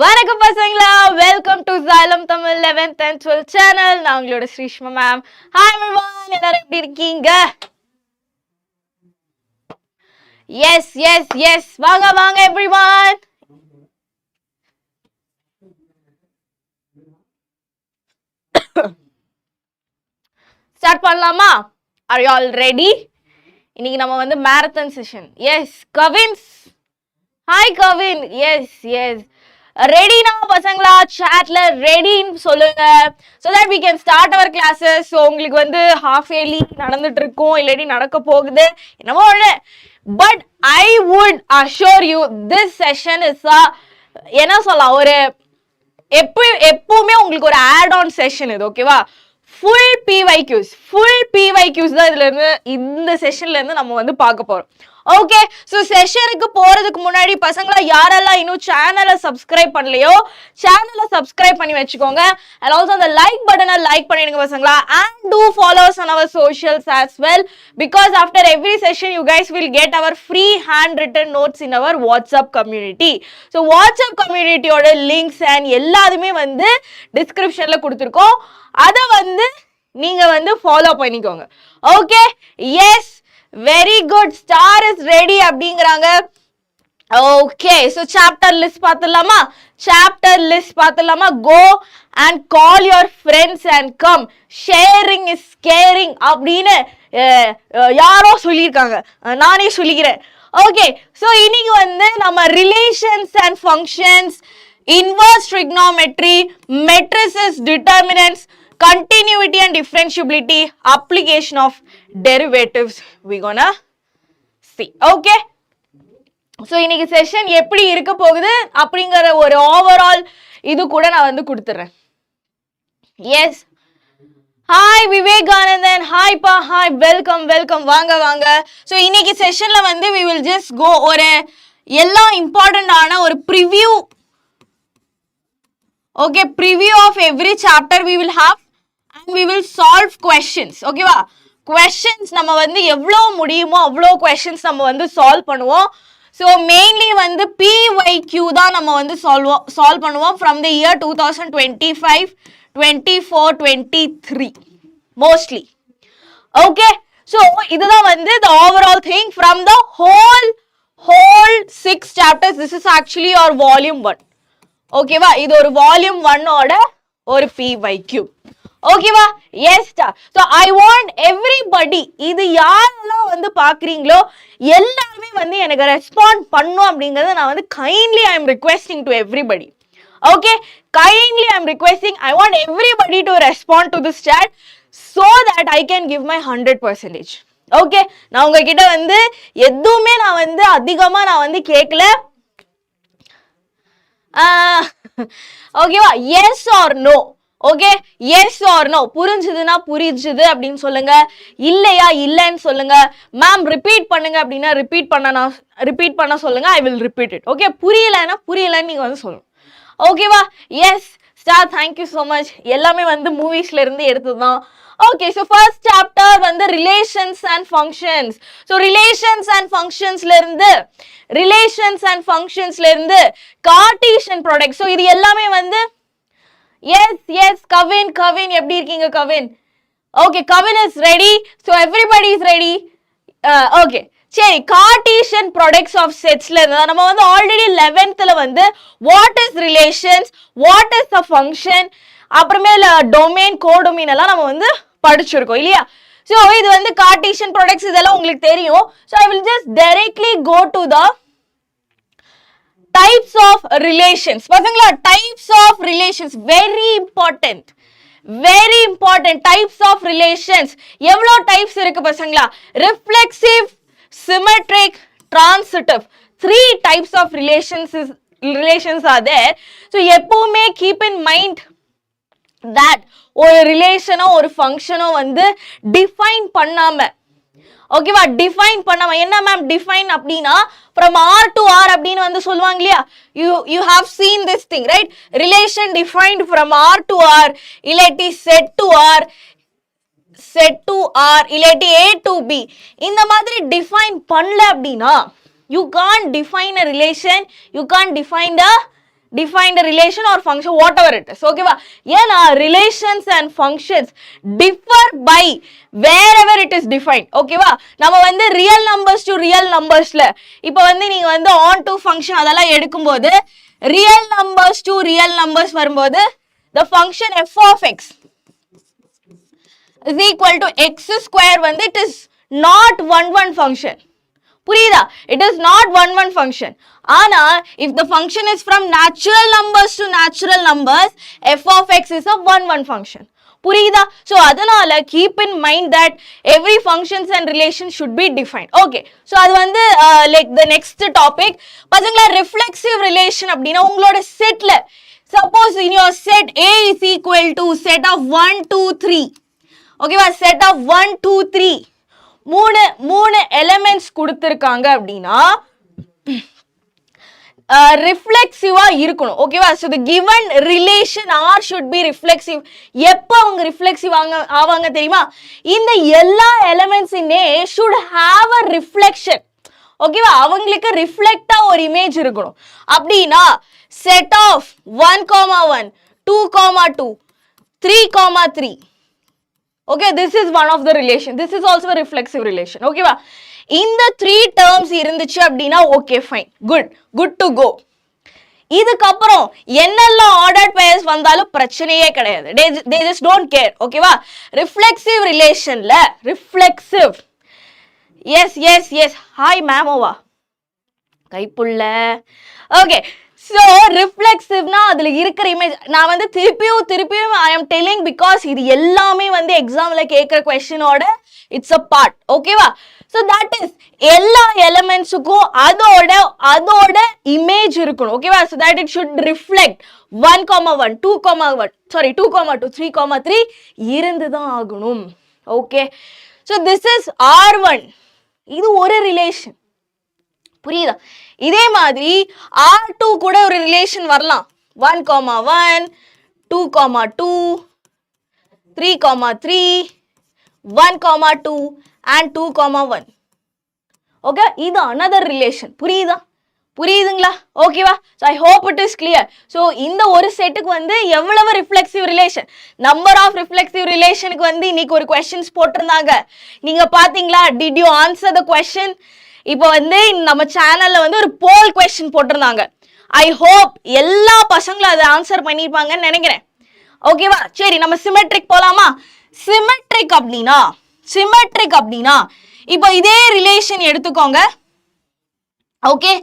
வணக்கம் பசங்களா, welcome to Xylem Tamil 11th and 12th channel. நான் உங்களோட Sreeshma ma'am. Hi everyone, எல்லாரும் எப்படி இருக்கீங்க? Yes. வாங்க everyone. ஸ்டார்ட் பண்ணலாமா? Are you all ready? இன்னைக்கு நம்ம வந்து marathon session. Yes, Kavin. Hi Kavin. Yes. ரெடினா பசங்களா, சாட்ல ரெடின்னு சொல்லுங்க, so that we can start our classes. So உங்களுக்கு வந்து half yearly நடந்துட்டு இருக்கும், இல்லாட்டி நடக்க போகுது, என்னமோ ஒன்று. But I would assure you this session is என்ன சொல்லலாம், ஒரு எப்பவுமே உங்களுக்கு ஒரு ஆட் ஆன் செஷன் இது, ஓகேவா? ஃபுல் பிவைக்யூஸ் தான் இதுல இருந்து, இந்த செஷன்ல இருந்து நம்ம வந்து பார்க்க போறோம். ஓகே, ஸோ செஷனுக்கு போறதுக்கு முன்னாடி பசங்களா, யாரெல்லாம் இன்னும் சேனலை சப்ஸ்கிரைப் பண்ணலையோ சேனலை சப்ஸ்கிரைப் பண்ணி வச்சுக்கோங்க. அண்ட் ஆல்சோ அந்த லைக் பட்டனை லைக் பண்ணிடுங்க பசங்களா. And do follows on our socials as well, because after every session you guys will get our free hand written notes in our WhatsApp community. So WhatsApp கம்யூனிட்டியோட links and எல்லாருமே வந்து டிஸ்கிரிப்ஷன்ல கொடுத்துருக்கோம். அதை வந்து நீங்க வந்து ஃபாலோ பண்ணிக்கோங்க. Okay, yes, very good. Star is ready அப்படிங்கிறாங்க. ஓகே, ஸோ சாப்டர் லிஸ்ட் பார்த்துடலாமா? Go and call your friends and come, sharing is caring அப்படின்னு யாரோ சொல்லியிருக்காங்க, நானே சொல்லிக்கிறேன். ஓகே, ஸோ இன்னைக்கு வந்து நம்ம relations and functions, inverse trigonometry, matrices, determinants, continuity and differentiability, application of derivatives we gonna see. Okay, so இன்னைக்கு செஷன் எப்படி இருக்க போகுது அப்படிங்கிற ஒரு ஓவரால் இது கூட நான் வந்து கொடுத்துறேன். எஸ், ஹாய் விவேகானந்தன், ஹாய் பா, ஹாய், வெல்கம், வாங்க. ஸோ இன்னைக்கு செஷன்ல வந்து we will just go ஒரு எல்லா இம்பார்ட்டன்டான ஒரு preview. Okay, preview of every chapter we will have and we will solve questions. ஓகேவா? questions நம்ம வந்து எவ்வளோ முடியுமோ அவ்வளோ questions நம்ம வந்து சால்வ் பண்ணுவோம். ஸோ மெயின்லி வந்து PYQ தான் நம்ம வந்து சால்வ் பண்ணுவோம் from the year 2025, 24, 23 mostly. Okay, so இதுதான் வந்து the overall thing from the whole 6 chapters. This is actually our volume 1. ஓகேவா? இது ஒரு வால்யூம் 1ஓட ஒரு PYQ. ஓகேவா? Yes. So I want everybody, இது யாரெல்லாம் வந்து பார்க்குறீங்களோ எல்லாருமே வந்து எனக்கு ரெஸ்பாண்ட் பண்ணும் அப்படிங்கிறத நான் வந்து kindly I am requesting to everybody. Okay, kindly I am requesting, I want everybody to respond to this chat so that I can give my 100%. Okay, நான் உங்ககிட்ட வந்து எதுவுமே நான் வந்து அதிகமாக நான் வந்து கேட்கல. ஓகேவா? Yes or no. Okay, yes or no, புரிஞ்சுதுன்னா புரிஞ்சுது அப்படின்னு சொல்லுங்க, இல்லையா இல்லைன்னு சொல்லுங்க. மேம் ரிப்பீட் பண்ணுங்க அப்படின்னா ரிப்பீட் பண்ண சொல்லுங்க, I will repeat it. Okay, புரியலன்னு நீங்க வந்து சொல்லணும். ஓகேவா? Yes star, thank you so much. எல்லாமே வந்து மூவிஸ்ல இருந்து எடுத்ததுதான். ஓகே, ஸோ ஃபர்ஸ்ட் சாப்டர் வந்து relations and functions. So relations and ஃபங்க்ஷன்ஸ்ல இருந்து கார்ட்டீசியன் ப்ராடக்ட். ஸோ இது எல்லாமே வந்து எஸ் கவின் எப்படி இருக்கீங்க Kavin? Okay, Kavin is ready. So everybody is ready. Okay, சரி, கார்ட்டீசியன் ப்ராடக்ட்ஸ் ஆஃப் செட்ஸ்ல இருந்தா நம்ம வந்து ஆல்ரெடி 11th வந்து what is relations, what is the function, அப்புறமேல டொமைன், கோடொமைன் எல்லாம் நம்ம வந்து படிச்சிருக்கோம் இல்லையா? ஸோ இது வந்து கார்ட்டீசியன் ப்ராடக்ட்ஸ் இதெல்லாம் உங்களுக்கு தெரியும். So I will just directly go to the types of relations. பசங்களா, types of relations very important. Types of relations எவ்வளோ டைப்ஸ் இருக்கு பசங்களா? Reflexive, symmetric, transitive, 3 types of relations are there. So எப்பவுமே keep in mind that ஒரு ரிலேஷனோ ஒரு ஃபங்க்ஷனோ வந்து define பண்ணாம, ஓகேவா? டிஃபைன் பண்ணாம என்ன மேம் டிஃபைன் அப்படின்னா from R to R அப்படின்னு வந்து சொல்லுவாங்க இல்லையா? you have seen this thing, right? relation defined from R to R, இல்லாட்டி set to R, இல்லாட்டி A to B, இந்த மாதிரி டிஃபைன் பண்ணல அப்படின்னா you can't define a relation, you can't define the define the relation or function, whatever it is. Okay va? ஏனா relations and functions differ by wherever it is defined. Okay va? நம்ம வந்து real numbers to real numbersல இப்போ வந்து நீங்க வந்து on to function அதெல்லாம் எடுக்கும்போது real numbers to real numbers வரும்போது the function f of x is equal to x square வந்து it is not one function. புரியுதா? It is not one function. ஆனா if the function is from natural numbers to natural numbers, f of x is a one function. புரியுதா? So அதனால keep in mind that every functions and relations should be defined. Okay. So அது வந்து like the next topic. பசங்களா reflexive relation அப்படினா உங்களோட செட்ல suppose in your set A is equal to set of 1 2 3. Okay வா? Set of 1 2 3 மூணு elements கொடுத்திருக்காங்க அப்படினா ரிஃப்ளெக்சிவா இருக்கணும். ஓகேவா? so the given relation R should be reflexive. எப்ப அவங்க ரிஃப்ளெக்சிவ் ஆவாங்க தெரியுமா? இந்த எல்லா elements in A should have a reflection. ஓகேவா? அவங்களுக்கு ரிஃப்ளெக்ட்டா ஒரு இமேஜ் இருக்கணும். அப்படினா set of 1, 1, 2, 2, 3, 3. Okay, this is one of the relation. This is also a reflexive relation. Okay va? இந்த 3 terms இருந்துச்சு அப்படினா okay fine. Good to go. இதுக்கு அப்புறம் என்னெல்லாம் ஆர்டர்ட் பேர்ஸ் வந்தாலும் பிரச்சனையே கிடையாது. They just don't care. Okay va? Reflexive relationல reflexive. Yes. Hi ma'am over. Kaipulla. Okay. So reflexive na adula irukra image na vandu திருப்பியும் I am telling because இது எல்லாமே வந்து எக்ஸாம்ல கேக்குற question ஓட it's a part. Okay va? So that is எல்லா எலிமெண்ட்ஸ்க்கும் அதோட image இருக்கணும். Okay va? So that it should reflect 1, 1, 2, 2, 3, இருந்து தான் ஆகணும். Okay. So this is R1. இது ஒரு ரிலேஷன். புரியுதா? இதே மாதிரி R2 கூட ஒரு ரிலேஷன் வரலாம். 1, 1, 2, 2, 3, 3, 1, 2 and 2, 1. Okay, இது another relation. புரியுதுங்களா? ஓகேவா? So I hope it is clear. So இந்த ஒரு செட்டுக்கு வந்து எவ்வளவு reflexive relation, number of reflexive ரிலேஷனுக்கு வந்து இன்னைக்கு ஒரு क्वेश्चंस போட்டிருந்தாங்க. நீங்க பாத்தீங்களா? Did you answer the question? இப்போ வந்து நம்ம சேனல்ல வந்து ஒரு போல் क्वेश्चन போட்டிருந்தாங்க. ஐ ஹோப் எல்லா பசங்களும் அதை ஆன்சர் பண்ணிருப்பாங்கன்னு நினைக்கிறேன். ஓகேவா? சரி, நம்ம சிமெட்ரிக் போலாமா? சிமெட்ரிக் அப்படினா இப்போ இதே ரிலேஷன் எடுத்துக்கோங்க. ஓகே,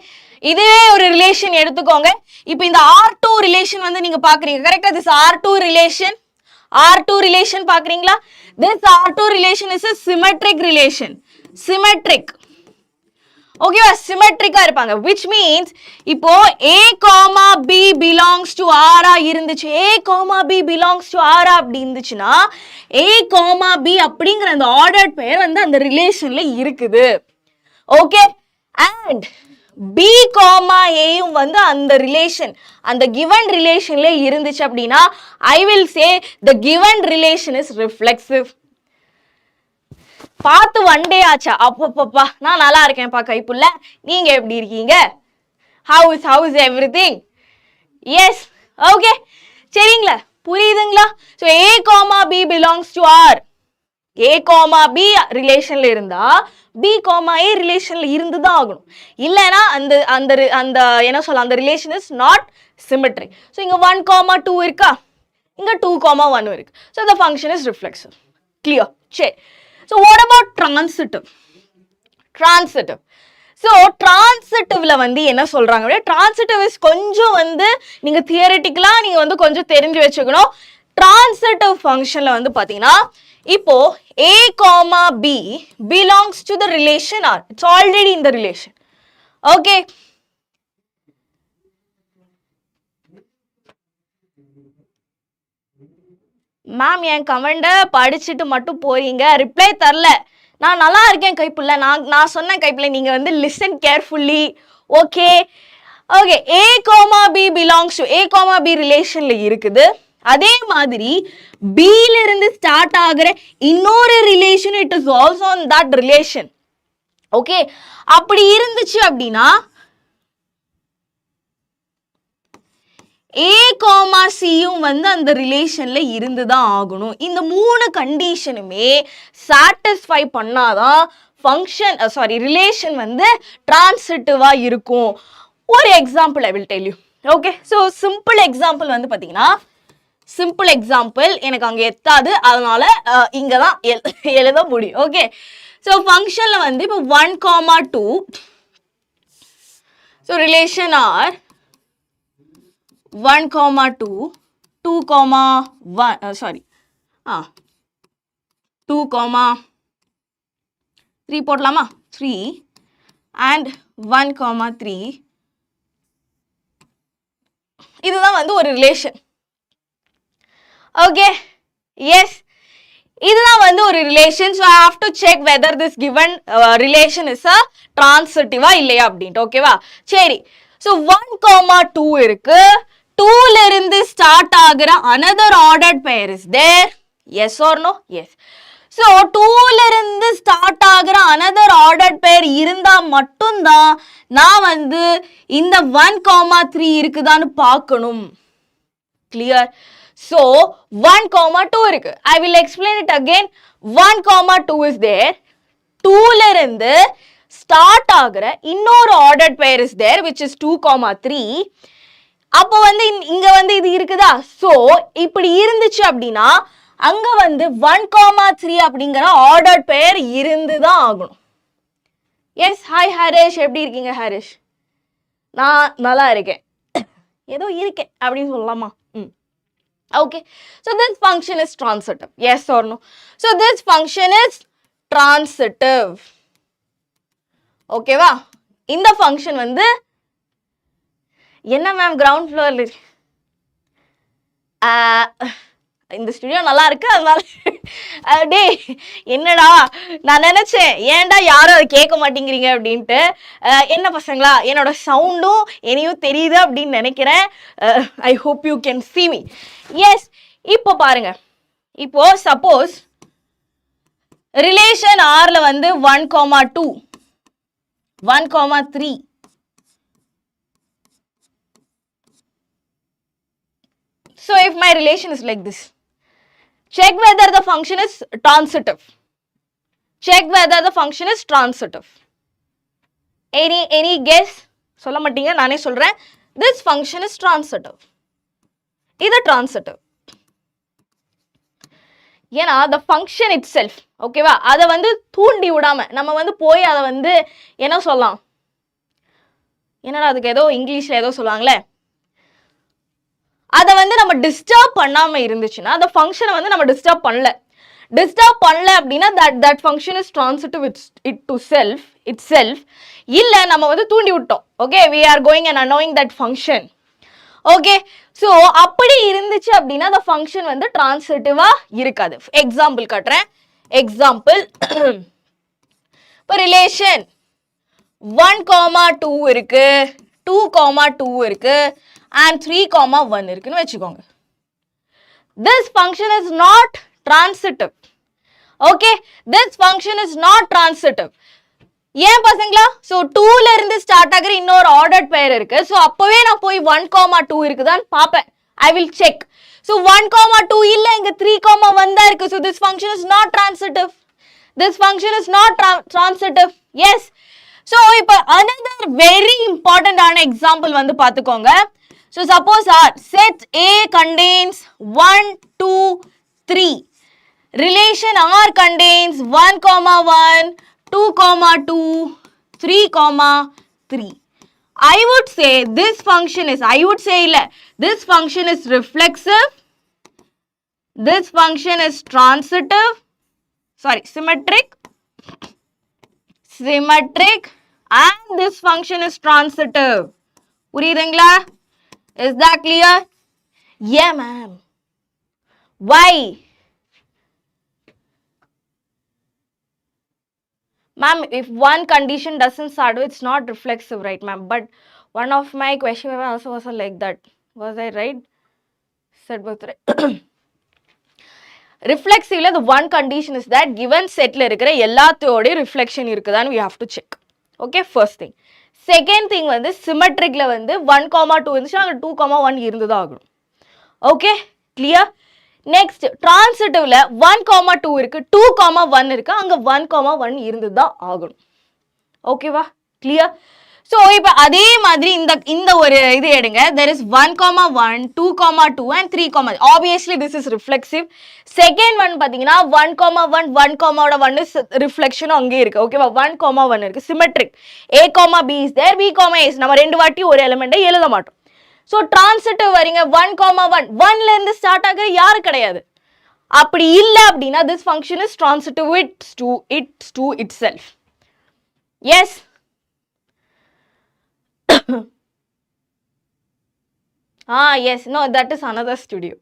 இதே ஒரு ரிலேஷன் எடுத்துக்கோங்க. இப்போ இந்த R2 ரிலேஷன் வந்து நீங்க பாக்குறீங்க. கரெக்ட்டா? this R2 ரிலேஷன் பாக்குறீங்களா? this R2 relation is a symmetric relation. Okay, symmetric-ஆ இருப்பாங்க, which means இப்போ A, B belongs to R இருந்துச்சு. A, B belongs to R அப்படி இருந்துச்சுன்னா A, B அப்படிங்கிற அந்த ஆர்டர்ட் பெயர் வந்து அந்த ரிலேஷன்ல இருக்குது. ஓகே, and B, Aயும் வந்து அந்த ரிலேஷன், அந்த given ரிலேஷன்ல இருந்துச்சு அப்படின்னா I will say the given relation is reflexive. பார்த்து ஒன் டே ஆச்சா? அப்பப்பா, நான் நல்லா இருக்கேன் பா கைப்புள்ள. நீங்க எப்படி இருக்கீங்க? how is everything? yes, okay, சரிங்களா? புரியுதுங்களா? so A, B belongs to R. A, B ரிலேஷன்ல இருந்தா B, A ரிலேஷன்ல இருந்து தான் ஆகணும். இல்லனா அந்த என்ன சொல்ல, அந்த relation is not symmetric. so இங்க 1, 2 இருக்கா? இங்க 2, 1 இருக்கு. so the function is reflexive. clear? சரி. So what about transitive? So transitive-ல வந்து என்ன சொல்றாங்க? Transitive is கொஞ்சம் வந்து நீங்க தியரிட்டிக்கலா நீங்க வந்து கொஞ்சம் தெரிஞ்சு வச்சுக்கணும். Transitive functionல வந்து பாத்தீங்கன்னா இப்போ A, B belongs to the relation R. It's already in the relation. Okay. Ma'am என் கமெண்ட படிச்சுட்டு மட்டும் போறீங்க, ரிப்ளை தரல. நான் நல்லா இருக்கேன் கைப்புள்ள. நான் சொன்ன கைப்புள்ள, நீங்க வந்து listen carefully. Okay, A, B belongs to A, B ரிலேஷன்ல இருக்குது. அதே மாதிரி B ல இருந்து ஸ்டார்ட் ஆகுற இன்னொரு relation, it is also on that relation. Okay, அப்படி இருந்துச்சு அப்படின்னா A, Cயும் வந்து அந்த ரிலேஷன்ல இருந்துதான் ஆகணும். இந்த மூணு கண்டிஷனுமே சாட்டிஸ்ஃபை பண்ணாதான் ஃபங்க்ஷன் ரிலேஷன் வந்து டிரான்சிட்டிவா இருக்கும். ஒரு example I will tell you. Okay, so simple example வந்து பார்த்தீங்கன்னா, சிம்பிள் எக்ஸாம்பிள் எனக்கு அங்கே எத்தாது, அதனால இங்கே தான் எழுத முடியும். ஓகே, ஸோ ஃபங்க்ஷனில் வந்து இப்போ 1, 2, ஸோ ரிலேஷன் ஆர் 1, 2, 2, 1, 2, 3 போடலாமா? 3 and 1, 3. இதுதான் வந்து ஒரு ரிலேஷன். ஓகே, எஸ், இதுதான் வந்து ஒரு relation. So I have to check whether this given relation is a டிரான்சிட்டிவா இல்லையா அப்படின்ட்டு. ஓகேவா? சரி, ஸோ 1, 2 இருக்கு. 2ல இருந்து ஸ்டார்ட் ஆகுற another ordered pair is there? Yes or no? Yes. So 2ல இருந்து ஸ்டார்ட் ஆகுற another ordered pair இருந்தா மட்டும்தான் நான் வந்து இந்த 1, 3 இருக்குதான்னு பார்க்கணும். கிளியர்? ஸோ 1, 2 இருக்கு. I will explain it again. 1, 2 is there. 2ல இருந்து ஸ்டார்ட் ஆகுற இன்னொரு ordered pair is there which is 2, 3. அப்போ வந்து இங்க வந்து இது இருக்குதா? ஸோ இப்படி இருந்துச்சு அப்படின்னா அங்க வந்து 1, 3 அப்படிங்கிற ஆர்டர்ட் பெயர் இருந்துதான் ஆகணும். எஸ், ஹாய் ஹரிஷ், எப்படி இருக்கீங்க ஹரிஷ்? நான் நல்லா இருக்கேன், ஏதோ இருக்கேன் அப்படின்னு சொல்லலாமா? Okay, so this function is transitive. Yes or no? So this function is transitive. ஓகேவா? இந்த ஃபங்க்ஷன் வந்து என்ன மேம் கிரவுண்ட் ஃப்ளோர்ல இந்த ஸ்டுடியோ நல்லா இருக்கு, அதனால டே என்னடா நான் நினைச்சேன் ஏன்டா யாரும் அதை கேட்க மாட்டேங்கிறீங்க அப்படின்ட்டு. என்ன பசங்களா, என்னோட சவுண்டும் என்னையும் தெரியுது அப்படின்னு நினைக்கிறேன். I hope you can see me. Yes, இப்போ பாருங்க, இப்போ சப்போஸ் ரிலேஷன் ஆர்ல வந்து 1, 2, 1, 3. So if my relation is like this, check whether the function is transitive. Check whether the function is transitive. Any guess? சொல்ல மாட்டீங்க, நானே சொல்றேன். This function is transitive. இது transitive. ஏன்னா the function itself, ஓகேவா, அதை வந்து தூண்டி விடாம நம்ம வந்து போய் அதை வந்து என்ன சொல்லலாம், என்னடா அதுக்கு ஏதோ இங்கிலீஷ்ல ஏதோ சொல்லுவாங்களே, அதை வந்து நம்ம டிஸ்டர்ப் பண்ணாம இருந்துச்சுன்னா அந்த ஃபங்க்ஷனை வந்து நம்ம டிஸ்டர்ப் பண்ணல அப்படின்னா that function is transitive to itself. இல்ல நம்ம வந்து தூண்டி விட்டோம். Okay, we are going and annoying that function. Okay, so அப்படி இருந்துச்சு அப்படின்னா அந்த ஃபங்க்ஷன் வந்து டிரான்சிட்டிவா இருக்காது. எக்ஸாம்பிள் காட்டுறேன். எக்ஸாம்பிள், இப்போ ரிலேஷன் 1, 2 இருக்கு, 2, 2 இருக்கு and 3, 1 இருக்குன்னு வச்சுக்கோங்க. This function is not transitive. Okay, this function is not transitive. ஏன் பசங்களா? ஸோ 2ல இருந்து ஸ்டார்ட் ஆகிற இன்னொரு ஆர்டர்ட் பெயர் இருக்கு. ஸோ அப்பவே நான் போய் 1, 2 இருக்குதான்னு பார்ப்பேன். I will check. ஸோ 1, 2 இல்ல, இங்க 3, 1 தான் இருக்கு. So this function is not transitive. This function is not transitive. Yes. So இப்போ another very important ஆன எக்ஸாம்பிள் வந்து பார்த்துக்கோங்க. So suppose our set A contains 1, 2, 3. Relation R contains 1, 1, 2, 2, 3, 3. I would say this function is, this function is reflexive, this function is transitive, symmetric, and this function is transitive. புரியுதுங்களா? Is that clear? Yeah, ma'am. Why? Ma'am, if one condition doesn't start with, it's not reflexive, right, ma'am? But one of my question also was like that. Was I right? Said both right. Reflexive, the one condition is that given set la irukra ellathode reflection irukudanu we have to check. Okay, first thing. Second thing வந்து சிமெட்ரிக்ல வந்து 1,2 இருந்துச்சுன்னா அங்கே 2,1 இருந்துதான் ஆகணும். Okay clear. Next டிரான்சிட்டிவ்ல 1,2 இருக்கு, 2,1 இருக்கு, அங்க 1,1 இருந்துதான் ஆகணும். ஓகேவா கிளியர். ஸோ இப்போ அதே மாதிரி இந்த ஒரு இது எடுங்க. There is 1,1, 2,2 and 3, obviously this is reflexive. Second one பார்த்தீங்கன்னா 1,1, 1,1 இஸ் ரிஃப்ளெக்ஷனும் அங்கே இருக்கு. ஓகேவா 1,1 இருக்கு symmetric. A, B is there, B, A நம்ம ரெண்டு வாட்டி ஒரு எலிமெண்ட்டை எழுத மாட்டோம். ஸோ டிரான்சிட்டிவ் வரீங்க 1,1, 1ல இருந்து ஸ்டார்ட் ஆகுற யாரு கிடையாது. அப்படி இல்லை அப்படின்னா this function is transitive it's to itself. Yes. Yes, no, that is another studio.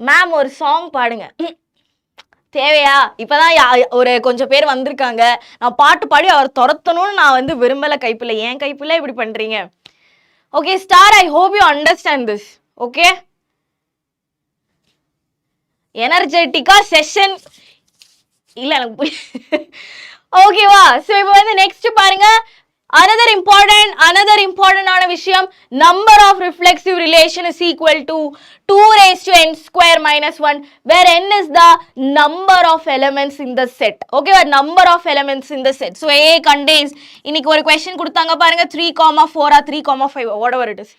Ma'am ஒரு சாங் பாடுங்க. தேவையா? இப்பதான் ஒரு கொஞ்சம் பேர் வந்திருக்காங்க. நான் பாட்டு பாடி அவர் துரத்தணும்னு நான் வந்து விரும்பல. கைப்பில்லை ஏன் கைப்பில்லை இப்படி பண்றீங்க? Okay star, I hope you understand this. Okay எனர்ஜெட்டிக்கா செஷன் இல்ல எனக்கு ஓகேவா. ஸோ இப்போ வந்து நெக்ஸ்ட் பாருங்க. another important ஆன விஷயம், number of reflexive relation is equal to 2 raised to n square minus 1 where n is the number of elements in the set. Okay, number of elements in the set. So A contains, இன்னைக்கு ஒரு question கொடுத்தாங்க பாருங்க 3,4 or 3,5 whatever it is.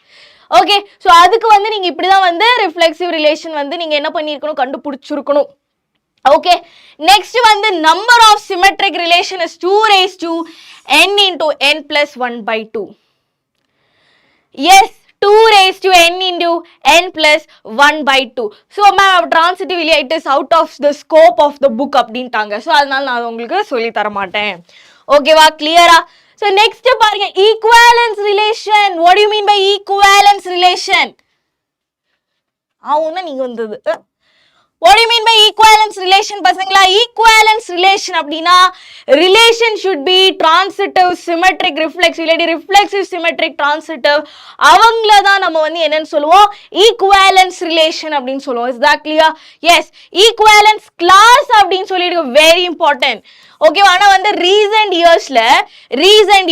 Okay so அதுக்கு வந்து நீங்க இப்படிதான் வந்து reflexive relation வந்து நீங்க என்ன பண்ணிருக்கணும், கண்டுபிடிச்சிருக்கணும். ஓகே நெக்ஸ்ட் வந்து number of symmetric relation is 2 raised to n into n plus 1/2. Yes 2 raised to n into n plus 1/2. So ma'am transitively it is out of the scope of the book அப்படின்ட்டாங்க. So அதனால நான் உங்களுக்கு சொல்லி தர மாட்டேன். ஓகேவா கிளியரா. So next பாருங்க equivalence relation. What do you mean by equivalence relation? ஆவுன்னா நீங்க வந்தது. What do you mean by equivalence relation பசங்களா? equivalence relation அப்படின்னா relation should be transitive, symmetric, reflexive, இல்லாட்டி reflexive, symmetric, transitive. அவங்கள தான் நம்ம வந்து என்னன்னு சொல்லுவோம், equivalence relation அப்படின்னு சொல்லுவோம். Is that clear? Yes. equivalence class அப்படின்னு சொல்லிட்டு very important. ஓகே ஆனா வந்து recent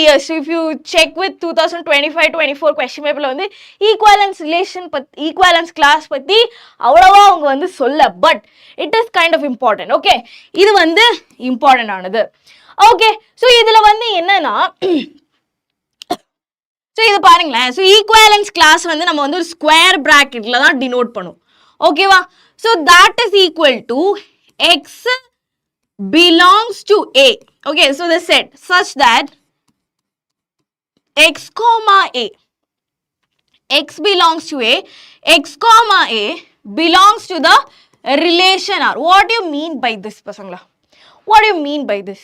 years if you check with 2025-24 question paperல வந்து ஈக்குவலன்ஸ் ரிலேஷன் ஈக்குவலன்ஸ் கிளாஸ் பத்தி அவ்வளவா அவங்க வந்து சொல்ல, but it is kind of important. Okay இது வந்து இம்பார்ட்டன்ட் ஆனது. ஓகே ஸோ இதுல வந்து என்னன்னா ஸோ இது பாருங்களேன். ஸோ ஈக்குவலன்ஸ் கிளாஸ் வந்து நம்ம வந்து ஒரு ஸ்கொயர் பிராக்கெட்ல தான் டினோட் பண்ணும். ஓகேவா. So that is equal to X belongs to A. Okay, so the set such that x comma A, x belongs to A, x comma A belongs to the relation R. What do you mean by this, Pasangala? What do you mean by this?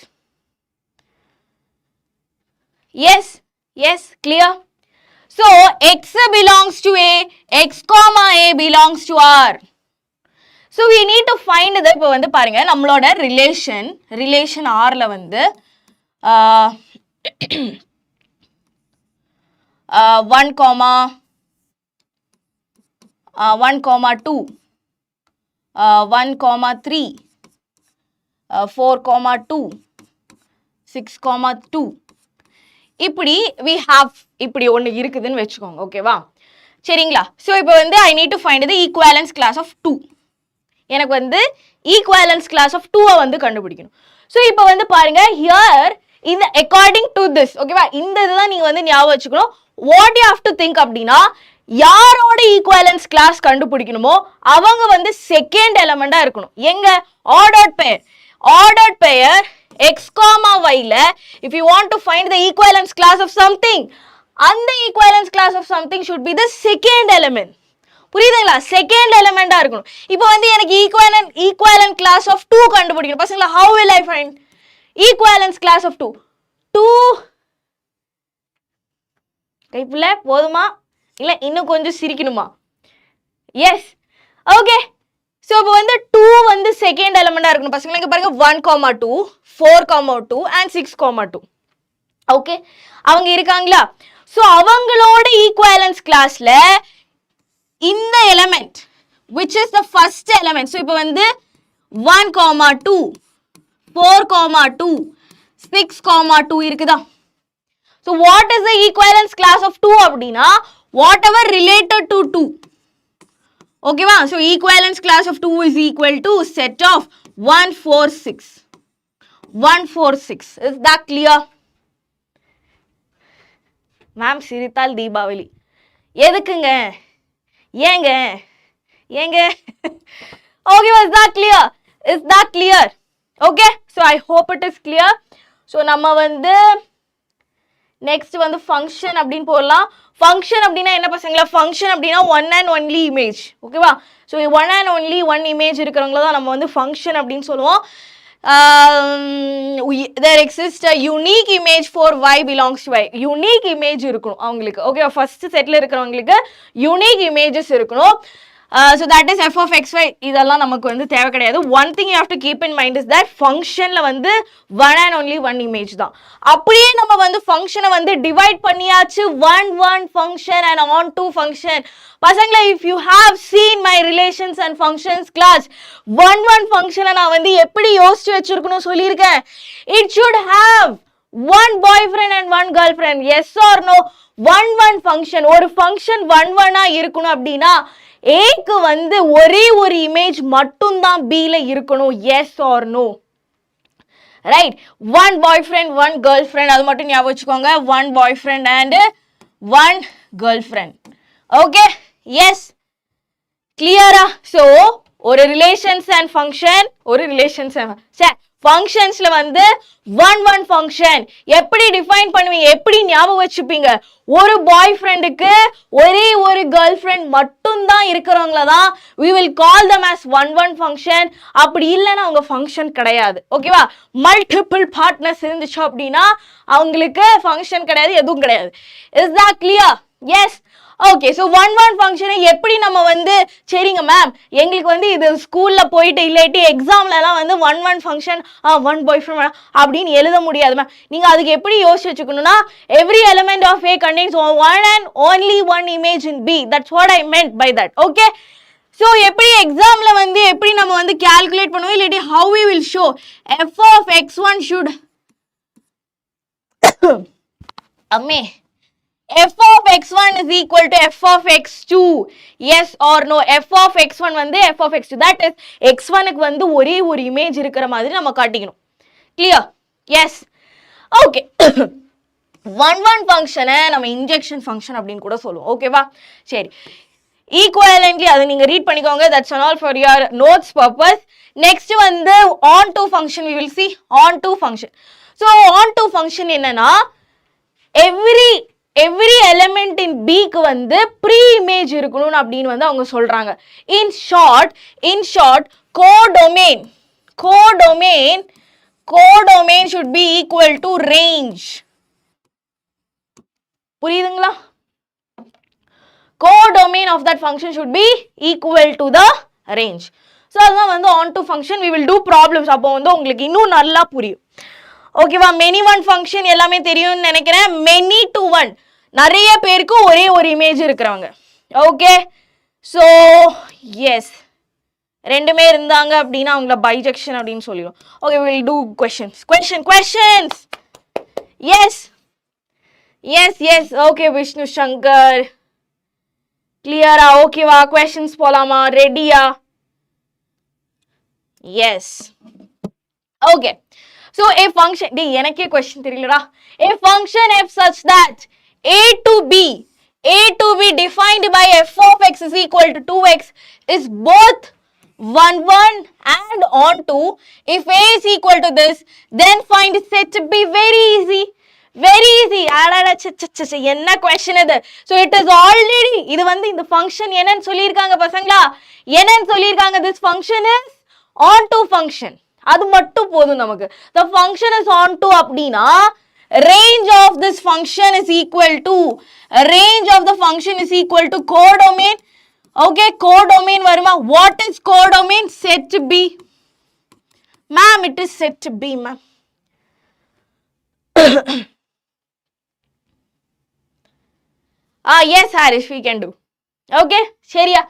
Yes, clear? So, x belongs to A, x comma A belongs to R. So we need to find the இப்போ வந்து பாருங்க நம்மளோட relation ஆர்ல வந்து 1,2 1,3 4,2 6,2 இப்படி we have இப்படி ஒன்று இருக்குதுன்னு வச்சுக்கோங்க. ஓகேவா சரிங்களா. ஸோ இப்போ வந்து I need to find the equivalence class of 2. எனக்கு வந்து ஈக்குவலன்ஸ் கிளாஸ் ஆஃப் 2 வந்து கண்டுபிடிக்கணும். ஸோ இப்போ வந்து பாருங்க ஹியர் இந்த அக்கார்டிங் டு திஸ் ஓகேவா இந்த இதுதான் நீங்க வந்து ஞாபகம் வச்சுக்கணும். What you have to think அப்படின்னா யாரோட ஈக்குவலன்ஸ் கிளாஸ் கண்டுபிடிக்கணுமோ அவங்க வந்து செகண்ட் எலிமெண்டா இருக்கணும். எங்க ஆர்டர்ட் பெயர் எக்ஸ் காமா ஒய்ல if you want to find the equivalence class of something அந்த equivalence class of something should be the second element. புரியுதுங்களா? செகண்ட் எலிமெண்டா இருக்கணும். இப்போ வந்து எனக்கு ஈக்குவலன்ட் கிளாஸ் ஆஃப் 2 கண்டுபிடிக்கணும். பசங்களா how will I find equivalence class of 2? 2 கைப்புல போதுமா இல்ல இன்னும் கொஞ்சம் சிரிக்கணுமா? S okay. ஸோ இப்போ வந்து 2 வந்து செகண்ட் எலிமெண்டா இருக்கணும். பசங்களா இங்க பாருங்க 1,2 4,2 and 6,2 ஓகே அவங்க இருக்காங்களா? ஸோ அவங்களோட ஈக்குவலன்ஸ் கிளாஸ்ல இந்த element which is the first element. So, இப்போ வந்து 1, 2, 4, 2, 6, 2 இருக்குதா? So, what is the equivalence class of 2 அப்படினா? Whatever related to 2. Okay, va? So, equivalence class of 2 is equal to set of 1, 4, 6. 1, 4, 6. Is that clear? Ma'am, Sirital Deepavali. எதுக்குங்க? ஏங்க? ஏங்க? Okay, is that clear? Is that clear? Okay, so I hope it is clear. So, நம்ம வந்து next வந்து function அப்படினு போடலாம். Function அப்படினா என்ன பசங்களா? Function அப்படினா one and only image. ஓகேவா? So, one and only one image இருக்கிறவங்கள தான் நம்ம வந்து function அப்படினு சொல்லுவோம். There exists a unique image for y belongs to y. Unique image இருக்கணும் அவங்களுக்கு. ஓகேவா? First setல இருக்கிறவங்களுக்கு unique images இருக்கணும். So that is f of xy. இதெல்லாம் நமக்கு வந்து தேவை கிடையாது. One thing you have to keep in mind is that functionல வந்து one and only one image தான். அப்படியே நம்ம வந்து functionை வந்து divide பண்ணியாச்சு one function and on two function. பசங்களா, if you have seen my relations and functions class, one functionை நான் வந்து எப்படி யோசிச்சு வச்சிருக்கணும் சொல்லியிருக்கேன். It should have one boyfriend and one girlfriend. Yes or no? One function. ஒரு function one இருக்கணும் அப்படின்னா ஏக்கு வந்து ஒரே ஒரு இமேஜ் மட்டும் தான் B ல இருக்கணும். Yes or no? Right? One boyfriend, one girlfriend. அது மட்டும் ஞாபகம் வச்சுக்கோங்க. One boyfriend and one girlfriend. Okay? Yes? Clear? So, ஒரு relations and function, ஒரு relations and functionsல வந்து one function எப்படி டிஃபைன் பண்ணுவீங்க, எப்படி ஞாபகம் வச்சுப்பீங்க? ஒரு பாய் ஃப்ரெண்டுக்கு ஒரே ஒரு கேர்ள் ஃப்ரெண்ட் மட்டும் தான் இருக்கிறவங்கள தான் we will call them as one function. அப்படி இல்லைன்னா அவங்க ஃபங்க்ஷன் கிடையாது. ஓகேவா? மல்டிபிள் பார்ட்னர்ஸ் இருந்துச்சு அப்படின்னா அவங்களுக்கு ஃபங்க்ஷன் கிடையாது, எதுவும் கிடையாது. Is that clear? Yes. Okay, so one ஃபங்க்ஷனை எப்படி நம்ம வந்து சரிங்க மேம் எங்களுக்கு வந்து இது ஸ்கூலில் போயிட்டு இல்லாட்டி எக்ஸாம்லலாம் வந்து one function one boyfriend அப்படின்னு எழுத முடியாது மேம். நீங்கள் அதுக்கு எப்படி யோசிச்சு வச்சுக்கணும்னா every element of A contains one and only one image in B. That's what I meant by that. Okay? So எப்படி எக்ஸாமில் வந்து எப்படி நம்ம வந்து கேல்குலேட் பண்ணுவோம் இல்லாட்டி how we will show f of x1 should Amme f of x1 is equal to f of x2. Yes or no? f of x1 வந்து f of x2. That is x1க்கு வந்து ஒரே ஒரு இமேஜ் இருக்கிற மாதிரி நம்ம காட்டிக்கணும். Clear? Yes. Okay. one ஃபங்க்ஷனை நம்ம injection function அப்படின்னு கூட சொல்லுவோம். ஓகேவா? சரி, ஈக்குவலன்ட்லி அதை நீங்க ரீட் பண்ணிக்கோங்க. That's all for your notes purpose. Next வந்து on to function we will see. on to function. So on to function என்னன்னா every element in B க்கு வந்து pre image இருக்கணும் அப்படின்னு வந்து அவங்க சொல்றாங்க. In short codomain should be equal to range. புரியுதுங்களா? Codomain of that function should be equal to the range. So அதான் வந்து on to function we will do problems. அப்போ வந்து உங்களுக்கு இன்னும் நல்லா புரியும். ஓகேவா? many one function எல்லாமே தெரியும்னு நினைக்கிறேன். many to one நிறைய பேருக்கு ஒரே ஒரு இமேஜ் இருக்கிறவங்க. ஓகே, ஸோ எஸ் ரெண்டுமே இருந்தாங்க அப்படின்னா அவங்கள பைஜெக்ஷன் அப்படின்னு சொல்லிடும். Okay, will do questions. Yes okay Vishnu Shankar கிளியரா? ஓகேவா? questions போலாமா? ரெடியா? Yes. Okay, so a function எனக்கே question தெரியலடா. a function f such that a to b defined by f of x is equal to 2x is both 1 and on 2. If a is equal to this, then find set b. Very easy. என்ன question இது? So it is already இது வந்து இந்த function என்னன்னு சொல்லியிருக்காங்க பசங்களா? என்னன்னு சொல்லியிருக்காங்க? This function is on to function. அது மட்டும் போதும் நமக்கு. The function is on to அப்படின்னா range of this function is equal to codomain. Okay, codomain வருமா? What is codomain? Set B. Ma'am, it is set B, ma'am. Yes, Harish, we can do. Okay, சரியா?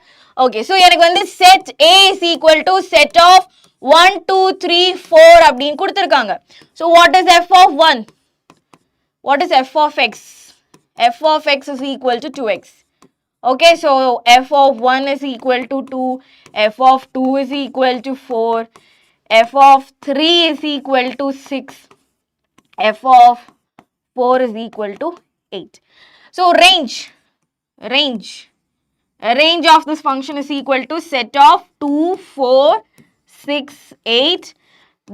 Okay, so எனக்கு வந்து set A is equal to set of 1, 2, 3, 4 அப்படின்னு கொடுத்திருக்காங்க. So what is f of 1? What is f of x? F of x is equal to 2x. Okay, so f of 1 is equal to 2, f of 2 is equal to 4, f of 3 is equal to 6, f of 4 is equal to 8. So range of this function is equal to set of 2, 4, 6, 8,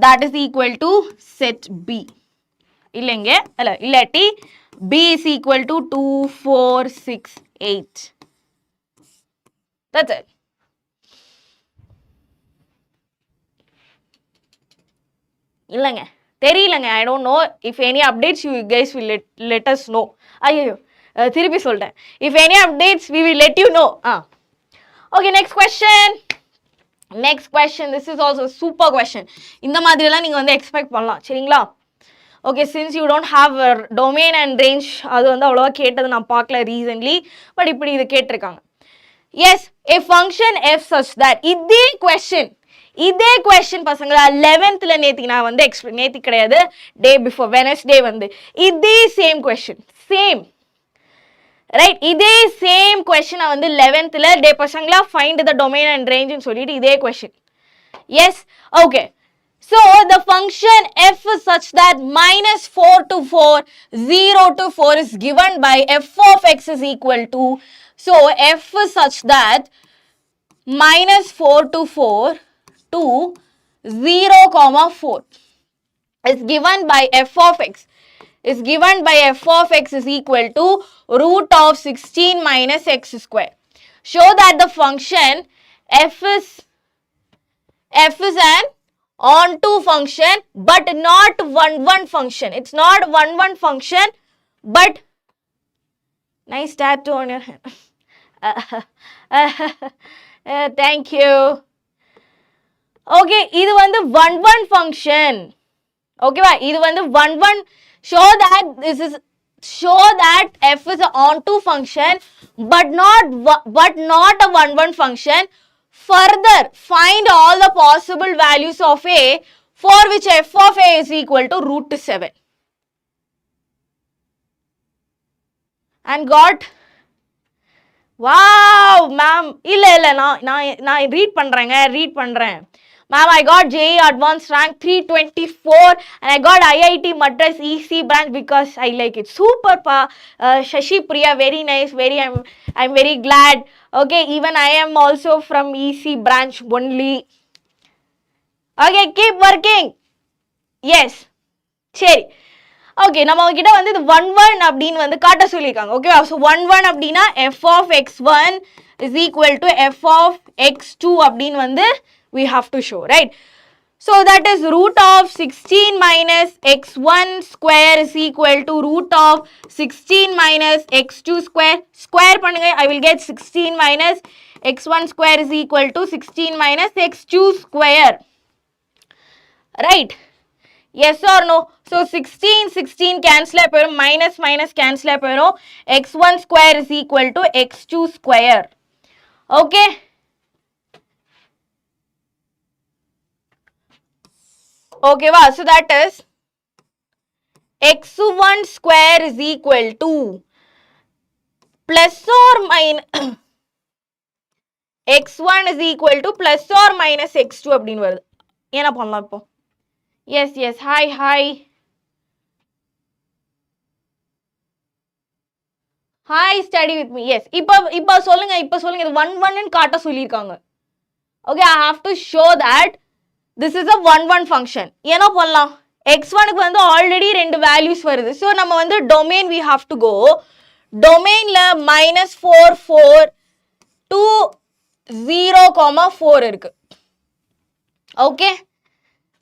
that is equal to set B. illati B is equal to 2, 4, 6, 8. That's it. இல்லங்க தெரியலங்க. I don't know. If any updates, you guys will let us know. ஐயோ திருப்பி சொல்றேன். If any updates, we will let you know. Okay, next question. This is also a super question. இந்த மாதிரிலாம் நீங்க வந்து expect பண்ணலாம். சரிங்களா? Okay, since you don't have a domain and range, அது வந்து அவ்வளவா கேட்டது நான் பார்க்கல recently, but இப்படி இது கேட்டிருக்காங்க. Yes, a function f such that இதே question பசங்களா 11th ல நேத்தி நான் வந்து நேத்தி கிடையாது day before Wednesday வந்து இதே same question right இதே same question நான் வந்து 11th ல day பசங்களா find the domain and range ன்னு சொல்லிட்டு இதே question. Yes, okay. So the function f is such that minus 4 to 4, 0 to 4 is given by f of x is equal to, so f is such that minus 4 to 4 to 0 comma 4 is given by f of x is equal to root of 16 minus x square. Show that the function f is an onto function but not 1-1 function. It's not 1-1 function but nice tattoo on your hand. Thank you. Okay, இது வந்து 1-1 function. Okay va, இது வந்து 1-1. Show that f is an onto function but not a 1-1 function. Further, find all the possible values of a for which f of a is equal to root 7. And got, wow, ma'am, இல்ல நான் read பண்றேன். Ma'am, I got JEE Advanced rank 324 and I got IIT Madras EC branch because I like it. Super pa, Shashi Priya, very nice, I'm very glad. Okay, even I am also from EC branch only. Okay, keep working. Yes, சரி. Okay, நம்ம கிட்ட வந்து இது 1-1 அப்படின்னு வந்து காட்ட சொல்லிருக்காங்க. Okay, so 1-1 அப்படினா f of x1 is equal to f of x2 அப்படின்னு வந்து we have to show, right? So that is root of 16 minus x1 square is equal to root of 16 minus x2 square. Square பண்ணுங்க, I will get 16 minus x1 square is equal to 16 minus x2 square. Right? Yes or no? So 16 cancel ஆயிரும், minus cancel ஆயிரும். x1 square is equal to x2 square. Okay? Okay, wow. So that is x1 square is equal to plus or minus x1 is equal to plus or minus x2 அப்படின்னு வருது. என்ன பண்ணலாம் இப்போ? Yes, hi. Hi, study with me. Yes, இப்போ சொல்லுங்க இது 1-1 ன்னு காட்ட சொல்லிருக்காங்க. Okay, I have to show that this is a 1-1 function. என்ன பண்ணலாம்? x1 க்கு வந்து already ரெண்டு values வருது. So நம்ம வந்து domain we have to go. Domainல -4 to 0,4 இருக்கு. Okay?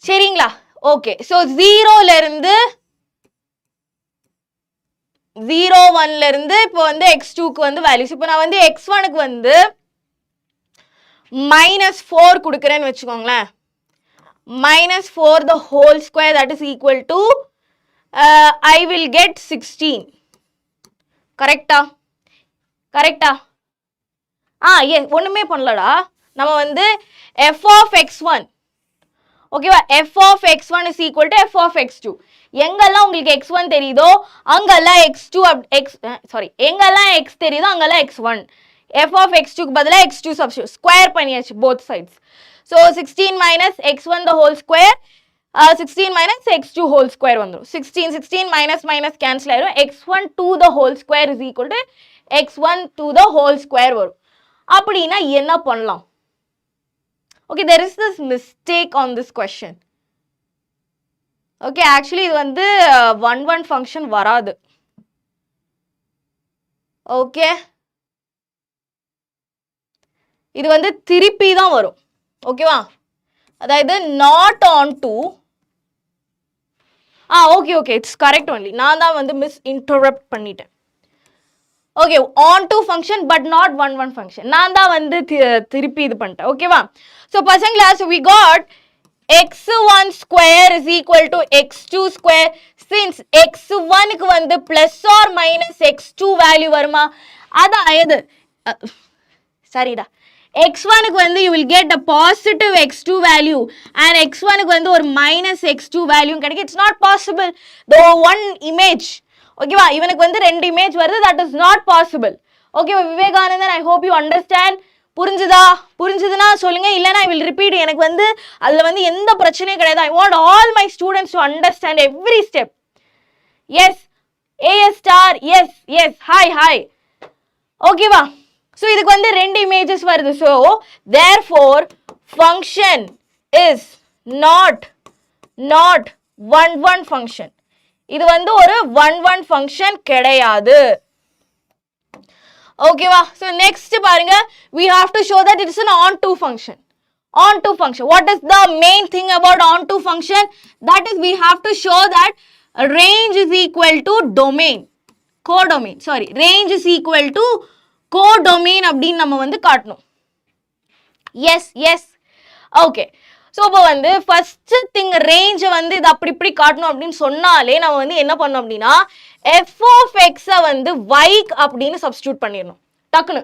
சரிங்களா? Okay. So 0ல இருந்து 0,1ல இருந்து இப்போ வந்து x2 க்கு வந்து values. இப்போ நான் வந்து x1 க்கு வந்து -4 கொடுக்கிறேன்னு வெச்சுக்கோங்களேன். -4 the whole square, that is equal to I will get 16. Correcta? yes ஒண்ணுமே பண்ணலடா நம்ம வந்து f of x1 ஓகேவா f of x1 is equal to f of x2 எங்கெல்லாம் உங்களுக்கு x1 தெரியுதோ அங்கெல்லாம் x2 எங்கெல்லாம் x தெரியுதோ அங்கெல்லாம் x1 f of x2 க்கு பதிலா x2 substitute ஸ்கொயர் பண்ணியாச்சு both sides so 16 minus x1 the whole square 16 minus x2 whole square வந்துரும் 16 minus minus cancel ஆயிரும் x1 to the whole square is equal to x1 to the whole square வரும் அப்படினா என்ன பண்ணலாம் okay there is this mistake on this question okay actually இது வந்து 1 function வராது okay இது வந்து திருப்பி தான் வரும் ஓகேவா அதாவது not on to okay it's correct only நான் தான் வந்து misinterrupt பண்ணிட்டேன் okay on to function but not 1 function நான் தான் வந்து திருப்பி இது பண்ணிட்டேன் ஓகேவா so பசங்களா so we got x1 square is equal to x2 square since x1 க்கு வந்து plus or minus x2 value வருமா அதாவது சரிடா x1 க்கு வந்து you will get a positive x2 value and x1 க்கு வந்து ஒரு minus x2 value கிடைக்கும் it's not possible the one image ஓகேவா இவனுக்கு வந்து ரெண்டு இமேஜ் வருது that is not possible okay Vivekanandan I hope you understand புரிஞ்சுதுனா சொல்லுங்க இல்லனா I will repeat எனக்கு வந்து அதுல வந்து எந்த பிரச்சனையும் கிடையாது I want all my students to understand every step yes AS star yes hi ஓகேவா so இதுக்கு வந்து ரெண்டு இமேजेस வருது so therefore function is not 1 function இது வந்து ஒரு 1 function கிடையாது ஓகேவா so next பாருங்க we have to show that it is an onto function what is the main thing about onto function that is we have to show that range is equal to domain codomain range is equal to codomain அப்படினு நம்ம வந்து காட்டணும் yes okay so இப்போ வந்து first thing range வந்து இது அப்படி இப்படி காட்டணும் அப்படினு சொன்னாலே நம்ம வந்து என்ன பண்ணனும் அப்படினா f of x வந்து y அப்படினு சப்ஸ்டிட்யூட் பண்ணிரணும் டக்குனு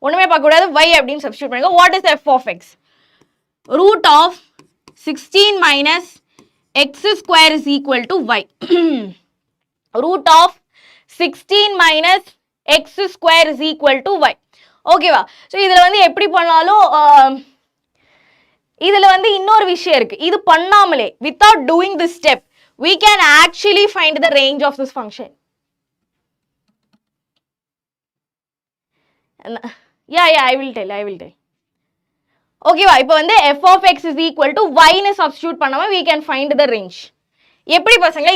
ஒண்ணுமே பார்க்க கூடாது y அப்படினு சப்ஸ்டிட்யூட் பண்ணுங்க what is f of x root of 16 minus x square is equal to y root of 16 minus x square is equal to y ஓகேவா so இதுல வந்து எப்படி பண்ணாலும் இதுல வந்து இன்னொரு விஷயம் இருக்கு இது பண்ணாமலே without doing this step we can actually find the range of this function yeah I will tell ஓகேவா இப்போ வந்து f of x is equal to y னு சப்ஸ்டிட்யூட் பண்ணாம we can find the range எப்படி பசங்க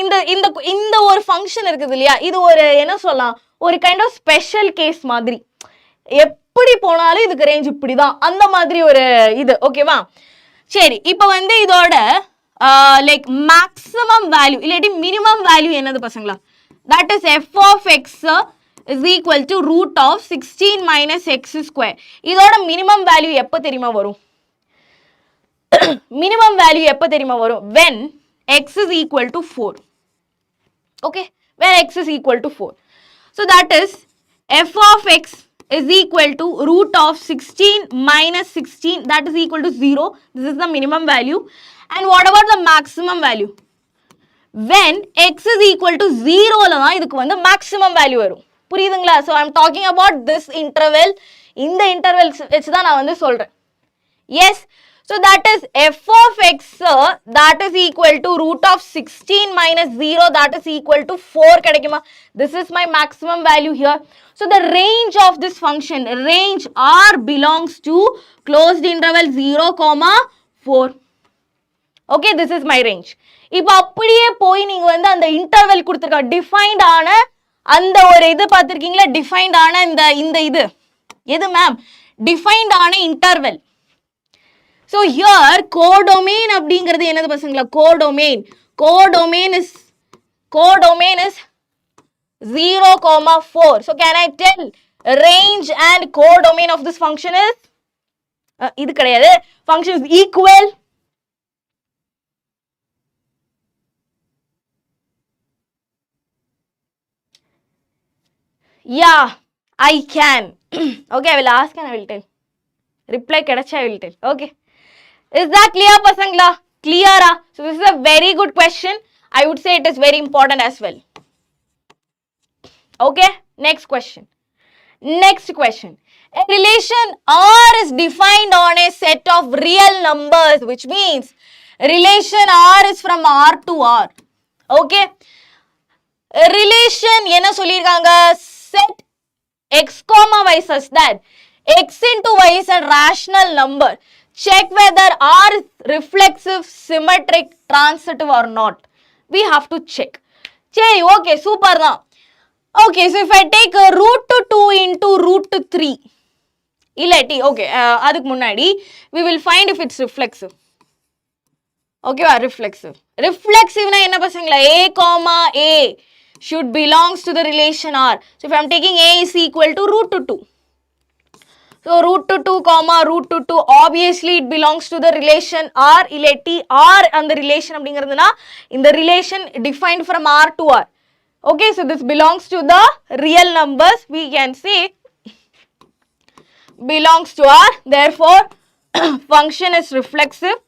இந்த ஒரு ஃபங்க்ஷன் இருக்குது இல்லையா இது ஒரு என்ன சொல்லலாம் ஒரு கைண்ட் ஆஃப் ஸ்பெஷல் கேஸ் மாதிரி எப்படி போனாலும் இதுக்கு ரேஞ்ச் இப்படிதான் அந்த மாதிரி ஒரு இது ஓகேவா சரி இப்போ வந்து இதோட லைக் மேக்ஸிமம் வேல்யூ இல்லாட்டி மினிமம் வேல்யூ என்னது பசங்களா that is f of x is equal to root of 16 minus x square இதோட மினிமம் வேல்யூ எப்போ தெரியுமா வரும் மினிமம் வேல்யூ எப்போ தெரியுமா வரும் when x is equal to 4 okay when x is equal to 4 so that is f of x is equal to root of 16 minus 16 that is equal to 0 this is the minimum value and what about the maximum value when x is equal to 0 ல தான் இதுக்கு வந்து maximum value வரும் புரியுதுங்களா so I am talking about this interval இந்த interval வச்சு தான் நான் வந்து சொல்றேன் yes so that is f of x that is equal to root of 16 minus 0 that is equal to 4 கிடைக்குமா this is my maximum value here so the range of this function range R belongs to closed interval 0 comma 4 okay this is my range இப்போ அப்படியே போய் நீங்க வந்து அந்த interval கொடுத்திருக்க defined ஆன அந்த ஒரு இது பார்த்திருக்கீங்களா டிஃபைன்ட் ஆன இந்த இது எது மேம் டிஃபைன்ட் ஆன இன்டர்வல் so here codomain அப்படிங்கிறது என்னது பசங்களா codomain is 0 comma 4 so can I tell range and codomain of this function is இது கிடையாது function is equal yeah I can. Okay, I will ask and I will tell. Reply kedacha I will tell. Okay. Is that clear, Pasangala? Clear? So this is a very good question. I would say it is very important as well. Okay. Next question. Next question. A relation R is defined on a set of real numbers, which means relation R is from R to R. Okay. Relation என்ன சொல்லிருக்காங்க? Set x comma y such that x into y is a rational number. Check whether R is reflexive, symmetric, transitive or not. We have to check. சரி, okay, super தான். Okay, so if I take root 2 into root 3, illati, okay, aduk munnadi, we will find if it's reflexive. Okay, reflexive. Reflexive na enna pasangala? A comma A should belongs to the relation R. So if I am taking A is equal to root 2. So root 2 comma root 2, obviously it belongs to the relation R. Illati R and the relation abdingiraduna in the relation defined from R to R. Okay, so this belongs to the real numbers. We can say belongs to R. Therefore, function is reflexive.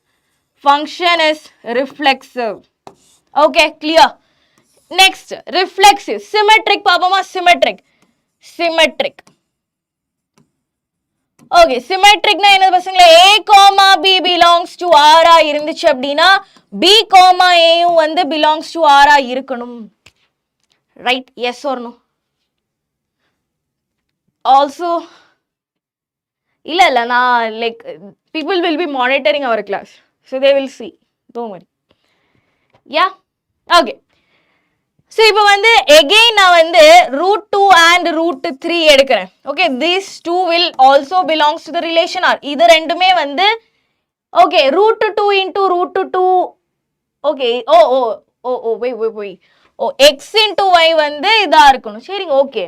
Function is reflexive. Okay, clear. Next, reflexive. Symmetric, Papama, symmetric. Symmetric. Okay, symmetric na enna pasangala? A comma B belongs to R ah irundichu abdina B comma A யும் வந்து belongs to R ah இருக்கணும். Right? Yes or no? Also, illa na like people will be monitoring our class, so they will see. Don't worry. Yeah. Okay. So இப்போ வந்து again நான் வந்து root 2 and root 3 எடுக்கிறேன். Okay, these two will also belongs to the relation R. இது ரெண்டுமே வந்து okay, root 2 into root 2. Okay, wait. Oh, x into y வந்து இதா இருக்கணும். சரிங்க, okay.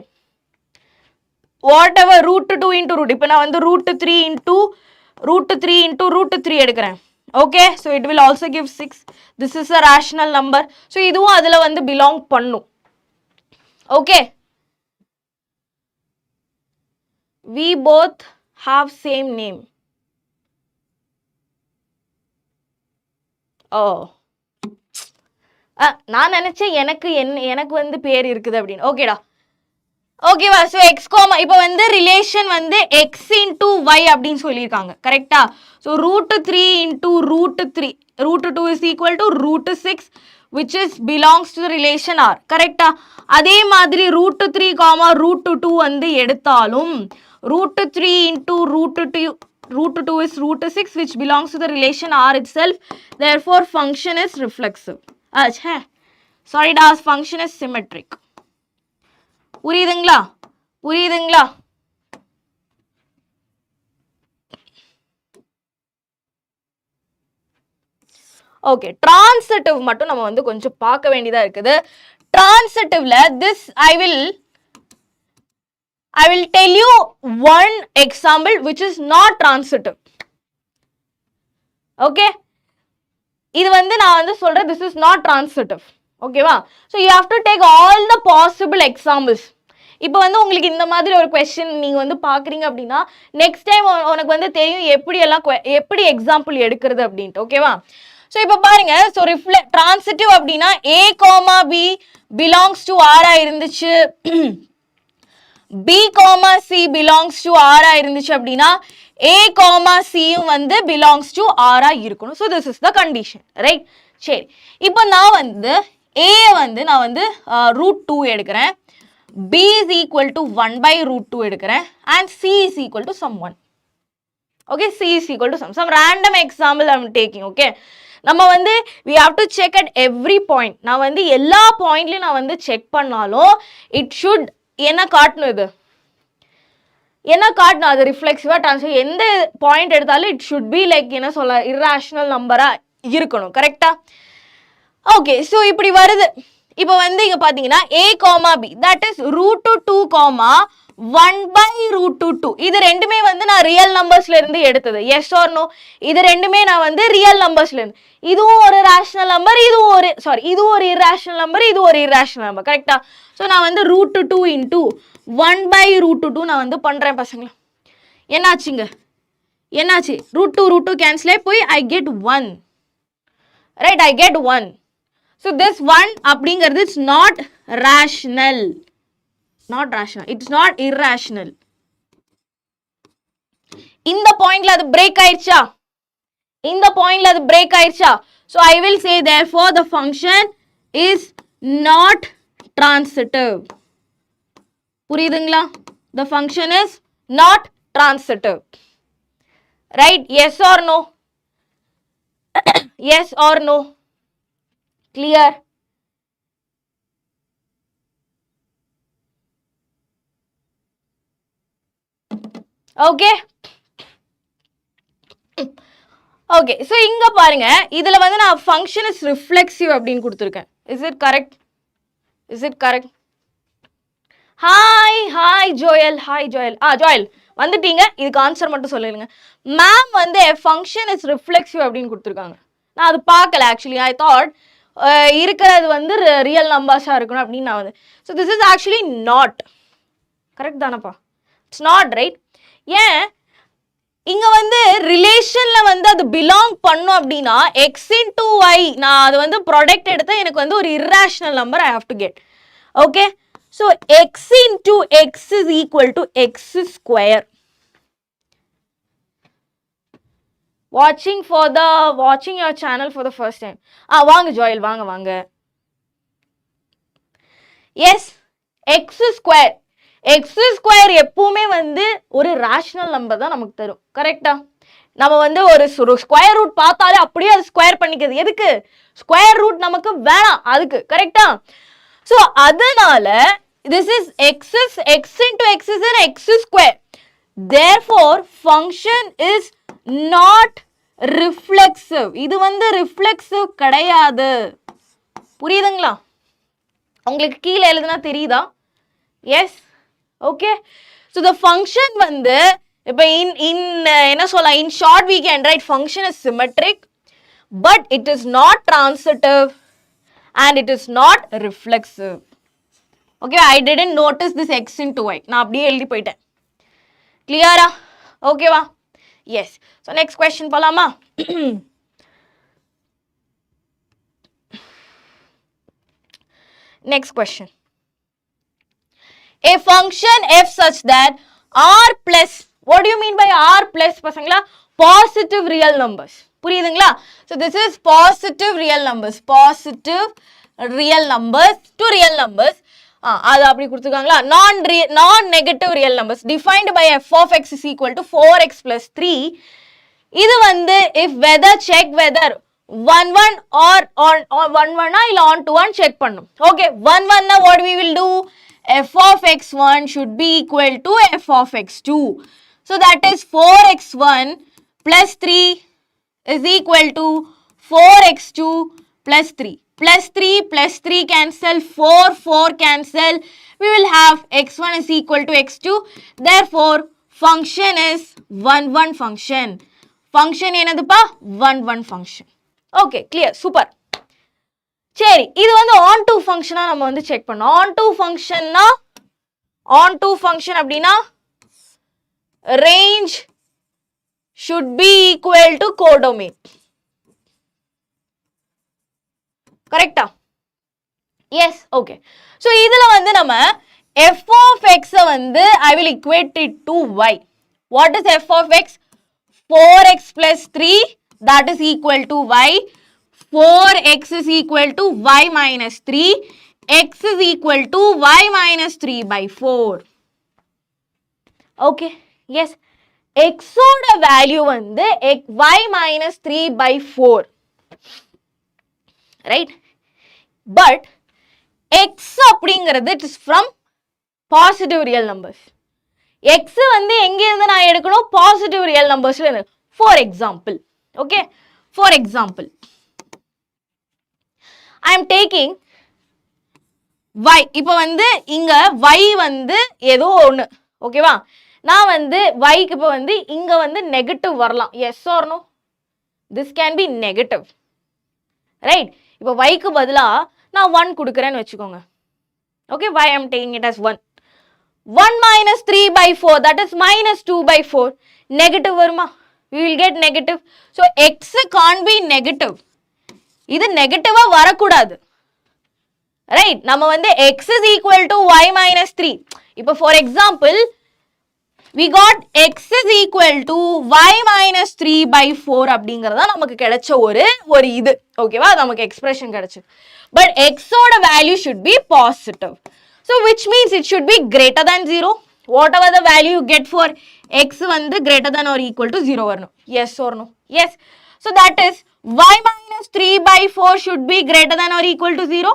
Whatever root 2 into root. இப்போ நான் வந்து root 3 into root 3 எடுக்கிறேன். Okay, so it will also give 6. This is a rational number. So இதுவும் அதுல வந்து belong பண்ணும். Okay. We both have same name. Oh. நான் நினைச்சேன் எனக்கு வந்து பேர் இருக்குது அப்படின்னு. ஓகேடா. ஓகேவா? ஸோ எக்ஸ் கோமா இப்போ வந்து ரிலேஷன் வந்து எக்ஸ் இன்டூ ஒய் அப்படின்னு சொல்லியிருக்காங்க. கரெக்டா? So root 3 into root 3 root 2 is equal to root 6 which is belongs to relation R. கரெக்டா? அதே மாதிரி ரூட் 3 காமா ரூட் 2 வந்து எடுத்தாலும் root 3 into root 2 is root 6 which belongs to the relation R itself. Therefore, function is reflexive. Sorry, das function is symmetric. புரியுதுங்களா? Okay, transitive மட்டும் நம்ம வந்து கொஞ்சம் பார்க்க வேண்டியதா இருக்குது. Transitivல this I will tell you one example which is not transitive. Okay, இது வந்து நான் வந்து சொல்றேன் this is not transitive. ஓகேவா? so you have to take all the possible examples. இப்போ வந்து உங்களுக்கு இந்த மாதிரி ஒரு क्वेश्चन நீங்க வந்து பாக்குறீங்க அப்படினா நெக்ஸ்ட் டைம் உங்களுக்கு வந்து தெரியும் எப்படி எக்ஸாம்பிள் எடுக்கிறது அப்படினு. ஓகேவா? so இப்போ பாருங்க, so transitive அப்படினா a, b belongs to R ஆ இருந்துச்சு, b, c belongs to R ஆ இருந்துச்சு அப்படினா a, c யும் வந்து belongs to R ஆ இருக்கணும். so this is the condition, right? சரி, இப்போ நான் வந்து a வந்து நான் வந்து root 2 எடுக்கிறேன், b is equal to 1 by root 2 எடுக்கிறேன், and c is equal to some 1. Okay, c is equal to some random example I am taking. Okay, நம்ம வந்து we have to check at every point. நான் வந்து எல்லா பாயிண்ட்லயும் நான் வந்து check பண்ணாலும் it should என்ன காட்டணும், இது என்ன காட்டணும், அது ரிஃப்ளெக்சிவா ட்ரான்ஸ்ஃபர். எந்த பாயிண்ட் எடுத்தாலும் it should be like என்ன சொல்ல irrational நம்பரா இருக்கணும். கரெக்டா? ஓகே, ஸோ இப்படி வருது. இப்போ வந்து இங்க பாத்தீங்கன்னா a, b that is root 2, 1 by root 2. இது ரெண்டுமே வந்து நான் ரியல் நம்பர்ஸ்ல இருந்து எடுத்தது. Yes or no? இது ரெண்டுமே நான் வந்து ரியல் நம்பர்ஸ்ல இருந்து. இதுவும் ஒரு ரேஷனல் நம்பர், இதுவும் ஒரு இது ஒரு irrational நம்பர், இது ஒரு irrational நம்பர். கரெக்ட்டா? சோ நான் வந்து root 2 into 1 by root 2 நான் வந்து பண்றேன் பசங்களா. என்னாச்சுங்க? என்னாச்சு? root 2 cancel ஆயி போய் I get 1. Right, I get 1. So this 1 அப்படிங்கிறது it's not rational. Not rational. It's not irrational. இந்த பாயிண்ட்ல அது பிரேக் ஆயிடுச்சா? இந்த பாயிண்ட்ல அது பிரேக் ஆயிடுச்சா? So I will say therefore the function is not transitive. புரியுதுங்களா? The function is not transitive. Right? Yes or no? Yes or no? Clear? Okay? Okay, so இங்க பாருங்க, இதுல வந்து நான் function is reflexive அப்படின்னு கொடுத்திருக்கேன். Is it correct? Is it correct? Hi Joel. Hi Joel. Joel வந்துட்டீங்க. இதுக்கு ஆன்சர் மட்டும் சொல்லுங்க. மேம் வந்து a function is reflexive அப்படின்னு கொடுத்திருக்காங்க. நான் அது பார்க்கல actually. I thought இருக்கிறது வந்து ரியல் நம்பர்ஸா இருக்கணும் அப்படின்னு நான் வந்து. So this is actually not. Correct தானப்பா? It's not, right? ஏன் இங்க வந்து ரிலேஷன்ல வந்து அது பிலாங் பண்ணும் அப்படின்னா x into y நான் அது வந்து ப்ராடக்ட் எடுத்தா எனக்கு வந்து ஒரு irrational number I have to get. Okay? So x into x is equal to x square. Watching your channel for the first time. வாங்க ஜோயல் வாங்க. Yes, x square. x square எப்பவுமே வந்து ஒரு ரேஷனல் நம்பர் தான் நமக்கு தரும். கரெக்டா? நம்ம வந்து ஒரு ஸ்கொயர் ரூட் பார்த்தாலே அப்படியே அது ஸ்கொயர் பண்ணிக்கிறது. எதுக்கு? ஸ்கொயர் ரூட் நமக்கு வேணாம் அதுக்கு. கரெக்டா? சோ அதனால this is x into x is an x square. Therefore function is not reflexive. இது வந்து reflexive கிடையாது. புரியுதுங்களா? உங்களுக்கு கீழே எழுதுனா தெரியுதா? Yes. Okay, so the function வந்து இப்போ என்ன சொல்லலாம், in short we can write function is symmetric but it is not transitive and it is not reflexive. Okay, I didn't notice this x into y. நான் அப்படியே எழுதி போயிட்டேன். கிளியரா? ஓகேவா? Yes. So next question போலாமா? Next question. A function f such that r plus, what do you mean by r plus பசங்களா? Positive real numbers. புரியுதுங்களா? So this is positive real numbers. Positive real numbers to real numbers. அது அப்படி கொடுத்துருக்காங்களா? non-negative real numbers defined by f of x is equal to 4x plus 3. இது வந்து if whether check whether 1 or on 1 இல்ல on to 1 check பண்ணும். Okay, 1 na what we will do? F of x1 should be equal to f of x2. So that is 4x1 plus 3 is equal to 4x2 plus 3. Plus 3 cancel, 4 cancel. We will have x1 is equal to x2. Therefore, function is 1 function. Function enaduppa 1 function. Okay, clear, super. சரி, இது வந்து on to function நம்ம வந்து check பண்ணோம். on to function அப்படின்னா range should be equal to codomain. கரெக்ட்டா? Yes, okay. So இதுல வந்து நம்ம f of x வந்து I will equate it to y. What is f of x? 4x plus 3 that is equal to y. 4x is equal to y minus 3. X is equal to y minus 3 by 4. Okay, yes. X oda value வந்து y minus 3 by 4. Right? But x அப்படிங்கிறது it is from positive real numbers. X வந்து எங்க இருந்து நான் எடுக்கணும்? Positive real numbersல இருந்து. For example, okay? For example, I am taking y. இப்போ வந்து இங்க y வந்து ஏதோ ஒன்று ஓகேவா? நான் வந்து yக்கு இப்போ வந்து இங்க வந்து நெகட்டிவ் வரலாம். Yes or no? This can be negative, right? இப்போ yக்கு பதிலா நான் 1 கொடுக்குறேன்னு வச்சுக்கோங்க. Okay, y I am taking it as 1. 1 minus 3 by 4, that is minus 2 by 4. Negative வருமா? We will get negative. So x can't be negative. இது நெகட்டிவா வரக்கூடாது, ரைட்? நம்ம வந்து x is equal to y minus 3. இப்போ for example, we got x is equal to y minus 3 by 4 அப்படிங்கறதா நமக்கு கிடைச்ச ஒரு இது, ஓகேவா? நமக்கு எக்ஸ்பிரஷன் கிடைச்சு. But x ஓட value should be positive. So which means it should be greater than 0. Whatever the value you get for x வந்து greater than or equal to 0 வரணும். Yes or no? Yes. So that is y minus 3 by 4 should be greater than or equal to 0.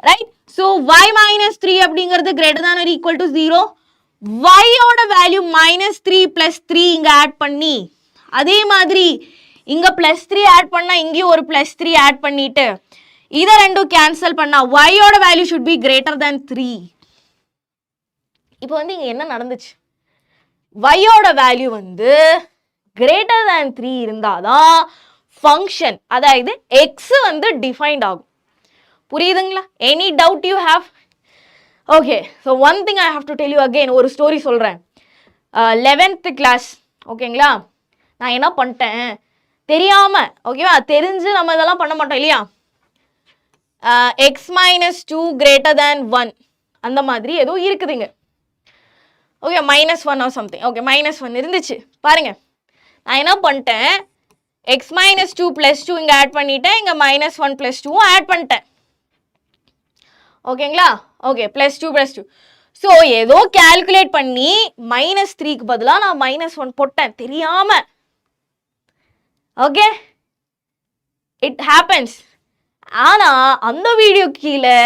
Right? So y minus 3 அப்படிங்கிறது greater than or equal to 0. y ஓட value minus 3 plus 3 இங்க add பண்ணி, அதே மாதிரி இங்க plus 3 add பண்ணா இங்கேயும் ஒரு plus 3 add பண்ணிட்டு இதை ரெண்டும் கேன்சல் பண்ணா y ஓட value should be greater than 3. இப்போ வந்து இங்க என்ன நடந்துச்சு? y ஓட வேல்யூ வந்து greater than 3 இருந்தாதான் ஃபங்க்ஷன், அதாவது x வந்து டிஃபைன்ட் ஆகும். புரியுதுங்களா? Any doubt you have? Okay, so one thing I have to tell you again. ஒரு ஸ்டோரி சொல்கிறேன். 11th கிளாஸ், ஓகேங்களா? நான் என்ன பண்ணிட்டேன் தெரியாமல், ஓகேவா? தெரிஞ்சு நம்ம இதெல்லாம் பண்ண மாட்டோம் இல்லையா? x minus 2 greater than 1 அந்த மாதிரி ஏதோ இருக்குதுங்க. Okay, -1 or something. ஓகே, -1 இருந்துச்சு. பாருங்க, நான் என்ன பண்ணிட்டேன், x minus 2 plus 2 இங்கே ஆட் பண்ணிட்டேன், இங்கே -1 plus 2 ஆட் பண்ணிட்டேன். ஓகேங்களா? ஓகே, +2 + 2. ஸோ ஏதோ கால்குலேட் பண்ணி -3க்கு பதிலாக நான் -1 போட்டேன் தெரியாம. Okay, it happens. ஆனா அந்த வீடியோ கீழே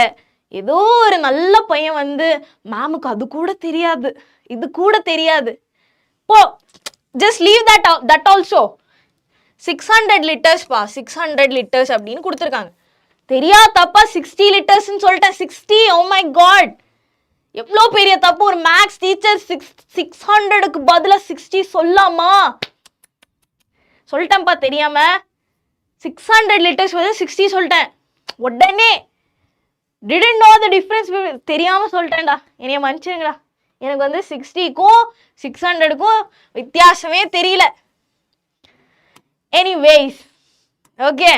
ஏதோ ஒரு நல்ல பையன் வந்து மேமுக்கு அது கூட தெரியாது, இது கூட தெரியாது, போ just leave that also 600 litres பா, 600 லிட்டர்ஸ் அப்படின்னு கொடுத்துருக்காங்க. தெரியா தப்பா 60 லிட்டர்ஸ்ன்னு சொல்லிட்டேன். 60, ஓ மை காட், எவ்வளோ பெரிய தப்பு! ஒரு மேக்ஸ் டீச்சர் 600க்கு பதிலாக 60 சொல்லாமா? சொல்லிட்டேன்ப்பா தெரியாம. 600 லிட்டர்ஸ் வந்து 60 சொல்லிட்டேன் உடனே. didn't know the difference, தெரியாம சொல்லிட்டேன்டா, என்னைய மன்னிச்சிருங்கடா. எனக்கு வந்து 60க்கும் 600க்கும் வித்தியாசமே தெரியல. எனிவேஸ், ஓகே,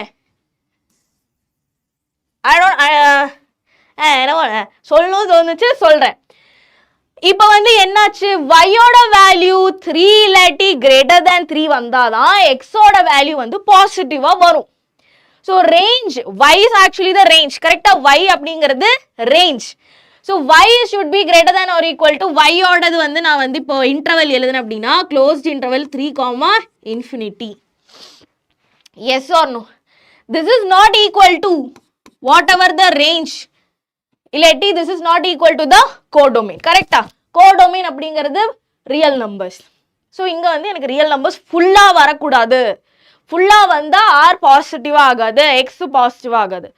என்ன சொல்லணும் தோணுச்சு சொல்றேன். இப்போ வந்து என்னாச்சு, y-ஓட வேல்யூ 3 இல்லாட்டி greater than 3 வந்தாதான் x-ஓட வேல்யூ வந்து பாசிட்டிவா வரும். So range y is actually the range, கரெக்டா? y அப்படிங்கிறது range. So y should be greater than or equal to, y-ஓடது வந்து நான் வந்து இப்போ இன்டர்வல் எழுதுனேன் அப்படின்னா closed interval 3, yes or no? This is not equal to whatever the range, இல்லாட்டி this is not equal to the codomain, கரெக்டா? Codomain அப்படிங்கிறது real numbers. So இங்கே வந்து எனக்கு ரியல் நம்பர்ஸ் ஃபுல்லாக வரக்கூடாது. ஃபுல்லாக வந்தால் ஆர் பாசிட்டிவாக ஆகாது, எக்ஸ் பாசிட்டிவாக ஆகாது.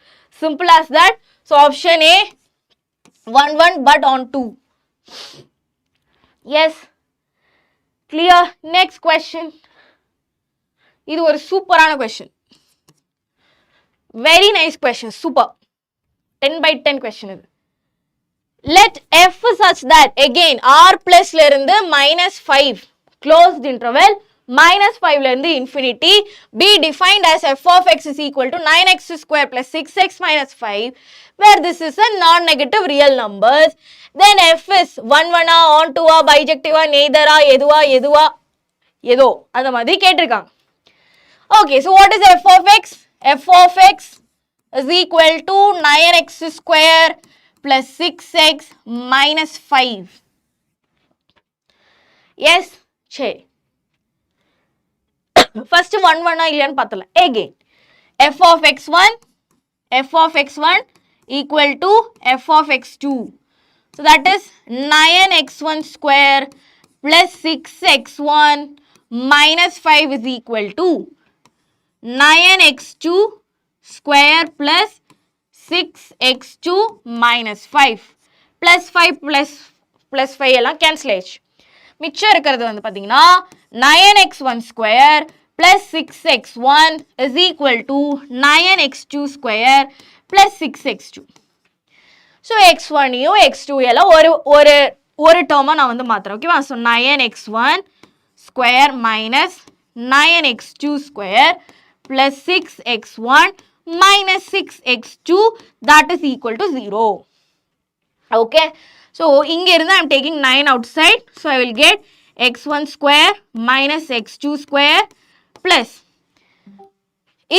Simple as that. So option A 1 1 but on 2. Yes, clear? Next question. இது ஒரு சூப்பரான question, very nice question, super. 10 by 10 question இது. Let f such that, again r plus ல இருந்து -5 closed interval -5 ல இருந்து infinity be defined as f of x is equal to 9x square plus 6x minus 5, where this is a non-negative real numbers. Then f is 1 1 on 2 bijective neither எதுவா ஏதோ அந்த மாதிரி கேட்டிருக்காங்க. Okay, so what is f of x? f of x is equal to 9x square plus 6x minus 5. Yes, சரி. First 1 1 இல்லையான்னு பார்த்தலாம். Again, f of x1 equal to f of x2. So that is 9x1 square plus 6x1 minus 5 is equal to 9x2 square plus 6x2 minus 5 plus 5 plus plus 5 எல்லாம் cancel ஆயிடுச்சு. மிச்சம் இருக்கிறது வந்து பார்த்தீங்கன்னா 9x1 square plus 6x1 is equal to 9x2 square plus 6x2. So x1 x2 எல்லாம் ஒரு டேர்மா நான் வந்து மாத்துறேன். ஓகேவா? So 9x1 square minus 9x2 square plus 6x1 minus 6x2 that is equal to 0. Okay? So இங்க இருந்து I'm taking 9 outside. So I will get x1 square minus x2 square plus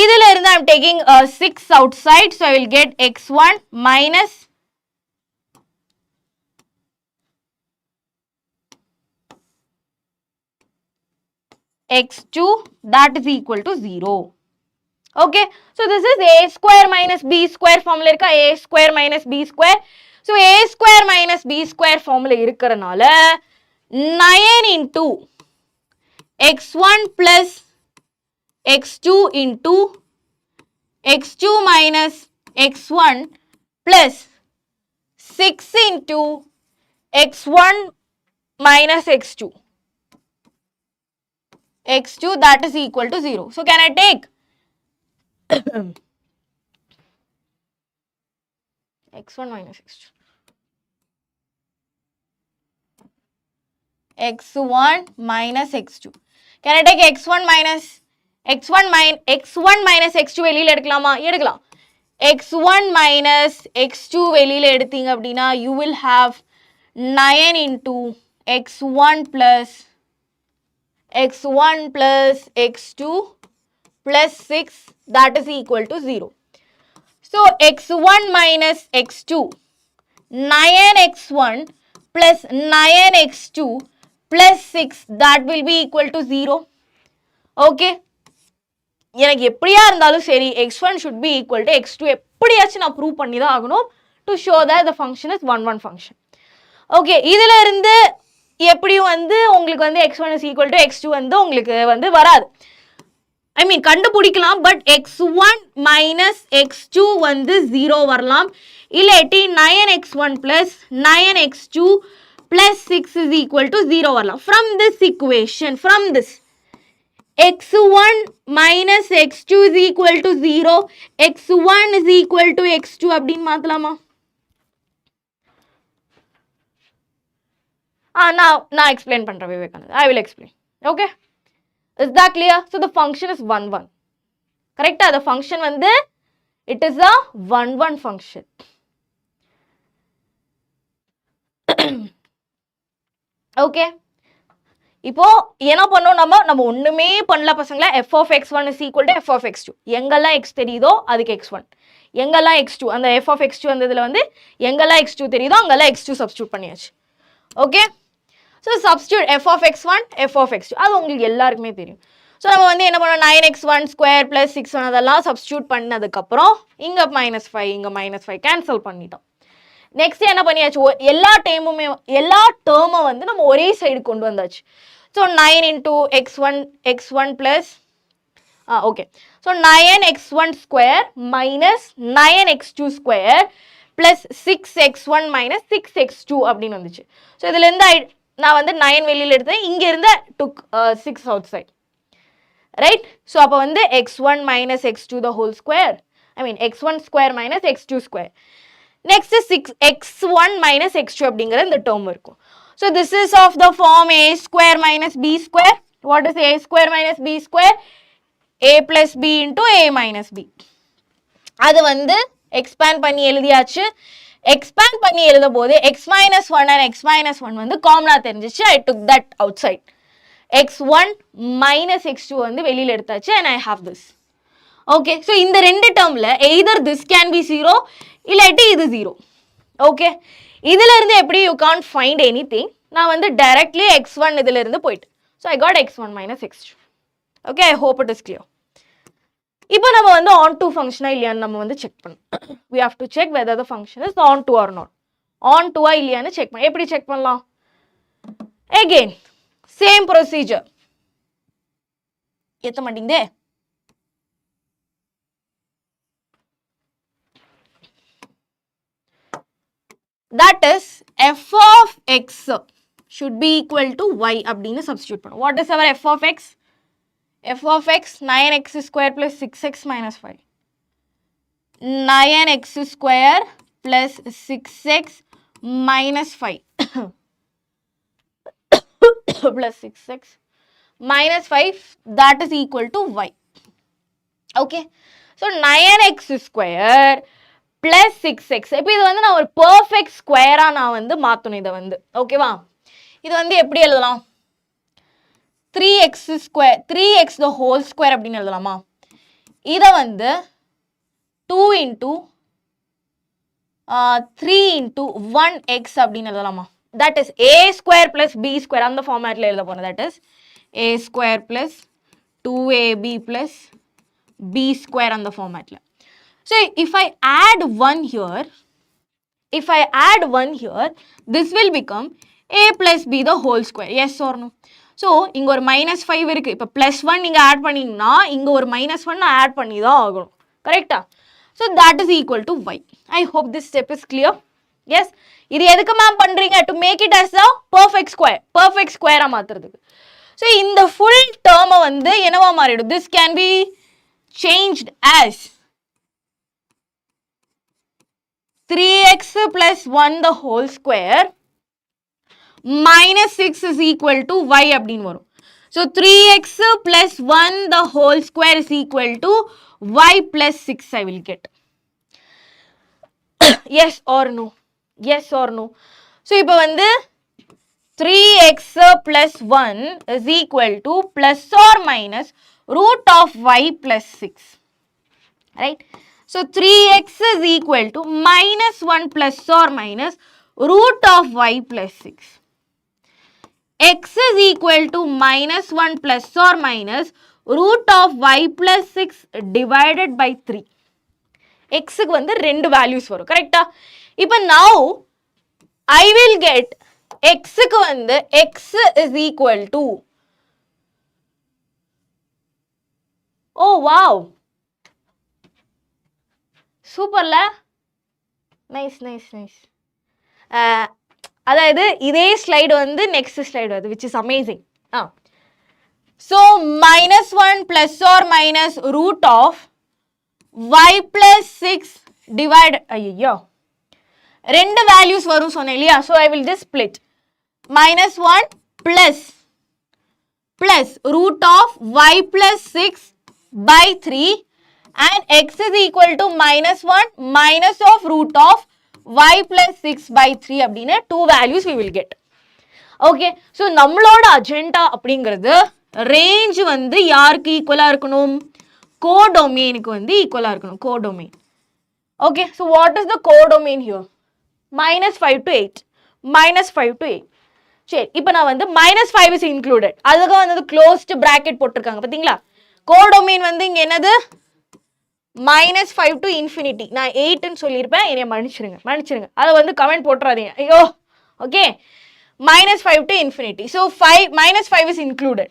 இதில இருந்து I'm taking 6 outside. So I will get x1 minus x2 that is equal to 0. Okay. So this is a square minus b square formula irka, a square minus b square. So a square minus b square formula இருக்கிறனால 9 into x1 plus x2 into x2 minus x1 plus 6 into x1 minus x2 that is equal to 0. So can I take x1 minus x2 x1 minus x2. Can I take x1 minus x2 வெளியில எடுக்கலாமா? எடுக்கலாம். x1 minus x2 வெளியில எடுத்தீங்க அப்படினா you will have 9 into x1 plus x2 plus 6 that is equal to 0. So x1 minus x2 9x1 plus 9x2 plus 6 that will be equal to 0. Okay. எனக்கு எப்படியா இருந்தாலும் சரி x1 should be equal to x2 எப்படியாச்சும் நான் prove பண்ணி தான் ஆகணும் to show that the function is 1 1 function. Okay. இதில இருந்து எப்படியும் வந்து உங்களுக்கு வந்து x1 is equal to x2 வந்து உங்களுக்கு வந்து வராது. I mean கண்டுபிடிக்கலாம் பட் x1 minus x2 வந்து 0 வரலாம். இல்லாட்டி 9x1 plus 9x2 plus 6 is equal to 0 வரலாம். From this equation, from this x1 minus x2 is equal to 0, x1 is equal to x2 அப்படின்னு மாத்தலாமா? நான் explain பண்றேன் Vivekanand. I will explain. Okay? Is that clear? So the function is 1 1. Correct? The function வந்து it is a 1 1 function. Okay? இப்போ என்ன பண்ணோம் நம்ம ஒண்ணுமே பண்ணல பசங்களா. f of x1 is equal to f of x2. எங்கெல்லாம் x தெரியுதோ அதுக்கு x1. எங்கெல்லாம் x2 அந்த f of x2 அந்த இதுல வந்து எங்கெல்லாம் x2 தெரியுதோ அங்கெல்லாம் x2 சப்ஸ்டிட்யூட் பண்ணியாச்சு. Okay? So substitute f of x1 f of x2 அது உங்களுக்கு எல்லாருக்குமே தெரியும். ஸோ நம்ம வந்து என்ன பண்ணோம் 9x1 ஸ்கொயர் ப்ளஸ் 6 அதெல்லாம் சப்ஸ்டியூட் பண்ணதுக்கப்புறம் இங்கே -5 இங்கே -5 கேன்சல் பண்ணிட்டோம். நெக்ஸ்ட் என்ன பண்ணியாச்சு எல்லா டேர்மும் வந்து நம்ம ஒரே சைடு கொண்டு வந்தாச்சு. So 9 into x1 plus okay so 9x1 square minus 9x2 square plus 6x1 minus 6x2 அப்படின்னு வந்துச்சு. ஸோ இதுலேருந்து நான் வந்து 9 வெளியில் எடுத்தேன், இங்கே இருந்து took 6 outside. Right? So அப்போ வந்து x1 minus x2 the whole square. I mean x1 square minus x2 square. Next is x1 minus x2 அப்படிங்கிற இந்த term இருக்கும். So this is of the form a square minus b square. What is a square minus b square? a plus b into a minus b. அது வந்து expand பண்ணி எழுதியாச்சு. expand பண்ணி எழுதும் போது x minus 1 and x minus 1 வந்து காமனா தெரிஞ்சிச்சு. I took that outside. x1 minus x2 வந்து வெளியில எடுத்தாச்சு and I have this. Okay, so இந்த ரெண்டு டேர்ம்ல either this can be 0 இல்லாட்டி இது 0. Okay, இதுல இருந்து எப்படி you can't find anything. நான் வந்து directly x1 இதுல இருந்து போயிட்டு. So I got x1 minus x2. Okay, I hope it is clear. இப்போ நம்ம வந்து onto function இல்லையான்னு நம்ம வந்து செக் பண்ணணும். We have to check whether the function is onto or not. onto இல்லையான்னு செக் பண்ண. எப்படி செக் பண்ணலாம்? Again same procedure. ஏத்த மாட்டீங்களே. That is f of x should be equal to y அப்படின்னு substitute பண்ணும். What is our f of x? f of x 9x square plus 6x minus 5. 9x square plus 6x minus 5 plus 6x minus 5 that is equal to y. Okay. So 9x square plus 6x. இப்போ இது வந்து நான் ஒரு perfect square நான் வந்து மாத்தணும் இதை வந்து. ஓகேவா? இது வந்து எப்படி எழுதலாம்? 3x square 3x the whole square அப்படின்னு எழுதலாமா? இதை வந்து 2 into 3 into 1x அப்படின்னு எழுதலாமா? That is a square plus b square அந்த ஃபார்மேட்ல எழுத போறேன். That is a square plus 2ab plus b square அந்த ஃபார்மேட்ல. So if I add 1 here, this will become a plus b the whole square. Yes or no? So இங்க ஒரு minus 5 இருக்கு. இப்போ plus 1 நீங்க add பண்ணீங்கன்னா இங்க ஒரு minus 1 நான் add பண்ணி தான் ஆகணும். கரெக்ட்டா? So that is equal to y. I hope this step is clear. Yes. இது எதுக்கு மேம் பண்றீங்க? To make it as a perfect square மாத்துறதுக்கு. So இந்த full term வந்து என்னவா மாறிடும்? This can be changed as 3x plus 1 the whole square minus 6 is equal to y அப்படின்னு வரும். So 3x plus 1 the whole square is equal to y plus 6 I will get. Yes or no? Yes or no? So இப்போ வந்து 3x plus 1 is equal to plus or minus root of y plus 6. Right? So 3x is equal to minus 1 plus or minus root of y plus 6. X is equal to minus 1 plus or minus root of y plus 6 divided by 3. X க்கு வந்து ரெண்டு values வரும். கரெக்ட்டா? இப்போ now I will get x க்கு வந்து x is equal to oh wow சூப்பர்ல nice அதாவது இதே ஸ்லைடு வந்து நெக்ஸ்ட் ஸ்லைடு வருது which is amazing. So minus 1 plus or minus root of y plus 6 divide ஐயோ ரெண்டு வேல்யூஸ் வரும் சொன்னேன் இல்லையா? So I will just split minus 1 plus root of y plus 6 by 3 and x is equal to minus 1 minus of root of y plus 6 by 3 அப்படினு two values we will get. Okay, so நம்மளோட agenda அப்படிங்கிறது range வந்து யாருக்கு ஈக்குவலா இருக்கணும்? கோடொமைனுக்கு வந்து ஈக்குவலா இருக்கணும். Codomain. Okay, so what is the codomain here? minus 5 to 8. minus 5 to 8. சரி, இப்போ நான் வந்து minus 5 is included. அதுக்கு வந்து closed bracket போட்டிருக்காங்க பாத்தீங்களா? கோடொமைன் வந்து இங்க என்னது? minus 5 to infinity. நான் 8 ன்னு சொல்லியிருப்பேன். என்னைய மன்னிச்சிருங்க. அதை வந்து கமெண்ட் போட்டுறாதீங்க. ஐயோ. Okay. minus 5 to infinity. So minus 5 is included.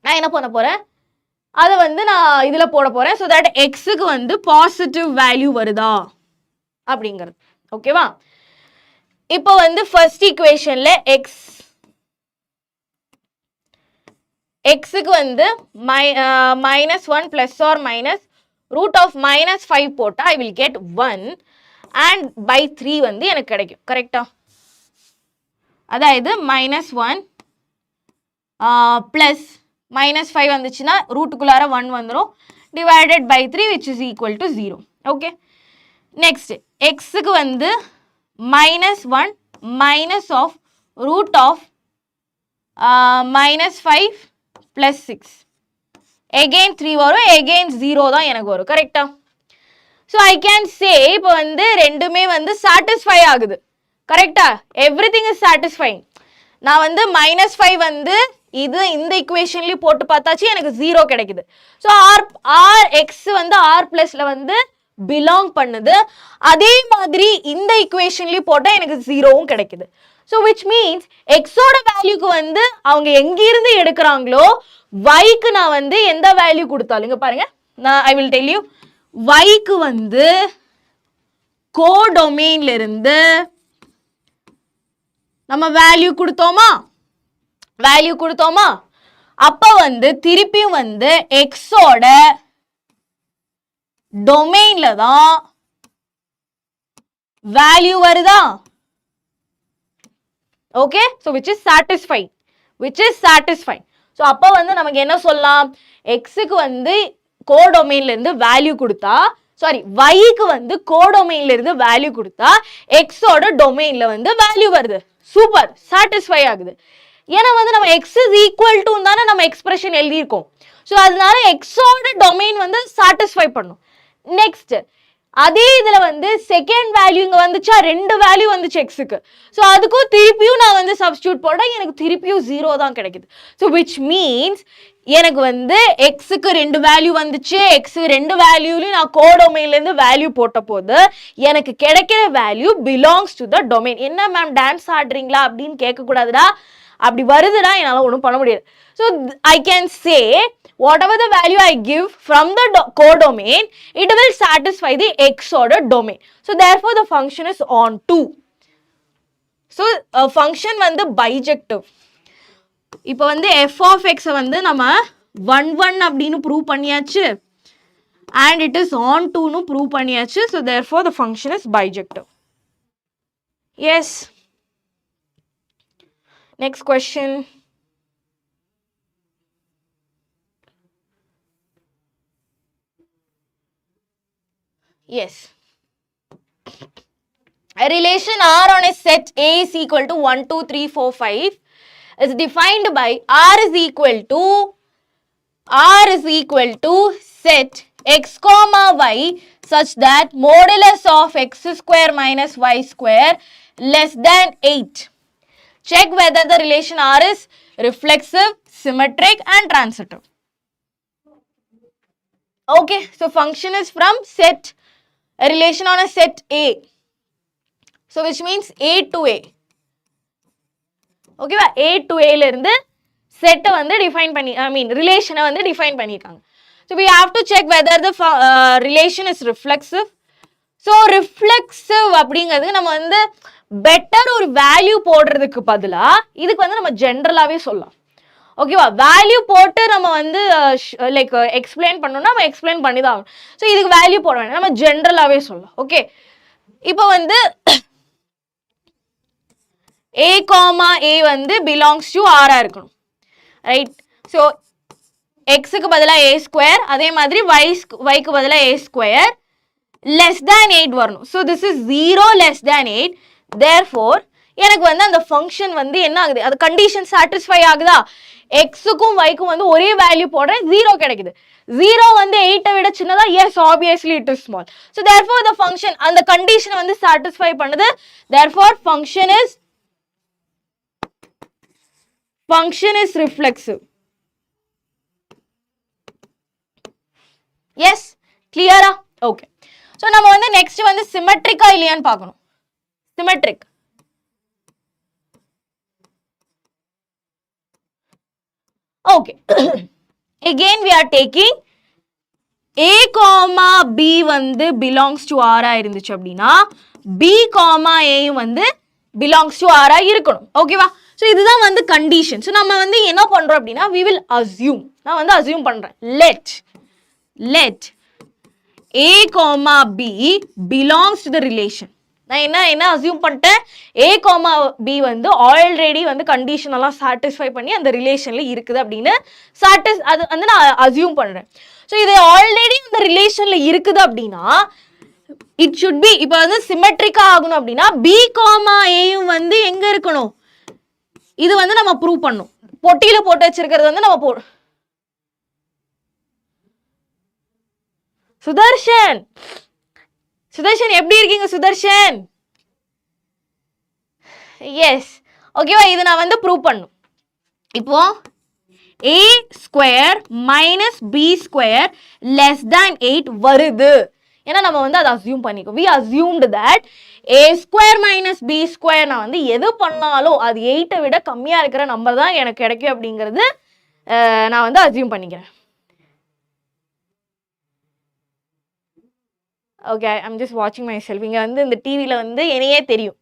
நான் என்ன பண்ண போறேன்? அதை வந்து நான் இதுல போட போறேன். So that x க்கு வந்து பாசிட்டிவ் வேல்யூ வருதா அப்படிங்கிறது. ஓகேவா? இப்போ வந்து ஃபர்ஸ்ட் ஈக்குவேஷன்ல x க்கு வந்து minus 1 plus or minus root of minus 5 போட்டா I will get 1 and by 3 வந்து எனக்கு கிடைக்கும். கரெக்டா? அதாவது minus 1 plus minus 5 வந்துச்சுன்னா ரூட்டுக்குள்ளார 1 வந்துரும் divided by 3 which is equal to 0. Okay. Next, x க்கு வந்து minus 1 minus of root of minus 5 plus 6. Again 3 வரும், again 0 தான் எனக்கு வரும். கரெக்டா? So I can say இப்போ வந்து ரெண்டுமே வந்து satisfy ஆகுது. கரெக்டா? Everything is satisfying. நான் வந்து minus 5 வந்து இது இந்த equationலயே போட்டு பார்த்தாச்சு எனக்கு 0 கிடைக்குது. So r x வந்து r plusல வந்து belong பண்ணுது. அதே மாதிரி இந்த equationலயே போட்டா எனக்கு 0வும் கிடைக்குது. So which means x ஓட வேல்யூக்கு வந்து அவங்க எங்க இருந்து எடுக்கறாங்களோ y க்கு நான் வந்து எந்த வேல்யூ கொடுத்தாலும் இங்க பாருங்க நான் I will tell you y க்கு வந்து கோடொமைன்ல இருந்து நம்ம வேல்யூ கொடுத்தோமா அப்ப வந்து திருப்பியும் வந்து எக்ஸோட டொமைன்ல தான் வேல்யூ வருதா okay so which is satisfying so அப்ப வந்து நமக்கு என்ன சொல்லலாம் x க்கு வந்து கோடொமைன்ல இருந்து வேல்யூ கொடுத்தா சாரி y க்கு வந்து கோடொமைன்ல இருந்து வேல்யூ கொடுத்தா x ஓட டொமைன்ல வந்து வேல்யூ வருது சூப்பர் satisfy ஆகுது ஏன்னா வந்து நம்ம x is equal to தான நம்ம எக்ஸ்பிரஷன் எழுதி இருக்கோம் சோ அதனால x ஓட டொமைன் வந்து satisfy பண்ணும் நெக்ஸ்ட் அதே இதுல வந்து செகண்ட் வேல்யூ இங்க வந்துச்சா ரெண்டு வேல்யூ வந்துச்சு x க்கு சோ அதுக்கும் திருப்பியும் நான் வந்து சப்ஸ்டிட்யூட் போட்டா எனக்கு திருப்பியும் 0 தான் கிடைக்குது சோ which means எனக்கு வந்து x க்கு ரெண்டு வேல்யூ வந்துச்சு x ரெண்டு வேல்யூலயும் நான் கோடொமைன்ல இருந்து வேல்யூ போட்ட போது எனக்கு கிடைக்கிற value belongs to the domain என்ன மேம் டான்ஸ் ஆடுறீங்களா அப்படின்னு கேட்க கூடாதுடா அப்படி வருதுடா என்னால ஒண்ணும் பண்ண முடியாது so I can say whatever the value I give from the codomain it will satisfy the x order domain so therefore the function is onto so function வந்து bijective இப்போ வந்து f of x வந்து நம்ம 1 அப்படின்னு prove பண்ணியாச்சு and it is onto னு prove பண்ணியாச்சு so therefore the function is bijective yes next question yes a relation R on a set A is equal to 1 2 3 4 5 is defined by R is equal to set x comma y such that modulus of x square minus y square less than 8 check whether the relation R is reflexive symmetric and transitive okay so function is from set a relation on a set A so which means A to A okay A to A ல இருந்து set வந்து define பண்ணி relation வந்து define பண்ணிருக்காங்க so we have to check whether the relation is reflexive so reflexive அப்படிங்கிறது நம்ம வந்து better ஒரு வேல்யூ போடுறதுக்கு பதிலா இதுக்கு வந்து நம்ம ஜெனரலாவே சொல்லலாம் ஓகேவா வேல்யூ போட்டு நம்ம வந்து லைக் எக்ஸ்பிளைன் பண்ணனும்னா நம்ம எக்ஸ்பிளைன் பண்ணி தான் ஆகணும் சோ இதுக்கு வேல்யூ போட வேண்டாம் நம்ம ஜெனரலாவே சொல்லலாம் ஓகே இப்போ வந்து a a வந்து belongs to r ஆ இருக்கணும் ரைட் சோ x க்கு பதிலா a ஸ்கொயர் அதே மாதிரி y க்கு பதிலா a ஸ்கொயர் less than 8 வரணும் so this is 0 less than 8 therefore எனக்கு வந்து அந்த ஃபங்க்ஷன் வந்து என்ன ஆகுது அது கண்டிஷன் satisfy ஆகுதா x க்கும் y க்கும் வந்து ஒரே வேல்யூ போடுறேன் 0 கிடைக்குது 0 வந்து 8 விட சின்னதா yes obviously it is small so therefore the function அந்த கண்டிஷனை வந்து satisfy பண்ணுது therefore function is reflexive yes clear okay so நம்ம வந்து next வந்து symmetric இல்லையான்னு பார்க்கணும் symmetric okay again we are taking a comma b வந்து belongs to r ஆ இருந்துச்சு அப்படினா b comma a வந்து belongs to r ஆ இருக்கணும் ஓகேவா சோ இதுதான் வந்து கண்டிஷன் சோ நம்ம வந்து என்ன பண்றோம் அப்படினா we will assume நான் வந்து assume பண்றேன் let a comma b belongs to the relation நான் என்ன assume பண்ணிட்டேன் a comma b வந்து ஆல்ரெடி வந்து கண்டிஷன் எல்லாம் satisfy பண்ணி அந்த ரிலேஷன்ல இருக்குது அப்படினு அது வந்து நான் assume பண்றேன் சோ இது ஆல்ரெடி அந்த ரிலேஷன்ல இருக்குது அப்படினா it should be இப்போ வந்து சிமெட்ரிக்கா ஆகணும் அப்படினா b comma a யும் வந்து எங்க இருக்கணும் இது வந்து நம்ம ப்ரூவ் பண்ணனும் பொட்டியில போட்டு வச்சிருக்கிறது வந்து நம்ம சுதர்ஷன் எப்படி இருக்கீங்க சுதர்ஷன் எஸ் ஓகேவா இது நான் வந்து ப்ரூவ் பண்ணனும் இப்போ a square minus b square less than 8 வருது ஏன்னா நம்ம வந்து அதை அஸ்யூம் பண்ணிக்கோ we assumed that a square minus b square நான் வந்து எது பண்ணாலும் அது 8 விட கம்மியா இருக்கிற நம்பர் தான் எனக்கு கிடைக்கும் அப்படிங்கிறது நான் வந்து அஸ்யூம் பண்ணிக்கிறேன் okay I'm just watching myself இங்க வந்து இந்த டிவில வந்து என்னையே தெரியும்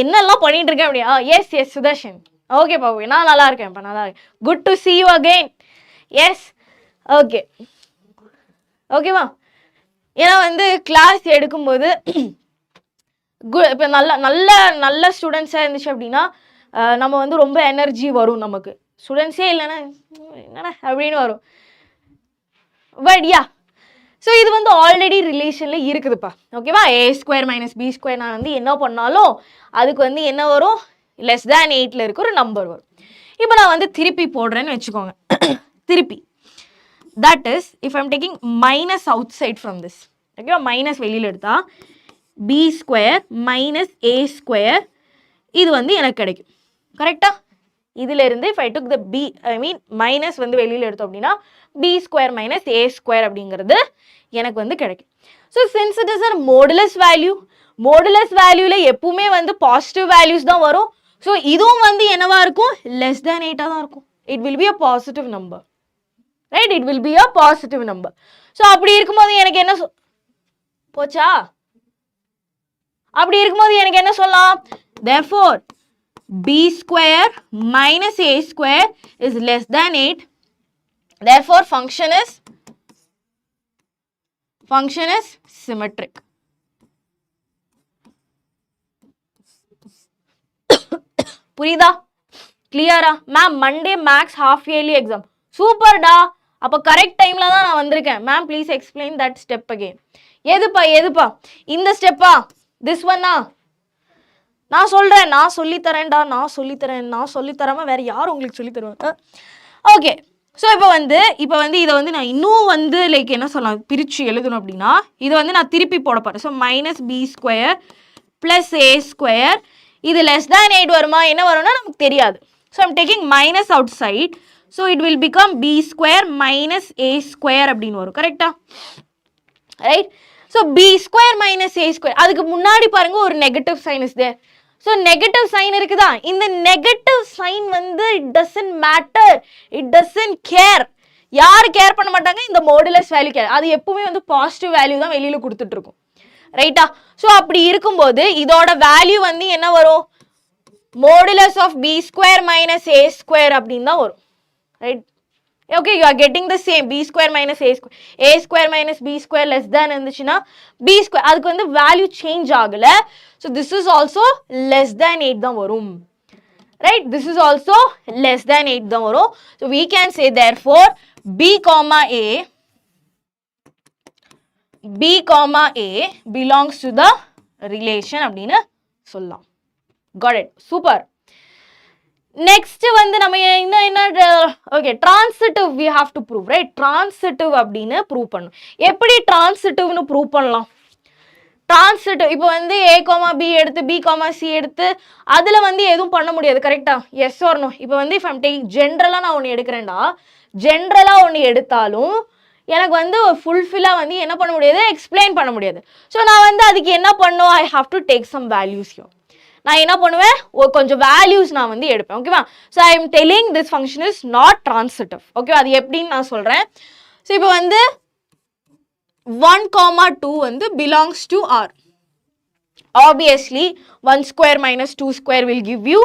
என்னெல்லாம் பண்ணிட்டு இருக்கேன் அப்படியா? எஸ் எஸ் சுதர்ஷன், ஓகேப்பா, ஓகே, நான் நல்லா இருக்கேன்ப்பா, நல்லா இருக்கேன். Good to see you again. Yes, okay, ஓகேவா? ஏன்னா வந்து கிளாஸ் எடுக்கும்போது இப்போ நல்ல நல்ல நல்ல ஸ்டூடெண்ட்ஸாக இருந்துச்சு அப்படின்னா நம்ம வந்து ரொம்ப எனர்ஜி வரும் நமக்கு. ஸ்டூடெண்ட்ஸே இல்லைன்னா என்னடா அப்படின்னு வரும். பட் யா, ஸோ இது வந்து ஆல்ரெடி ரிலேஷனில் இருக்குதுப்பா, ஓகேவா? a² - b² நான் வந்து என்ன பண்ணாலும் அதுக்கு வந்து என்ன வரும்? லெஸ் தேன் 8ல் இருக்க ஒரு நம்பர் வரும். இப்போ நான் வந்து திருப்பி போடுறேன்னு வச்சுக்கோங்க. திருப்பி, that is if I'm taking minus outside from this, ஓகேவா? மைனஸ் வெளியில் எடுத்தா b² - a², இது வந்து எனக்கு கிடைக்கும். கரெக்டா? இதிலிருந்து if I took the b, I mean minus வந்து வெளியில் எடுத்தோம் அப்படின்னா b² - a² அப்படிங்கிறது எனக்கு வந்து கிடைக்கும். So since it is a modulus value, modulus வேல்யூல எப்பவுமே வந்து பாசிட்டிவ் வேல்யூஸ் தான் வரும். ஸோ இதுவும் வந்து என்னவா இருக்கும்? லெஸ் தேன் 8ஆக தான் இருக்கும். It will be a positive number, right? It will be a positive number. So அப்படி இருக்கும்போது எனக்கு என்ன போச்சா? அப்படி இருக்கும்போது எனக்கு என்ன சொல்லலாம்? therefore b² - a² is less than 8. Therefore function is symmetric. புரியுதா? கிளியரா? Ma'am Monday maths half yearly exam. சூப்பர்டா, அப்போ கரெக்ட் டைம்ல தான் நான் வந்திருக்கேன். Ma'am please explain that step again. எதுப்பா இந்த ஸ்டெப்பா? திஸ் ஒன்னா? நான் சொல்றேன், நான் சொல்லித்தரேன்டா, நான் சொல்லித்தராம வேற யாரும் உங்களுக்கு சொல்லி தருவாங்க? ஓகே, ஸோ இப்போ வந்து இதை வந்து நான் இன்னும் வந்து லைக் என்ன சொல்லலாம், பிரித்து எழுதணும் அப்படின்னா இதை வந்து நான் திருப்பி போட போகிறேன். ஸோ -b² + a², இது லெஸ் தேன் 8 வருமா, என்ன வரும்னா நமக்கு தெரியாது. So I'm taking minus outside. So it will become b² - a² அப்படின்னு வரும். கரெக்டா? ரைட்? ஸோ b² - a², அதுக்கு முன்னாடி பாருங்க ஒரு negative sign is there. So negative sign இருக்குதா? இந்த நெகட்டிவ் சைன் வந்து it doesn't matter, it doesn't care. யார் கேர் பண்ண மாட்டாங்க? இந்த மாடுலஸ் வேல்யூ கேர். அது எப்பவுமே வந்து பாசிட்டிவ் வேல்யூ தான் வெளியில கொடுத்துட்டு இருக்கும், ரைட்டா? ஸோ அப்படி இருக்கும்போது இதோட வேல்யூ வந்து என்ன வரும்? மாடுலஸ் ஆஃப் b² - a² அப்படின்னு தான் வரும், right? Okay, you are getting the same. b² - a², a² - b² less than இருந்துச்சுன்னா b², அதுக்கு வந்து வேல்யூ சேஞ்ச் ஆகல. So this is also less than 8 தான் வரும், right? This is also less than 8 தான் வரும். So we can say therefore b, a belongs to the relation அப்படின்னு சொல்லலாம். Got it? Super. நெக்ஸ்ட் வந்து நம்ம என்ன okay, transitive we have to prove, right? Transitive அப்படின்னு ப்ரூவ் பண்ணணும். எப்படி டிரான்சிட்டிவ்னு ப்ரூவ் பண்ணலாம்? டிரான்சிட்டிவ் இப்போ வந்து a, b எடுத்து b, c எடுத்து அதுல வந்து எதுவும் பண்ண முடியாது, கரெக்டா? Yes or no? இப்போ வந்து if I'm taking ஜென்ரலா நான் ஒன்று எடுக்கிறேன்டா, ஜென்ரலா ஒன்று எடுத்தாலும் எனக்கு வந்து ஃபுல்ஃபில்லாக வந்து என்ன பண்ண முடியாது? எக்ஸ்பிளைன் பண்ண முடியாது. ஸோ நான் வந்து அதுக்கு என்ன பண்ணும்? I have to take some values. நான் என்ன பண்ணுவேன்? கொஞ்சம் வேல்யூஸ் நான் வந்து எடுப்பேன், ஓகேவா? So I am telling this function is not transitive, ஓகேவா? அது எப்படின்னு நான் சொல்கிறேன். ஸோ இப்போ வந்து 1, 2 வந்து belongs to R. Obviously 1² - 2² will give you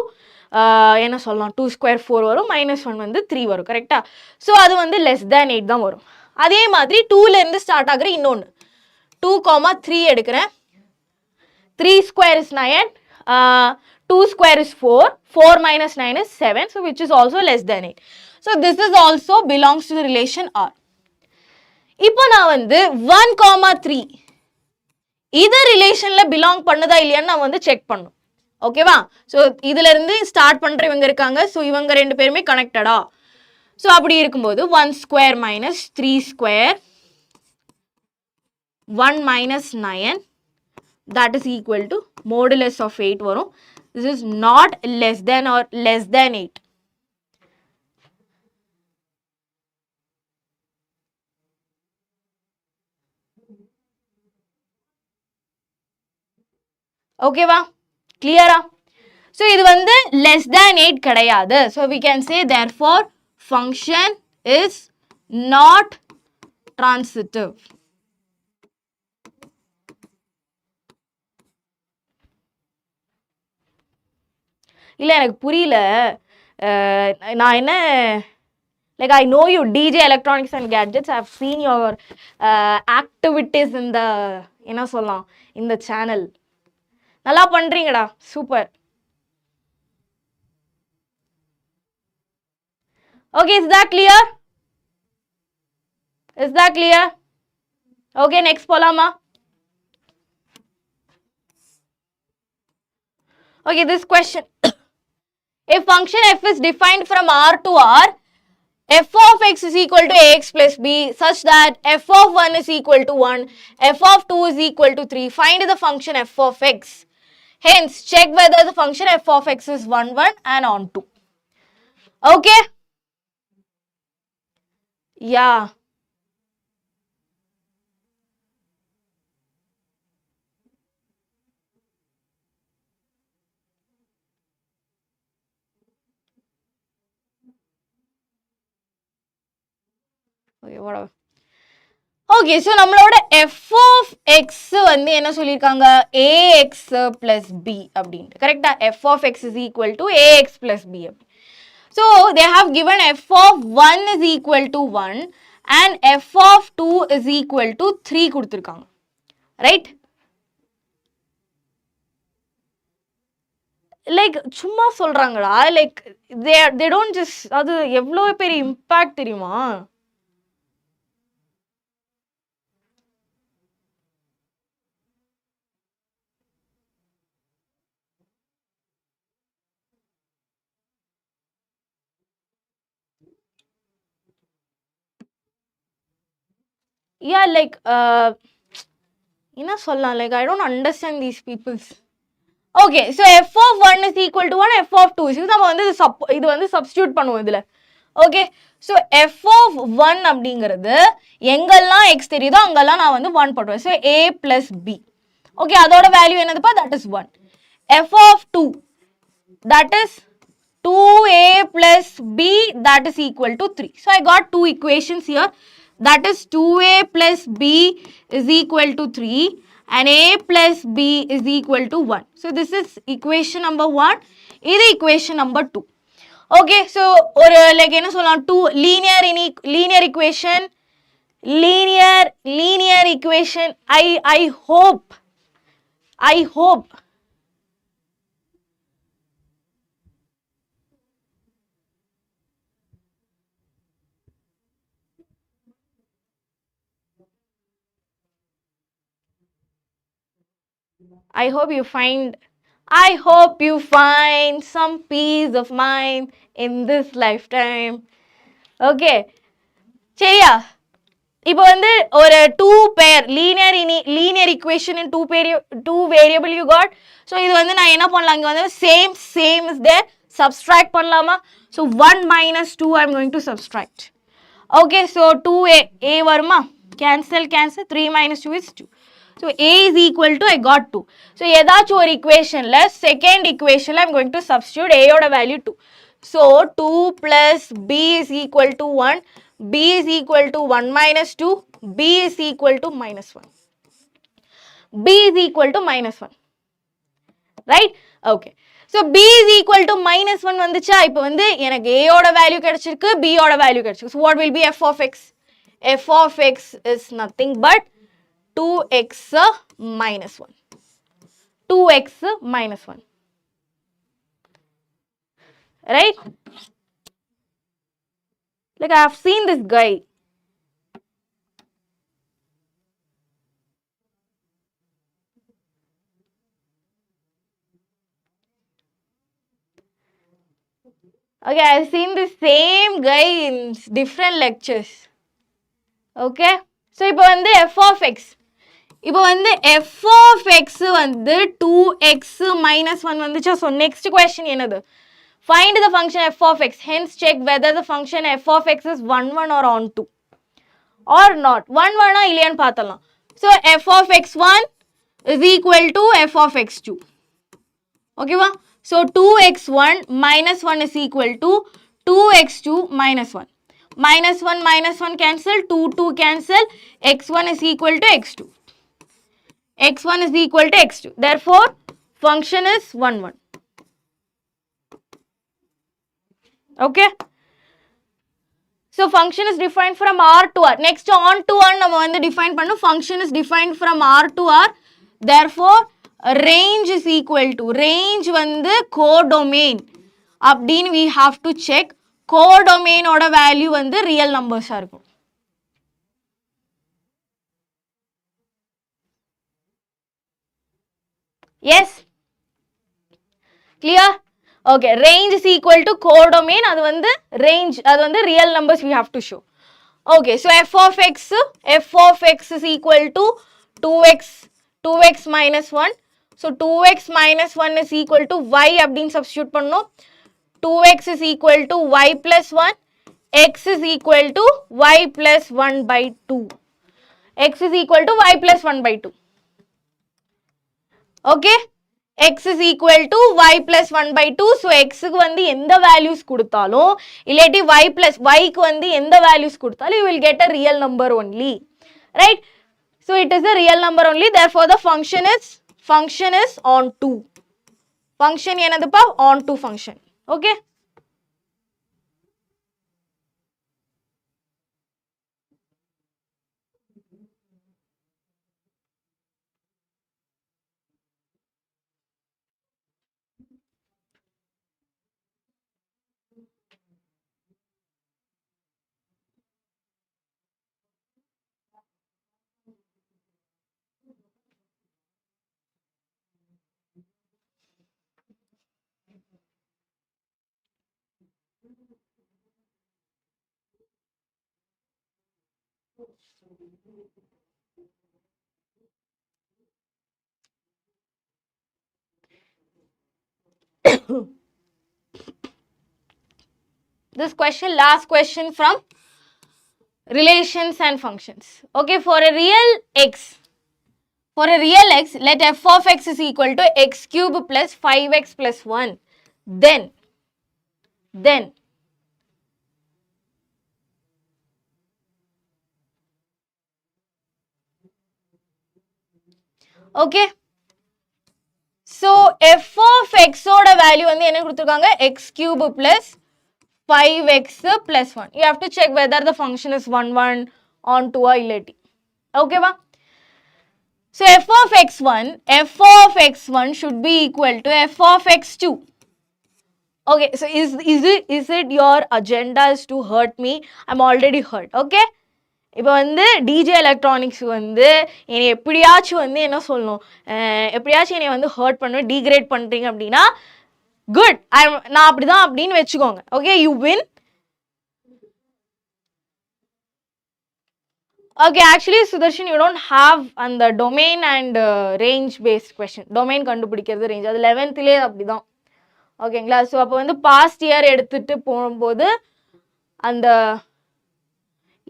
என்ன சொல்லலாம், 2² 4 வரும், -1 வந்து 3 வரும், கரெக்டா? ஸோ அது வந்து லெஸ் தேன் 8 தான் வரும். அதே மாதிரி 2லேருந்து ஸ்டார்ட் ஆகுற இன்னொன்று 2, 3 எடுக்கிறேன். 3² is 9, 2² is 4, 4 - 9 is 7, so which is also less than 8. So this is also belongs to the relation R. இப்போ நான் வந்து 1, 3 இது ரிலேஷன்ல பிலாங் பண்ணுதா இல்லையான்னு நான் வந்து செக் பண்ணும், ஓகேவா? ஸோ இதுல இருந்து ஸ்டார்ட் பண்ற இவங்க இருக்காங்க, ஸோ இவங்க ரெண்டு பேருமே கனெக்டடா? ஸோ அப்படி இருக்கும்போது 1² - 3², 1 - 9, that is equal to modulus of 8 வரும். This is not less than or less than 8. ஓகேவா? கிளியரா? ஸோ இது வந்து less than 8 கிடையாது. So we can say therefore function is not transitive. இல்லை எனக்கு புரியல நான் என்ன like I know you DJ electronics and gadgets. I have seen your activities in the என்ன சொல்லலாம் இந்த சேனல் நல்லா பண்றீங்கடா super. Okay, is that clear? Is that clear? Okay, next polama. Okay, this question. If function f is defined from R to R, f of x is equal to ax plus b such that f of 1 is equal to 1, f of 2 is equal to 3. Find the function f of x. Hence, check whether the function f of x is 1, 1 and on 2. Okay? Yeah. Okay, whatever. Okay, so நம்மளோட f of x வந்து என்ன சொல்லிருக்காங்க ax plus b அப்படின்ட்டு கரெக்டா f of x is equal to ax plus b. So they have given f of 1 is equal to 1 and f of 2 is equal to 3 கொடுத்திருக்காங்க right. Like சும்மா சொல்றாங்கடா like they don't just அது எவ்வளவு பெரிய impact தெரியுமா. Yeah, like என்ன சொல்லலாம் like I don't understand these peoples. Okay, so f of 1 is equal to 1, f of 2 is நம்ம வந்து இது வந்து substitute பண்ணுவோம் இதுல. Okay, so f of 1 அப்படிங்கிறது எங்கெல்லாம் x தெரியுதோ அங்கெல்லாம் நான் வந்து 1 போடுவேன். So a plus b. Okay, அதோட வேல்யூ என்னதுப்பா that is 1. f of 2 that is 2a plus b that is equal to 3. So I got two equations here. That is 2a plus b is equal to 3 and a plus b is equal to 1. So this is equation number 1. This is equation number 2. Okay, so or like என்ன சொல்லலாம் two linear equation linear equation. I hope you find some peace of mind in this lifetime. Okay, சரியா இப்போ வந்து ஒரு two pair linear equation in two variable you got. So இது வந்து நான் என்ன பண்ணலாம் இங்க வந்து same is there, subtract பண்ணலாமா. So 1 minus 2 I'm going to subtract. Okay, so 2a வருமா, cancel 3 minus 2 is 2. So a is equal to I got 2. So ஏதாச்சும் ஒரு equationல second equationல I'm going to substitute a ஓட value 2. So 2 plus b is equal to 1, b is equal to 1 minus 2, b is equal to minus 1. b is equal to minus 1. Right? Okay. So b is equal to minus 1 வந்துச்சா, இப்போ வந்து எனக்கு a ஓட value கிடைச்சிருக்கு, b ஓட value கிடைச்சிருக்கு. So what will be f of x? f of x is nothing but 2x minus 1. 2x minus 1. Right? Like I have seen this guy. Okay, I have seen the same guy in different lectures. Okay? So இப்போ வந்து f of x. இப்போ வந்து f of x வந்து 2x minus 1 வந்துச்சா. So next question என்னது? Find the function f of x. Hence check whether the function f of x is 1 1 or on 2 or not. 1 1 இல்லையான்னு பார்த்தலாம். So f of x1 is equal to f of x2. Okay வா? So 2x1 minus 1 is equal to 2x2 minus 1. Minus 1 cancel, 2 cancel, x1 is equal to x2. x1 is equal to x2. Therefore, function is 1 1. Okay. So function is defined from R to R. Next on to R நம்ம வந்து define பண்ணு. Function is defined from R to R. Therefore range is equal to range வந்து codomain. அப்படின்னு we have to check. Codomain ஓட value வந்து real numbers ஆ இருக்கும். Yes. Clear? Okay, range is equal to codomain. அது வந்து range, அது வந்து real numbers we have to show. Okay, so f of x is equal to 2x minus 1. So 2x minus 1 is equal to y அப்படின்னு substitute பண்ணோம். 2x is equal to y plus 1. X is equal to y plus 1 by 2. X is equal to y plus 1 by 2. Okay. X is equal to y plus 1 by 2. So, x க்கு வந்து எந்த values கொடுத்தாலும் இல்லாட்டி y plus y க்கு வந்து எந்த values கொடுத்தாலும் you will get a real number only. Right? So, it is a real number only. Therefore, the function is on to. Function என்னதுப்பா? On to function. Okay? This question, last question from relations and functions. Okay, for a real x, let f of x is equal to x cube plus 5x plus 1. Then, okay. So, f of x oda value வந்து என்ன கொடுத்திருக்காங்க? x cube plus 5x plus 1. You have to check whether the function is 1, 1, on 2 or illati. Okay, va? So, f of x1 should be equal to f of x2. Okay, so is it your agenda is to hurt me? I'm already hurt. Okay? இப்போ வந்து DJ electronics வந்து என்னை எப்படியாச்சும் வந்து என்ன சொல்லணும், எப்படியாச்சும் என்னை வந்து ஹர்ட் பண்ண டீக்ரேட் பண்ணுறீங்க அப்படின்னா குட், நான் அப்படிதான் அப்படின்னு வச்சுக்கோங்க. Okay, you win. Okay, actually Sudarshan you don't have அந்த domain and range based question. Domain கண்டுபிடிக்கிறது ரேஞ்ச் அது 11th அப்படிதான். ஓகேங்களா? ஸோ அப்போ வந்து பாஸ்ட் இயர் எடுத்துட்டு போகும்போது அந்த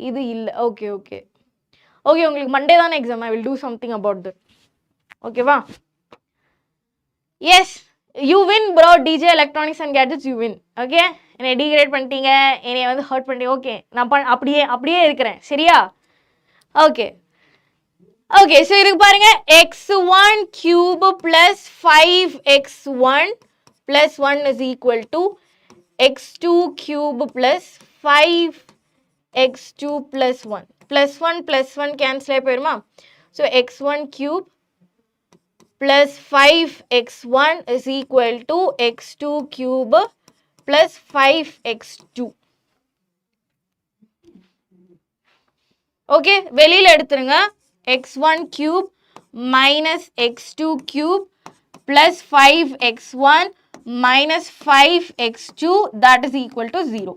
இது இல்லை. ஓகே ஓகே ஓகே, உங்களுக்கு மண்டே தானே exam. I will do something about that. ஓகேவா? Yes, you win bro. DJ electronics and gadgets you win. Okay, என்னை டீக்ரேட் பண்ணிட்டீங்க, என்னை வந்து ஹர்ட் பண்ணிட்டீங்க. ஓகே, நான் அப்படியே இருக்கிறேன். சரியா? ஓகே ஓகே, ஸோ இதுக்கு பாருங்க, x1 cube plus 5x1 plus 1 is equal to x2 cube plus 5x2 plus 1. Plus 1 cancel ஆகி போயிருமா? So x1 cube plus 5x1 is equal to x2 cube plus 5x2. Okay, வெளியில எடுத்துருங்க. x1 cube minus x2 cube plus 5x1 minus 5x2 that is equal to 0.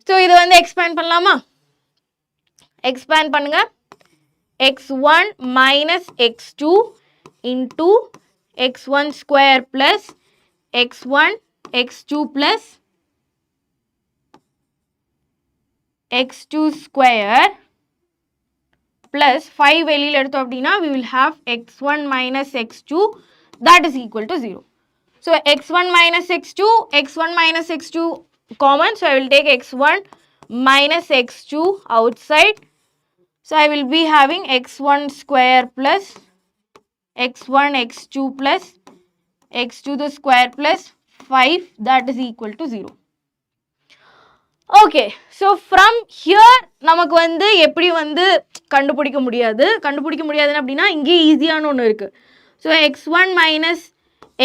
So இது வந்து expand பண்ணலாமா? expand பண்ணுங்க. x1 minus x2 into x1 square plus x1 x2 plus x2 square plus 5 வெளியில எடுத்தோம் அப்படின்னா we will have x1 minus x2 that is equal to 0. So x1 minus x2 common, so I will take x1 minus x2 outside. So I will be having x1 square plus x1 x2 plus x2 the square plus 5 that is equal to 0. Okay, so from here நமக்கு வந்து எப்படி வந்து கண்டுபிடிக்க முடியாதுன்னு அப்படின்னா இங்கே ஈஸியான ஒன்று இருக்கு. So x1 minus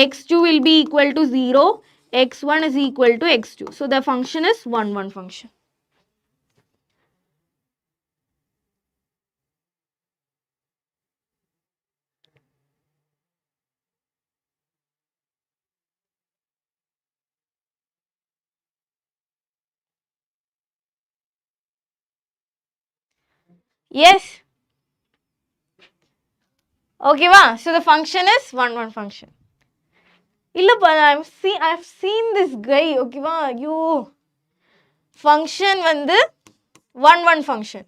x2 will be equal to 0, x1 is equal to x2. So the function is 1 1 function. Yes. Okay, va? So the function is 1 1 function. Illappa, I've seen this guy. Okay, va? You function வந்து 1 1 function.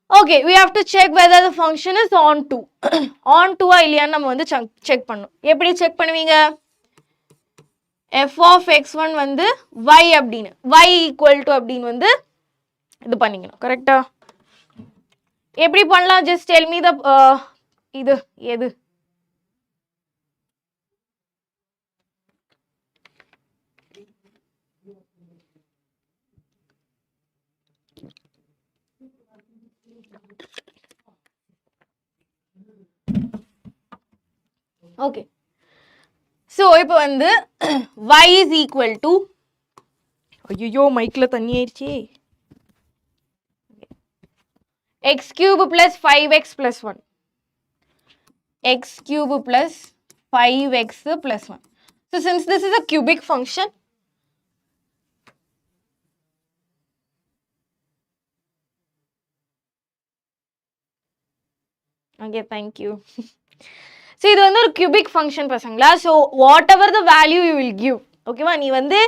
Okay, we have to check whether the function is onto. onto ஆ இல்லையான்னு நம்ம வந்து check பண்ணணும். எப்படி check பண்ணுவீங்க? f of x1 வந்து y அப்படின்னு y equal to அப்படின்னு வந்து இது பண்ணிக்கணும். கரெக்டா? எப்படி பண்ணலாம்? Just tell me the இது எது? Okay. So இப்போ வந்து y is equal to ஐயோ மைக்ல தண்ணி ஆயிடுச்சே x cube plus 5x plus 1 x cube plus 5x plus 1. So since this is a cubic function, okay, thank you. So இது வந்து ஒரு cubic function பசங்களா. So whatever the value you will give, ஓகேவா, நீ வந்து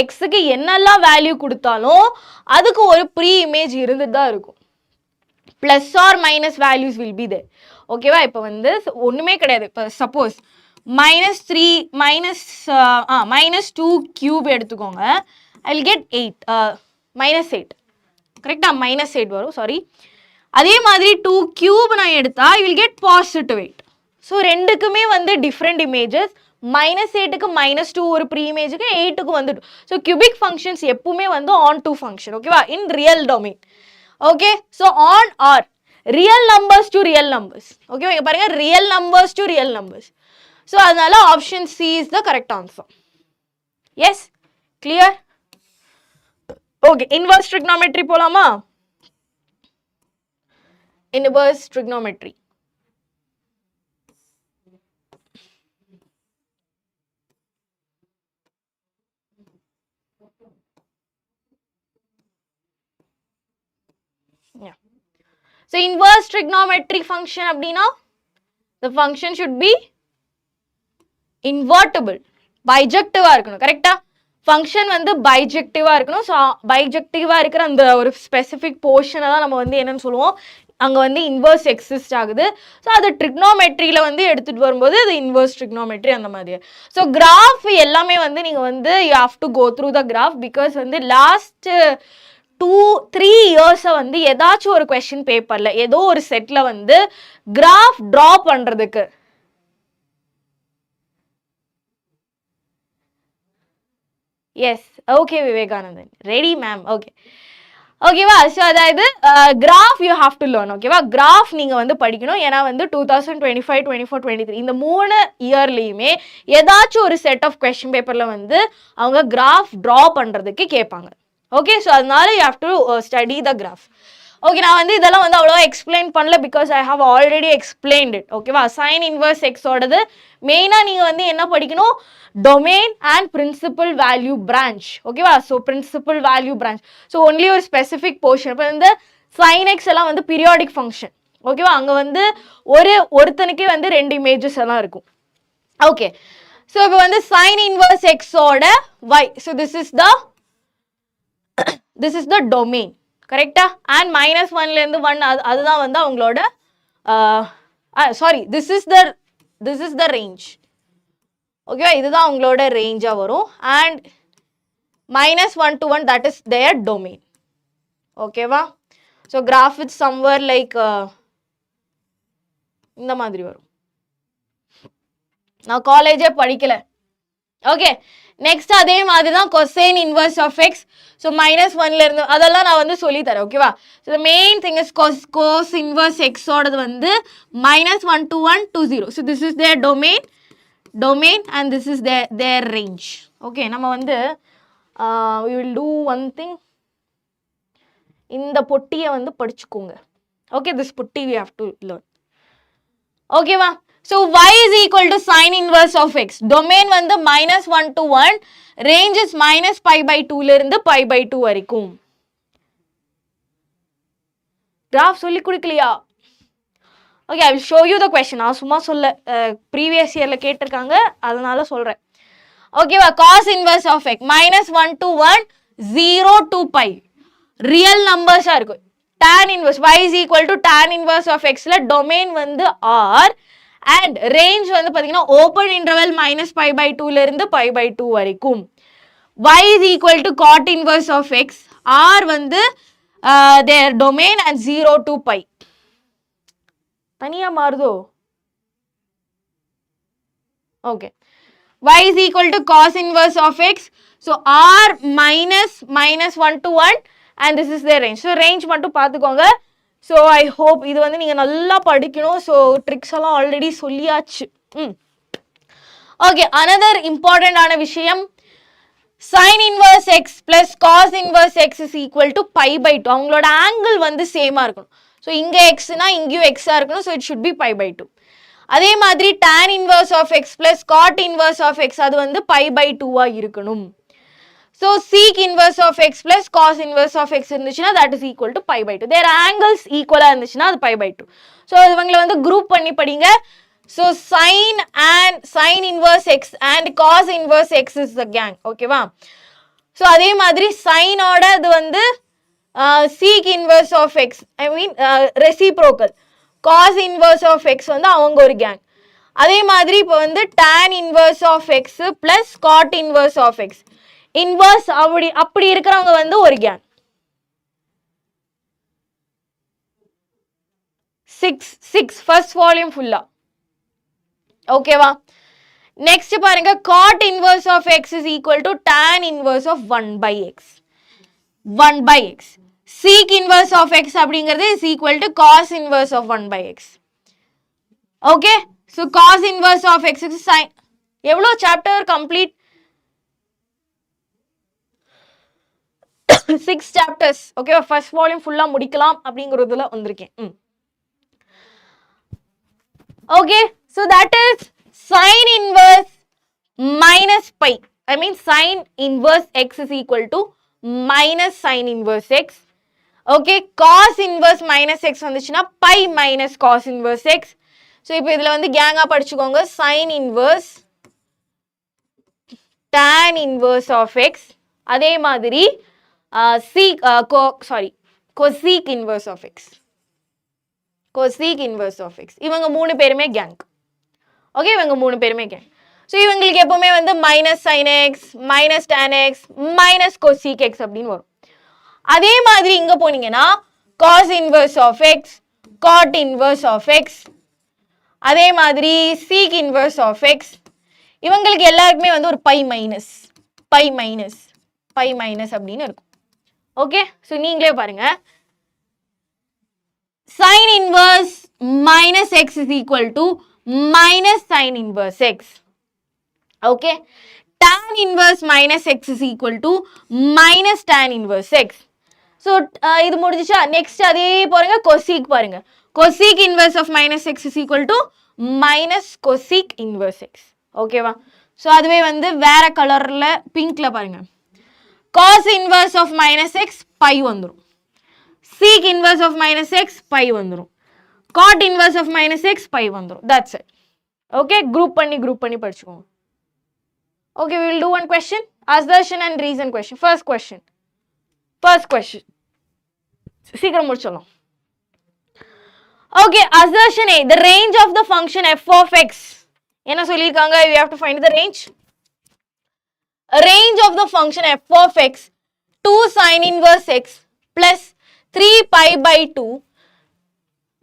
எக்ஸுக்கு என்னெல்லாம் வேல்யூ கொடுத்தாலும் அதுக்கு ஒரு ப்ரீ இமேஜ் இருந்துட்டு தான் இருக்கும். Plus or minus values will be there. ஓகேவா, இப்போ வந்து ஒன்றுமே கிடையாது. இப்போ சப்போஸ் -3 -2 கியூப் எடுத்துக்கோங்க. ஐ வில் கெட் 8 -8 கரெக்டாக -8 வரும், சாரி. அதே மாதிரி 2 கியூப் நான் எடுத்தா ஐ வில் கெட் +8. ஸோ ரெண்டுக்குமே வந்து டிஃப்ரெண்ட் இமேஜஸ். -8க்கு -2 ஒரு ப்ரீ இமேஜுக்கு 8க்கு வந்துட்டு. ஸோ கியூபிக் ஃபங்க்ஷன்ஸ் எப்பவுமே வந்து ஆன் டு ஃபங்க்ஷன். ஓகேவா, in real domain. Okay, so on or real numbers to real numbers. Okay, இங்க பாருங்க real numbers to real numbers. So அதனால option C is the correct answer. Yes, clear? Okay, inverse trigonometry போலாமா? Inverse trigonometry. Yeah. So inverse trigonometric function அப்படினா the function should be invertible, bijective இருக்கணும். கரெக்ட்டா? Function வந்து பைஜெக்டிவா இருக்கணும். So பைஜெக்டிவா இருக்கிற அந்த ஒரு ஸ்பெசிஃபிக் போர்ஷனை தான் நம்ம வந்து என்னன்னு சொல்லுவோம், அங்கே வந்து இன்வர்ஸ் எக்ஸிஸ்ட் ஆகுது. ஸோ அது ட்ரிக்னோமெட்ரியில் வந்து எடுத்துகிட்டு வரும்போது அது இன்வர்ஸ் ட்ரிக்னோமெட்ரி அந்த மாதிரி. ஸோ கிராஃப் எல்லாமே வந்து நீங்கள் வந்து you have to go through the graph. Because வந்து லாஸ்ட் 2-3 இயர்ஸை வந்து ஏதாச்சும் ஒரு கொஸ்டின் பேப்பரில் ஏதோ ஒரு செட்டில் வந்து கிராஃப் ட்ரா பண்ணுறதுக்கு yes okay Vivekanandan ready ma'am. Okay ஓகேவா. ஸோ அதாவது graph you have to learn. ஓகேவா, கிராஃப் நீங்கள் வந்து படிக்கணும். ஏன்னா வந்து 2025, 24, 23 இந்த 3 இயர்லேயுமே ஏதாச்சும் ஒரு செட் ஆஃப் கொஸ்டின் பேப்பரில் வந்து அவங்க கிராஃப் ட்ரா பண்ணுறதுக்கு கேட்பாங்க. ஓகே, ஸோ அதனால you have to study the graph. Okay, நான் வந்து இதெல்லாம் வந்து அவ்வளோவா எக்ஸ்பிளைன் பண்ணல because I have already explained it. ஓகேவா, சைன் இன்வர்ஸ் எக்ஸோடது மெயினாக நீங்கள் வந்து என்ன படிக்கணும், domain and principal value branch. ஓகேவா, so principal value branch. So only ஒரு ஸ்பெசிஃபிக் போர்ஷன். இப்போ வந்து சைன் எக்ஸ் எல்லாம் வந்து பீரியாடிக் ஃபங்க்ஷன். ஓகேவா, அங்கே வந்து ஒருத்தனுக்கே வந்து 2 இமேஜஸ் எல்லாம் இருக்கும். ஓகே, ஸோ இப்போ வந்து சைன் இன்வர்ஸ் எக்ஸோட y. So this is the domain. கரெக்டா, அண்ட் -1லேருந்து 1 அதுதான் வந்து அவங்களோட sorry this is the range. ஓகேவா, இதுதான் அவங்களோட ரேஞ்சாக வரும். And -1 to 1 that is their domain. ஓகேவா, so graph is somewhere like இந்த மாதிரி வரும். நான் காலேஜே படிக்கல. ஓகே, நெக்ஸ்ட் அதே மாதிரி தான் cosine inverse of x. So minus 1ல இருந்து அதெல்லாம் நான் வந்து சொல்லி தரேன் ஓகேவா. So the main thing is cos inverse x ஓடது வந்து minus 1 to 1 to 0. So this is their domain and this is their range. Okay, நம்ம வந்து we will do one thing. இந்த பொட்டியை வந்து படிச்சுக்கோங்க. Okay, this putti we have to learn. Okay va. So y is equal to sine inverse of x. Domain வந்து minus 1 to 1. Range is minus pi by 2 ல இருந்து pi by 2 வரைக்கும். Graph சொல்லி குடிக்கலையா? Okay, I will show you the question. நான் சும்மா சொல்ல previous yearல கேட்டிருக்காங்க அதனால சொல்றேன். Okay va. Cos inverse of x minus 1 to 1 0 to pi. Real numbers ஆ இருக்கும். Tan inverse y is equal to tan inverse of x ல domain வந்து r and range வந்து பாத்தீங்கன்னா open interval minus pi by 2 ல இருந்து pi by 2 வரைக்கும். Y is equal to cot inverse of x. R வந்து their domain and 0 to pi. தனியா மாறுதோ? Okay. Y is equal to cos inverse of x. So R minus 1 to 1 and this is their range. So range மட்டும் பார்த்துக்கோங்க. So I hope இது வந்து நீங்க நல்லா படிக்கணும். So tricks எல்லாம் already சொல்லியாச்சு. Okay, another important ஆன விஷயம் sin inverse x plus cos inverse x is equal to pi by 2. அவங்களோட angle வந்து சேமா இருக்கணும். So இங்க x னா இங்கேயும் x ஆ இருக்கணும். So it should be pi by 2. அதே மாதிரி tan inverse of x plus cot inverse of x அது வந்து pi by 2 ஆ இருக்கணும். So sec inverse of x plus cos inverse of x இருந்துச்சுன்னா that is equal to pi by 2. Their angles equal ஆ இருந்துச்சுன்னா அது pi by 2. So இவங்களை வந்து group பண்ணி படிங்க. So sin inverse x and cos inverse x is the gang. ஓகேவா? So அதே மாதிரி sin ஓட அது வந்து sec inverse of x, I mean reciprocal. Cos inverse of x வந்து அவங்க ஒரு gang. அதே மாதிரி இப்போ வந்து tan inverse of x plus cot inverse of x. Inverse அப்படி இருக்கிறவங்க வந்து ஒரு gang. 6 first volume full-ஆ. ஓகேவா? Next பாருங்க cot inverse of x is equal to tan inverse of 1 by x. 1 by x. Sec inverse of x அப்படிங்கிறது is equal to cos inverse of 1 by x. Okay? So cos inverse of x is sin. எவ்வளோ chapter complete? 6 chapters. Okay, first volume full-ஆ முடிக்கலாம் அப்படிங்கிறதுல வந்திருக்கேன். Okay, so that is sin inverse minus pi. I mean sin inverse x is equal to minus sin inverse x. Okay, cos inverse minus x வந்துச்சுன்னா pi minus cos inverse x. So இப்போ இதுல வந்து கேங்கா படிச்சுக்கோங்க. sin inverse tan inverse of x. அதே மாதிரி cosec inverse of x. Cosec inverse of x. இவங்க மூணு பேருமே gang. ஓகே, இவங்க மூணு பேருமே gang. ஸோ இவங்களுக்கு எப்பவுமே வந்து minus sine x, minus tan x, minus cosec x அப்படின்னு வரும். அதே மாதிரி இங்க போனீங்கன்னா cos inverse of x, cot inverse of x, அதே மாதிரி sec inverse of x. இவங்களுக்கு எல்லாருக்குமே வந்து ஒரு pi minus அப்படின்னு இருக்கும். ஓகே, ஸோ நீங்களே பாருங்க. sin inverse minus x is equal to minus sin inverse x. Okay, tan inverse minus x is equal to minus tan inverse x. So இது முடிஞ்சிச்சா? நெக்ஸ்ட் அதே பாருங்க cosec பாருங்க. cosec inverse of minus x is equal to minus cosec inverse x. ஓகேவா? So அதுவே வந்து வேற கலர்ல பிங்க்ல பாருங்க. cos inverse of minus x pi வந்துரும். sec inverse of minus x pi வந்துரும். cot inverse of minus x pi வந்துரும். That's it. Okay, group பண்ணி படிச்சுக்கோங்க. Okay, we will do one question. Assertion and reason question. First question. சீக்கிரம் முடிச்சிடலாம். Okay, assertion A. The range of the function f of x. என்ன சொல்லியிருக்காங்க? We have to find the range. A range of the function f of x 2 sin inverse x plus 3 pi by 2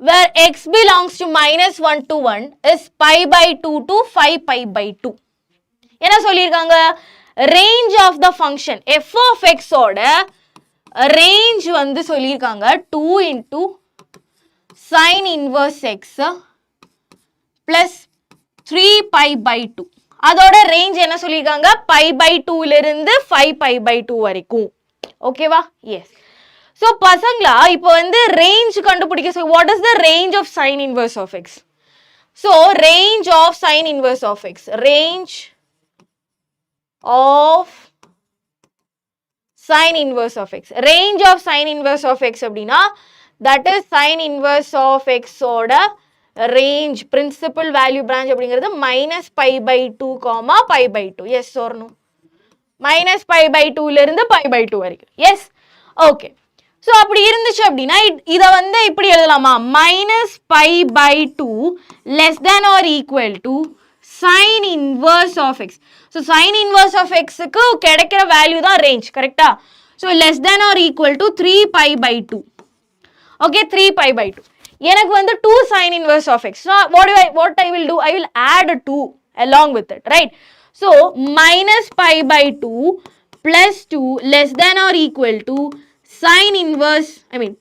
where x belongs to minus 1 to 1 is pi by 2 to 5 pi by 2. என்ன சொல்லியிருக்காங்க? range of the function f of x ஓட range வந்து சொல்லிருக்காங்க 2 into sin inverse x plus 3 pi by 2. அதோட range என்ன சொல்லிருக்காங்க pi by 2 ல இருந்து 5 pi by 2 வரைக்கும். ஓகேவா? எஸ். So பசங்களா இப்போ வந்து range கண்டுபிடிக்க so what is the range of sin inverse of x? So range of sin inverse of x. Range of sin inverse of x. Range of sin inverse of x அப்படினா that is sin inverse of x ஓட range principal value branch அப்படிங்கிறது minus pi by 2 comma pi by 2. Yes or no? Minus pi by 2 ல இருந்து pi by 2 வரைக்கும். Yes? Okay. So அப்படி இருந்துச்சு அப்படினா இத வந்து இப்படி எழுதலாமா minus pi by 2 less than or equal to sin inverse of x. So sin inverse of x க்கு கிடைக்கிற வேல்யூ தான் range கரெக்ட்டா? So less than or equal to 3 pi by 2. Okay, 3 pi by 2. எனக்கு வந்து 2 sin inverse of x. So what I will do? I will add 2 along with it, right? So minus pi by 2 plus 2 less than or equal to sin inverse,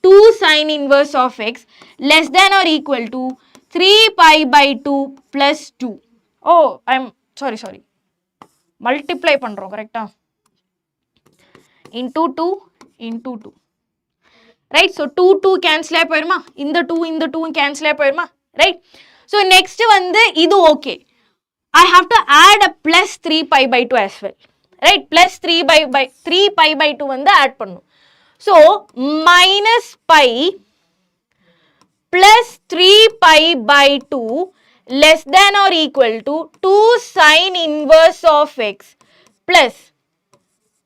2 sin inverse of x less than or equal to 3 pi by 2 plus 2. Oh, I'm sorry. Multiply பண்றோம் கரெக்ட்டா? Into 2 into 2. Right? So 2 cancel ஆகி போயிருமா? இந்த 2 cancel ஆகி போயிருமா? Right? So next வந்து இது okay. I have to add a plus 3 pi by 2 as well. Right? Plus 3 pi by 2 வந்து add பண்ணும். So minus pi plus 3 pi by 2 less than or equal to 2 sin inverse of x plus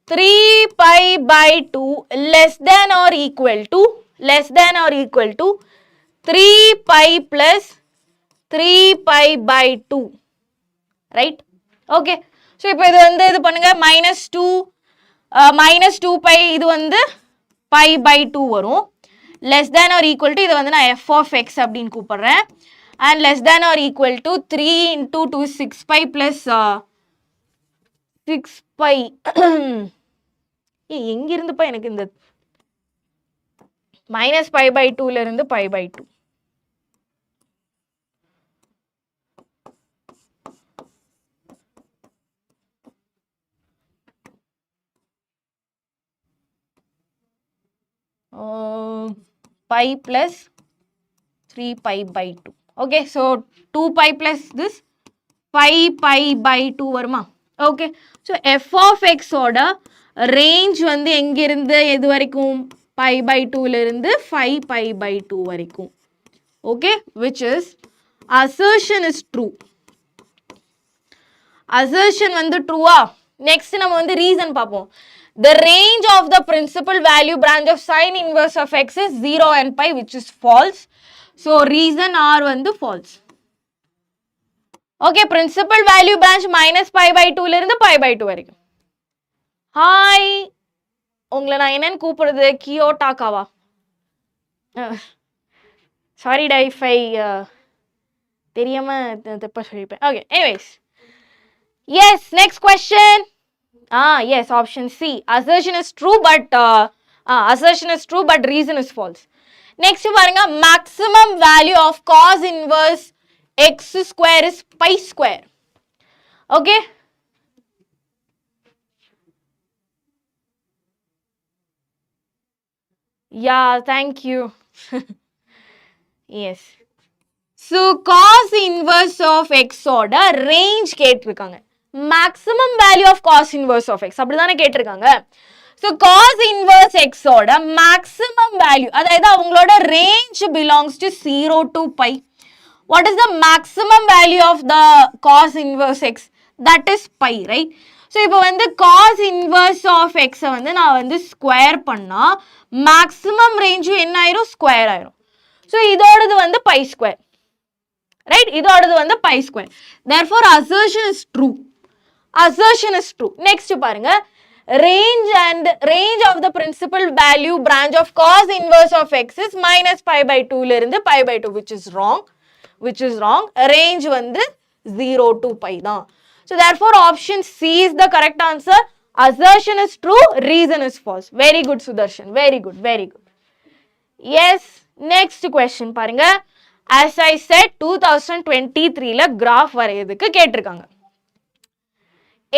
3 pi by 2 less than or equal to 3 pi plus 3 pi by 2. Right? Okay. So இப்போ இது வந்து இது பண்ணுங்க minus 2 pi இது வந்து pi by 2 வரும் less than or equal to இது வந்து நான் f of x அப்படின்னு கூப்பிடுறேன் and less than or equal to 3 into 2 6 pi plus 6 pi எங்க இருந்துப்பா எனக்கு இந்த minus pi by 2 ல இருந்து pi by 2. Pi plus 3 pi by 2. Okay, so 2 pi plus this 5 pi by 2 வருமா? Okay, so f of x ஓட range வந்து எங்க இருந்து எது வரைக்கும் pi by 2 ல இருந்து 5 pi by 2 வரைக்கும். Okay, which is assertion is true. Assertion வந்து true-ஆ? Next நம்ம வந்து reason பார்ப்போம். The range of the principal value branch of sin inverse of x is 0 and pi, which is false. So reason R வந்து false. Okay, principal value branch minus pi by 2 ல இருந்து pi by 2 வரைக்கும். Hi, உங்களை நான் என்னன்னு கூப்பிடுறது கியோட்டாக்காவா? Sorry டா if I தெரியாம தப்பா சொல்லிருப்பேன். Okay, anyways. Yes, next question. Yes, option C. Assertion is true but reason is false. Next பாருங்க maximum value of cos inverse x square is pi square. Okay? Yeah, thank you. Yes. So cos inverse of x ஓட range கேட்டிருக்காங்க. Maximum value of cos inverse of x அப்படிதானே கேட்டிருக்காங்க. So cos inverse x ஓட maximum value அதாவது அவங்களோட range belongs to 0 to pi. What is the maximum value of the cos inverse x? That is pi, right? So இப்போ வந்து cos inverse of x வந்து நான் வந்து square பண்ணா maximum range என்ன ஆயிரும் square ஆயிரும். So இதோடது வந்து pi square. Right? இதோடது வந்து pi square. Therefore assertion is true. Assertion is true. Next பாருங்க range of the principal value branch of cos inverse of x is minus pi by 2 ல இருந்து pi by 2, which is wrong. Range வந்து 0 to pi தான். So therefore option C is the correct answer. Assertion is true, reason is false. Very good, Sudarshan. Very good, very good. Yes, next question பாருங்க. As I said, 2023 ல graph வரையதுக்கு கேட்டிருக்காங்க.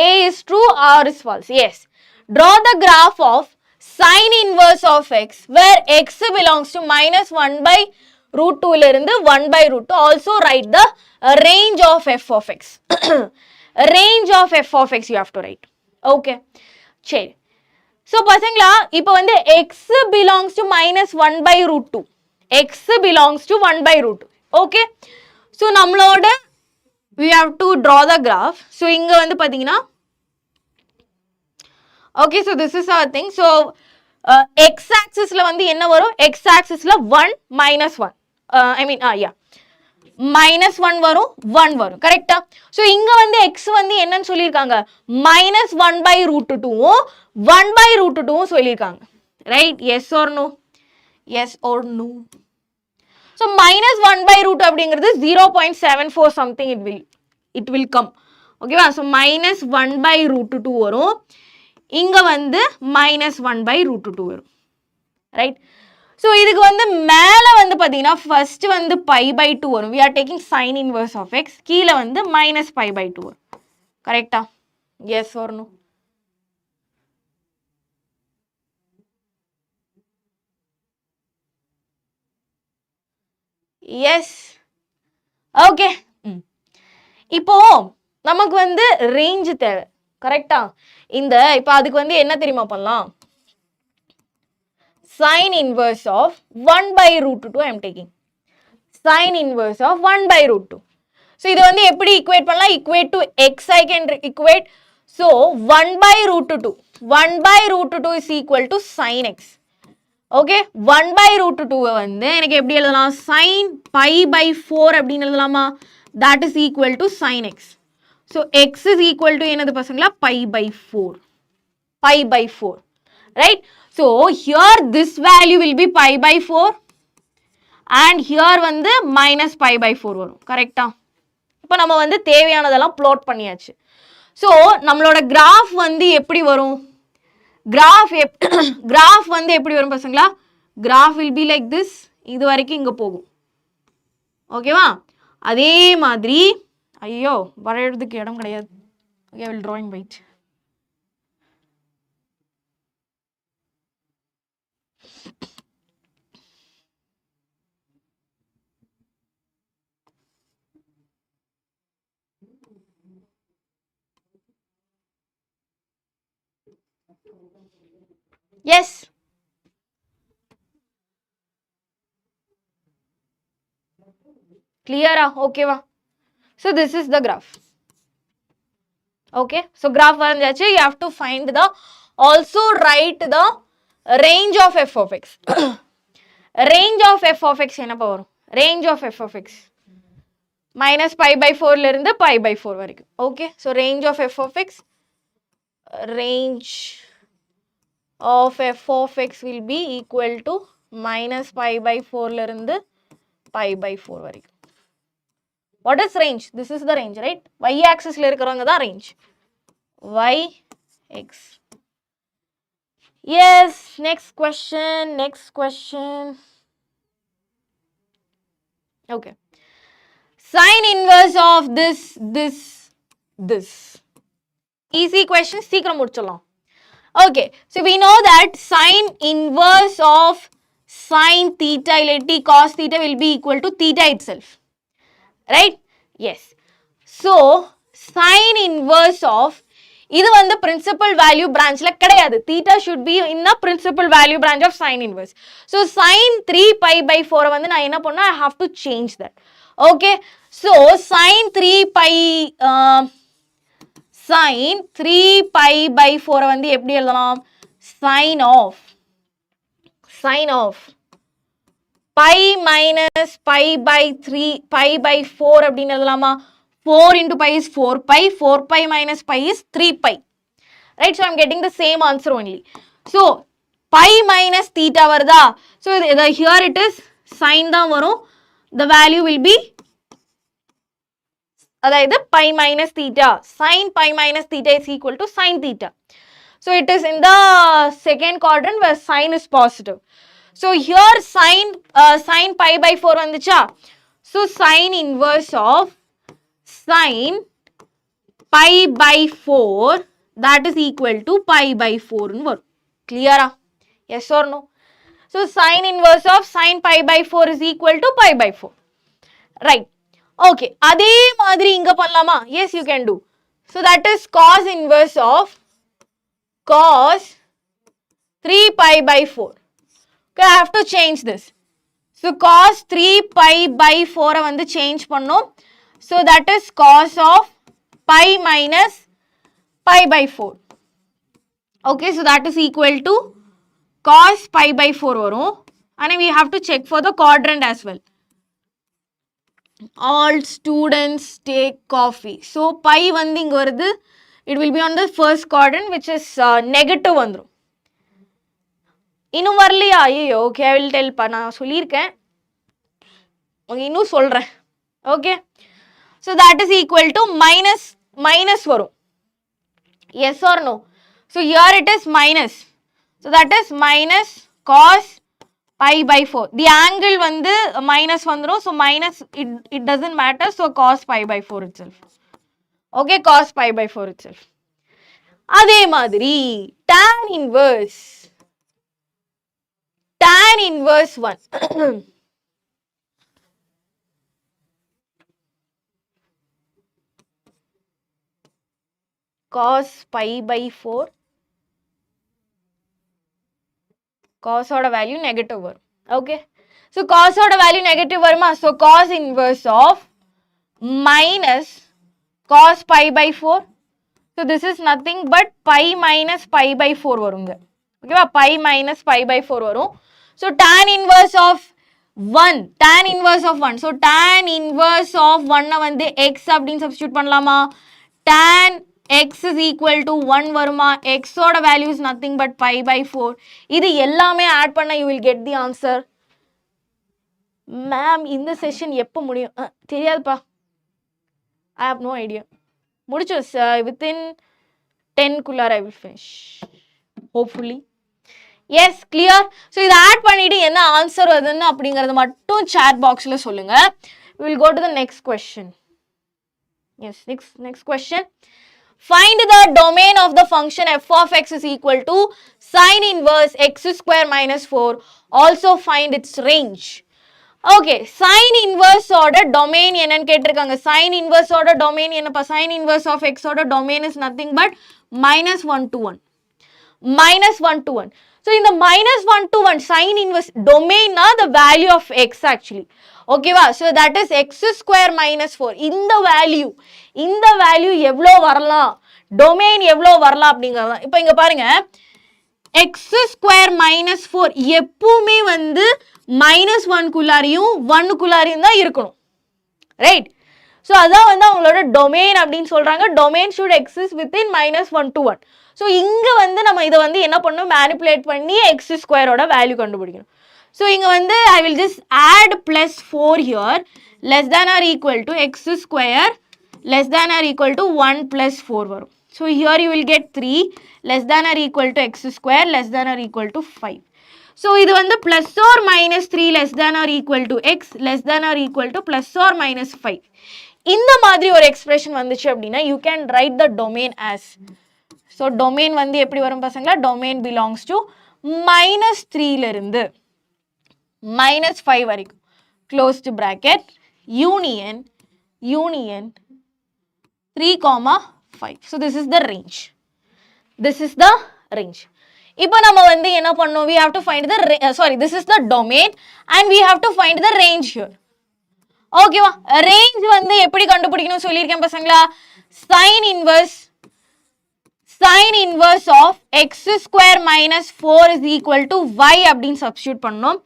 A is true, R is false. Yes. Draw the graph of sine inverse of x where x belongs to minus 1 by root 2 ல இருந்து 1 by root 2. Also write the range of f of x. Range of f of x you have to write. Okay. சரி. So பசங்களா இப்போ வந்து x belongs to minus 1 by root 2. X belongs to 1 by root 2. Okay. So நம்மளோட we have to draw the graph. So இங்க வந்து பாத்தீங்கன்னா okay, so this is our thing. So x axis ல வந்து என்ன வரும்? X axis ல 1 minus 1. I mean yeah. minus 1 வரும் 1 வரும் கரெக்ட்டா? So இங்க வந்து x வந்து என்னன்னு சொல்லிருக்காங்க? minus 1 by root 2 1 by root 2 சொல்லிருக்காங்க. Right? Yes or no? Yes or no? So minus 1 by root அப்படிங்கிறது 0.74 something it will come. ஓகேவா? So minus 1 by root 2 வரும். இங்க வந்து minus 1 by root 2 வரும். Right? So இதுக்கு வந்து மேல வந்து பாத்தீங்கன்னா first வந்து pi by 2 வரும். We are taking sine inverse of x. கீழ வந்து minus pi by 2 வரும். கரெக்ட்டா? Yes or no? Yes. Okay. இப்போ நமக்கு வந்து range தேவை. கரெக்ட்டா? இந்த இப்போ அதுக்கு வந்து என்ன தெரியுமா பண்ணலாம்? Sine inverse of 1 by root 2 I am taking. Sine inverse of 1 by root 2. So இது வந்து எப்படி equate பண்ணலாம்? Equate to x I can equate. So 1 by root 2. 1 by root 2 is equal to sin x. Okay, 1 by root 2 வந்து எனக்கு எப்படி எழுதலாம்? sin pi by 4 அப்படின்னு எழுதலாமா? That is equal to sin x. So x is equal to என்னது பசங்களா? pi by 4. Pi by 4. Right? So here this value will be pi by 4 and here வந்து minus pi by 4 வரும். கரெக்ட்டா? இப்போ நம்ம வந்து தேவையானதெல்லாம் plot பண்ணியாச்சு. So நம்மளோட graph வந்து எப்படி வரும்? Graph வந்து எப்படி வரும் பசங்களா? Graph will be like this. இது வரைக்கும் இங்க போகும். ஓகேவா? அதே மாதிரி ஐயோ வரையறதுக்கு இடம் கிடையாது. Okay, I will draw in white. Yes. Clear? Okay va? So this is the graph. Okay. So graph varanjachu. You have to find the, also write the range of f of x. Range of f of x என்ன வரும்? Range of f of x. Minus pi by 4 ல இருந்து pi by 4 வரைக்கும். Okay. So range of f of x. Range of f of x will be equal to minus pi by 4 ல இருந்து pi by 4 வரைக்கும். What is range? This is the range, right? Y axis ல இருக்கிறவங்க தான் range. Y x. Yes, next question. Okay. Sine inverse of this. Easy question, சீக்கிரம் முடிச்சலாம். Okay, so we know that sine inverse of sine theta illati cos theta will be equal to theta itself. Right? Yes. So, sine inverse of இது வந்து principal value branch ல கிடையாது. Theta should be in the principal value branch of sine inverse. So, sine 3 pi by 4 வந்து நான் என்ன பண்ணா? I have to change that. Okay. So, sine 3 pi by 4 வந்து எப்படி எழுதலாம்? Sine of pi minus pi by 3 pi by 4 அப்படின்னு எழுதலாமா? 4 into pi is 4 pi. 4 pi minus pi is 3 pi. Right? So, I am getting the same answer only. So, pi minus theta வருதா? So, here it is sine தான் வரும். The value will be அதாவது pi minus theta. Sin pi minus theta is equal to sin theta. So it is in the second quadrant where sin is positive. So here sin pi by 4 வந்துச்சா. So sin inverse of sin pi by 4 that is equal to pi by 4 ன்னு வரும். Clear? Yes or no? So sin inverse of sin pi by 4 is equal to pi by 4. Right. Okay. அதே மாதிரி இங்க பண்ணலாமா? Yes, you can do. So that is cos inverse of cos 3 pi by 4. Okay, I have to change this. So cos 3 pi by 4 வந்து change பண்ணோம். So that is cos of pi minus pi by 4. Okay, so that is equal to cos pi by 4 வரும். And we have to check for the quadrant as well. All students take coffee. So pi வந்து இங்க வருது. It will be on the first quadrant which is negative வந்துரும். இன்னும் வரலையா? ஐயோ, okay, I will tell pa. நான் சொல்லியிருக்கேன். இன்னும் சொல்றேன். Okay. So that is equal to minus வரும். Yes or no? So here it is minus. So that is minus cos pi by 4. The angle வந்து minus வந்துரும். So minus it doesn't matter. So cos pi by 4 itself. Okay, cos pi by 4 itself. அதே மாதிரி tan inverse 1. Cos pi by 4. Cos oda value negative வரும். Okay. So cos oda value negative வருமா? So cos inverse of minus cos pi by 4. So this is nothing but pi minus pi by 4 வருங்க. Okay, pi minus pi by 4 வரும். So tan inverse of 1. Tan inverse of 1. So tan inverse of 1 வந்து x அப்படின்னு substitute பண்ணலாமா? Tan x is equal to 1 வருமா? X ஓட value is nothing but pi by 4. இது எல்லாமே add பண்ணா you will get the answer. Ma'am, இந்த session எப்போ முடியும்? தெரியாதுப்பா. I have no idea. முடிச்சு within 10 குள்ளார I will finish. Hopefully. Yes, clear? So இதை add பண்ணிட்டு என்ன answer வருதுன்னு அப்படிங்கிறது மட்டும் chat boxல சொல்லுங்க. We will go to the next question. Yes, next question. Find the domain of the function f of x is equal to sin inverse x square minus 4. Also find its range. Okay, sin inverse order domain என்னன்னு கேட்டிருக்காங்க. Sin inverse order domain என்னப்பா? Sin inverse of x order domain is nothing but minus 1 to 1. Minus 1 to 1. So in the minus 1 to 1 sin inverse domain na the value of x actually. Okay va? So that is x square minus 4. இந்த value எவ்வளோ வரலாம்? domain எவ்வளோ வரலாம் அப்படிங்கிறது. இப்போ இங்க பாருங்க, x square minus 4 எப்பவுமே வந்து minus 1 குள்ளாரியும் 1 குள்ளாரியும் தான் இருக்கணும். Right? So அதான் வந்து அவங்களோட domain அப்படின்னு சொல்றாங்க. Domain should exist within minus 1 to 1. So இங்க வந்து நம்ம இதை வந்து என்ன பண்ணணும்? manipulate பண்ணி x square ஓட value கண்டுபிடிக்கணும். So இங்க வந்து I will just add plus 4 here less than or equal to x square less than or equal to 1 plus 4 வரும். So here you will get 3 less than or equal to x square less than or equal to 5. So இது வந்து plus or minus 3 less than or equal to x less than or equal to plus or minus 5. இந்த மாதிரி ஒரு expression வந்துச்சு அப்படின்னா you can write the domain as. So domain வந்து எப்படி வரும் பசங்களா? Domain belongs to minus 3ல இருந்து minus 5 வரைக்கும் closed bracket union 3, 5. So this is the range. This is the range. இப்போ நம்ம வந்து என்ன பண்ணோம்? We have to find the this is the domain and we have to find the range here. Okay வா? range வந்து எப்படி கண்டுபிடிக்கணும் சொல்லியிருக்கேன் பசங்களா? sin inverse of x square minus 4 is equal to y அப்படின்னு substitute பண்ணோம்.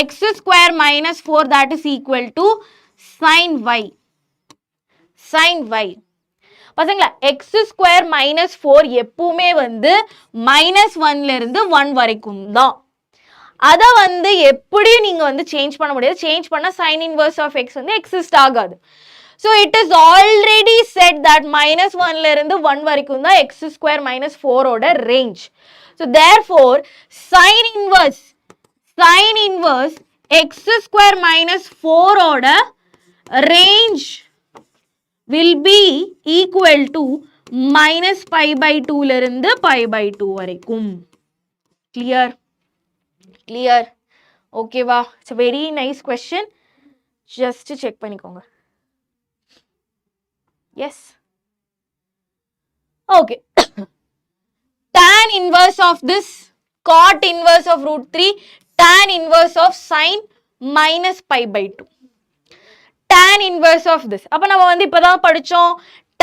x square minus 4 that is equal to sin y. பசங்களா x square minus 4 எப்பவுமே வந்து minus 1ல இருந்து 1 வரைக்கும் தான். அதை வந்து எப்படி நீங்க வந்து சேஞ்ச் பண்ண முடியாது. சேஞ்ச் பண்ணா sin inverse of x வந்து எக்ஸிஸ்ட் ஆகாது. So it is already said that minus 1 ல இருந்து 1 வரைக்கும் தான் x square minus 4 ஓட range. So therefore sin inverse x square minus 4 ஓட range will be equal to minus pi by 2 ல இருந்து pi by 2 வரைக்கும். Clear? Okay வா? It's a very nice question. Just check பண்ணிக்கோங்க. Yes. Okay. Tan inverse of this, cot inverse of root 3, tan inverse of sin minus pi by 2. Tan inverse of this. அப்ப நம்ம வந்து இப்பதான் படிச்சோம்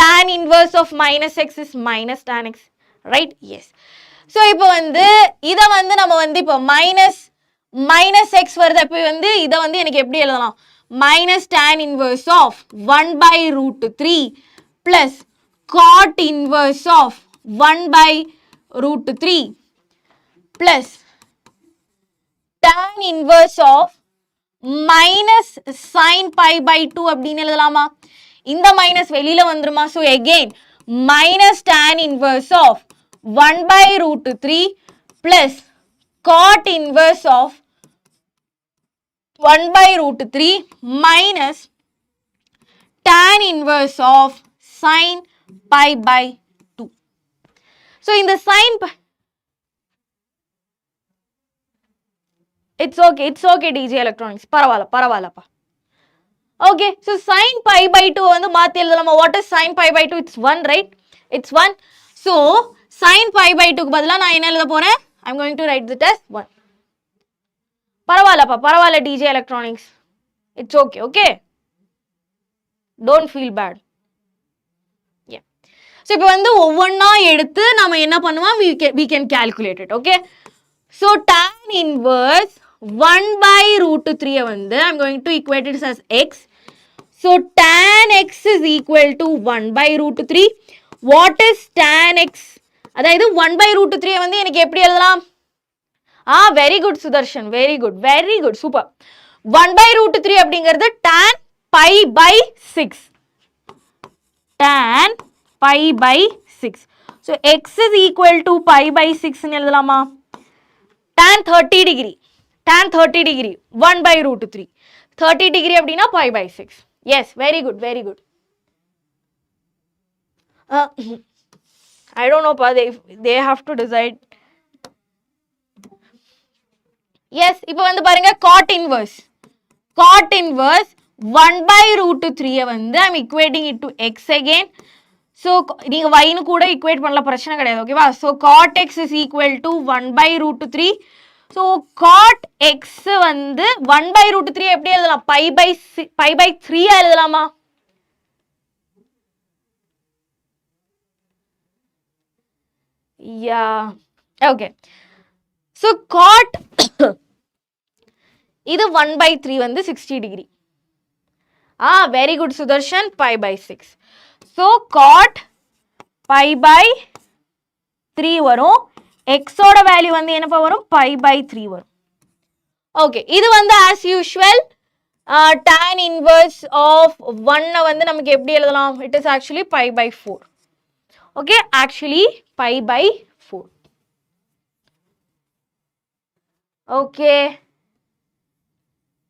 tan inverse of minus x is minus tan x. Right? Yes. So இப்போ வந்து இத வந்து நம்ம வந்து இப்போ minus x வருது. அப்ப வந்து இத வந்து எனக்கு எப்படி எழுதலாம்? Minus tan inverse of 1 by root 3 plus cot inverse of 1 by root 3 plus tan inverse of minus sin pi by 2 அப்படின்னு எழுதலாமா? இந்த மைனஸ் வெளியில வந்துருமா? So again minus tan inverse of 1 by root 3 plus cot inverse of 1 by root 3 minus tan inverse of sin pi by 2. So in the sin pi, it's okay DJ electronics. பரவாயில்லப்பா. Okay, so sin pi by 2 வந்து மாத்தி எழுதலாமா? What is sin pi by 2? It's 1, right? It's 1. So sin pi by 2 க்கு பதிலா நான் என்ன எழுத போறேன்? I'm going to write it as 1. பரவாயில்ல DJ electronics. It's okay? Don't feel bad. Yeah. So இப்போ வந்து ஒவ்வொண்ணா எடுத்து நாம என்ன பண்ணுவோம்? We can calculate it, okay? So tan inverse 1 by root 3 வந்து I'm going to equate it as x. So tan x is equal to 1 by root 3. What is tan x? அதாவது 1 by root 3 வந்து எனக்கு எப்படி எழுதலாம்? Very good Sudarshan, very good, super. 1 by root 3 அப்படிங்கிறது tan pi by 6. Tan pi by 6. So x is equal to pi by 6 ன்னு எழுதலாமா? Tan 30 degree. 1 by root 3. 30 degree அப்படின்னா pi by 6. Yes, very good. I don't know, they have to decide. Yes, இப்போ வந்து பாருங்க cot inverse 1 by root 3 வந்து I'm equating it to x again. So நீங்க y னு கூட equate பண்ணல, பிரச்சனை கிடையாது, ஓகேவா? So cot x is equal to 1 by root 3. So cot x வந்து 1 by root 3 எப்படி எழுதலாம்? pi by 3 எழுதலாமா? Yeah. Okay. So cot இது 1 by 3 வந்து 60 degree. Very good Sudarshan, pi by 6. So cot pi by 3 வரும். x ஓட value வந்து என்னப்பா வரும்? pi by 3 வரும். Okay, இது வந்து as usual tan inverse of 1 வந்து நமக்கு எப்படி எழுதலாம்? It is actually pi by 4. Okay, actually pi by 4. Okay.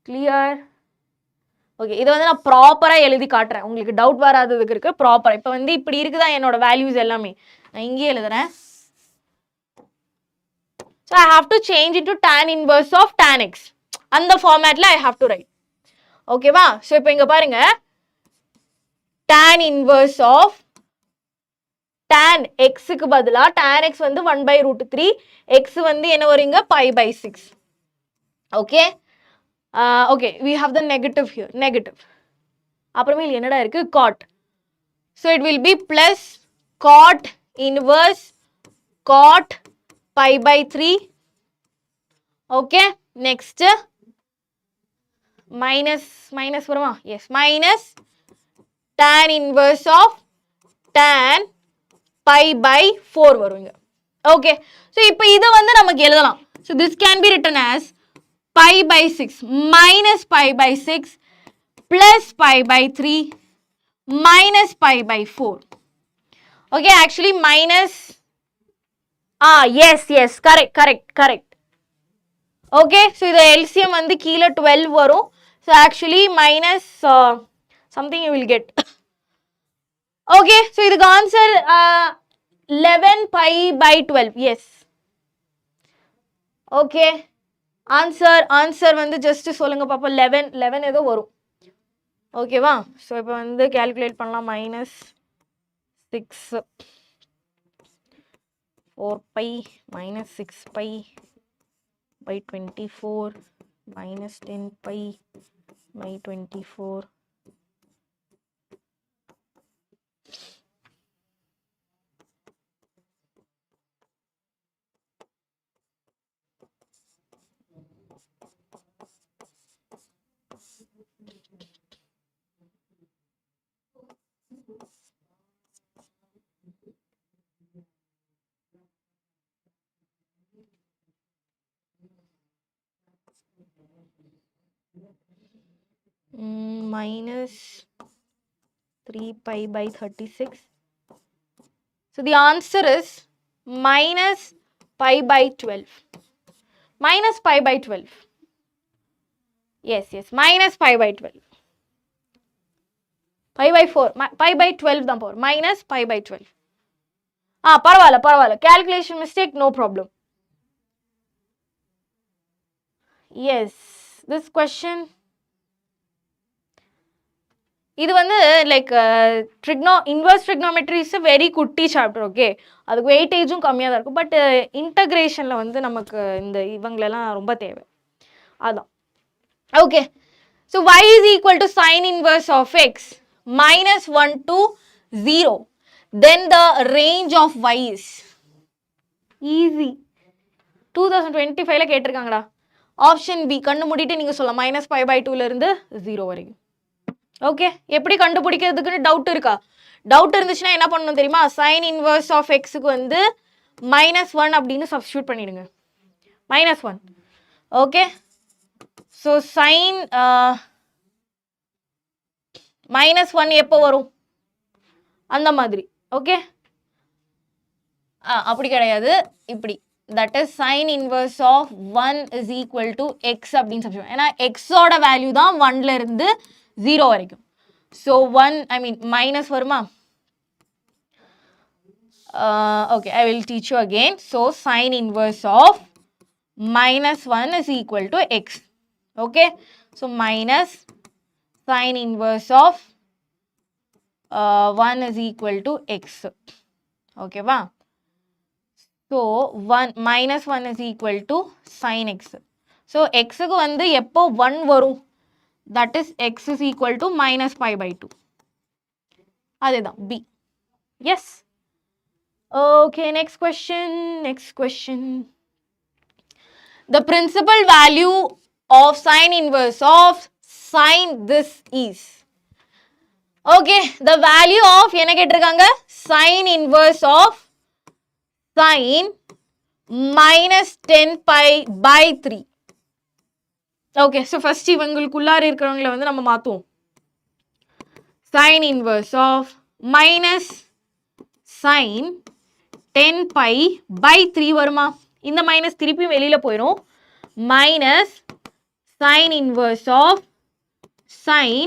Clear? Okay, இதை வந்து நான் ப்ராப்பரா எழுதி காட்டுறேன், உங்களுக்கு டவுட் வராததுக்கு இருக்கு. ப்ராப்பரா இப்போ வந்து இப்படி இருக்குதா என்னோட வேல்யூஸ் எல்லாமே, நான் இங்கே எழுதுறேன். So I have to change into tan inverse of tan x. அந்த ஃபார்மேட்ல I have to write. ஓகேவா? ஸோ இப்போ இங்க பாருங்க, tan inverse of tan x க்கு பதிலா tan x வந்து 1 by root 3, x வந்து என்ன வருங்க? pi by 6. Okay? Okay, we have the negative here, negative. அப்புறமேல் என்னடா இருக்கு? cot. So it will be plus cot inverse cot pi by 3. Okay, next minus வருமா? Yes, minus tan inverse of tan pi by 4 வருங்க. Okay, so இப்போ இதை வந்து நமக்கு எழுதலாம். So this can be written as pi by 6 minus pi by 6 plus pi by 3 minus pi by 4. Okay, actually minus, yes, correct. Okay, so the LCM வந்து கீழே 12 வரும். So actually minus something you will get. Okay, so இதுக்கு answer 11 pi by 12. Yes. Okay. Answer வந்து just சொல்லுங்க பாப்போம். 11 ஏதோ வரும். ஓகேவா? ஸோ இப்போ வந்து calculate பண்ணலாம். minus 6 4 pi minus 6 pi by 24 minus 10 pi by 24. Minus 3 pi by 36. So the answer is minus pi by 12. Minus pi by 12. Yes, minus pi by 12. Pi by 4. Pi by 12 தான் போர். Minus pi by 12. பரவாயில்ல. Calculation mistake, no problem. Yes, this question. இது வந்து like inverse trigonometry is a very குட்டி chapter. Okay, அதுக்கு வெயிட்டேஜும் கம்மியாக தான் இருக்கும். But இன்டகிரேஷனில் வந்து நமக்கு இந்த இவங்களெல்லாம் ரொம்ப தேவை. அதான். Okay, so y is equal to sin inverse of x minus 1 to 0. Then the range of y is easy. 2025ல கேட்டிருக்காங்கடா. Option B. கண்ணு மூடிட்டு நீங்கள் சொல்லலாம். minus pi by 2ல இருந்து 0 வரைக்கும். ஓகே, எப்படி கண்டுபிடிக்கிறதுக்குன்னு டவுட் இருக்கா? டவுட் இருந்துச்சுன்னா என்ன பண்ணணும் தெரியுமா? sin inverse of xக்கு வந்து -1 அப்படின்னு சப்ஸ்டியூட் பண்ணிடுங்க. -1. ஓகே, ஸோ sin -1 எப்போ வரும்? அந்த மாதிரி. ஓகே, அப்படி கிடையாது, இப்படி. That is sin inverse of 1 is equal to x அப்படின்னு சப்ஸ்டியூட். ஏன்னா xோட வேல்யூ தான் 1ல இருந்து 0 வரைக்கும். So 1, I mean minus வருமா? Okay, I will teach you again. So sin inverse of -1 is equal to x. Okay, so minus sin inverse of 1 is equal to x. Okay, va? So -1 is equal to sin x. So x க்கு வந்து எப்போ 1 வரும்? That is x is equal to minus pi by 2. அதுதான் B. Yes. Okay, next question. The principal value of sin inverse of sin this is. Okay, the value of என்ன கேட்டிருக்காங்க? Sin inverse of sin minus 10 pi by 3. Okay, so first இவங்களுக்குள்ளார இருக்கிறவங்களை வந்து நம்ம மாற்றுவோம். sin inverse of minus sin 10 pi by 3 வருமா? இந்த minus திருப்பி வெளியில் போயிடும். minus sin inverse of sin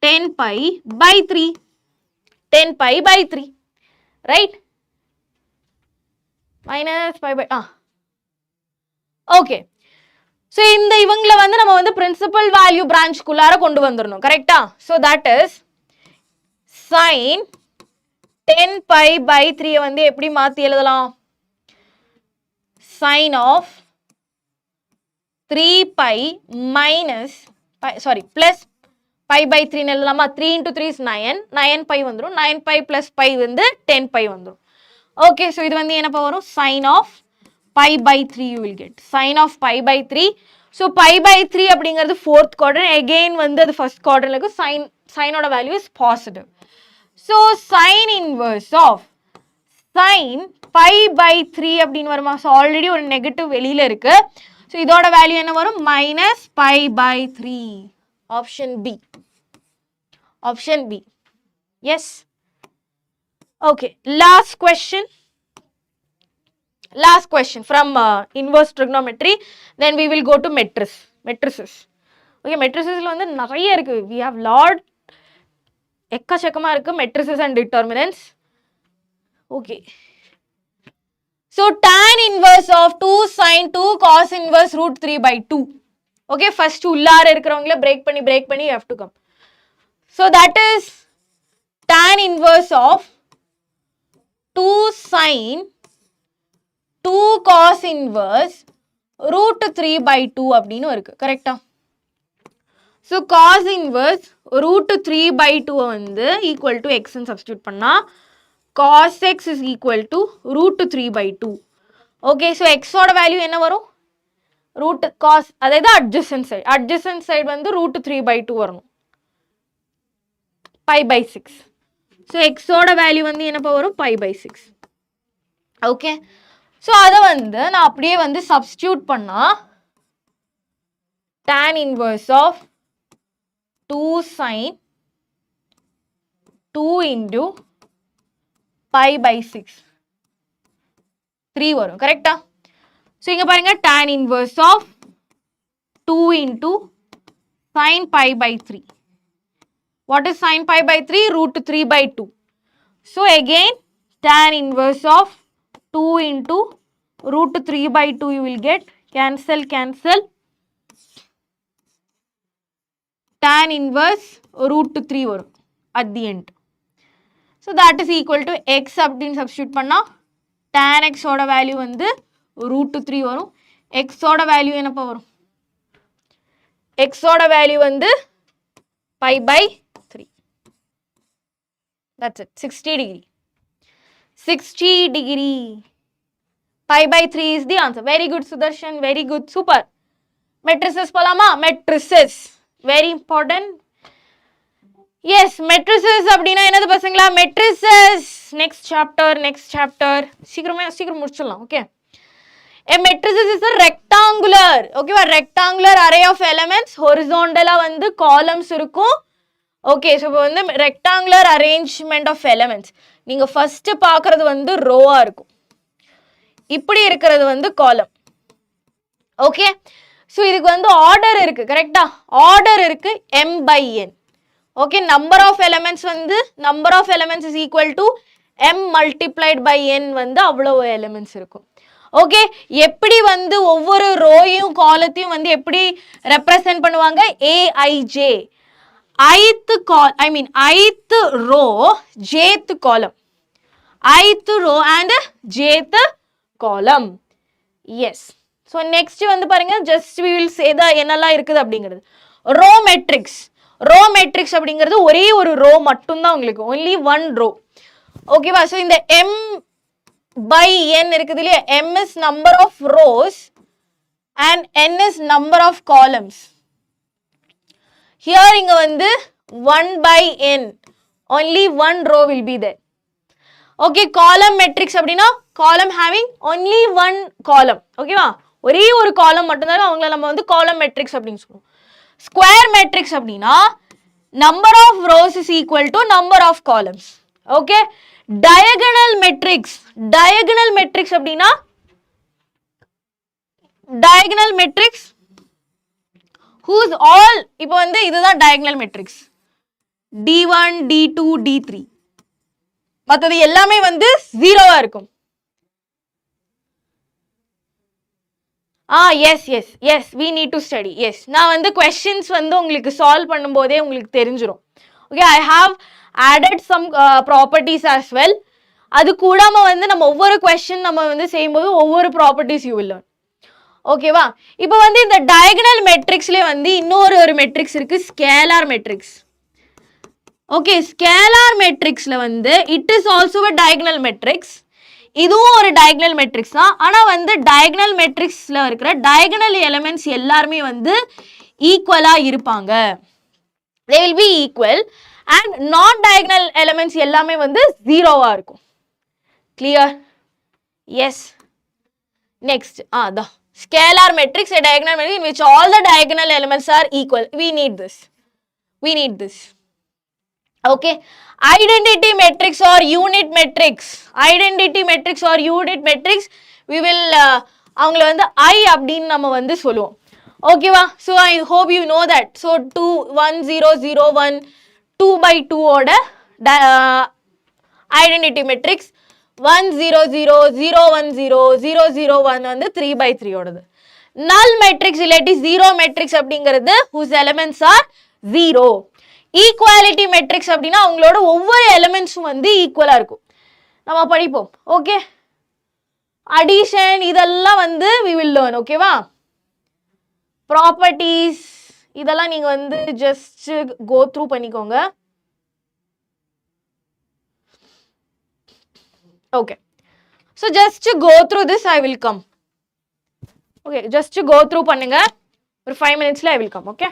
10 pi by 3. 10 pi by 3. Right? minus pi by okay, so இந்த இவங்களை வந்து நம்ம வந்து பிரின்சிபல் வேல்யூ பிரான்ச்குள்ளார கொண்டு வந்துடணும். கரெக்டா? So that is sin 10 pi by 3 வந்து எப்படி மாற்றி எழுதலாம்? sin of 3 pi minus plus pi by 3 எழுதலாமா? 3 into 3 is 9 pi வந்துடும். 9 pi plus pi வந்து 10 pi வந்துடும். ஓகே, ஸோ இது வந்து என்னப்பா வரும்? sin of pi by 3 you will get. sin of pi by 3. So pi by 3 அப்படிங்கிறது 4th quadrant. Again வந்து அது first quadrant இருக்கு. Sin ஓட value is positive. So sin inverse of sin pi by 3 அப்படின்னு வருமா? ஸோ ஆல்ரெடி ஒரு negative வெளியில இருக்கு. ஸோ இதோட வேல்யூ என்ன வரும்? minus pi by 3. Option B. Yes. Okay, last question from inverse trigonometry, then we will go to matrices. Okay, matrices la வந்து நிறைய இருக்கு. We have lot எக்கச்சக்கமா இருக்கு matrices and determinants. Okay, so tan inverse of 2 sin 2 cos inverse root 3 by 2. Okay, first உள்ளார இருக்கிறவங்கள break பண்ணி you have to come. So that is tan inverse of 2 sin 2 cos inverse root 3 by 2 அப்படின்னு இருக்கு. கரெக்டா? So cos inverse root 3 by 2 வந்து equal to x ன்னு substitute பண்ணா cos x is equal to root 3 by 2. Okay, so x ஓட value என்ன வரும்? root cos, அதாவது adjacent side வந்து root 3 by 2 வரணும். pi by 6. So x ஓட வேல்யூ வந்து என்னப்பா வரும்? pi by 6. Okay, so அதை வந்து நான் அப்படியே வந்து substitute பண்ணா tan inverse of 2 sin 2 into pi by 6 3 வரும். கரெக்டா? So இங்க பாருங்க tan inverse of 2 into sin pi by 3. What is sin pi by 3? Root 3 by 2. So again tan inverse of 2 into root 3 by 2 you will get cancel. Tan inverse root 3 வரும் at the end. So that is equal to x அப்படின்னு substitute பண்ணா tan x ஓட value வந்து root 3 வரும். x ஓட value என்னப்பா வரும்? x ஓட வேல்யூ வந்து pi by 3. That's it. 60 degree. 60 degree. Pi by 3 is the answer. Very good, Sudarshan. Very good. Super. Matrices polama. Matrices. Very important. Yes, matrices அப்படினா என்னது பசங்களா? Matrices. Next chapter. சீக்கிரம் முடிச்சிடலாம். Okay. A matrices is a rectangular. Okay, a rectangular array of elements. Horizontal வந்து columns இருக்கும். Okay, so இப்போ வந்து rectangular arrangement of elements. நீங்க first பார்க்கிறது வந்து row-ஆ இருக்கும். இப்படி இருக்கிறது வந்து column. Okay, so இதுக்கு வந்து order இருக்கு. கரெக்டா? Order இருக்கு m by n. Okay, number of elements is equal to m multiplied by n வந்து அவ்வளவு elements இருக்கும். Okay, எப்படி வந்து ஒவ்வொரு ரோயும் காலத்தையும் வந்து எப்படி ரெப்ரசன்ட் பண்ணுவாங்க? aij. ith row, jth column. ith row and jth column. Yes. So next வந்து பாருங்க, just we will say the என்னெல்லாம் இருக்குது அப்படிங்கிறது. Row matrix அப்படிங்கிறது ஒரே ஒரு row மட்டும்தான் உங்களுக்கு. Only one row. ஓகேவா? So இந்த m by n இருக்குது இல்லையா? m is number of rows and n is number of columns. Here இங்க வந்து 1 by n. Only one row will be there. Okay, column matrix அப்படினா column having only one column. ஓகேவா? ஒரே ஒரு column மட்டும்தான் அவங்கள நம்ம வந்து column matrix அப்படின்னு சொல்லுவோம். Square matrix அப்படினா number of rows is equal to number of columns. Okay, diagonal matrix அப்படினா diagonal matrix whose all, இப்போ வந்து இதுதான் diagonal matrix, d1 d2 d3, மற்றது எல்லாமே வந்து 0-ஆ இருக்கும். yes, we need to study. Yes, நான் வந்து questions வந்து உங்களுக்கு solve பண்ணும்போதே உங்களுக்கு தெரிஞ்சிரும். Okay, I have added some properties as well. அது கூடாம வந்து நம்ம ஒவ்வொரு question நம்ம வந்து செய்யும்போது ஒவ்வொரு properties you will learn. ஓகேவா? இப்போ வந்து இந்த diagonal matrixல வந்து இன்னொரு matrix இருக்கு, scalar matrix. Okay, scalar matrixல வந்து it is also a diagonal matrix. இதுவும் ஒரு diagonal matrix தான். ஆனா வந்து diagonal matrixல இருக்கிற diagonal elements எல்லாரும் வந்து ஈக்குவலா இருப்பாங்க. They will be equal and non diagonal elements எல்லாமே வந்து 0-ஆ இருக்கும். Clear? Yes. Next, the scalar matrix, a diagonal matrix in which all the diagonal elements are equal. We need this. Okay, identity matrix or unit matrix, identity matrix or unit matrix, we will அவங்கள வந்து I அப்படின்னு நம்ம வந்து சொல்லுவோம். ஓகேவா? So I hope you know that. So 2 1 0 0 1 2 by 2 ஓட identity matrix, 1 0 0 0 1 0 0 0 1 வந்து 3 by 3 ஓடது. null matrix இல்லாட்டி 0 matrix அப்படிங்கிறது whose elements are 0. Equality matrix அப்படின்னா அவங்களோட ஒவ்வொரு எலிமெண்ட்ஸும் வந்து ஈக்குவலா இருக்கும். நம்ம படிப்போம். ஓகே, அடிஷன் இதெல்லாம் வந்து we will learn. ஓகேவா? ப்ராப்பர்ட்டிஸ் இதெல்லாம் நீங்க வந்து ஜஸ்ட் கோ த்ரூ பண்ணிக்கோங்க. Okay, so just go through this, I will come. Okay, just go through பண்ணுங்க. ஒரு 5 minutesல I will come. Okay,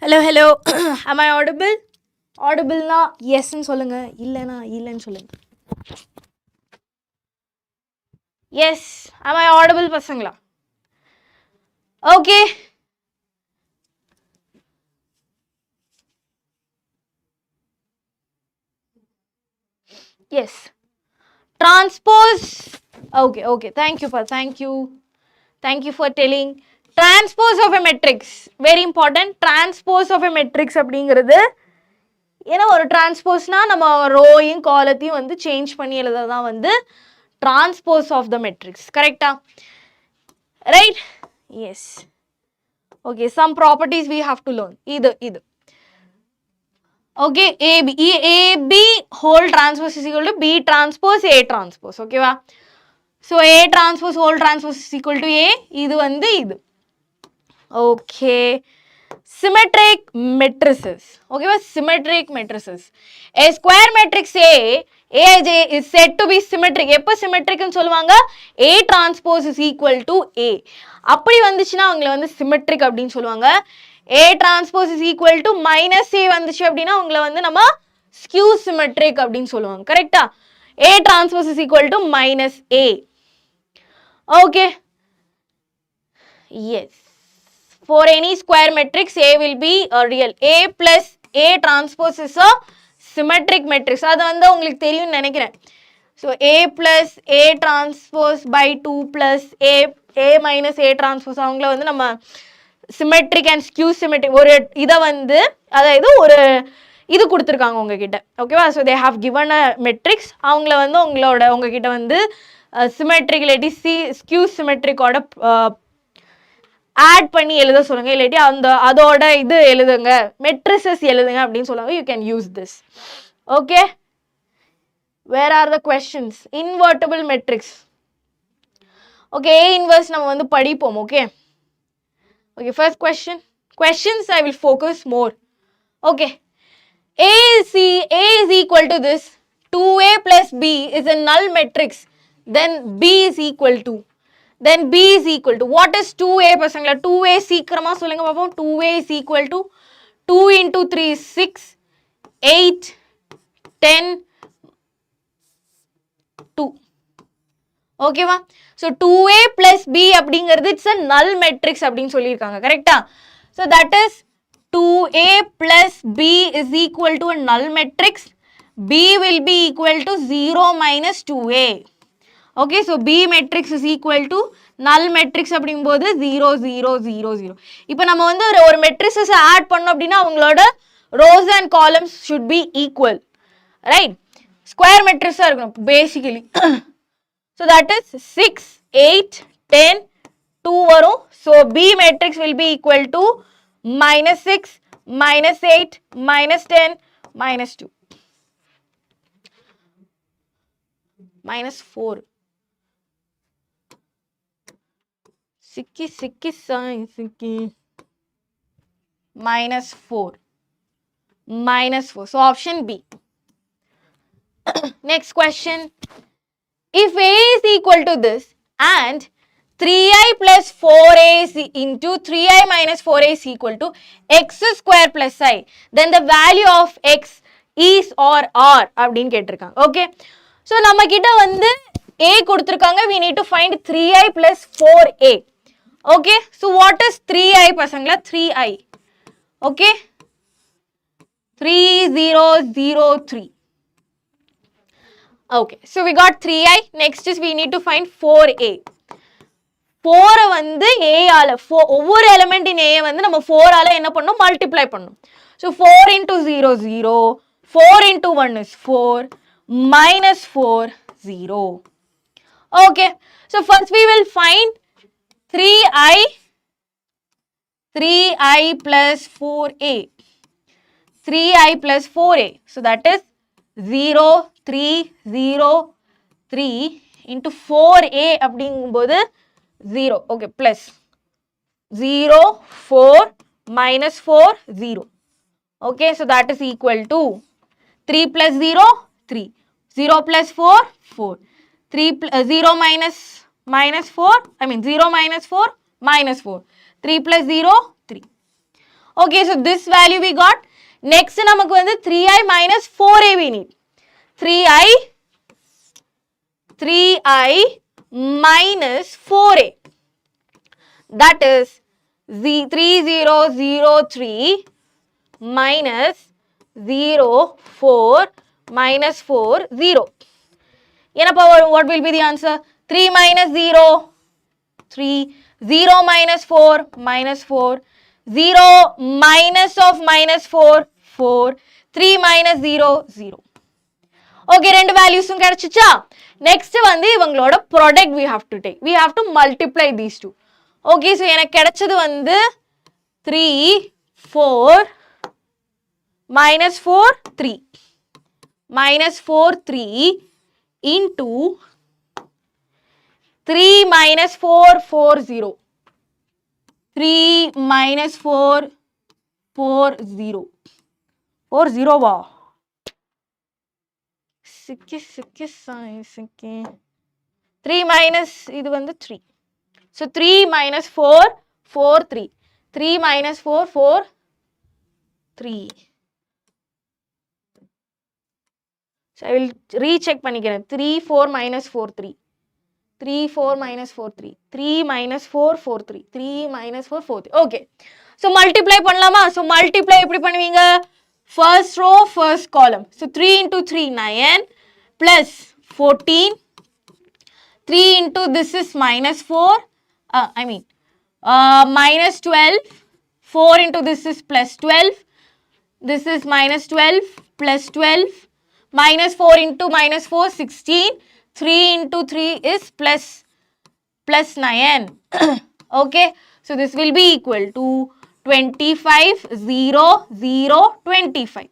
hello hello, am I audible? ஆடிபிள்னா எஸ்ன்னு சொல்லுங்க, இல்லைன்னா இல்லைன்னு சொல்லுங்க. எஸ், am I audible பசங்களா? Okay, yes. Transpose. Okay, thank you for telling. Transpose of a matrix, very important. Transpose of a matrix அப்படிங்கிறது ஏன்னா ஒரு டிரான்ஸ்போஸ்னா நம்ம ரோயும் காலத்தையும் வந்து சேஞ்ச் பண்ணி எழுதுறதான் வந்து டிரான்ஸ்போஸ் ஆஃப் த மெட்ரிக்ஸ். கரெக்டா? Right? Yes. Okay, some properties we have to learn. இது okay, AB whole transpose is equal to B transpose A transpose. ஓகேவா? so A transpose whole transpose is equal to A. இது வந்து இது. okay, symmetric matrices. okay, symmetric matrices. A square matrix AJ is said to be symmetric. எப்ப symmetric ன்னு சொல்லுவாங்க? A transpose is equal to A. அப்படி வந்துச்சுன்னா அவங்களை வந்து symmetric அப்படின்னு சொல்லுவாங்க. A transpose is equal to minus A வந்துச்சு அப்படின்னா அவங்களை வந்து நம்ம skew symmetric அப்படின்னு சொல்லுவாங்க. கரெக்டா? A transpose is equal to minus A. Okay. Yes. For any square matrix, A will be a real. A plus A transpose is a symmetric matrix. அது வந்து உங்களுக்கு தெரியும்னு நினைக்கிறேன். So A plus A transpose by 2 plus A minus A transpose அவங்கள வந்து நம்ம symmetric and skew symmetric ஒரு இதை வந்து அதாவது ஒரு இது கொடுத்துருக்காங்க உங்ககிட்ட. ஓகேவா? So they have given a matrix. அவங்கள வந்து உங்ககிட்ட வந்து சிமெட்ரிக் இல்லாட்டி ஸ்கியூ சிமெட்ரிக்கோட ஆட் பண்ணி எழுத சொல்லுங்க, இல்லாட்டி அதோட இது எழுதுங்க, மெட்ரிசஸ் எழுதுங்க அப்படின்னு சொல்லுவாங்க. You can use this. Okay, where are the questions? Invertible matrix. Okay, A inverse நம்ம வந்து படிப்போம். Okay okay, first questions I will focus more. Okay, A is equal to this. 2A plus B is a null matrix. Then B is equal to. Then B is equal to. What is 2A பசங்களா? 2A சீக்கிரமா சொல்லுங்க பாப்போம். 2A is equal to 2 into 3 is 6, 8, 10, 2. ஓகேவா? So 2A plus B அப்படிங்கிறது it's a null matrix அப்படின்னு சொல்லியிருக்காங்க. கரெக்டா? So that is 2A plus B is equal to a null matrix. B will be equal to 0 minus 2A. Okay, so B matrix is equal to null matrix அப்படிங்கும்போது 0 0 0 0. இப்போ நம்ம வந்து ஒரு matrices add பண்ணோம் அப்படின்னா அவங்களோட rows and columns should be equal, right? Square matrix இருக்கணும் basically. So that is 6, 8, 10, 2 வரும். So B matrix will be equal to minus 6, minus 8, minus 10, minus 2, minus 4. Sikki sign, minus 4. Minus 4. So option B. Next question. If A is equal to this and 3i plus 4a into 3i minus 4a is equal to x square plus I, then the value of x is or are அப்படின்னு கேட்டிருக்காங்க. Okay, so நம்ம கிட்ட வந்து a கொடுத்திருக்காங்க. We need to find 3i plus 4a. Okay, so what is 3i பசங்களா? 3i. Okay, 3003. Okay, so we got 3i. Next is we need to find 4a. 4 வந்து a ஆல ஒவ்வொரு எலிமெண்ட் இன் a வந்து நம்ம 4 ஆல என்ன பண்ணனும்? மல்டிப்ளை பண்ணனும். So 4 into 0 0, 4 into 1 is 4, minus 4 0. Okay, so first we will find 3i plus 4a. 3i plus 4a. So that is 0 3 0 3 into 4a அப்படிங்கும்போது 0. Okay, plus 0 4 minus 4 0. Okay, so that is equal to 3 plus 0 3, 0 plus 4 4, 0 minus 4, I mean 0 minus 4 minus 4, 3 plus 0 3. Okay, so this value we got. Next நமக்கு வந்து 3i minus 4a we need. 3i minus 4a, that is 3003 minus 0 4 minus 4 0. What will be the answer? 3 minus 0 3, 0 minus 4 minus 4, 0 minus of minus 4 4, 3 minus 0 0. Okay, ரெண்டு வேல்யூஸும் கிடைச்சிச்சா? Next வந்து இவங்களோட product we have to take. We have to multiply these two. Okay, so எனக்கு கிடைச்சது வந்து 3 4 minus 4 3 minus 4 3 into 3 minus 4 4 0, 3 minus 4 4 0 4 0 வா? சிக்கி 3 minus இது வந்து 3. So 3 minus 4 4 3, 3 minus 4 4 3. So I will recheck பண்ணிக்கிறேன். 3 4 minus 4 3, 3, 4, minus 4, 3. 3 minus 4, 4, 3. 3 minus 4, 4, 3. Okay. So, multiply பண்ணலாமா? So, multiply எப்படி பண்ணுவீங்க? First row, first column. So, 3 into 3, 9 plus 14. 3 into this is minus 4. Minus 12. 4 into this is plus 12. This is minus 12 plus 12. Minus 4 into minus 4, 16. 3 into 3 is plus 9. Okay. So, this will be equal to 25, 0, 0, 25.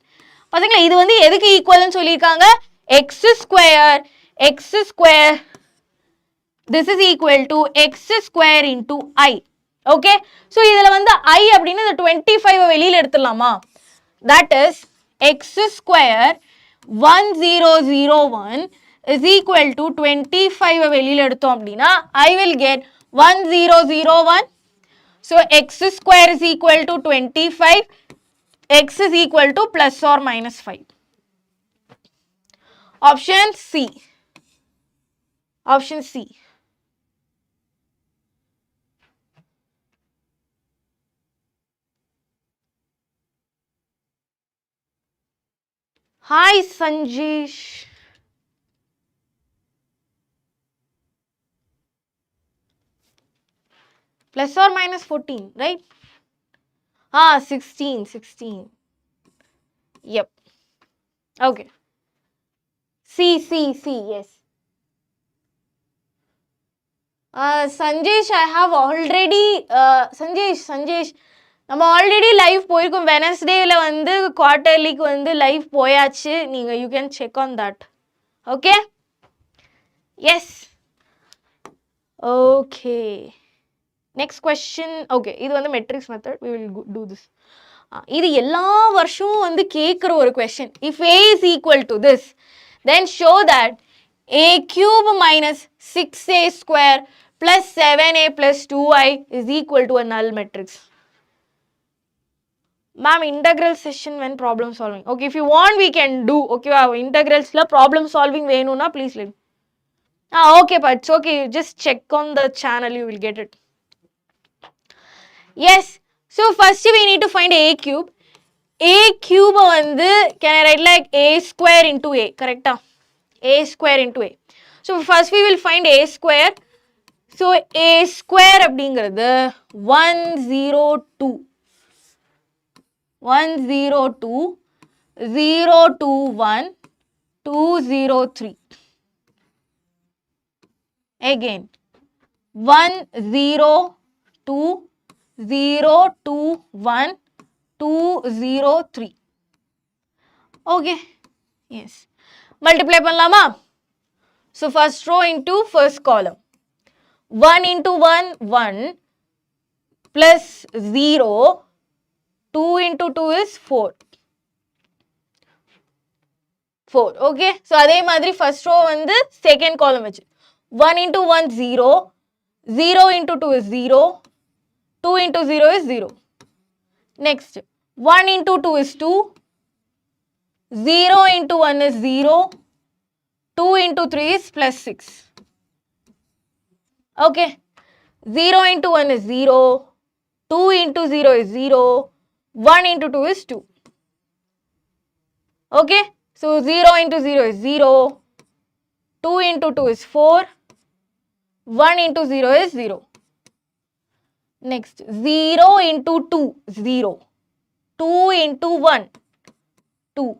பாத்தீங்களா இது வந்து எதுக்கு ஈக்குவல்னு சொல்லியிருக்காங்க x square this is equal to x square into I. Okay. So, இதுல வந்து I அப்படின்னு இந்த 25 வெளியில எடுத்துடலாமா? That is x square 1001 is equal to 25 வெளியில எடுத்தோம் அப்படின்னா I will get 1001. So, x square is equal to 25. X is equal to plus or minus 5. Option C. Option C. Hi, Sanjesh. Plus or minus 14, right? 16. Yep. Okay. C, yes. Sanjesh, I have already, Sanjesh, நம்ம already live போயிருக்கோம் வெனஸ்டேல வந்து குவார்ட்டர்லிக்கு வந்து live போயாச்சு நீங்க you can check on that okay yes okay next question okay இது வந்து matrix method we will do this இது எல்லா வருஷமும் வந்து கேக்குற ஒரு question if a is equal to this then show that a cube minus 6a square plus 7a plus 2i is equal to a null matrix. Ma'am, integral session when problem solving. Okay, if you want, we can do. Okay, integrals la problem solving venuna, please let me. Okay, but it's okay. Just check on the channel, you will get it. Yes. So, first we need to find a cube. A cube vandu, can I write like a square into a, correct? A square into a. So, first we will find a square. So, a square abdingiradhu 102. 102 021 203 again 102 021 203 okay yes multiply பண்ணலாமா so first row into first column 1 into 1 1 plus 0 2 into 2 is 4. 4. Okay. So, அதே மாதிரி first row வந்து second column வச்சு 1 into 1 0. 0 into 2 is 0. 2 into 0 is 0. Next. 1 into 2 is 2. 0 into 1 is 0. 2 into 3 is plus 6. Okay. 0 into 1 is 0. 2 into 0 is 0. 1 into 2 is 2. Okay. So, 0 into 0 is 0. 2 into 2 is 4. 1 into 0 is 0. Next, 0 into 2, 0. 2 into 1, 2.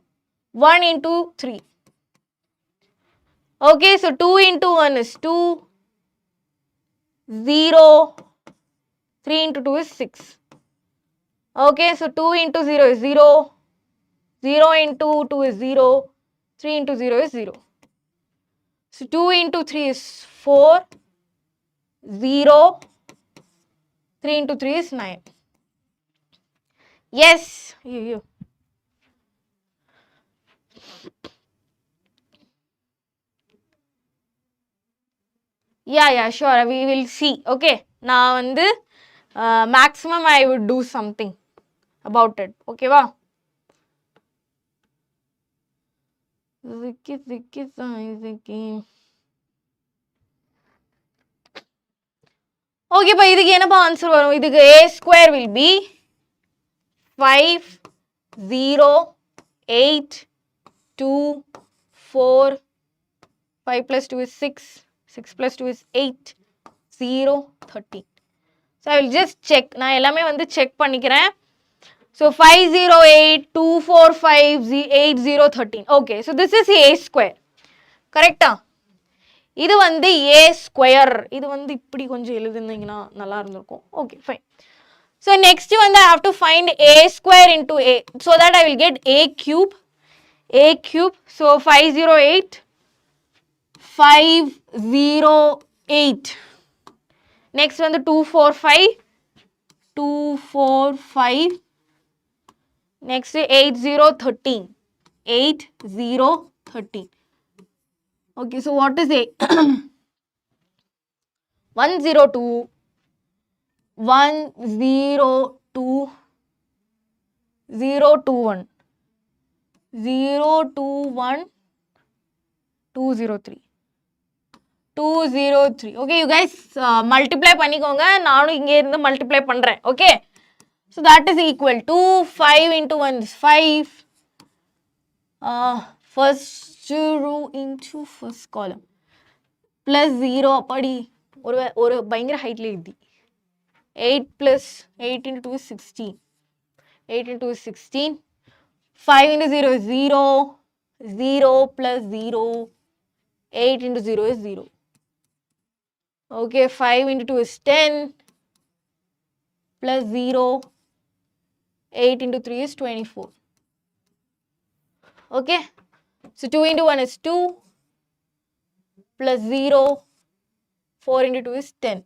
1 into 3. Okay, so 2 into 1 is 2. 0. 3 into 2 is 6. Okay, so 2 into 0 is 0. 0 into 2 is 0. 3 into 0 is 0. So 2 into 3 is 4. 0. 3 into 3 is 9. Yes, you. Yeah, sure. We will see. Okay. Now, maximum I would do something about it. Okay, wow. Ziki. Okay, pa idhukku enapa answer varum? Idhukku a square will be 5 0 8 2 4 5 plus 2 is 6 6 plus 2 is 8 0 13. So I will just check. நான் எல்லாமே வந்து check பண்ணிக்கிறேன். So 508 245 80 13. Okay, so this is a square. Correct? இது வந்து a square. இது வந்து இப்படி கொஞ்சம் எழுதுனீங்கன்னா நல்லா இருந்திருக்கும். Okay, fine. So next வந்து I have to find a square into a so that I will get a cube. A cube. So 508 508. Next வந்து 245 245. Next 8013. 8013. Okay, so what is a 102 102 021 021 203 203. Okay, you guys multiply பண்ணிக்கோங்க. நானும் இங்கே இருந்து multiply பண்றேன். Okay, so that is equal to 5 into 1 is 5. First row into first column plus 0 அப்படி ஒரு பயங்கர ஹைட்ல எழுதி 8 plus 8 into 2 is 16. 8 into 2 is 16. 5 into 0 is 0. 0 plus 0. 8 into 0 is 0. Okay, 5 into 2 is 10. Plus 0. 8 into 3 is 24. Okay. So 2 into 1 is 2. Plus 0. 4 into 2 is 10.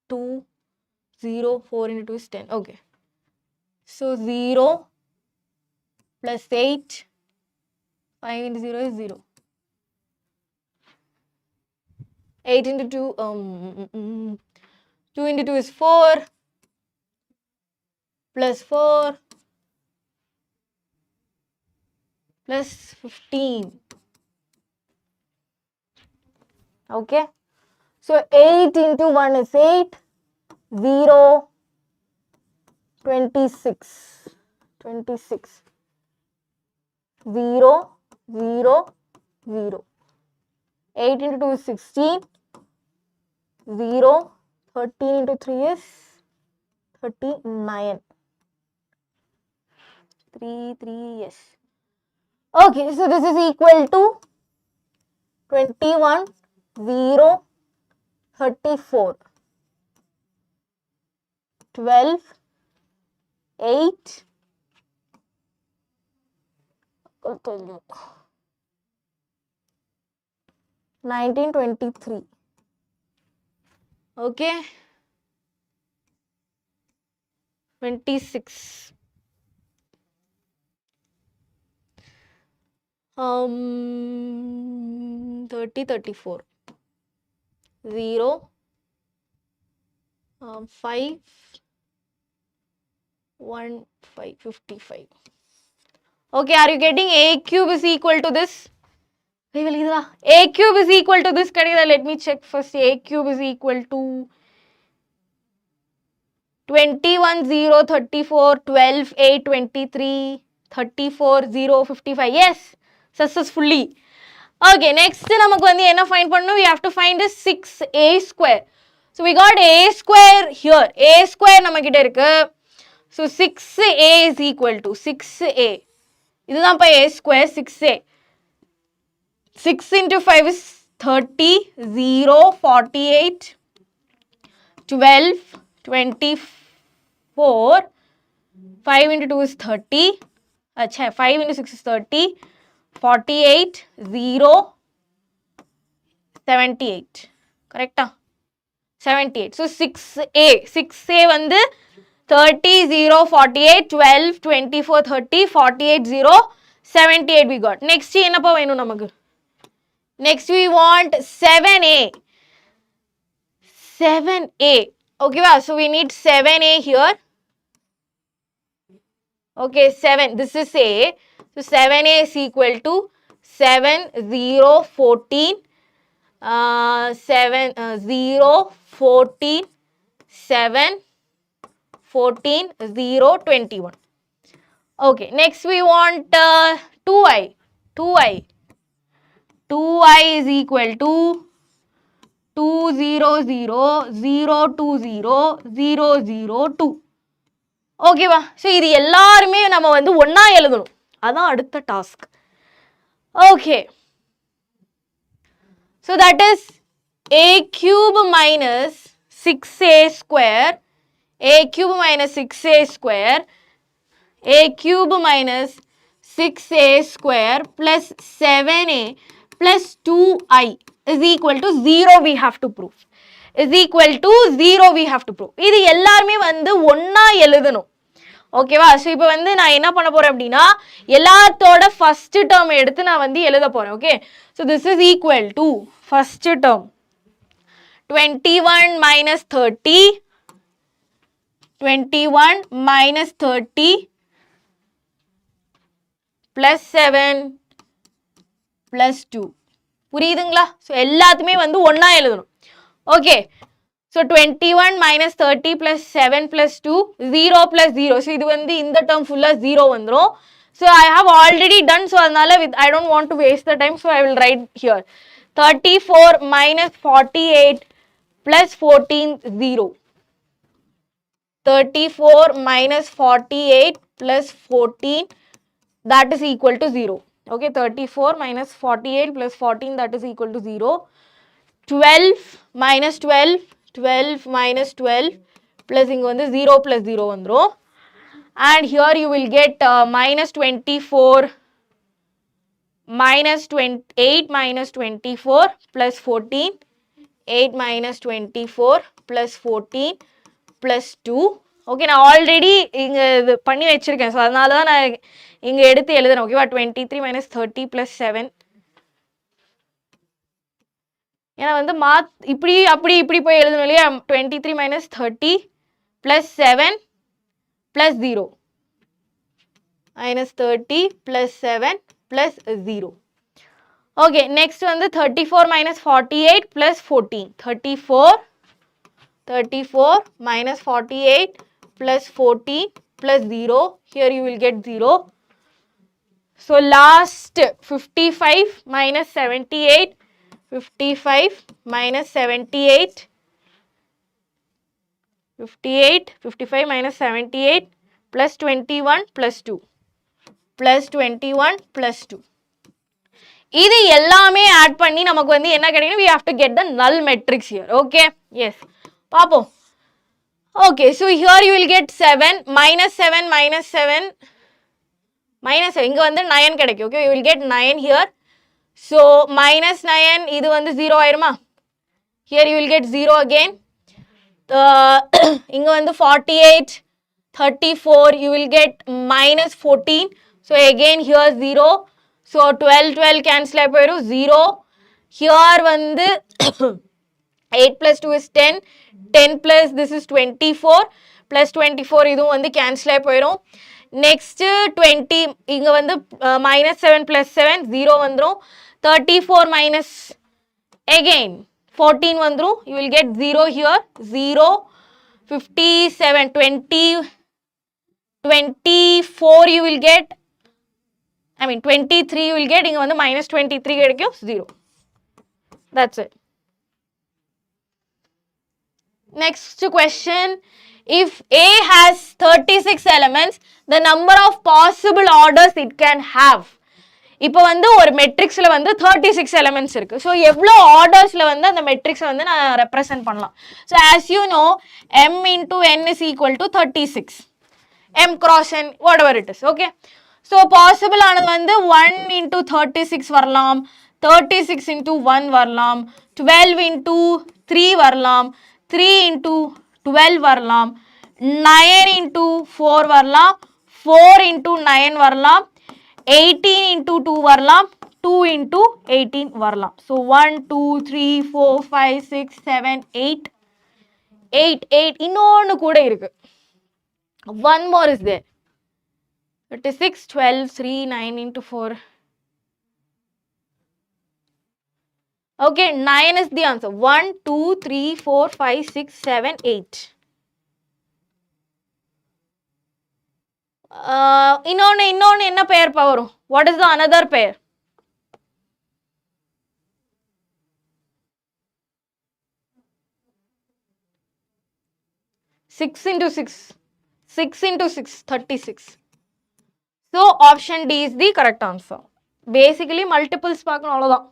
2, 0, 4 into 2 is 10. Okay. So 0 plus 8. 5 into 0 is 0. 8 into 2, 2 into 2 is 4. Plus 4. Plus 15. Okay. So 8 into 1 is 8. 0. 26. 26. 0. 0. 0. 8 into 2 is 16. 0. 13 into 3 is 39. 3, yes. Okay, so this is equal to 21, 0, 34. 12, 8, 19, 23. Okay. 26. 30, 34. 0, 5, 1, 5, 55. Okay, are you getting a cube is equal to this? A cube is equal to this. Let me check first. A cube is equal to 21, 0, 34, 12, 8, 23, 34, 0, 55. Yes, successfully. Okay, next we have to find the 6a square. So we got a square here. A square so 6a is equal to 6a. This is a square 6a. 6 into 5 is 30, 0, 48, 12, 24, 5 into 2 is 30, 5 into 6 is 30, 48, 0, 78, correct? 78. So 6a வந்து 30, 0, 48, 12, 24, 30, 48, 0, 78 we got. Next என்னப்பா வேணும் நமக்கு? Next we want 7a. 7a. Okay, so we need 7a here. Okay, 7. This is a. So 7a is equal to 7, 0, 14. 7, 0, 14, 7, 14, 0, 21. Okay, next we want 2i. 2i. 2i is equal to 2, 0, 0, 0, 2, 0, 0, 0, 2. ஓகேவா? So இது எல்லாருமே நம்ம வந்து ஒன்றா எழுதணும். அதான் அடுத்த task. Okay. So that is a cube minus 6a square, a cube minus 6a square, a cube minus 6a square plus 7a plus 2i is equal to 0 we have to prove. Is equal to 0 we have to prove. இது எல்லாருமே வந்து ஒண்ணா எழுதணும். ஓகேவா? So இப்போ வந்து நான் என்ன பண்ண போறேன் அப்படின்னா எல்லாத்தோட ஃபர்ஸ்ட் டேர்ம் எடுத்து நான் வந்து எழுத போறேன். Okay, so this is equal to first term 21 minus 30, 21 minus 30 plus 7 plus 2. புரியுதுங்களா? ஸோ எல்லாத்துமே வந்து ஒண்ணா எழுதணும். Okay, so 21 minus 30 plus 7 plus 2, 0 plus 0. So இது வந்து இந்த டேர்ம் ஃபுல்லாக 0 வந்துடும். So I have already done. So அதனால I don't want to waste the time. So I will write here 34 minus 48 plus 14, 0. 34 minus 48 plus 14, that is equal to 0. Okay, 34 minus 48 plus 14, that is equal to 0. 12 minus 12, 12 minus 12 plus inga vandu 0 plus 0 vandrum. And here you will get minus 24 minus 28 minus 24 plus 14, 8 minus 24 plus 14 plus 2. Okay, நான் already இங்கே இது பண்ணி வச்சுருக்கேன். So அதனால தான் நான் இங்கே எடுத்து எழுதுறேன். ஓகேவா? 23 minus 30 plus 7. ஏன்னா வந்து இப்படி அப்படி இப்படி போய் எழுதணும் இல்லையா? 23 minus 30 plus 7 plus 0. minus 30 plus 7 plus 0. Okay, next வந்து 34 minus 48 plus 14. 34 minus 48 plus 14 plus 0. Here you will get 0. So last 55 minus 78. 55 minus 78. 55 minus 78 plus 21 plus 2. Plus 21 plus 2. இது எல்லாமே ஆட் பண்ணி நமக்கு வந்து என்ன கிடைக்கும்? We have to get the null matrix here. Okay, yes, பாப்போம். Okay, so here you will get 7 minus 7 minus 7 minus 7. இங்க வந்து 9 கிடைக்கும். Okay, you will get 9 here. So minus 9 இது வந்து 0 ஆயிருமா? Here you will get 0 again. இங்க வந்து 48 34 you will get minus 14. So again here 0. So 12 cancel ஆயிரும் 0. Here வந்து 8 plus 2 is 10. 10 plus this is 24 plus 24 இதுவும் வந்து cancel ஆயிரும். Next 20 இங்க வந்து minus 7 plus 7 0 வந்துரும். 34 minus again 14 வந்துரும். You will get 0 here. 0 57 20 24 you will get, I mean 23 you will get. இங்க வந்து minus 23 கிடைக்கும் 0. That's it. Next question. If A has 36 elements, the number of possible orders it can have. இப்போ வந்து ஒரு மெட்ரிக்ஸ்ல வந்து 36 elements இருக்கு. So எவ்வளோ ஆர்டர்ஸ்ல வந்து அந்த மெட்ரிக்ஸை வந்து நான் ரெப்ரசென்ட் பண்ணலாம். So as you know m into n is equal to 36. m cross n whatever it is. Okay. So possible ஆனது வந்து 1 into 36 வரலாம், 36 into 1 வரலாம், 12 into 3 வரலாம், 3 into 12 வரலாம், 9 into 4 வரலாம், 4 into 9 வரலாம், 18 into 2 வரலாம், 2 into 18 வரலாம். So 1, 2, 3, 4, 5, 6, 7, 8. 8 இன்னொன்று கூட இருக்கு. One more is there. 36, 12, 3, 9 into 4. Okay, 9 is the answer. 1, 2, 3, 4, 5, 6, 7, 8. இன்னொன்னு என்ன pair வரும்? What is the another pair? 6 into 6. 6 into 6, 36. So, option D is the correct answer. Basically, multiples பார்க்கணும் அவ்வளவுதான்.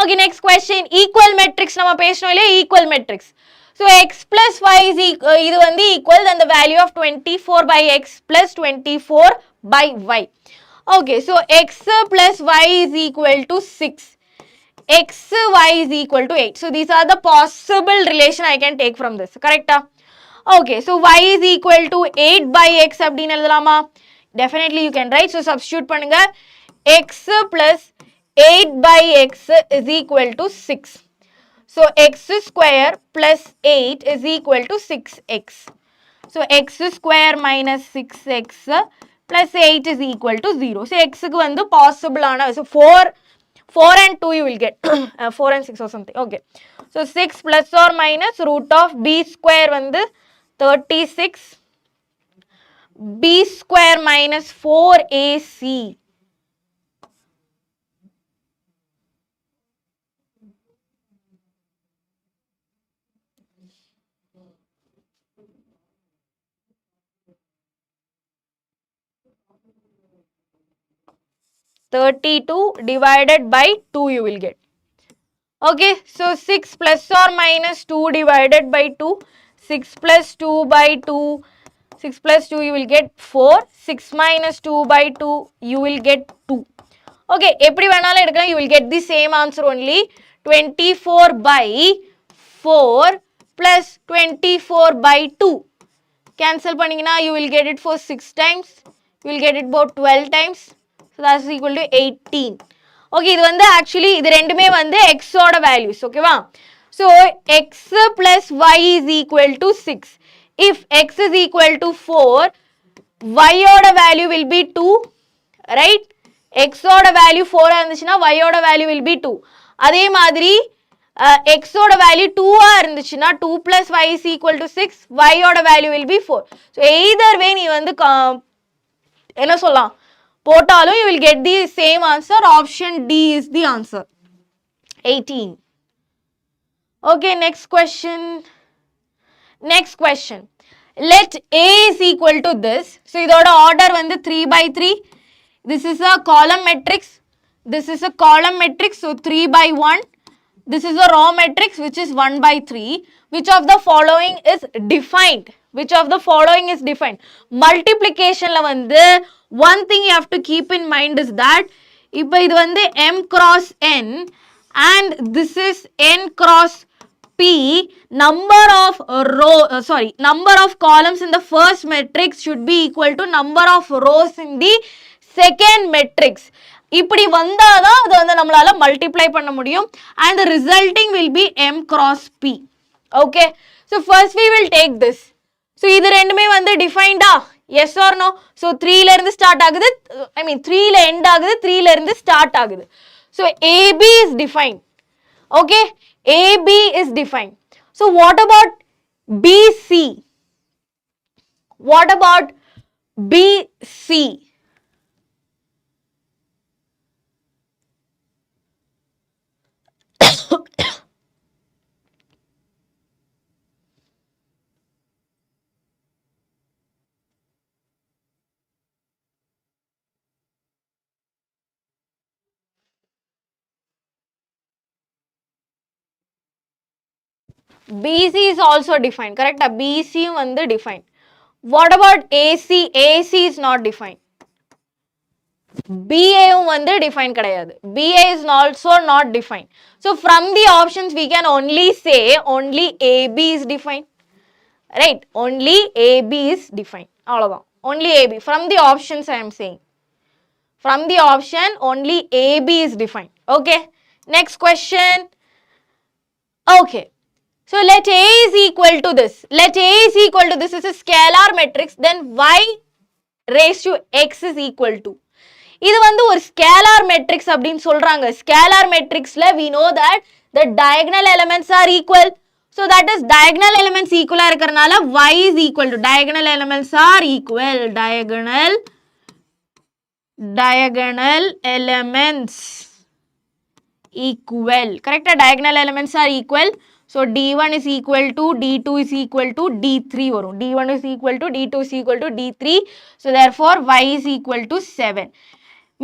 Okay, next question. Equal matrix நம்ம பேசணும் இல்லையா? Equal matrix. So, x plus y is இது வந்து equal than the value of 24 by x plus 24 by y. Okay, so x plus y is equal to 6. X, y is equal to 8. So, these are the possible relation I can take from this. Correct? Okay, so y is equal to 8 by x அப்படின்னு எழுதலாமா? Definitely you can write. So, substitute பண்ணுங்க. X plus 8 by x is equal to 6. So, x square plus 8 is equal to 6x. So, x square minus 6x plus 8 is equal to 0. So, x க்கு வந்து possible ஆன, so 4 and 2 you will get 4 and 6 or something. Okay. So 6 plus or minus root of b square வந்து 36. b square minus 4ac. divided by 2 you will get. Okay, so 6 plus or minus 2 divided by 2. 6 plus 2 by 2. 6 plus 2 you will get 4. 6 minus 2 by 2 you will get 2. Okay, எப்படி வேணாலும் எடுக்கலாம், you will get the same answer only. 24 by 4 plus 24 by 2. Cancel பண்ணீங்கன்னா you will get it for 6 times. You will get it about 12 times. So that's equal to 18. Okay, இது வந்து actually இது ரெண்டுமே வந்து x ஓட values. Okay வா? So x plus y is equal to 6. If x is equal to 4, y ஓட value will be 2. Right? x ஓட value 4 இருந்துச்சுன்னா y ஓட value will be 2. அதே மாதிரி x ஓட value 2 இருந்துச்சுன்னா 2 plus y is equal to 6. y ஓட value will be 4. So either way நீ வந்து என்ன சொல்லலாம், போட்டாலும் you will get the same answer. Option D is the answer. 18. Okay, next question. Next question. Let A is equal to this. So, இதோட order வந்து 3 by 3. This is a column matrix. This is a column matrix. So, 3 by 1. This is a row matrix which is 1 by 3. Which of the following is defined? Which of the following is defined? Multiplication la வந்து one thing you have to keep in mind is that இப்போ இது வந்து m cross n and this is n cross p. Number of number of columns in the first matrix should be equal to number of rows in the second matrix. இப்படி வந்தாதான் அது வந்து நம்மளால multiply பண்ண முடியும் and the resulting will be m cross p. Okay, so first we will take this. So இது ரெண்டுமே வந்து defined-ஆ? Yes or no? So 3 ல இருந்து start ஆகுது, 3 ல end ஆகுது, 3 ல இருந்து start ஆகுது. So AB is defined. Okay, AB is defined. So what about BC? What about BC? BC is also defined, correct? BC வந்து defined. What about AC? AC is not defined. BA வந்து defined கிடையாது. BA is also not defined. So from the options we can only say only AB is defined. Right? Only AB is defined. அவ்வளவுதான். Only AB. From the options I am saying. From the option only AB is defined. Okay. Next question. Okay. So let A is equal to this. Let A is equal to this is a scalar matrix. Then y raised to x is equal to. இது வந்து ஒரு scalar matrix அப்படின்னு சொல்றாங்க. Scalar matrixல we know that the diagonal elements are equal. So that is diagonal elements equal இருக்கறனால y is equal to diagonal elements are equal. Diagonal elements equal. Correct? Diagonal elements are equal. So d1 is equal to d2 is equal to d3 varum. d1 is equal to d2 is equal to d3. So therefore y is equal to 7.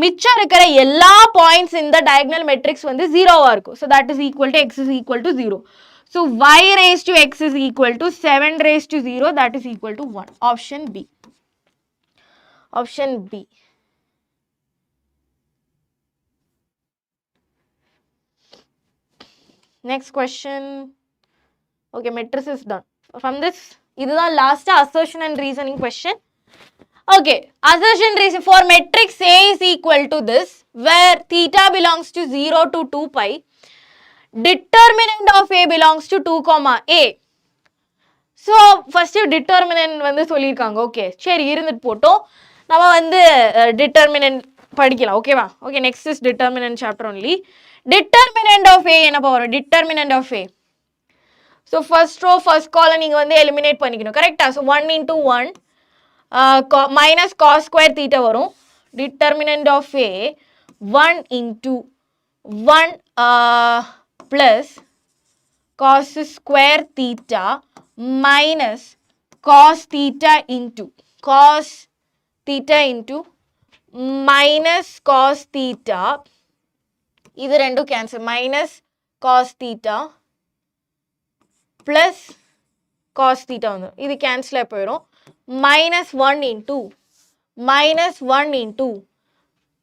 மிச்சம் இருக்கிற எல்லா points in the diagonal matrix வந்து 0 ஆ இருக்கும். So that is equal to x is equal to 0. So y raised to x is equal to 7 raised to 0, that is equal to 1. Option B. Option B. Next question. Okay, matrix is done. From this, this is the last assertion and reasoning question. Okay, assertion reason for matrix A is equal to this, where theta belongs to 0 to 2 pi. Determinant of A belongs to 2 comma A. So first determinant வந்து சொல்லிருக்காங்க. Okay, சரி இருந்துட்டு போட்டோம். நம்ம வந்து determinant படிக்கலாம். ஓகேவா? Okay, next is determinant chapter only. Determinant of A என்ன போறோம்? Determinant of A. So first row first column நீங்க வந்து eliminate பண்ணிக்கணும். கரெக்ட்டா? So 1 into 1 minus cos square theta வரும். Determinant of A 1 into 1 plus cos square theta minus cos theta into minus cos theta. இது ரெண்டும் cancel. Minus cos theta plus cos theta வந்துடும். இது cancel ஆகி போயிடும். minus 1 into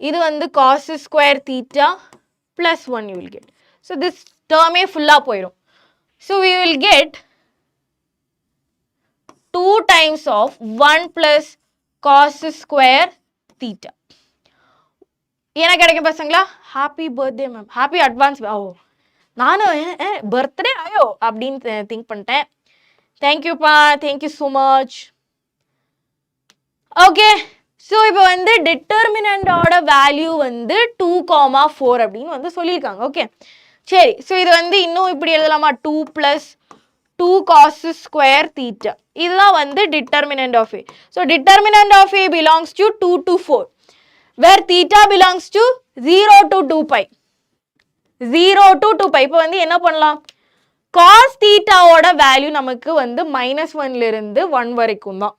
இது வந்து cos square theta plus 1 you will get. So this term full போயிடும். So we will get 2 times of 1 plus cos square theta. என்ன கிடைக்கும் பசங்களா? Happy birthday ma'am, happy advance. ஓ நானும் பர்த்டே ஆயோ அப்படின்னு திங்க் பண்ணிட்டேன். தேங்க்யூப்பா, thank you so much. Okay, so இப்போ வந்து டிட்டர்மினண்டோட வேல்யூ வந்து 2,4 அப்படின்னு வந்து சொல்லியிருக்காங்க. ஓகே சரி, ஸோ இது வந்து இன்னும் இப்படி எழுதலாமா? 2 plus 2 cos square theta. இதுதான் வந்து determinant of A. So determinant of A belongs to 2 to 4, where theta belongs to 0 to 2 pi. 0 to 2 pi. இப்போ வந்து என்ன பண்ணலாம்? cos theta ஓட வேல்யூ நமக்கு வந்து -1 இருந்து 1 வரைக்கும் தான்.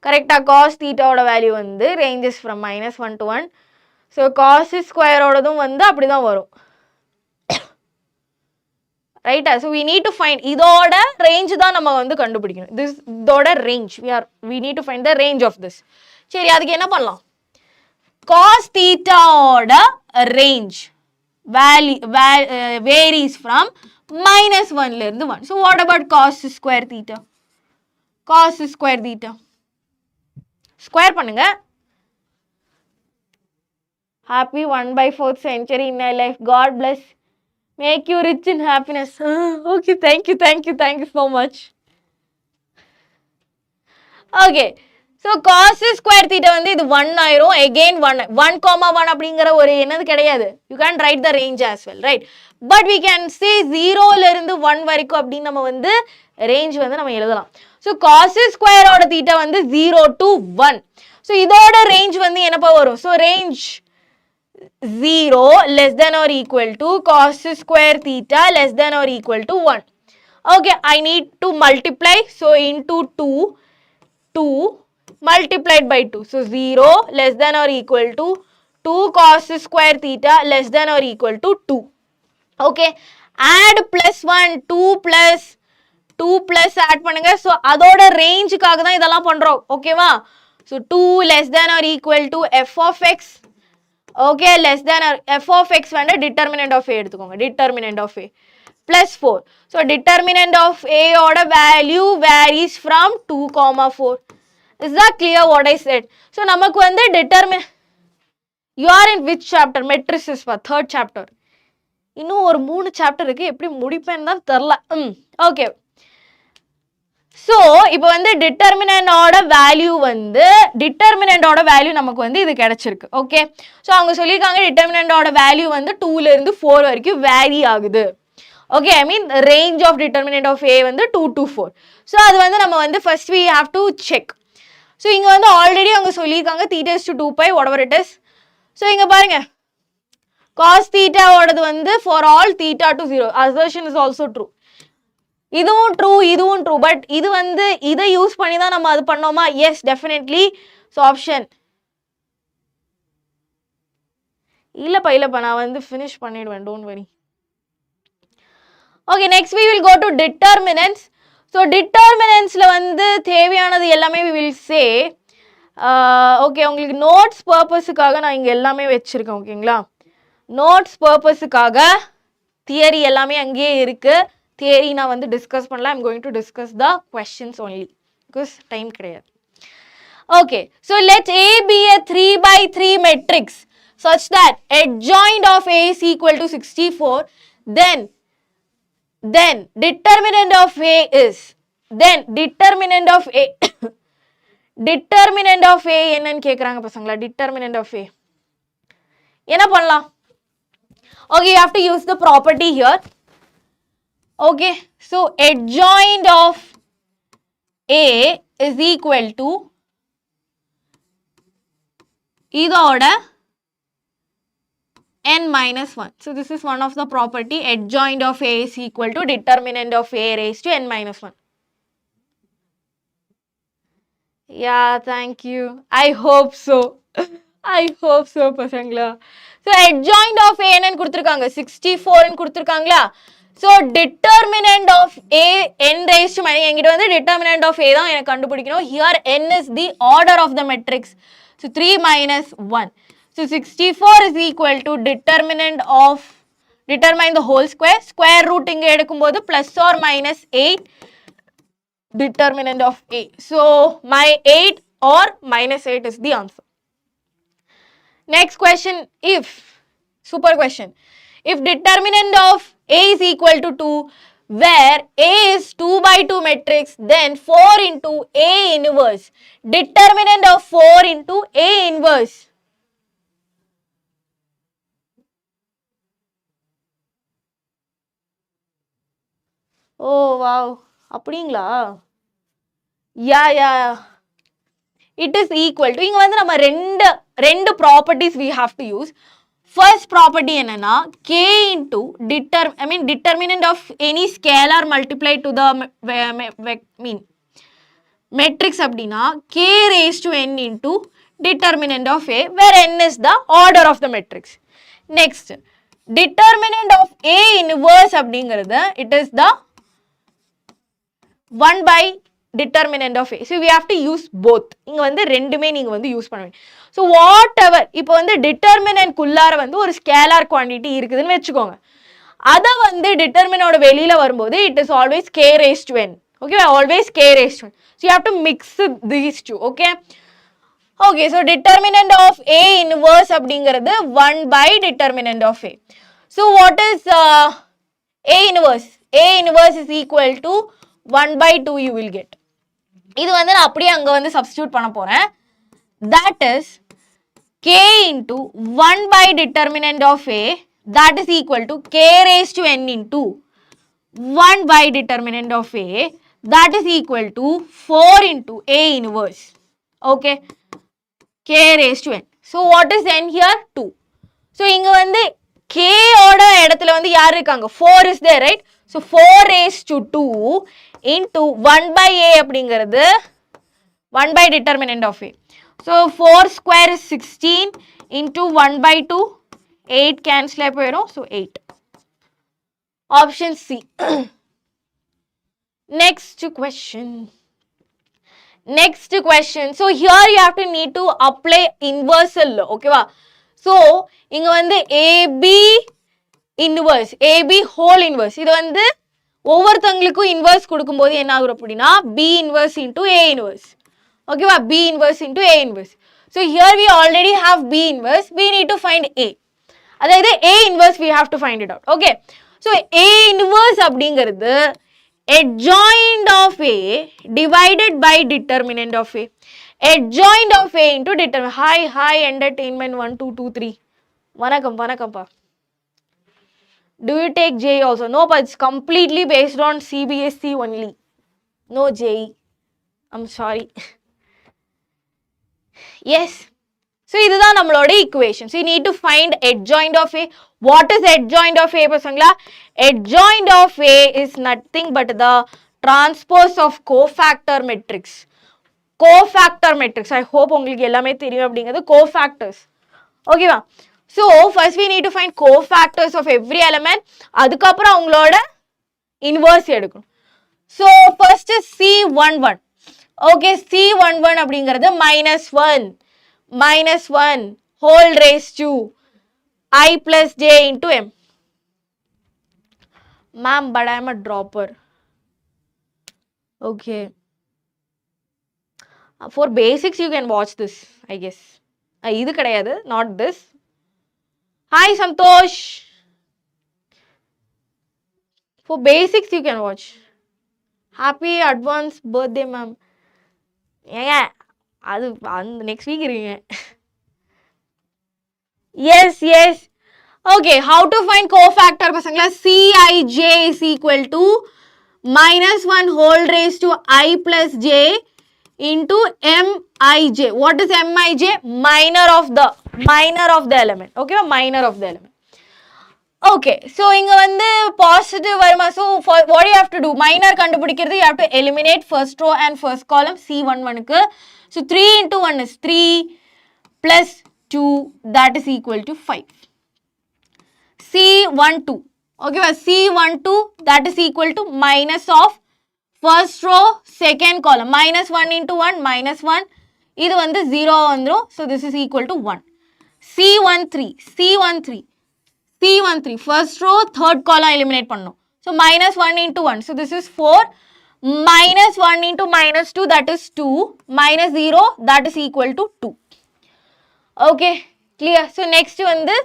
கரெக்டா? cos theta ஓட வேல்யூ வந்து ranges from -1 to 1. So cos square ஓடதும் வந்து அப்படிதான் வரும். ரைட்டா? So we need to find இதோட range தான் நம்ம வந்து கண்டுபிடிக்கணும். this இதோட range we need to find the range of this. சரி, அதுக்கு என்ன பண்ணலாம்? cos theta ஓட range varies from -1 ல இருந்து 1. So what about cos square theta? cos square theta square பண்ணுங்க. happy 1/4th century in my life. God bless. Make you rich in happiness. Okay, thank you so much. Okay, so cos square theta வந்து இது 1 ஆயிரும். again 1,1 அப்படிங்கிற ஒரு என்னது கிடையாது. you can write the range as well, right? but we can say 0 ல இருந்து 1 வரைக்கும் அப்படின்னு நம்ம வந்து range வந்து நம்ம எழுதலாம். so cos square ஓட theta வந்து 0 to 1. so இதோட range வந்து என்னப்பா வரும்? so range 0 less than or equal to cos square theta less than or equal to 1. Okay, I need to multiply. So into 2 multiplied by 2. So 0 less than or equal to 2 cos square theta less than or equal to 2. Okay, add plus 1, 2 plus add பண்ணுங்க. So அதோட ரேஞ்சுக்காக தான் இதெல்லாம் பண்றோம். ஓகேவா? So 2 less than or equal to f of x. Okay, less than or f of x வந்து determinant of A எடுத்துக்கோங்க. determinant of A plus 4. So determinant of A ஓட value varies from 2,4. Is that clear what I said? So நமக்கு வந்து you are in which chapter? matrices for third chapter. இன்னும் ஒரு 3 chapter இருக்கு. எப்படி முடிப்பேன்னு தான் தெரியல. Okay, So, இப்போ வந்து determinant ஓட வேல்யூ வந்து determinant ஓட வேல்யூ நமக்கு வந்து இது கிடைச்சிருக்கு. ஓகே, ஸோ அவங்க சொல்லியிருக்காங்க determinant ஓட வேல்யூ வந்து 2ல இருந்து 4 வரைக்கும் வேரி ஆகுது. Okay, I mean range of determinant of A வந்து 2 to 4. ஸோ அது வந்து நம்ம வந்து first we have to check. So இங்கே வந்து ஆல்ரெடி அவங்க சொல்லியிருக்காங்க theta is to 2 pi whatever it is. So இங்கே பாருங்க cos theta ஓடது வந்து for all theta to 0. Assertion is also true. இதுவும் true பட் இது வந்து இதை யூஸ் பண்ணி தான் நம்ம அது பண்ணோமா? S, definitely. ஸோ ஆப்ஷன் இல்லப்பா நான் வந்து ஃபினிஷ் பண்ணிடுவேன், don't worry. Okay, next we will go to determinants. ஸோ டிட்டர்மினன்ட்ஸ்ல வந்து தேவையானது எல்லாமே we will say. ஓகே, உங்களுக்கு நோட்ஸ் பர்பஸுக்காக நான் இங்கே எல்லாமே வச்சிருக்கேன். ஓகேங்களா, நோட்ஸ் பர்பஸுக்காக தியரி எல்லாமே அங்கேயே இருக்கு. தியரி நான் வந்து டிஸ்கஸ் பண்ணல. I'm going to discuss the questions only because time கிடையாது. Okay, so let A be a 3x3 matrix such that adjoint of A is equal to 64. Then determinant of A is determinant of A determinant of A என்னன்னு கேக்குறாங்க பசங்களா? determinant of A என்ன பண்ணலாம்? Okay, you have to use the property here. Okay, so adjoint of A is equal to இதோட n minus 1. So this is one of the property. Adjoint of A is equal to determinant of A raised to n minus 1. Yeah, thank you. I hope so. பசங்களா. So adjoint of A என்னன்னு கொடுத்திருக்காங்க? 64 ன்னு கொடுத்திருக்காங்களா? So determinant of A n raised to minus, என்கிட்ட வந்து determinant of A தான் எனக்கு கண்டுபிடிக்கணும். Here n is the order of the matrix. So 3 minus 1. So 64 is equal to determinant of, determine the whole square. Square root இங்க எடுக்கும்போது plus or minus 8 determinant of A. So my 8 or minus 8 is the answer. Next question, super question. If determinant of A is equal to 2, where A is 2 by 2 matrix, then 4 into A inverse. Determinant of 4 into A inverse. Oh wow, அப்படிங்களா? Yeah. It is equal to, இங்க வந்து நம்ம ரெண்டு properties we have to use. First property என்னன்னா k into determinant of any scalar multiplied to the matrix அப்படின்னா k raised to n into determinant of A, where n is the order of the matrix. Next, determinant of A inverse அப்படிங்கிறது it is the 1 by determinant of A. So we have to use both. இங்க வந்து ரெண்டுமே நீங்க வந்து use பண்ணுவீங்க. So whatever, இப்போ வந்து determinant குள்ளார வந்து ஒரு scalar quantity இருக்குதுன்னு வெச்சுக்கோங்க. அத வந்து determinant வெளியில வரும்போது it is always k raised to n. Okay, always k raised to n. So you have to mix these two. Okay, so determinant of A inverse அப்படிங்கிறது 1 by determinant of A. So what is A inverse? A inverse is equal to 1 by 2 you will get. இது வந்து நான் அப்படியே அங்க வந்து substitute பண்ண போறேன். That is k into 1 by determinant of A, that is equal to k raised to n into 1 by determinant of A, that is equal to 4 into A inverse. Okay, k raised to n. So what is n here? 2. So இங்க வந்து k ஓட இடத்துல வந்து யார் இருக்காங்க? 4 is there, right? So 4 raised to 2 into 1 by A அப்படிங்கிறது 1 by determinant of A. So 4 square is 16 into 1 by 2, 8 cancel ஆகி போயிடும். So 8. Option C. Next question. So here you have to need to apply inversal law. Okay வா? So இங்க வந்து AB inverse, AB whole inverse. இது வந்து ஒவ்வொருத்தங்களுக்கும் inverse கொடுக்கும்போது என்ன ஆகும் அப்படின்னா B inverse into A inverse. Okay வா? B inverse into A inverse. So here we already have B inverse. We need to find A. அதாவது A inverse we have to find it out. Okay. So A inverse அப்படிங்கிறது adjoint of A divided by determinant of A. Adjoint of A into determinant. Hi, entertainment 1, 2, 2, 3. Vanakampa. Do you take JE also? No, but it's completely based on CBSE only. No JE. I'm sorry. Yes. So, this is our equation. So, you need to find adjoint of A. What is adjoint of A, Pasangala? Adjoint of A is nothing but the transpose of cofactor matrix. Cofactor matrix. I hope you know cofactors. Okay, va? So, first we need to find cofactors of every element. Adukapra ungaloda inverse edukkum. So, first is C11. Okay, C11 abdingiradhu minus 1 whole raised to I plus j into m. Ma'am, but I am a dropper. Okay. For basics, you can watch this, I guess. Idu kadayadu, not this. Hi, Santosh. For basics, you can watch. Happy advance birthday, ma'am. Yeah. Adu next week. Yes. Okay, how to find cofactor, Pasangala? Cij is equal to minus 1 whole raised to I plus j into mij. What is mij? Minor of the element. Okay, minor of the element. Okay, so inga vandu positive varuma. So for what you have to do? Minor kandupidikiradhu, you have to eliminate first row and first column C11 ku. So 3 into 1 is 3 plus 2, that is equal to 5. C12. Okay, C12, that is equal to minus of first row, second column. Minus 1 into 1, minus 1. This is 0 vandro. So this is equal to 1. C13. First row, third column eliminate pannu. So minus 1 into 1. So this is 4. Minus 1 into minus 2, that is 2. Minus 0, that is equal to 2. Okay, clear? So next one is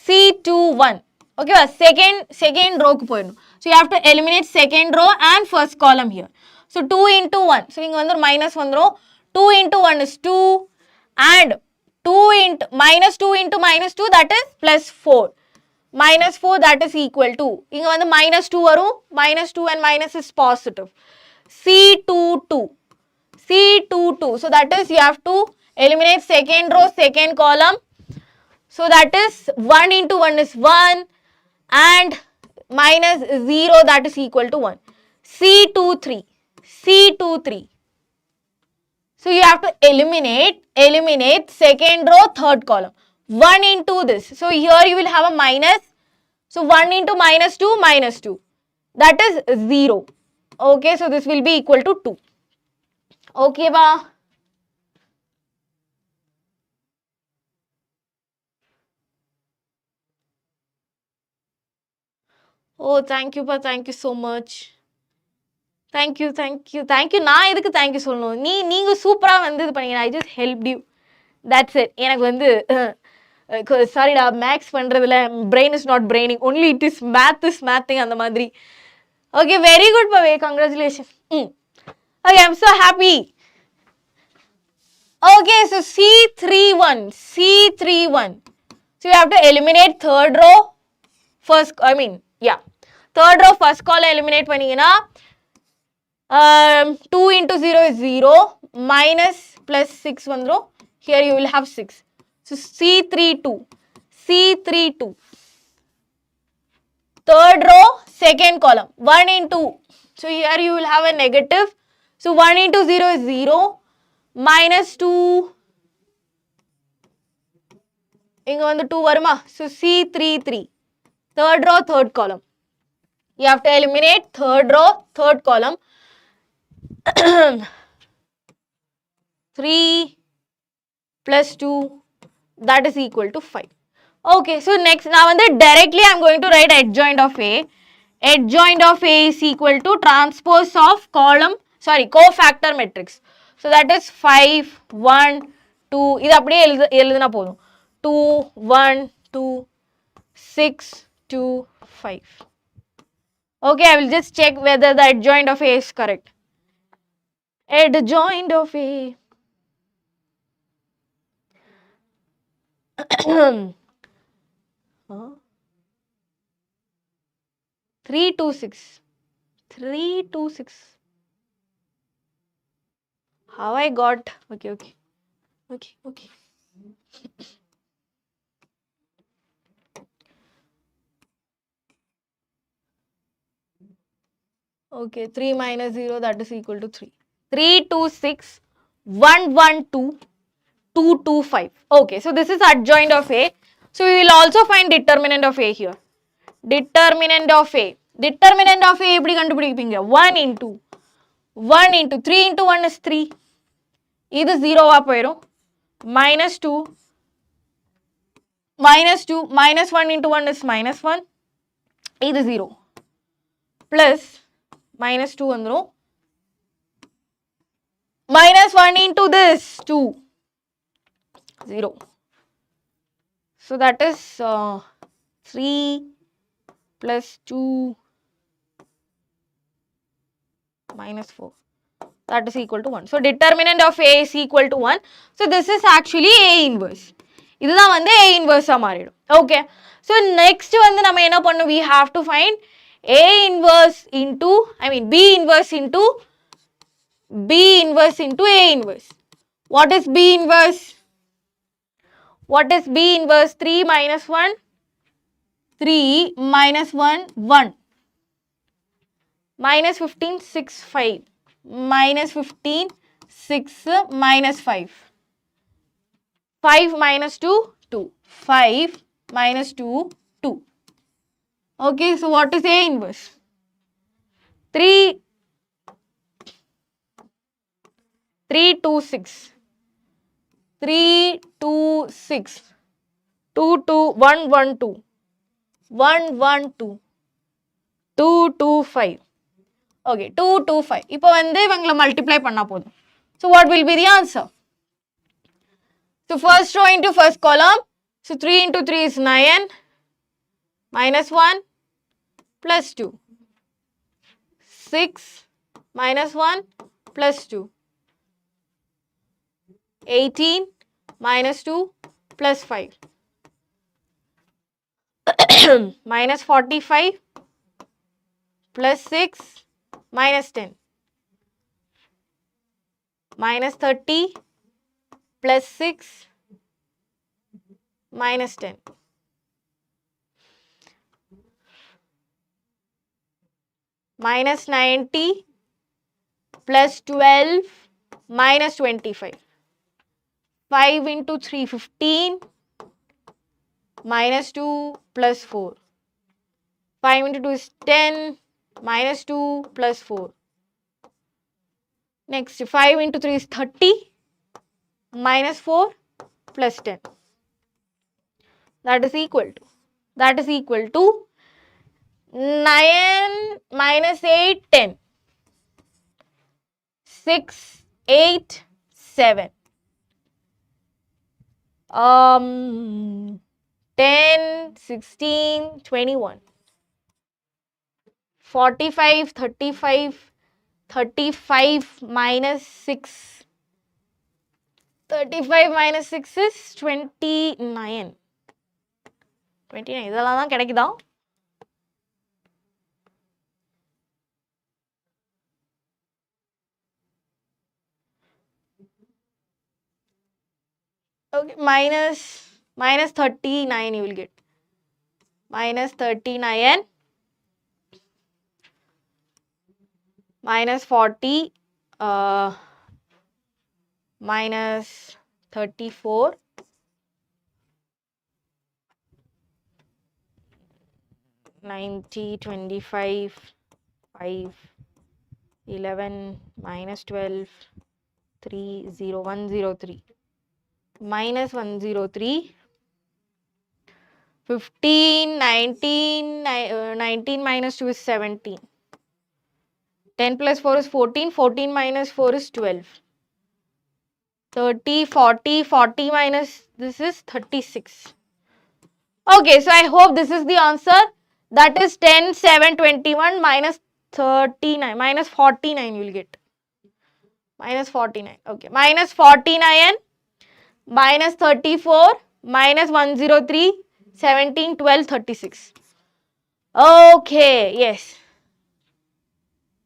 C21. Okay, second row ku poyidum. So you have to eliminate second row and first column here. So 2 into 1. So inga vandu minus 1 row. 2 into 1 is 2 and 2 into minus 2 into minus 2, that is plus 4. Minus 4, that is equal to. Inga vandu minus 2 varum. Minus 2 and minus is positive. C22. So that is you have to eliminate second row, second column. So that is 1 into 1 is 1 and minus 0, that is equal to 1. C23. So you have to eliminate second row, third column. 1 into this. So here you will have a minus. So 1 into minus 2, minus 2. That is 0. Okay, so this will be equal to 2. Okay, ba? Oh, thank you, pa. Thank you so much. Thank you. நான் எதுக்கு thank you சொல்லணும்? நீங்க சூப்பரா வந்து இது பண்ணீங்க. I just helped you. That's it. எனக்கு வந்து sorry டா, மேக்ஸ் பண்றதுல brain is not braining. Only it is mathing அந்த மாதிரி. Okay, very good, Pave. Congratulations. Okay, I'm so happy. Okay, so C31. So you have to eliminate third row, third row, first column eliminate பண்ணீங்கன்னா 2 into 0 is 0, minus plus 6 vandro. Here you will have 6. So C32. Third row, second column, 1 into. So here you will have a negative. So 1 into 0 is 0, minus 2. Inga vandu 2 varuma. So C33. Third row, third column. You have to eliminate third row, third column. 3 plus 2, that is equal to 5. Okay, so next, now directly I am going to write adjoint of A. Adjoint of A is equal to transpose of cofactor matrix. So that is 5, 1, 2. இது அப்படியே எழுதுனா போதும். 2, 1, 2, 6, 2, 5. Okay, I will just check whether the adjoint of A is correct. Adjoint of A. Huh? 326. 326. How I got? Okay. Okay, 3 minus 0, that is equal to 3. 326, 112, 225. Okay, so this is adjoint of A. So we will also find determinant of A here. Determinant of A. Determinant of A எப்படி கண்டுபிடிப்பீங்க? 1 into 3 into 1 is 3. இது 0 போயிடும். Minus 2. Minus 1 into 1 is minus 1. இது 0. Plus minus 2 வந்துரும். Minus 1 into this 2. 0. So that is 3 plus 2 minus 4. That is equal to 1. So determinant of A is equal to 1. So this is actually A inverse. இதுதான் வந்து A inverse மாறிடும். Okay. So next வந்து நம்ம என்ன பண்ணணும்? We have to find A inverse into, B inverse into A inverse. What is B inverse? 3 minus 1. 3 minus 1, 1. Minus 15, 6, 5. Minus 15, 6, minus 5. 5 minus 2, 2. 5 minus 2, 2. Okay, so what is A inverse? 3, 2, 6. 3, 2, 6. 2, 2, 1, 1, 2. 1, 1, 2. 2, 2, 5. Okay, 2, 2, 5. இப்போ வந்து இவங்களை multiply பண்ணா போதும். So what will be the answer? So first row into first column. So 3 into 3 is 9. Minus 1 plus 2. 6 minus 1 plus 2. 18 minus 2 plus 5. Minus 45 plus 6 minus 10. Minus 30 plus 6 minus 10. Minus 90 plus 12 minus 25. 5 into 3, 15. Minus 2 plus 4. 5 into 2 is 10. Minus 2 plus 4. Next, 5 into 3 is 30. Minus 4 plus 10. That is equal to 9 minus 8, 10. 6, 8, 7. 10, 16, 21. 45, 35. 35 minus 6. 35 minus 6 is 29. 29. இதெல்லாம் தான் கிடைக்குதா? Okay, minus 39 you will get. Minus 39. Minus 40. Minus 34. 90, 25, 5, 11, minus 12, 3, 0, 103. Minus 103. 15, 19, 19 minus 2 is 17. 10 plus 4 is 14. 14 minus 4 is 12. 30, 40, 40 minus this is 36. Okay, so I hope this is the answer. That is 10, 7, 21 minus 39, minus 49 you will get. Minus 49, okay. Minus 49, minus 34, minus 103, 17, 12, 36. Okay, yes.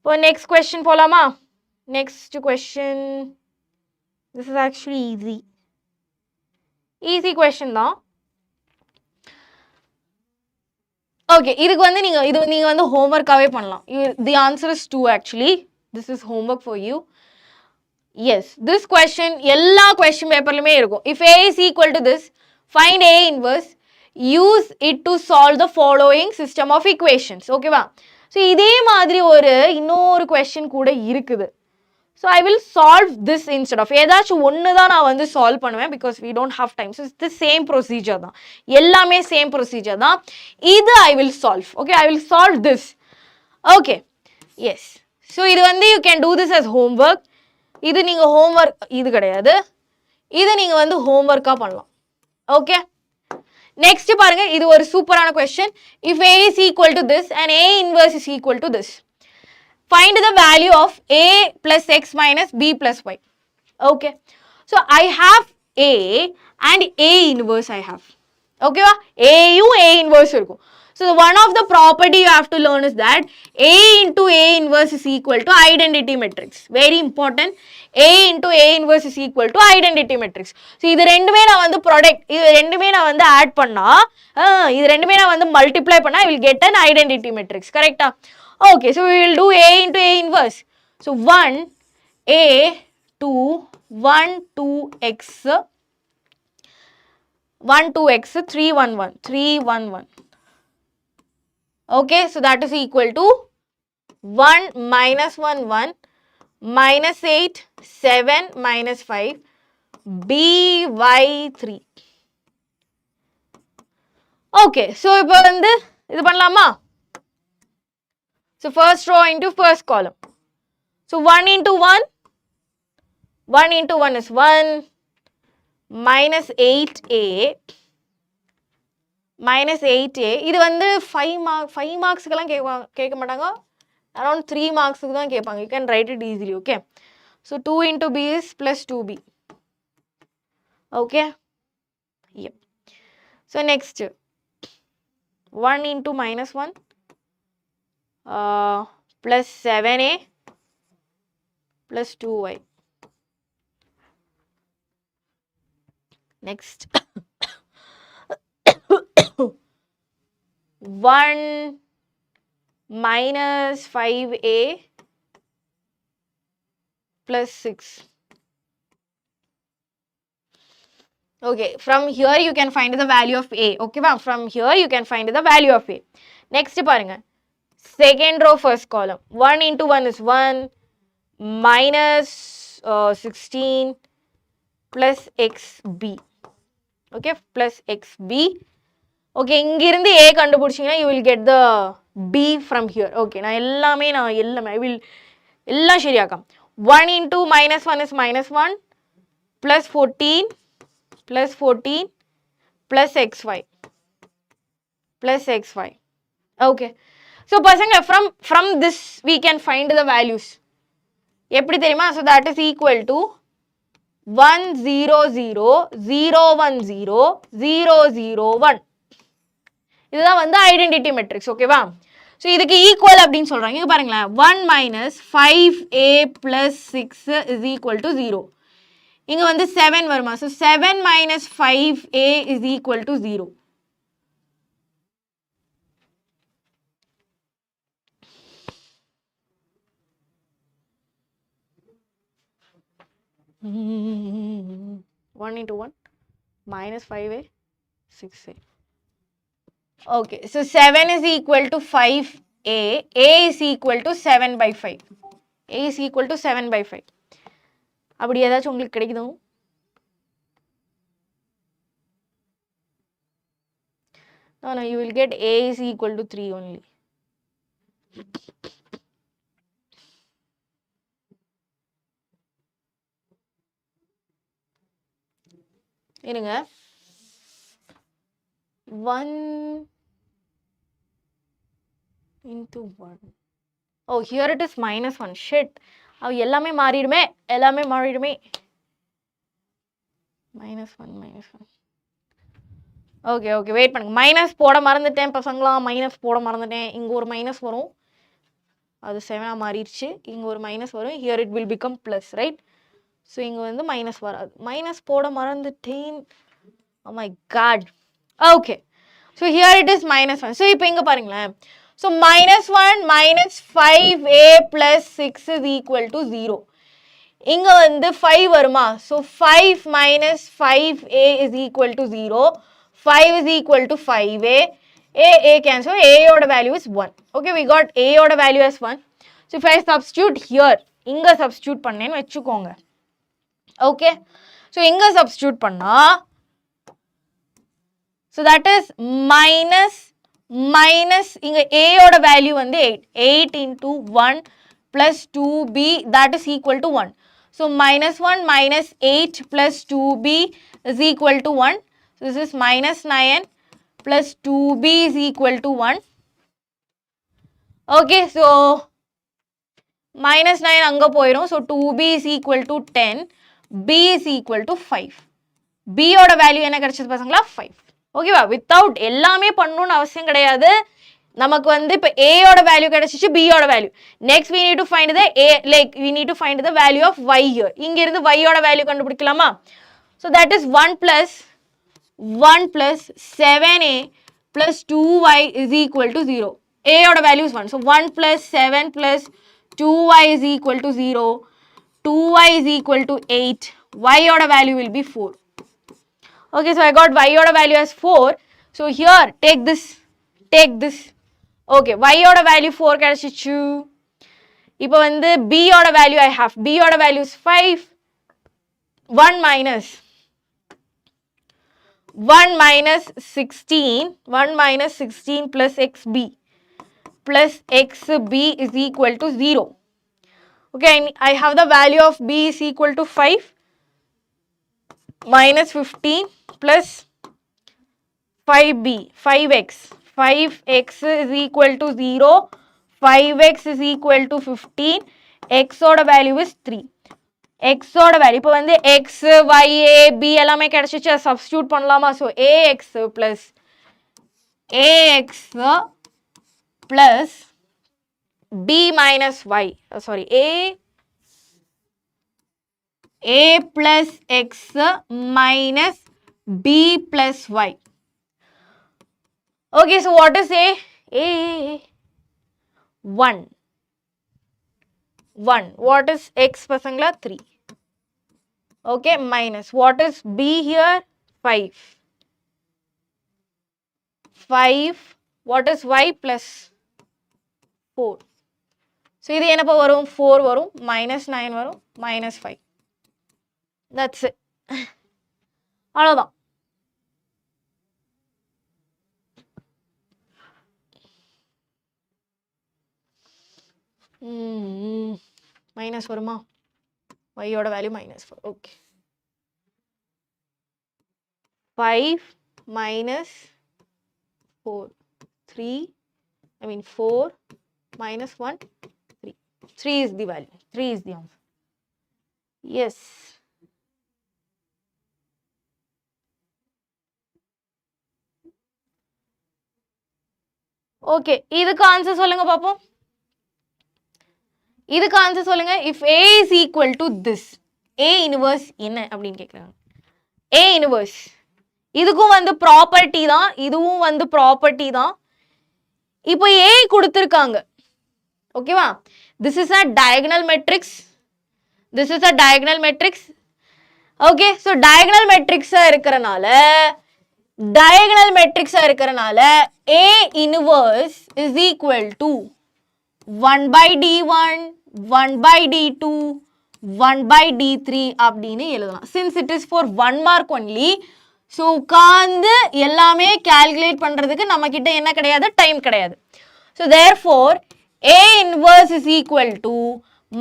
For next question, Polama. Next question. This is actually easy. Easy question now. Okay, இதுக்கு வந்து நீங்க வந்து homework-ஆவே பண்ணலாம். The answer is 2 actually. This is homework for you. Yes, this question எல்லா question paperலுமே இருக்கும். If A is equal to this, find A inverse. Use it to solve the following system of equations. ஓகேவா? So இதே மாதிரி இன்னொரு question கூட இருக்குது. So I will solve this instead of ஏதாச்சும் ஒன்று தான் நான் வந்து solve பண்ணுவேன் because we don't have time. So it's the same procedure தான். எல்லாமே same procedure தான். இது I will solve. Okay, I will solve this. Okay. Yes. So இது வந்து you can do this as homework. இது நீங்க homework இது கிடையாது. இது நீங்க வந்து homework-ஆ பண்ணலாம். Okay. Next பாருங்க இது ஒரு சூப்பரான question. If A is equal to this and A inverse is equal to this. Find the value of A plus X minus B plus Y. Okay. So I have A and A inverse I have. Okay. A inverse. So one of the property you have to learn is that A into A inverse is equal to identity matrix. Very important. A into A inverse is equal to identity matrix. So இது ரெண்டுமே நான் வந்து product, இது ரெண்டுமே நான் வந்து add பண்ணா, இது ரெண்டுமே நான் வந்து multiply பண்ணா, I will get an identity matrix. Correct? Okay, so we will do A into A inverse. So 1, A, 2, 1, 2x, 1, 2x, 3, 1, 1, 3, 1, 1. Okay, so that is equal to 1 minus 1, 1, minus 8, 7, minus 5, by 3. Okay, so இப்போ வந்து இது பண்ணலாமா? So first row into first column. So 1 into 1, 1 into 1 is 1, minus 8a, minus 8a. இது வந்து 5 marks-க்குலாம் கேட்க மாட்டாங்க. Around 3 marks-க்கு தான் கேட்பாங்க. You can write it easily, okay? So 2 into b is plus 2b. Okay? Yep. So next, 1 into minus 1, plus 7a, plus 2y. Next, 1 minus 5a, plus 6. Okay, from here you can find the value of a. Okay, from here you can find the value of a. Next, பாருங்க. Second row, first column. 1 into 1 is 1, minus 16, plus xb. Okay, plus xb. Okay, இங்கிருந்து a கண்டுபிடிச்சீங்கன்னா you will get the b from here. Okay, நான் எல்லாமே I will எல்லாம் சரியாക്കാം. 1 into minus 1 is minus 1, plus 14, plus 14, plus xy, plus xy. Okay. So, pasanga, from this we can find the values. எப்படி தெரியுமா? So, that is equal to 1, 0, 0, 0, 1, 0, 0, 0, 1. இதுதான் வந்து identity matrix. ஓகேவா? So, இதுக்கு equal அப்படின்னு சொல்றாங்க. இங்க பாருங்களேன். 1 minus 5a plus 6 is equal to 0. இங்க வந்து 7 வருமா? So, 7 minus 5a is equal to 0. One into 1 minus 5a, 6a. Okay, so 7 is equal to 5a. A is equal to 7 by 5. A is equal to 7 by 5. அப்படி ஏதாச்சும் உங்களுக்கு கிடைக்குதோ? No, you will get A is equal to 3 only. இருங்க. 1 into 1. Oh, here it is minus 1. Shit. எல்லாமே மாறிடுமே minus 1. Okay wait பண்ணுங்க. Minus போட மறந்துட்டேன் பசங்களா, மைனஸ் போட மறந்துட்டேன். இங்கே ஒரு மைனஸ் வரும், அது 7 மாறிடுச்சு. இங்கே ஒரு மைனஸ் வரும், here it will become plus, right? So இங்கே வந்து மைனஸ் வராது, மைனஸ் போட மறந்துட்டேன். Oh my god. Okay, so here it is minus 1. ஸோ இப்போ இங்கே பாருங்களேன். So -1 minus 5a plus 6 is equal to 0. இங்கே வந்து 5 வருமா? So 5 minus 5a is equal to 0. 5 is equal to 5a. A cancel. A oda value is 1. Okay, we got A oda value as 1. So if I substitute here, inga substitute pannenu vechukonga. Okay, so inga substitute panna, so that is minus inga A oda value வந்து 8 into 1 plus 2b, that is equal to 1. So -1 minus 8 plus 2b is equal to 1. So this is -9 plus 2b is equal to 1. Okay, so -9 anga poirum. So 2b is equal to 10. B is equal to 5. B oda value என்ன கிடைச்சது பசங்களா? 5. ஓகேவா? Without எல்லாமே பண்ணணும்னு அவசியம் கிடையாது. நமக்கு வந்து இப்போ A oda value கிடைச்சிச்சு, B oda value. Next we need to find the A, like we need to find the value of y here. இங்க இருந்து y oda value கண்டுபிடிக்கலாமா? So that is 1 plus 7a plus 2y is equal to 0. A oda value is 1. So 1 plus 7 plus 2y is equal to 0. 2y is equal to 8. Y oda value will be 4. Okay, so I got y oda value as 4. So here take this. Okay, y oda value 4 கிடைச்சிச்சு. இப்போ வந்து b oda value I have. B oda value is 5. 1 minus 16 plus xb is equal to 0. Okay, I have the value of b is equal to 5 minus 15 plus 5x is equal to 0. 5x is equal to 15. X oda value is 3. X oda value இப்போ வந்து x, y, a, b எல்லாமே கிடைச்சிச்சு, substitute பண்ணலாமா? So ax plus b minus y, sorry, a plus x minus b plus y. Okay, so what is a? 1. What is x pasangla? 3. Okay, minus what is b here? 5. What is y? Plus 4. So இது என்னப்பா வரும்? 4 வரும், -9 வரும், -5. That's it. அவ்வளவுதான். Minus வருமா? y ஓட value -4. Okay, 5 minus 4, 4 minus 1, 3. 3 is the value. 3 is the answer. Yes. Okay, இதுக்கு answer சொல்லுங்க பாப்போம். இதுக்கு ஆன்சர் சொல்லுங்க. if a is equal to this, a inverse என்ன அப்படின்னு கேக்குறாங்க. a inverse இதுக்கும் வந்து ப்ராப்பர்ட்டி தான், இதுவும் வந்து ப்ராப்பர்ட்டி தான். இப்போ a கொடுத்திருக்காங்க, ஓகேவா? this is a diagonal matrix. Okay, so diagonal matrix இருக்கறனால a inverse is equal to 1 by d1, 1 by d2, 1 by d3 அப்படின்னு எழுதலாம். Since it is for 1 mark only, so உட்கார்ந்து எல்லாமே calculate பண்றதுக்கு நம்ம கிட்ட என்ன கிடையாது? டைம் கிடையாது. So therefore a inverse is equal to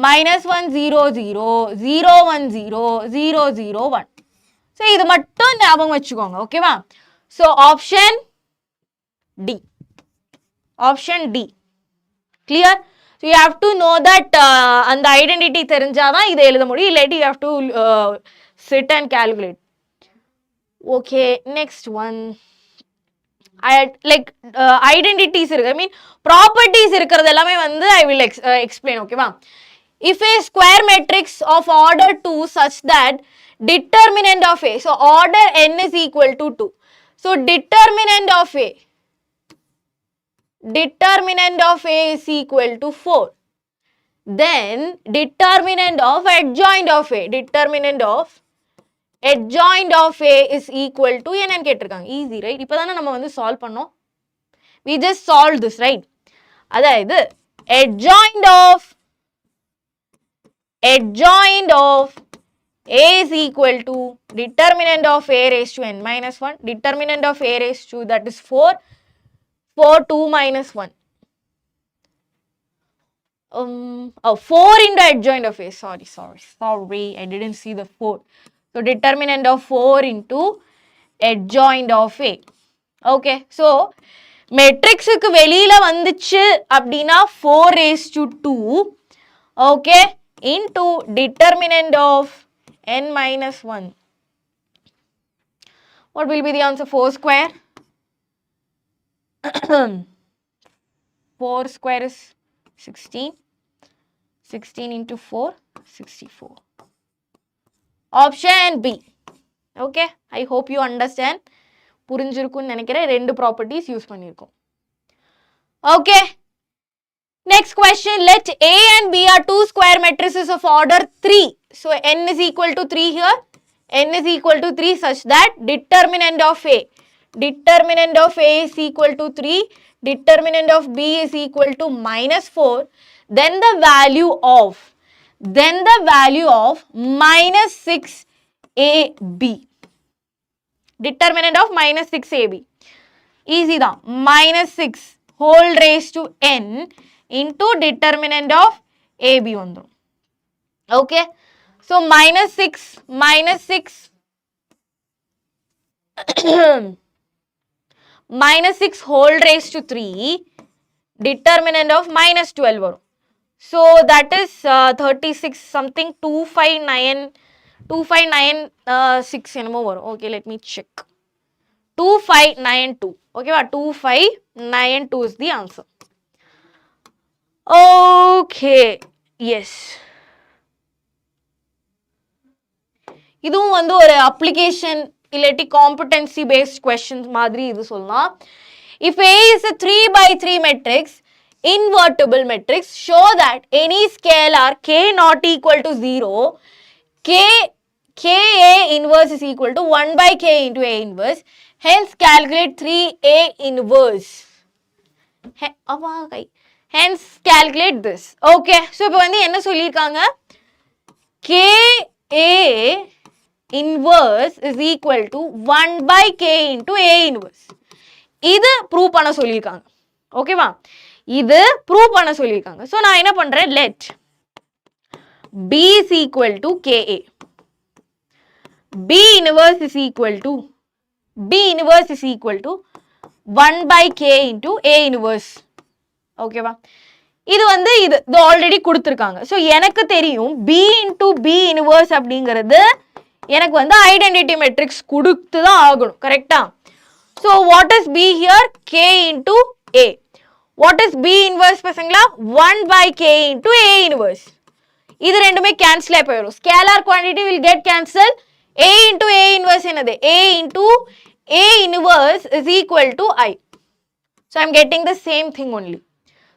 -1 0 0 0 1 0 0 0 1. So இது மட்டும் ஞாபகம் வச்சுக்கோங்க, ஓகேவா? So option D. Clear? So you have to know that and the identity தெரிஞ்சாதான் இதை எழுத முடியும். இல்லாட்டி you have to sit and calculate. Okay, next one. Like identities இருக்கு. I mean properties இருக்கிறது எல்லாமே வந்து I will explain. Okay வா? If a square matrix of order 2 such that determinant of A, so order n is equal to 2. So determinant of A is equal to 4. Then determinant of adjoint of A is equal to என்னன்னு கேட்டிருக்காங்க. Easy, right? இப்போதானே நம்ம வந்து solve பண்ணோம். We just solved this, right? அதாவது adjoint of A is equal to determinant of A raised to n minus 1, determinant of A raised to, that is 4, 2 minus 1. 4 into adjoint of A, sorry, I didn't see the 4. So determinant of 4 into adjoint of A. Okay, so matrix க்கு வெளியில வந்துச்சு அப்படினா 4 raised to 2, okay, into determinant of n minus 1. What will be the answer? 4 square? 4 square is 16. 16 into 4, 64. Option B. Okay, I hope you understand. புரிஞ்சிருக்கும்னு நினைக்கிறேன். ரெண்டு properties use பண்ணியிருக்கோம். Okay, next question. Let A and B are two square matrices of order 3. So n is equal to 3 here. N is equal to 3 such that determinant of A is equal to 3. Determinant of B is equal to minus 4. Then the value of minus 6AB. Determinant of minus 6AB. Easy தான். Minus 6 whole raised to n into determinant of AB வந்துரும். Okay. So minus 6 minus 6 whole raised to 3, determinant of minus 12 வரும். So that is 36 something, 2596 என்னமோ வரும். Okay, let me check. 2592. Okay வா? 2592 is the answer. Okay, yes. இதுவும் வந்து ஒரு application இல்லாட்டி competency based questions மாதிரி இது சொல்லலாம். If A is a 3 by 3 matrix, invertible matrix, show that any scalar k not equal to 0, ka inverse is equal to 1 by k into A inverse, hence calculate 3A inverse. Hence calculate this. Okay, so இப்போ வந்து என்ன சொல்லியிருக்காங்க? ka inverse is equal to 1 by k into A inverse. இது prove பண்ண சொல்லியிருக்காங்க. ஓகேவா? இது prove பண்ண சொல்லியிருக்காங்க. So நான் என்ன பண்றேன்? Let B is equal to KA. B inverse is equal to 1 by k into A inverse. ஓகேவா? இது வந்து இது ஆல்ரெடி கொடுத்திருக்காங்க. So எனக்கு தெரியும் B into B inverse அப்படிங்கிறது எனக்கு வந்து ஐடென்டிட்டி மெட்ரிக்ஸ் கொடுத்து தான் ஆகணும். கரெக்டா? So what is B here? K into A. What is B inverse பசங்களா? 1 by k into A inverse. இது ரெண்டுமே கேன்சல் ஆகி போயிடும். Scalar quantity will get cancelled. A into A inverse என்னது? A into A inverse is equal to I. So I am getting the same thing only.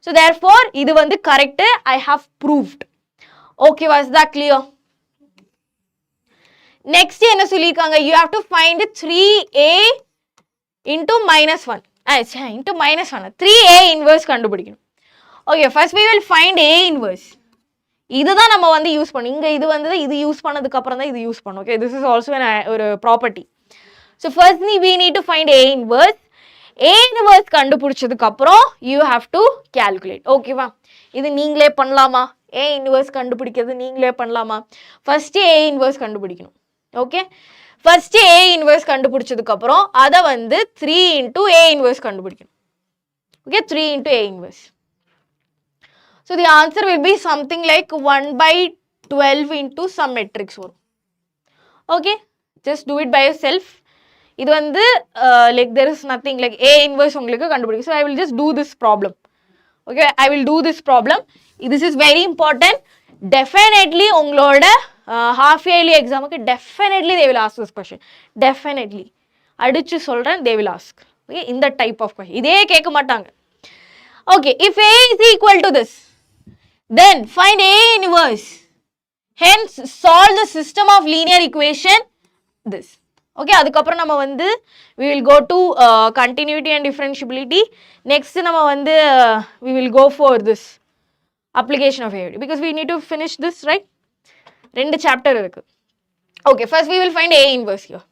So therefore இது வந்து correct. I have proved. Okay, was that clear? Next என்ன சொல்லிருக்காங்க? You have to find 3A into minus 1. Into minus 1. 3A inverse கண்டுபிடிக்கணும். Okay, first we will find A inverse. இதுதான் நம்ம வந்து use பண்ணோம். இங்க இது வந்து இது யூஸ் பண்ணதுக்கு அப்புறம் தான் இது யூஸ் பண்ணோம். Okay, this is also ஒரு property. So first we need to find A inverse. A inverse கண்டுபிடிச்சதுக்கு அப்புறம் you have to calculate. ஓகேவா? இது நீங்களே பண்ணலாமா? A inverse கண்டுபிடிக்கிறது நீங்களே பண்ணலாமா? First A inverse கண்டுபிடிக்கணும். ஓகே, ஃபர்ஸ்ட் A இன்வர்ஸ் கண்டுபிடிச்சதுக்கு அப்புறம் அதை வந்து 3 into A இன்வர்ஸ் கண்டுபிடிக்கணும். Okay, 3 into A inverse. So the answer will be something like 1 by 12 into some matrix. Okay, just do it by yourself. இது வந்து like there is nothing like A inverse உங்களுக்கு கண்டுபிடிக்கும். So I will just do this problem. Okay, I will do this problem. This is very important. Definitely உங்களோட half yearly exam definitely they will ask this question. Definitely. அடிச்சு சொல்றேன், they will ask. Okay, in the type of question. இதே கேட்க மாட்டாங்க. Okay, if A is equal to this, then find A inverse. Hence, solve the system of linear equation this. Okay, அதுக்கப்புறம் நம்ம வந்து we will go to continuity and differentiability. Next நம்ம வந்து we will go for this application of AID because we need to finish this, right? ரெண்டு chapter இருக்கு. Okay, first we will find A inverse here.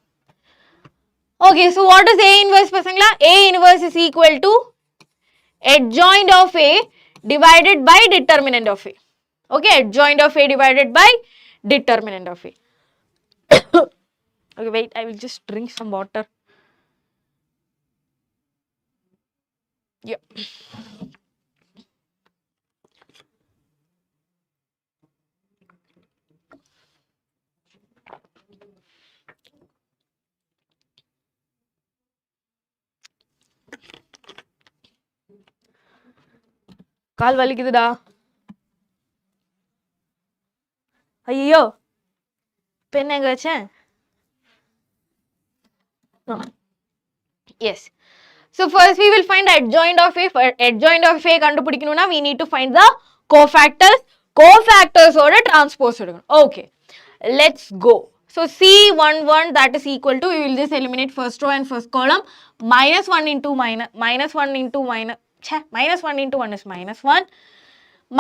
Okay, so what is A inverse பசங்களா? A inverse is equal to adjoint of A divided by determinant of A. Okay, adjoint of A divided by determinant of A. Okay, wait, I will just drink some water. Yep. கால் வலிக்குதுடா. ஐயோ, pen எங்க வச்சேன்? Yes. So first we will find adjoint of A. For adjoint of A கண்டுபிடிக்கணும்னா we need to find the cofactors. Cofactors ஓட transpose எடுக்கணும். Okay, let's go. So C11 that is equal to, we will just eliminate first row and first column. Minus 1 into minus 1 into minus, minus 1 into 1 is minus 1.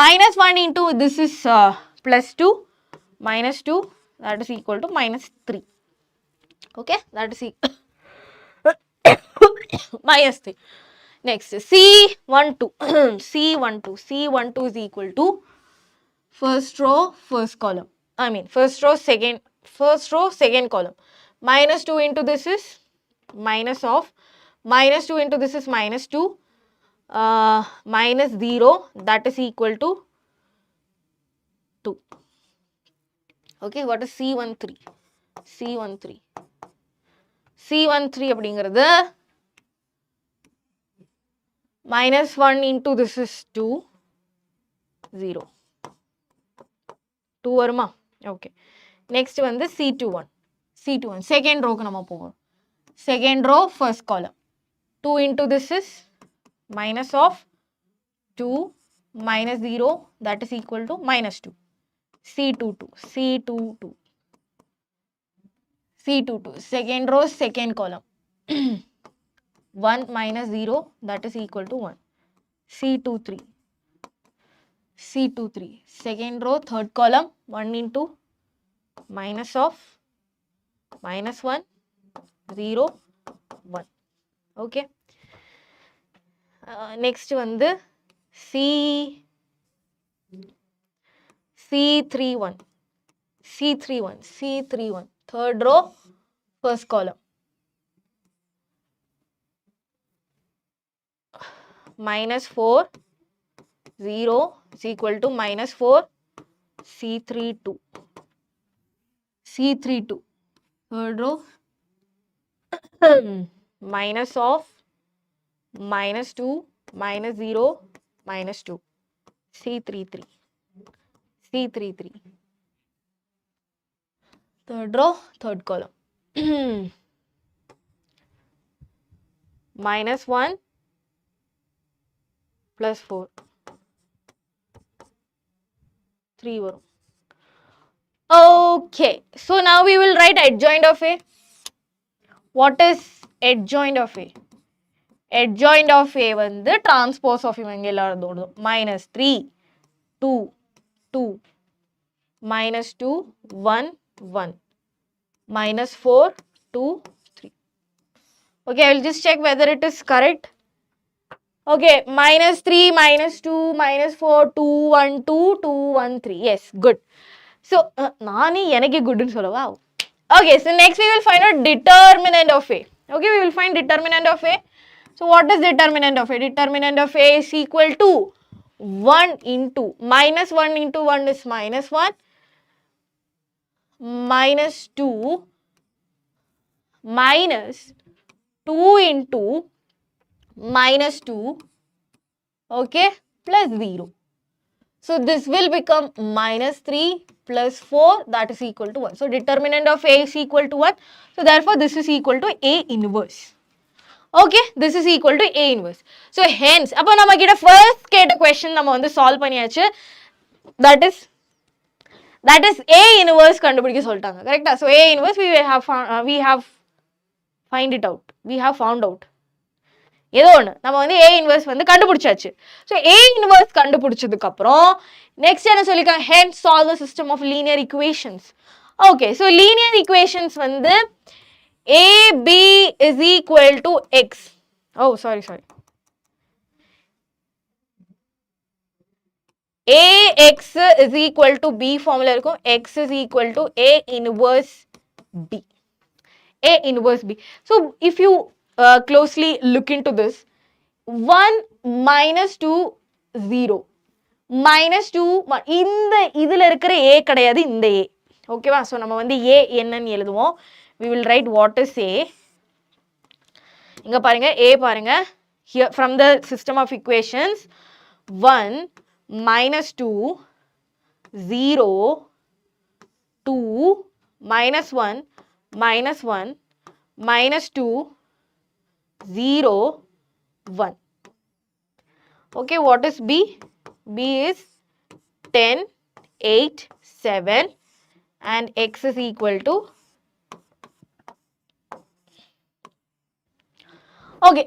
Minus 1 into this is plus 2. Minus 2 that is equal to minus 3. Okay, that is equal minus 3. Next, C12. C12 is equal to first row, first column. I mean, first row, second column. Minus 2 into this is minus of. Minus 2 into this is minus 2. Minus 0, that is equal to 2. Okay, what is C13? C13 அப்படிங்கிறது minus 1 into this is 2, 0. 2 வருமா? Okay. Next வந்து C21. Second row க்கு நம்ம போவோம். Second row, first column. 2 into this is minus of 2 minus 0, that is equal to minus 2. C22. Second row, second column. 1 minus 0, that is equal to 1. C23. Second row, third column. 1 into minus of minus 1, 0, 1. Okay. Next வந்து C31. Third row, first column. Minus 4, 0 is equal to minus 4. C32. Third row. Minus of minus 2, minus 0, minus 2. C33. Third row, third column. Minus 1 plus 4. 3 வரும். Okay, so now we will write adjoint of A. What is adjoint of A? Adjoint of A வந்து transpose of இவங்க எல்லாரும் minus 3, 2, 2, minus 2, 1, 1, minus 4, 2, 3. Okay, I will just check whether it is correct. Okay, minus 3, minus 2, minus 4, 2, 1, 2, 2, 1, 3. Yes, good. So, நானே எனக்கு குட்னு சொல்லவா? Okay, so next we will find out determinant of A. Okay, we will find determinant of A. So, what is determinant of A? Determinant of A is equal to 1 into minus 1 into 1 is minus 1, minus 2 minus 2 into minus 2, okay, plus 0. So this will become minus 3 plus 4, that is equal to 1. So determinant of A is equal to 1. So therefore this is equal to A inverse. Okay, this is equal to A inverse. So hence, appo nama kita first keta question nama vandu solve paniyachu. That is A inverse kandupidikka soltaanga. Correct? So A inverse we have find it out. We have found out. ஏதோ ஒன்று நம்ம வந்து A inverse வந்து கண்டுபிடிச்சாச்சு. So A inverse கண்டுபிடிச்சதுக்கு அப்புறம் next என்ன சொல்லிருக்காங்க, hence solve the system of linear equations. Okay, so linear equations வந்து AB is equal to X. Oh, sorry. AX is equal to B formula இருக்கும். X is equal to A inverse B. A inverse B. So if you closely look into this, 1 minus 2 0 minus 2 இந்த இதுல இருக்கிற A கிடையாது, இந்த A. ஓகேவா? So நம்ம வந்து A என்னன்னு எழுதுவோம். We will write what is A. இங்க பாருங்க, A பாருங்க, here from the system of equations 1 minus 2 0 2 minus 1 minus 1 minus 2 0 1. Okay, what is B? B is 10 8 7 and X is equal to, okay,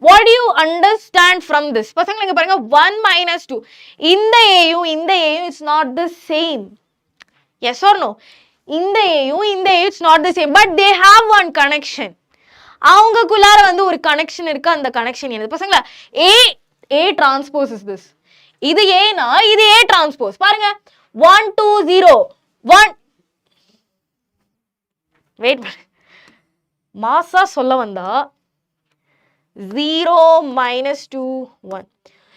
what do you understand from this? பசங்க இங்க பாருங்க, 1 minus 2, இந்த Aயும் இந்த Aயும் is not the same. Yes or no? இந்த Aயும் இந்த Aயும் is not the same, but they have one connection. அவங்களுக்குள்ளார வந்து ஒரு connection இருக்கு, அந்த கனெக்ஷன் என்னது பசங்களா? A transpose is this. இது A னா இது A transpose. பாருங்க, 1 2 0 1. வெயிட் மாசா சொல்ல வந்தா 0 minus 2 1.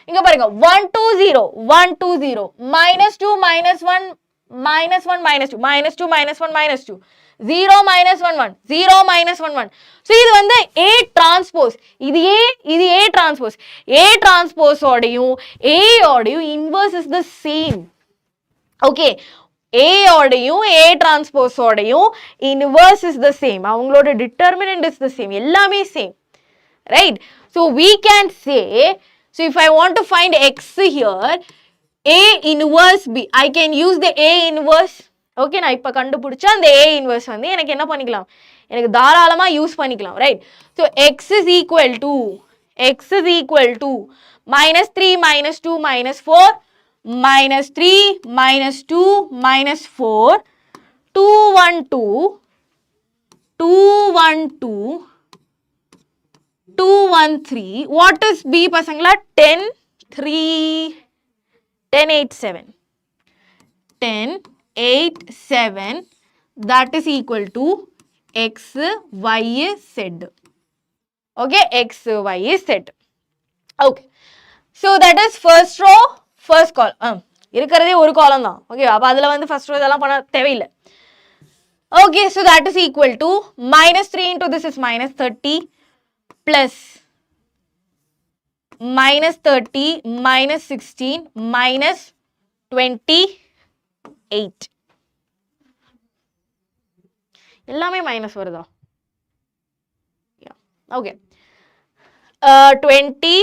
இங்க பாருங்க, 1 2 0 1 2 0 minus 2 minus 1 minus 1 minus 2 minus 2 minus 1 minus 2 0 minus 1 1 0 minus 1 1. So இது வந்து A transpose. இது A transpose. A transpose ஓடையும் A ஓடையும் inverse is the same. Okay, A ஓடையும் A transpose ஓடையும் inverse is the same. அவங்களோட determinant is the same. எல்லாமே same. Right? So we can say, so if I want to find X here, A inverse B, I can use the A inverse. Okay, நான் இப்ப கண்டுபிடிச்சா அந்த A inverse வந்து எனக்கு என்ன பண்ணிக்கலாம், எனக்கு தாராளமா யூஸ் பண்ணிக்கலாம். Right? So X is equal to minus 3 minus 2 minus 4 minus 3 minus 2 minus 4 2 1 2 2 1 2 2 1 3. What is B பசங்களா? 10 3 10 8 7 10 8 7, that is equal to X Y Z. Okay, X Y Z. Okay, so that is first row first column. இருக்கிறதே ஒரு காலம் தான். Okay, அப்ப அதுல வந்து first row இதெல்லாம் பண்ண தேவையில்லை. Okay, so that is equal to minus 3 into this is minus 30 plus minus 30 minus 16 minus 28. எல்லாமே மைனஸ் வருதா? Okay, 20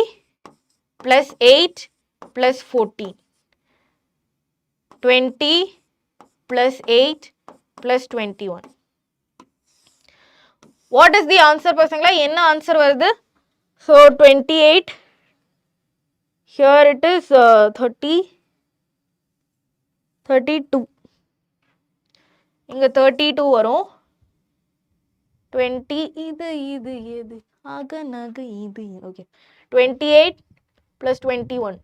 plus 8 plus 14 20 plus 8 plus 21. What is the answer பசங்களா? என்ன ஆன்சர் வருது? So 28, here it is 30 32, இங்க 32 வரும், 20 இது ஆக நக இது. Okay, 28 plus 21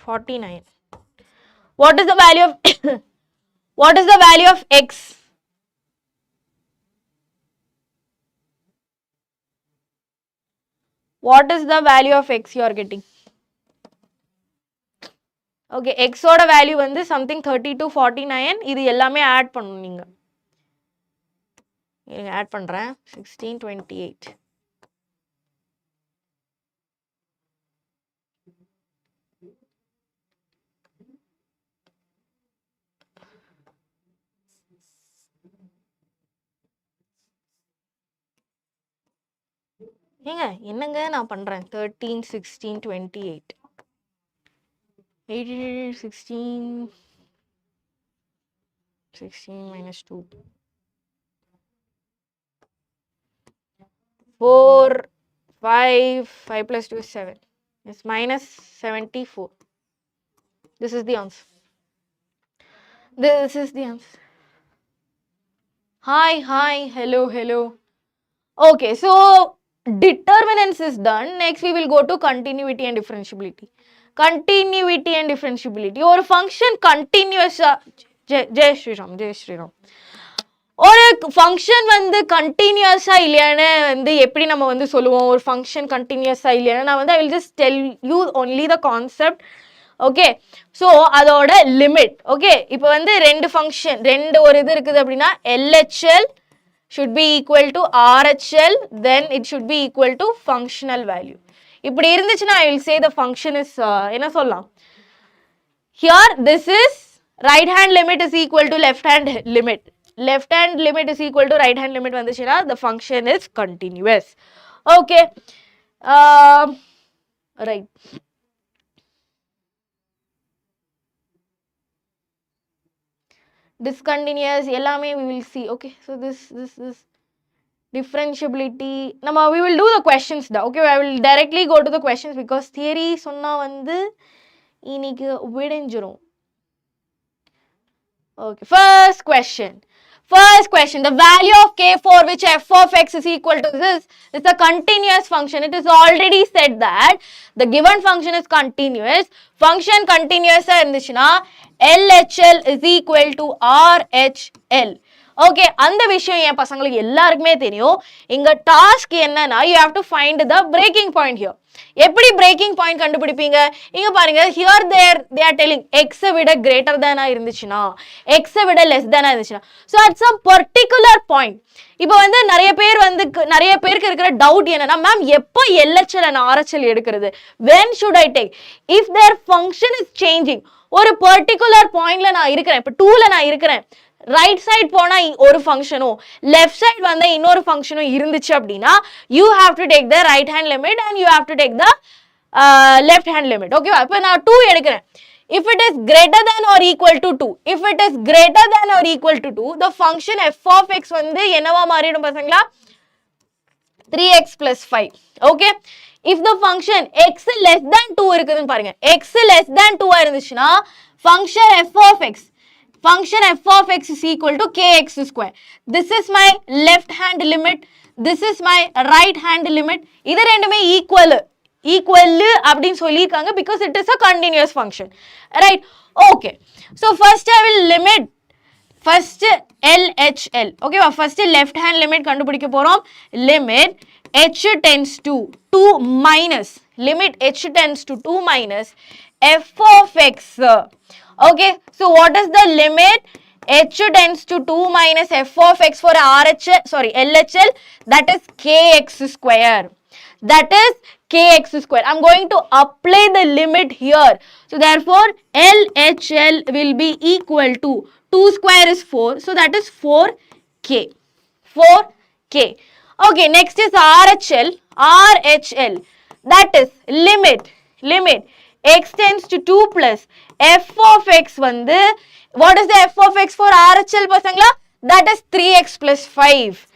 49. What is the value of what is the value of X? What is the value of X you are getting? Okay, x ஓட வேல்யூ வந்து something 32 49. இது எல்லாமே ஆட் பண்ணணும் நீங்க. நீங்க ஆட் பண்றேன் 16 28. ஏங்க என்னங்க நான் பண்றேன் 13 16 28. 8 16 16 minus 2 4 5 5 plus 2 is 7. It's minus 74. This is the answer. This is the answer. Hi, hello, hello. Okay, so determinants is done. Next we will go to continuity and differentiability. Continuity and differentiability. Or function continuous. Jai Shri Ram. ஒரு function வந்து கண்டினியூஸா இல்லையான்னு வந்து எப்படி நம்ம வந்து சொல்லுவோம் ஒரு ஃபங்க்ஷன் கண்டினியூஸா இல்லையான்னு நான் வந்து ஐ will just tell you only the concept. Okay, so அதோட லிமிட். ஓகே, இப்போ வந்து ரெண்டு ஒரு இது இருக்குது அப்படின்னா LHL should be equal to RHL, then it should be equal to functional value. இப்படி இருந்துச்சுன்னா I will say the function is என்ன சொல்லலாம், here this is right hand limit is equal to left hand limit. Left hand limit is equal to right hand limit வந்துச்சுன்னா the function is continuous. Okay, right. Discontinuous எல்லாமே we will see. Okay, so this differentiability நம்ம we will do the questions da. Okay, I will directly go to the questions because theory சொன்னா வந்து இன்னைக்கு விடிஞ்சிரும். Okay, first question, the value of k for which f of x is equal to this is a continuous function. It is already said that the given function is continuous. Function continuous இருந்துச்சுன்னா LHL is equal to RHL. Okay, அந்த விஷயம் என் பசங்களுக்கு எல்லாருக்குமே தெரியும். இங்க task என்னன்னா you have to find the breaking point here. எப்படி braking point கண்டுபிடிப்பீங்க? இங்க பாருங்க, here they are telling x விட greater than இருந்துச்சுன்னா x விட less than இருந்துச்சுன்னா, so at some particular point, இப்போ வந்து நிறைய பேருக்கு இருக்கிற டவுட் என்னன்னா, மேம் எப்போ LHL and RHL எடுக்கிறது, when should I take, if their function is changing. ஒரு பர்டிகுலர் பாயிண்ட்ல நான் இருக்கிறேன், இப்போ 2ல நான் இருக்கிறேன், ரைட் சைட் போனா ஒரு ஃபங்க்ஷனும் லெஃப்ட் சைட் வந்தா இன்னொரு ஃபங்க்ஷனும் இருந்துச்சு அப்படின்னா you have to take the right hand limit and you have to take the left hand limit. ஓகேவா? இப்போ நான் 2 எடுக்கிறேன். If it is greater than or equal to 2, if it is greater than or equal to 2, the function f of x வந்து என்னவா மாறிடும் பசங்களா? 3x plus 5. Okay, if the function x less than 2 இருக்குதுன்னு பாருங்க, x less than 2 இருந்துச்சுன்னா function f of x is equal to kx square. This is my left hand limit, this is my right hand limit. இது ரெண்டுமே equal அப்படின்னு சொல்லியிருக்காங்க because it is a continuous function, right? Okay, so first I will limit first LHL. Okay, first left hand limit கண்டுபிடிக்க போறோம். Limit h tends to 2 minus, limit h tends to 2 minus f of x. Okay, so what is the limit? H tends to 2 minus f of x for LHL, that is kx square. That is kx square. I'm going to apply the limit here. So therefore LHL will be equal to 2 square is 4, so that is 4k. Okay, next is RHL. That is limit x tends to 2 plus f of x வந்து, what is the f of x for RHL பசங்களா? That is 3x plus 5.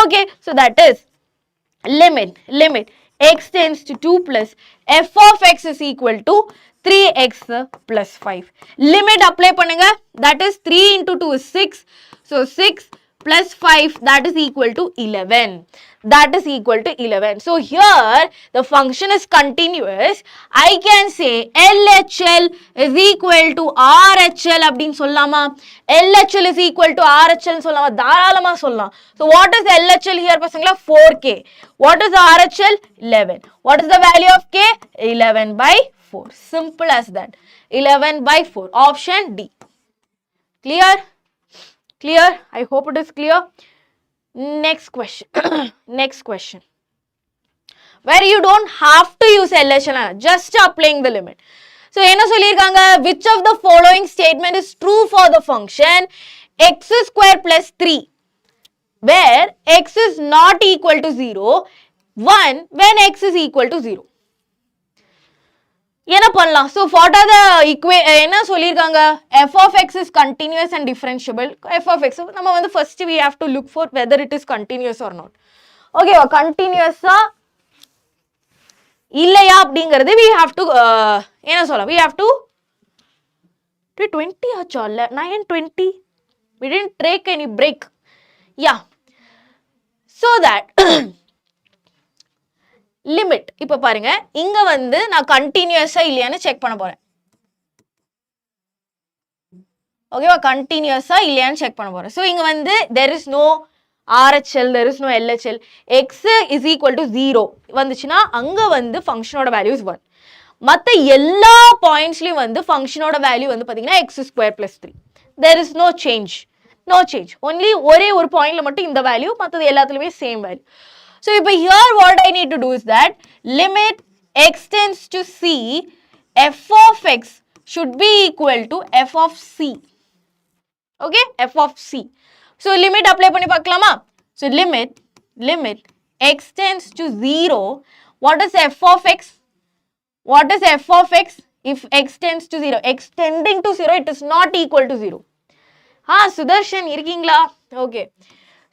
Okay, so that is limit x tends to 2 plus f of x is equal to 3x plus 5. Limit apply பண்ணுங்க, that is 3 into 2 is 6, so 6 plus 5, that is equal to 11. So here the function is continuous. I can say LHL is equal to RHL அப்படின்னு சொல்லலாமா? LHL is equal to RHL சொல்லலாமா? தாராளமா சொல்லலாம். So what is LHL here பசங்களா? 4k. What is RHL? 11. What is the value of k? 11 by 4. Simple as that. 11 by 4. Option D. Clear? Clear? I hope it is clear. Next question. Next question. Where you don't have to use LHL, just applying the limit. So, which of the following statement is true for the function x square plus 3, where x is not equal to 0, 1 when x is equal to 0? So, what are the equation? F of x is continuous and differentiable. F of x, first we have to look for whether it is continuous or not. Okay, continuous இல்லையா அப்படிங்கிறது we have to என்ன சொல்லலாம், we have to 20 ஆச்சா இல்ல 9:20 we didn't take any break. Yeah, so that limit இப்ப பாருங்க, இங்க வந்து நான் கண்டினியூஸா இல்லையான்னு செக் பண்ண போறேன். ஓகேவா, கண்டினியூஸா இல்லையான்னு செக் பண்ண போறேன். So இங்க வந்து there is no RHL, there is no LHL. X is equal to 0 வந்துச்சுன்னா அங்க வந்து ஃபங்க்ஷனோட வேல்யூ is 1. மத்த எல்லா பாயிண்ட்ஸ்லயும் வந்து ஃபங்க்ஷனோட வேல்யூ வந்து பாத்தீங்கன்னா x square plus 3. There is no change. No change. Only ஒரே ஒரு பாயிண்ட்ல மட்டும் இந்த வேல்யூ, மத்தது எல்லாத்துலயுமே சேம் வேல்யூ. So இப்போ here what I need to do is that limit x tends to c, f of x should be equal to f of c. Okay, f of c. So limit apply பண்ணி பார்க்கலாமா? So limit x tends to 0. What is f of x? What is f of x? If x tends to 0, x tending to 0, it is not equal to 0. Sudarshan இருக்கீங்களா? Okay.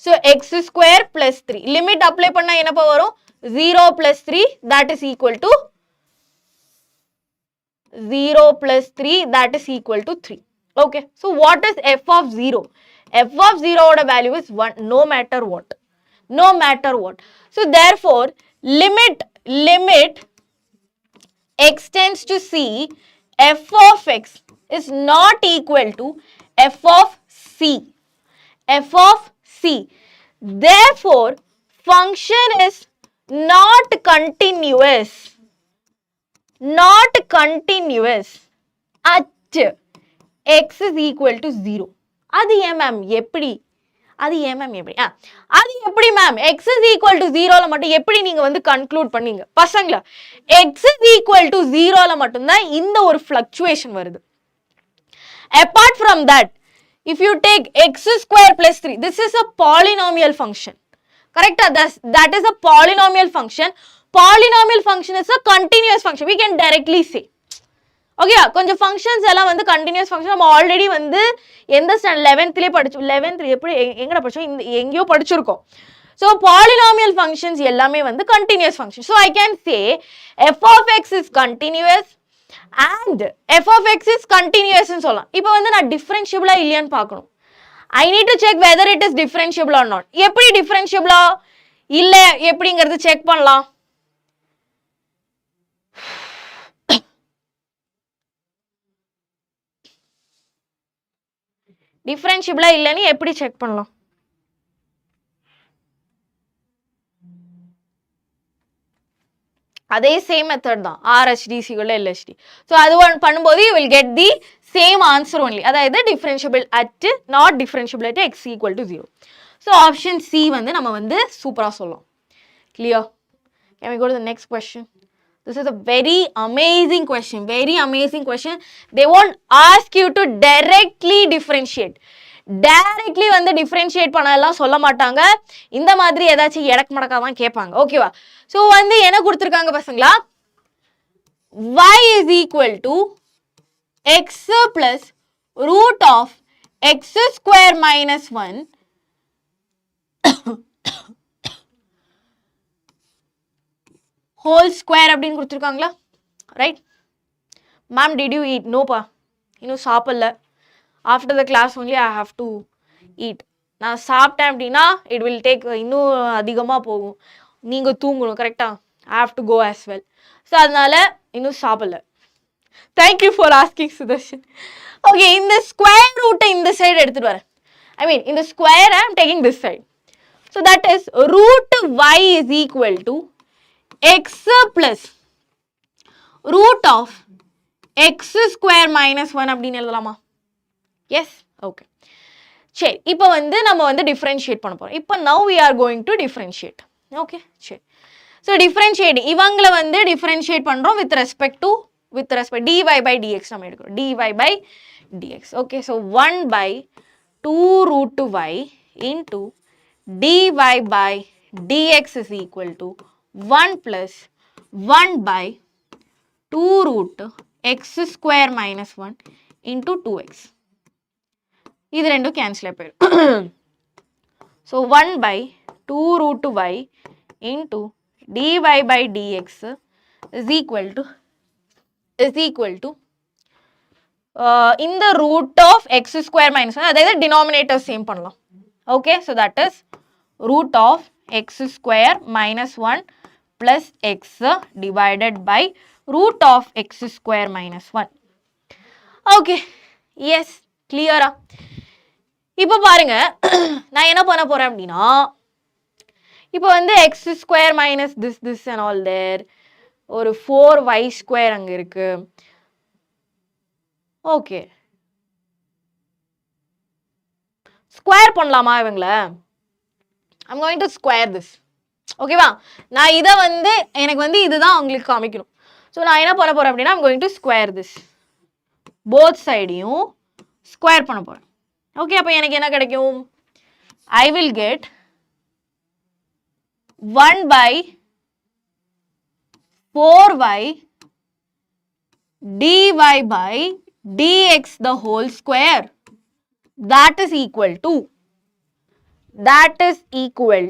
So x square plus 3. Limit apply பண்ணா என்னப்பா வரும்? 0 plus 3, that is equal to 0 plus 3, that is equal to 3. Okay. So what is f of 0? F of 0 oda value is 1, no matter what. No matter what. So therefore, limit x tends to c, f of x is not equal to f of c. F of c. Therefore, function is not continuous. Not continuous at x is equal to 0. அது ஏன் ma'am எப்படி? அது ஏன் ma'am எப்படி? அது எப்படி ma'am x is equal to 0ல மட்டும் எப்படி நீங்க வந்து கன்க்ளூட் பண்ணீங்க பசங்களா? x is equal to 0ல மட்டும் தான் இந்த ஒரு fluctuation வருது. Apart from that, if you take x square plus 3, this is a polynomial function. Correct? That is a polynomial function. Polynomial function is a continuous function. We can directly say. Okay, கொஞ்சம் functions எல்லாம் வந்து continuous function நம்ம already வந்து எந்த standard 11th படிச்சோம். 11th எப்படி எங்கட படிச்சோம்? இந்த எங்கேயோ படிச்சிருக்கோம். ஸோ பாலினாமியல் ஃபங்க்ஷன்ஸ் எல்லாமே வந்து continuous function. So I can say f of x is continuous and f of x is கண்டினியூஸ்ன்னு சொல்லலாம். இப்போ வந்து நான் டிஃபரன்ஷியபிளா இல்லையான்னு பார்க்கணும். I need to check whether it is differentiable or not. எப்படி டிஃபரன்ஷியபிளா இல்லை எப்படிங்கிறது செக் பண்ணலாம்? டிஃபரன்ஷியபிளா இல்லைன்னு எப்படி செக் பண்ணலாம்? அதே சேம் மெத்தட் தான், RHD = LHD. ஸோ அது ஒன் பண்ணும்போது you will get the same answer only. அதாவது differentiable at not differentiable at x = 0. So option C வந்து நம்ம வந்து சூப்பராக சொல்லலாம். Clear? Can we go to the next question? This is a very amazing question. Very amazing question. They won't ask you to directly differentiate. Directly வந்து differentiate பண்ணலாம் சொல்ல மாட்டாங்க. இந்த மாதிரி ஏதாச்சும் எடக் மடக்கா தான் கேட்பாங்க. ஓகேவா? ஸோ வந்து என்ன கொடுத்துருக்காங்க பசங்களா? y is equal to x plus root of x square minus 1 whole square அப்படின்னு கொடுத்துருக்காங்களா? Right ma'am, did you eat? நோப்பா, இன்னும் சாப்பிடல. After the class only I have to eat. நான் சாப்பிட்டேன் அப்படின்னா இட் வில் டேக் இன்னும் அதிகமாக போகும். நீங்கள் தூங்கணும். கரெக்டாக? I have to go as well. So அதனால இன்னும் சாப்பிடல. Thank you for asking Sudharshan. Okay, இந்த ஸ்கொயர் ரூட்டை இந்த சைடு எடுத்துகிட்டு வரேன். ஐ மீன் இந்த square I am taking this side. So that is root y is equal to x plus root of x square minus 1 அப்படின்னு எழுதலாமா? Yes? Okay. சரி, இப்போ வந்து நம்ம வந்து differentiate பண்ண போறோம். இப்போ now we are going to differentiate. Okay? சரி. So differentiate, இவங்களை வந்து differentiate பண்றோம் with respect dy by dx நம்ம எடுக்கிறோம். dy by dx. Okay, so 1 by 2 root y into dy by dx is equal to 1 plus 1 by 2 root x square minus 1 into 2x. இது ரெண்டும் cancel ஆயிடும். So 1 by 2 root y into dy by dx is equal to in the root of x square minus 1, அதாவது denominator same பண்ணலாம். Okay, so that is root of x square minus 1 plus x divided by root of x square minus 1. Okay, yes, clear? இப்போ பாருங்க, நான் என்ன பண்ண போறேன் அப்படின்னா, இப்போ வந்து x square minus this and all there, ஒரு 4y square அங்க இருக்கு. ஓகே, ஸ்கொயர் பண்ணலாமா இவங்கள? I'm going to square this. ஓகேவா? நான் இதை வந்து எனக்கு வந்து இதுதான் உங்களுக்கு காமிக்கணும். ஸோ நான் என்ன பண்ண போறேன் அப்படின்னா, I'm going to square this. Both சைடையும் ஸ்கொயர் பண்ண போறேன். ஓகே, அப்போ எனக்கு என்ன கிடைக்கும்? I will get 1 by 4y dy by dx the whole square. That is equal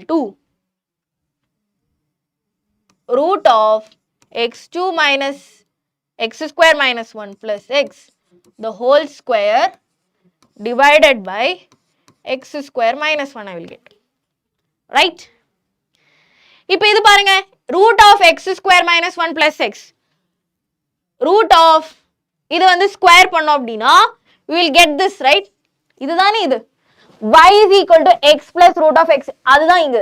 to root of x2 minus x square minus 1 plus x the whole square divided by x square minus 1 I will get. Right? இப்போ இது பாருங்க, root of x square minus 1 plus x, root of இது வந்து square பண்ணோம் அப்படின்னா we will get this, right? இதுதானே இது y is equal to x plus root of x, அதுதான் இங்க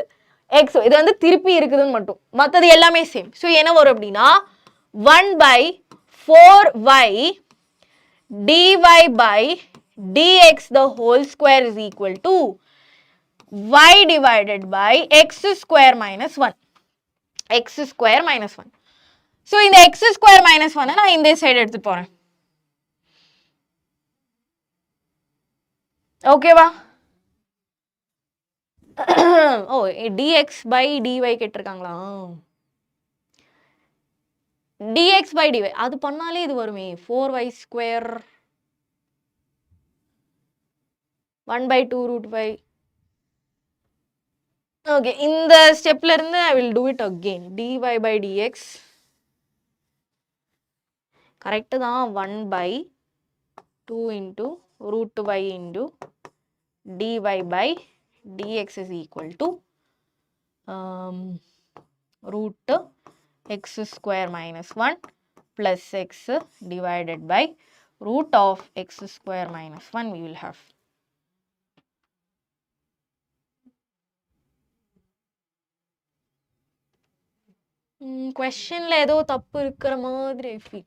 x. இது வந்து திருப்பி இருக்குதுன்னு மட்டும், மற்றது எல்லாமே சேம். ஸோ என்ன வரும் அப்படின்னா 1 by 4y dy by dx the whole square is equal to y divided by x square minus 1. x square minus 1. So இந்த x square minus 1 நான் இந்த சைடு எடுத்துட்டு போறேன். ஓகேவா? ஓ, dx by dy கேட்டிருக்காங்களா? dx by dy அது பண்ணாலே இது வருமே, 4y square 1 by 2 root y. Okay, இந்த ஸ்டெப்ல இருந்து I will do it again. dy by dx correct தான், 1 by 2 into root y into dy by dx is equal to root x square minus 1 plus x divided by root of x square minus 1 we will have. questionல ஏதோ தப்பு இருக்கிற மாதிரி I feel.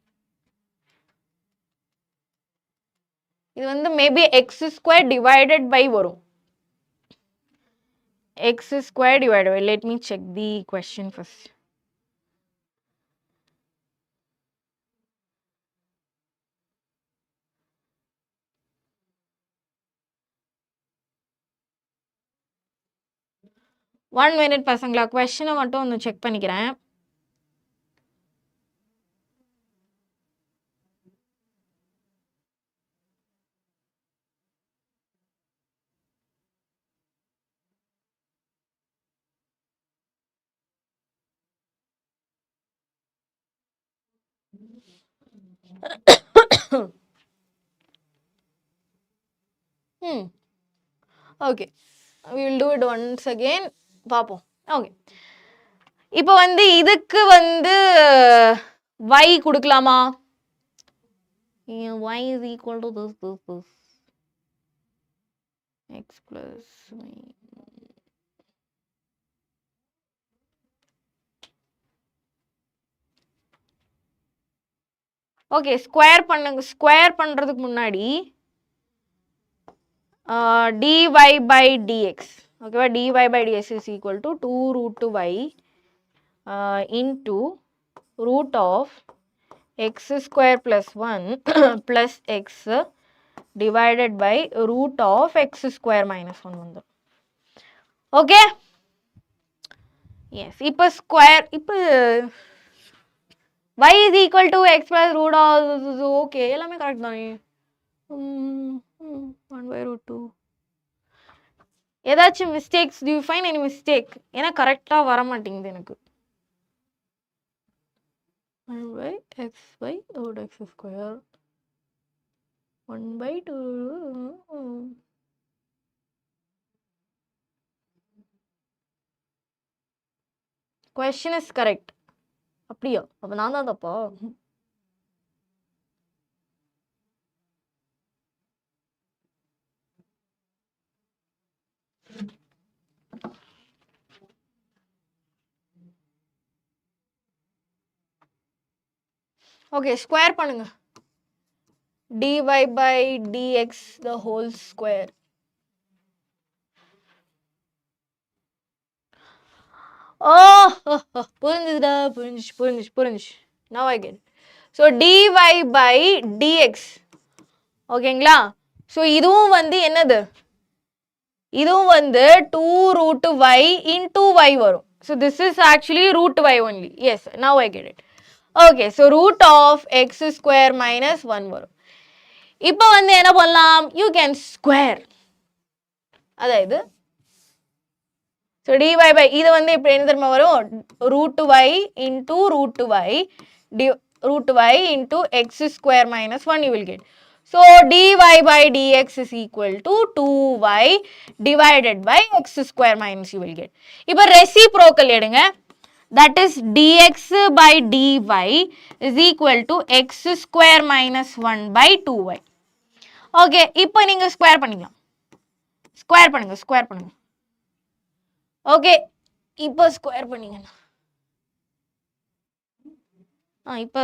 இது வந்து maybe x square divided by வரும். x square divided by, let me check the question first. One minute பசங்களா, questionை மட்டும் ஒன்று செக் பண்ணிக்கிறேன். Okay, we will do it once again. பார்ப்போம். ஓகே, இப்போ வந்து இதுக்கு வந்து y கொடுக்கலாமா? y is equal to this x plus y. Okay square பண்ணுங்க. ஸ்கொயர் பண்ணுறதுக்கு முன்னாடி dy by dx. ஓகேவா, dy by dx is equal to 2 root y into root of x square plus 1 plus x divided by root of x square minus 1 வந்து. Okay yes. இப்போ square, இப்போ y is equal to x plus root of, okay எல்லாமே correct தானே. 1 by root 2. ஏதாச்சும் mistakes, do you find any mistake? ஏன்னா கரெக்டாக வர மாட்டேங்குது எனக்கு. 1 by x by root x square 1 by 2. Question is correct. அப்படியா? அப்போ நான் தான் தப்பா? ஓகே ஸ்கொயர் பண்ணுங்க. dy by dx the whole square. புரிஞ்சுதுடா, புரிஞ்சுச்சு. Now I get it. So dy by dx. ஓகேங்களா? ஸோ இதுவும் வந்து என்னது? இதுவும் வந்து 2 root y into y வரும். So this is actually root y only. Yes, now I get it. Okay, so root of x square minus 1 வரும். இப்போ வந்து என்ன பண்ணலாம்? You can square. அதாவது so dy by இது வந்து இப்போ என்ன தெரியுமா வரும்? root y into root y into x square minus 1 you will get. So dy by dx is equal to 2y divided by x square minus you will get. இப்போ reciprocal எடுங்க. That is dx by dy is equal to x square minus 1 by 2y. Okay இப்போ நீங்க square பண்ணிக்கலாம். Square பண்ணுங்க. Okay இப்போ square பண்ணீங்கன்னா இப்போ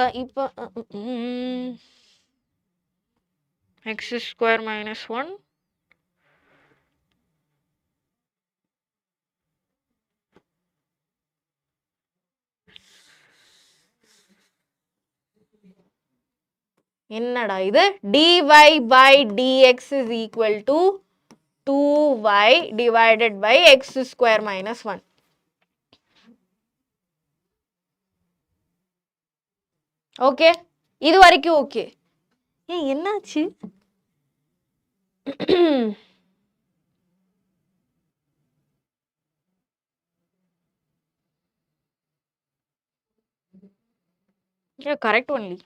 x square minus 1 என்னடா இது? dy by dx is equal to 2y divided by x square minus 1. Okay இது வரைக்கும் ஓகே. என்னாச்சு? Correct only.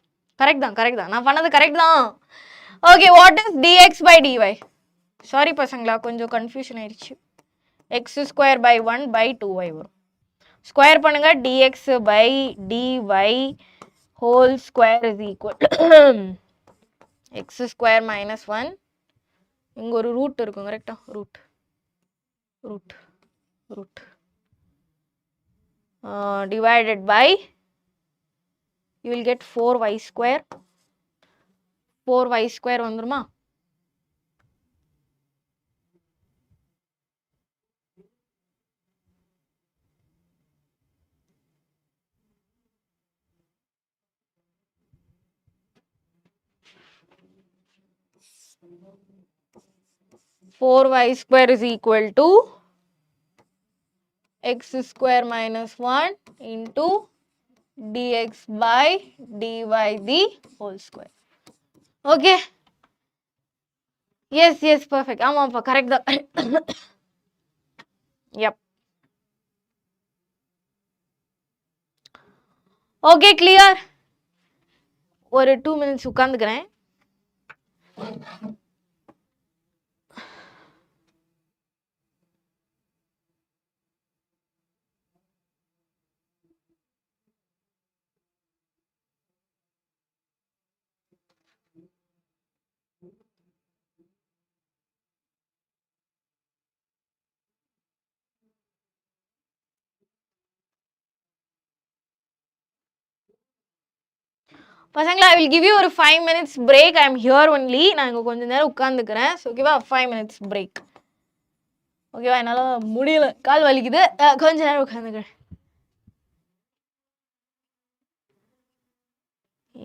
கரெக்ட் தான். நான் பண்ணது கரெக்ட் தான். Okay what is dx by dy? Sorry பசங்களா, கொஞ்சம் கன்ஃபியூஷன் ஆயிடுச்சு. x square by 1 by 2y வரும். ஸ்கொயர் பண்ணுங்க. dx by dy whole square is equal x square minus 1. இங்க ஒரு ரூட் இருக்கும் கரெக்டா? Root divided by you will get 4y square. 4y square வந்துருமா? Four y square is equal to x square minus 1 into dx by dy the whole square. Okay? Yes, perfect. ஆமாப்பா correct தான். Yep. Okay, clear? ஒரு 2 minutes உட்கார்ந்துக்கிறேன். Pasangala, I will give you a 5 minutes break. I am here only. நான் இங்க கொஞ்ச நேரம் உட்கார்ந்துக்கிறேன். So ஓகேவா 5 minutes break. ஓகேவா என்னால முடியல. கால் வலிக்குது. கொஞ்ச நேரம் உட்கார்ந்துக்கிறேன்.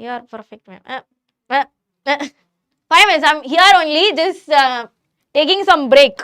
You are perfect, man. 5 minutes. I'm here only. Just taking some break.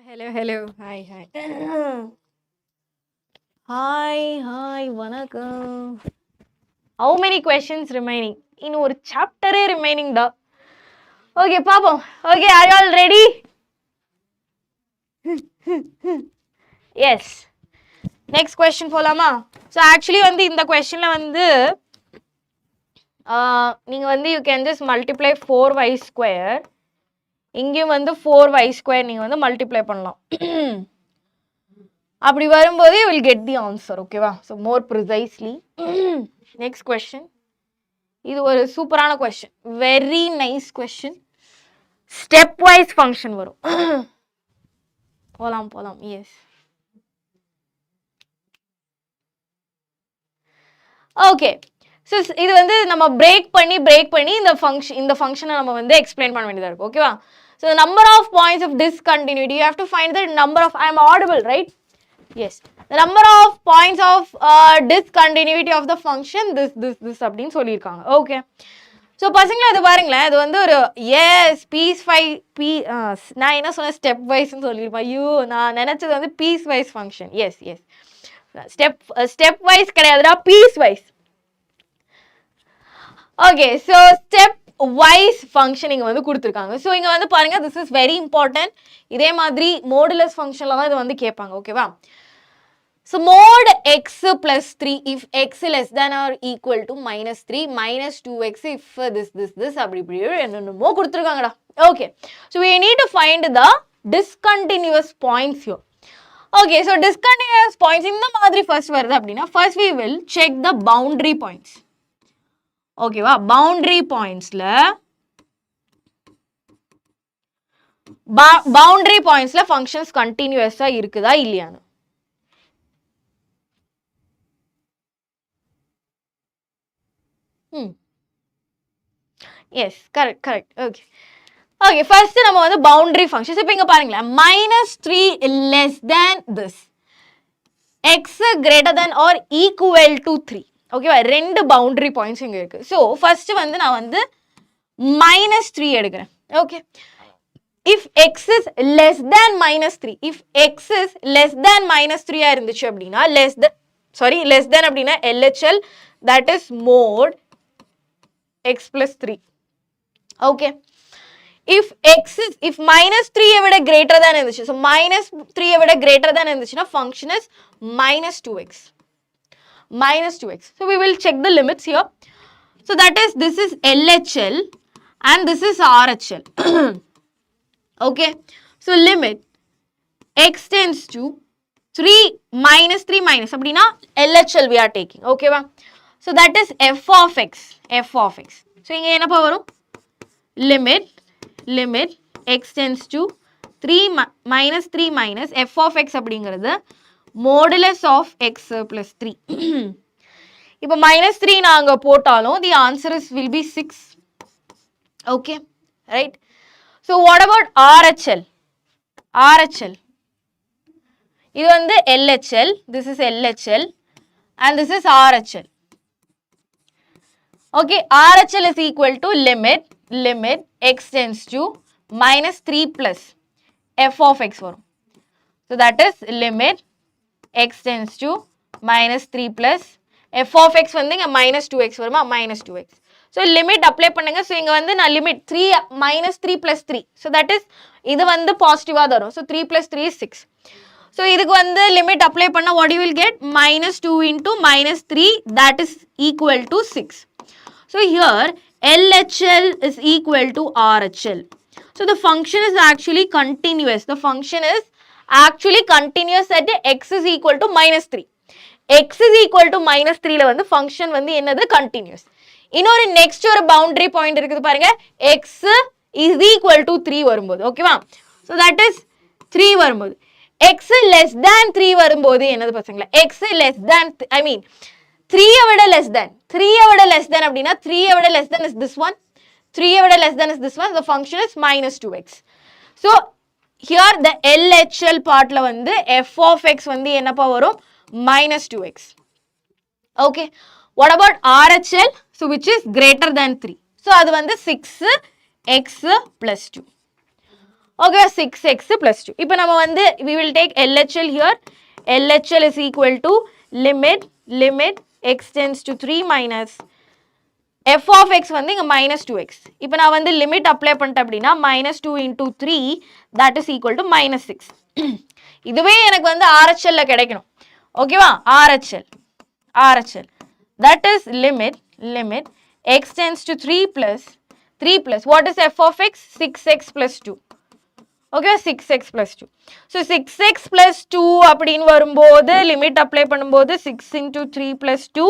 Hello. Hi. Hi, vanakkam. How many questions remaining? இன்னும் ஒரு சாப்டரே remaining da. Okay, பாப்போம். Okay, are you all ready? Yes. Next question போலாமா? So actually வந்து இந்த questionல வந்து நீங்க வந்து you can just multiply 4y square. இங்கேயும் வந்து 4y square நீங்க வந்து multiply பண்ணலாம். அப்படி வரும்போது you will get the answer, ஓகேவா? So more precisely. Next question. இது ஒரு சூப்பரான question. Very nice question. Stepwise function வரும். போலாம். Yes. Okay. So இது வந்து நம்ம break பண்ணி இந்த ஃபங்க்ஷனை நம்ம வந்து explain பண்ண வேண்டியதா இருக்கு, ஓகேவா? So the number of points of discontinuity, you have to find the number of, I am audible, right? Yes. The number of points of discontinuity of the function, this அப்படின்னு சொல்லியிருக்காங்க. Okay. So பசங்களா இது பாருங்களேன், இது வந்து ஒரு நான் என்ன சொன்னேன், ஸ்டெப் வைஸ்ன்னு சொல்லியிருப்பேன். ஐயோ, நான் நினைச்சது வந்து piecewise function. Yes stepwise கிடையாதுடா, piecewise. Okay, so stepwise function இங்கே வந்து கொடுத்துருக்காங்க. ஸோ இங்கே வந்து பாருங்க, திஸ் இஸ் வெரி இம்பார்ட்டன்ட். இதே மாதிரி மோடுலஸ் ஃபங்க்ஷனில் தான் இது வந்து கேட்பாங்க, ஓகேவா? So mod x plus 3 if x less than or equal to minus 3 minus 2x if this அப்படி என்னென்னமோ கொடுத்துருக்காங்கடா. Okay, so we need to find the discontinuous points here. Okay, so discontinuous points இந்த மாதிரி first வருது அப்படின்னா first we will check the boundary points. ஓகேவா? boundary pointsல functions continuous-ஆ இருக்குதா இல்லையான்னு. Yes, correct. Okay, first நம்ம வந்து boundary functions. இப்போ இங்க பாருங்களேன், -3 less than this, x greater than or equal to 3. ஓகேவா? ரெண்டு boundary points இங்க இருக்கு. So first வந்து நான் வந்து -3 எடுக்கிறேன். Okay, if x is less than -3, if x is less than -3 ஆ இருந்துச்சு அப்படின்னா less than அப்படின்னா LHL, that is mod x plus 3. Okay, if -3 விட greater than இருந்துச்சு, so -3 விட greater than இருந்துச்சுன்னா function is -2x. So we will check the limits here. So that is, this is LHL and this is RHL. Okay, so limit x tends to 3 minus அப்படின்னா LHL we are taking, okay va? So that is f of x. So இங்க என்னப்பா வரும், limit x tends to 3 minus f of x அப்படிங்கிறது modulus of x plus 3. இப்போ -3 நாங்க போட்டாலும் the answer will be 6. Okay, right? So what about RHL? இது வந்து LHL, this is LHL and this is RHL. Okay, RHL is equal to limit x tends to -3 plus f of x வரும். So that is limit x tends to -3 plus f of x வந்து இங்க -2x வருமா, -2x. So limit apply பண்ணுங்க. So இங்க வந்து நான் limit -3 plus 3. So that is, இது வந்து பாசிட்டிவா தரும். So 3 plus 3 is 6. So இதுக்கு வந்து limit apply பண்ணா what you will get, -2 into -3, that is equal to 6. So here LHL is equal to RHL. So the function is actually continuous. The function is actually continuous at x is equal to -3. x is equal to -3ல வந்து function வந்து என்னது, continuous. இன்னொரு next ஒரு boundary point இருக்குது பாருங்க, x is equal to 3 வரும்போது, ஓகேவா? So that is 3 வரும்போது, x less than 3 வரும்போது என்னது பசங்களா, x less than, I mean 3 விட less than அப்படின்னா 3 விட less than is this one, 3 விட less than is this one, the function is -2x. So here the LHL partல வந்து f of x வந்து என்னப்பா வரும், -2x. Okay, what about RHL? So which is greater than 3. So அது வந்து 6x plus 2. Okay, 6x plus 2. இப்போ நம்ம வந்து we will take LHL here. LHL is equal to limit x tends to 3 minus f of x வந்து இங்க minus 2x. இப்போ நான் வந்து limit apply பண்ணிட்டேன் அப்படின்னா minus 2 into 3 that is equal to minus 6. இதுவே எனக்கு வந்து RHL ல கிடைக்கணும். ஓகேவா? RHL. That is limit x tends to 3 plus what is f of x? 6x plus 2. Okay, 6x plus 2. So 6x plus 2 அப்படின்னு வரும்போது லிமிட் அப்ளை பண்ணும்போது 6 into 3 plus 2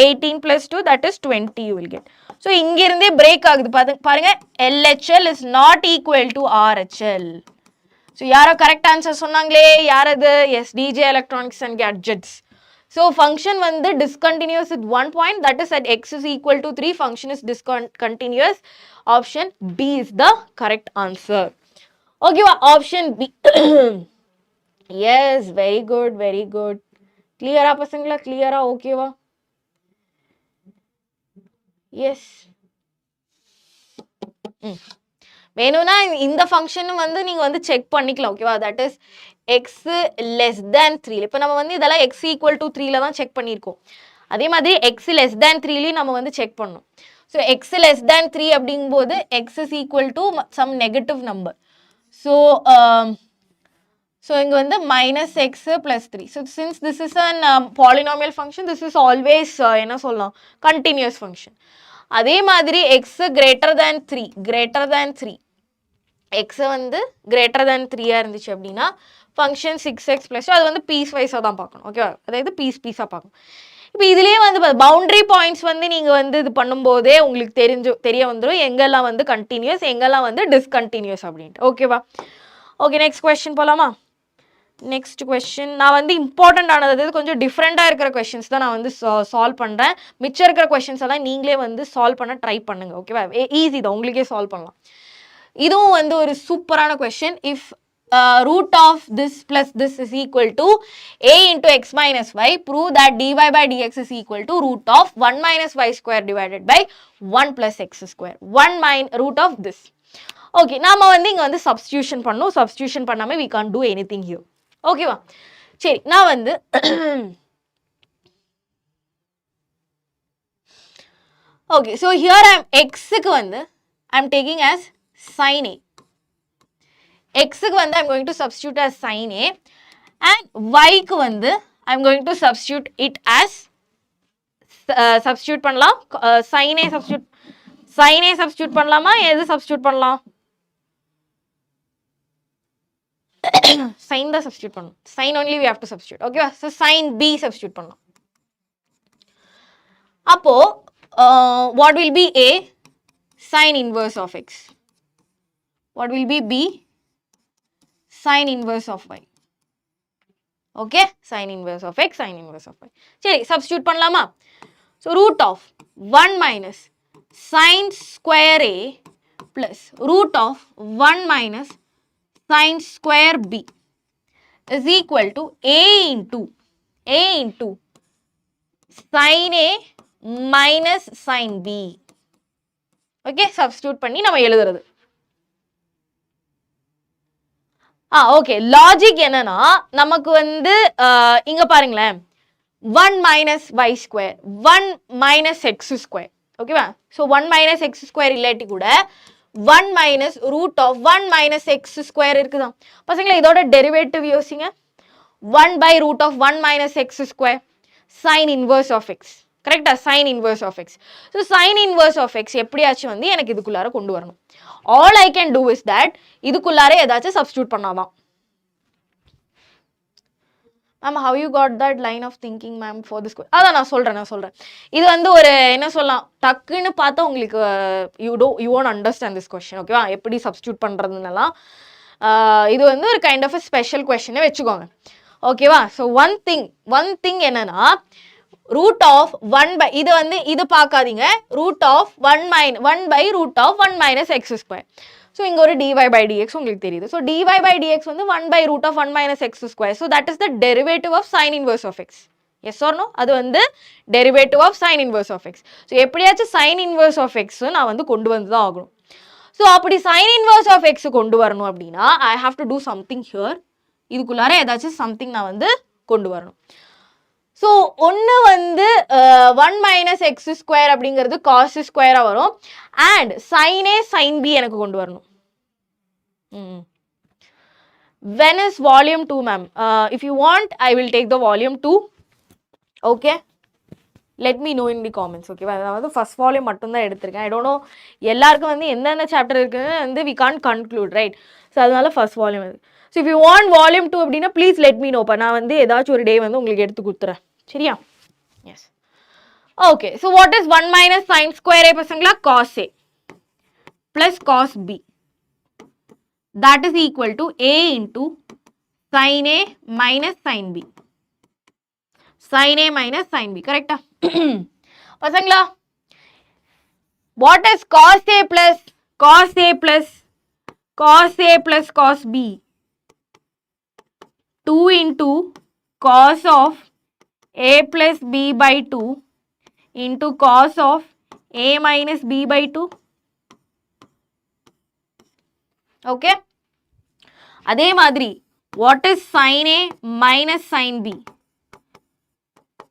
18 plus 2 that is 20 you will get. So இங்கிருந்தே break ஆகுது பாருங்க LHL is not equal to RHL. So யாரோ correct answer சொன்னாங்களே யார் அது? Yes, DJ Electronics and Gadgets. So function வந்து discontinuous at one point, that is at x is equal to 3, function is discontinuous. Option B is the correct answer. Okay, option B. Yes, very good. Clear ah pasangala? Clear ah? Okay va? Yes. வேணும்னா இந்த function வந்து நீங்க வந்து check பண்ணிக்கலாம். ஓகேவா? That is x less than 3. இப்போ நம்ம வந்து இதெல்லாம் x equal to 3 ல தான் செக் பண்ணியிருக்கோம். அதே மாதிரி x less than 3 லயும் நம்ம வந்து செக் பண்ணணும். ஸோ x less than 3 அப்படிங்கும்போது x is equal to some negative number. So இங்க வந்து minus x plus 3. So since this is an polynomial function, this is always என்ன சொல்லலாம் continuous function. அதே மாதிரி x greater than 3 x வந்து greater than 3 இருந்துச்சு அப்படின்னா function 6x plus 2 அது வந்து பீஸ் வைஸாக தான் பார்க்கணும். ஓகேவா? அதாவது பீஸாக பார்க்கணும். இப்போ இதுலேயே வந்து பவுண்டரி பாயிண்ட்ஸ் வந்து நீங்கள் வந்து இது பண்ணும்போதே உங்களுக்கு தெரிய வந்துடும் எங்கெல்லாம் வந்து கண்டினியூஸ் எங்கெல்லாம் வந்து டிஸ்கண்டினியூஸ் அப்படின்ட்டு. ஓகேவா? ஓகே, நெக்ஸ்ட் கொஸ்டின் போகலாமா? நெக்ஸ்ட் கொஸ்டின் நான் வந்து இம்பார்ட்டண்ட் ஆனது கொஞ்சம் டிஃப்ரெண்ட்டாக இருக்கிற கொஸ்டின்ஸ் தான் நான் வந்து சால்வ் பண்ணுறேன். மிச்சம் இருக்கிற கொஸ்டின்ஸ் எல்லாம் நீங்களே வந்து சால்வ் பண்ண ட்ரை பண்ணுங்க. ஓகேவா? ஈஸி தான், உங்களுக்கே சால்வ் பண்ணலாம். இதுவும் வந்து ஒரு சூப்பரான question. If root of this plus this is equal to a into x minus y, prove that dy by dx is equal to root of 1 minus y square divided by 1 plus x square. Root of this. Okay, நாம வந்து இங்க வந்து substitution பண்ணோம். Substitution பண்ணாம we can't do anything here. ஓகேவா? சரி, நான் வந்து okay, so here I am x க்கு வந்து I am taking as sin a. X க்கு வந்து I am going to substitute as sin a and y க்கு வந்து I am going to substitute it as substitute பண்ணலாம். sin a substitute பண்ணலாமா? எது substitute பண்ணலாம்? sin தான் substitute பண்ணணும். sin only we have to substitute. Okay, so sin b substitute பண்ணலாம். அப்போ what will be a? Sin inverse of x. What will be b? Sin inverse of y. Okay, sin inverse of x, sin inverse of y. சரி, substitute பண்ணலாமா? So root of 1 minus sin square a plus root of 1 minus sin square b is equal to a into sin a minus sin b. Okay, substitute பண்ணி நம்ம எழுதுறது. Okay, logic என்னன்னா நமக்கு வந்து இங்க பாருங்களேன் 1 minus y square 1 minus x square. ஓகேவா? So 1 minus x square இல்லாட்டி கூட 1 minus root of 1 minus x square இருக்குதான். பசங்களா இதோட டெரிவேட்டிவ் யோசிங்க. 1 by root of 1 minus x square sin inverse of x. கரெக்டா? sin inverse of x. So sin inverse of x எப்படியாச்சும் வந்து எனக்கு இதுக்குள்ளார கொண்டு வரணும். All I can do is that இதுக்குள்ளார ஏதாச்சும் substitute பண்ணாதான். Ma'am, how you got that line of thinking, ma'am, for this question? அதான் நான் சொல்றேன். இது வந்து ஒரு என்ன சொல்லலாம், டக்குன்னு பார்த்தா உங்களுக்கு you won't understand this question. ஓகேவா? எப்படி substitute பண்றதுன்னெல்லாம் இது வந்து ஒரு கைண்ட் ஆஃப் ஸ்பெஷல் கொஸ்டினே வச்சுக்கோங்க. ஓகேவா? ஸோ ஒன் திங் என்னன்னா root of 1 by இது வந்து இது பார்க்காதீங்க. root of 1 by root of 1 minus x square. So இங்கே ஒரு dy by dx உங்களுக்கு தெரியுது. ஸோ dy by dx வந்து 1 by root of 1 minus x square. So that is the derivative of sin inverse of x. Yes or no? அது வந்து derivative of sin inverse of x. So எப்படியாச்சும் sin inverse of x நான் வந்து கொண்டு வந்து தான் ஆகணும். ஸோ அப்படி சைன் இன்வர்ஸ் ஆஃப் எக்ஸ் கொண்டு வரணும் அப்படின்னா I have to do something here. இதுக்குள்ளார ஏதாச்சும் சம்திங் நான் வந்து கொண்டு வரணும். ஸோ ஒன்று வந்து 1 மைனஸ் எக்ஸ் ஸ்கொயர் அப்படிங்கிறது காஸ் ஸ்கொயராக வரும். And sine A sine B எனக்கு கொண்டு வரணும். When is volume 2, ma'am? If you want, I will take the volume 2. Okay? Let me know in the comments. Okay? அதாவது first volume மட்டும் தான் எடுத்திருக்கேன். I don't know எல்லாருக்கும் வந்து எந்தெந்த சாப்டர் இருக்குன்னு வந்து we can't conclude, right? So அதனால first volume. So if you want volume 2 அப்படின்னா please let me know. நான் வந்து ஏதாச்சும் ஒரு டே வந்து உங்களுக்கு எடுத்து கொடுத்துறேன். சரியா? Yes. Okay. So what is 1 minus sin square A பசங்களா? Cos A plus cos B. That is equal to A into sin A minus sin B. Sin A minus sin B. Correct? Pasangala. What is cos A plus cos A plus cos A plus cos B? 2 into cos of A plus B by 2 into cos of A minus B by 2. Okay? அதே மாதிரி what is sin A minus sin B?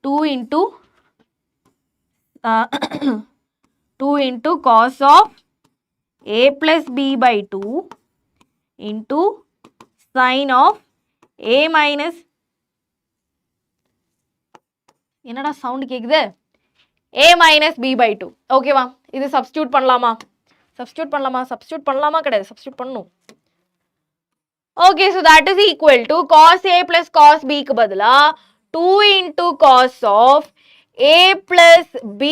2 into 2 into cos of A plus B by 2 into sin of A minus என்னடா sound கேக்குது? A minus B by 2. ஓகேவா? இது substitute பண்ணலாமா? Substitute பண்ணலாமா கிடையாது, substitute பண்ணணும். Okay, so that is equal to cos A plus cos B க்கு பதிலா 2 into cos of A plus B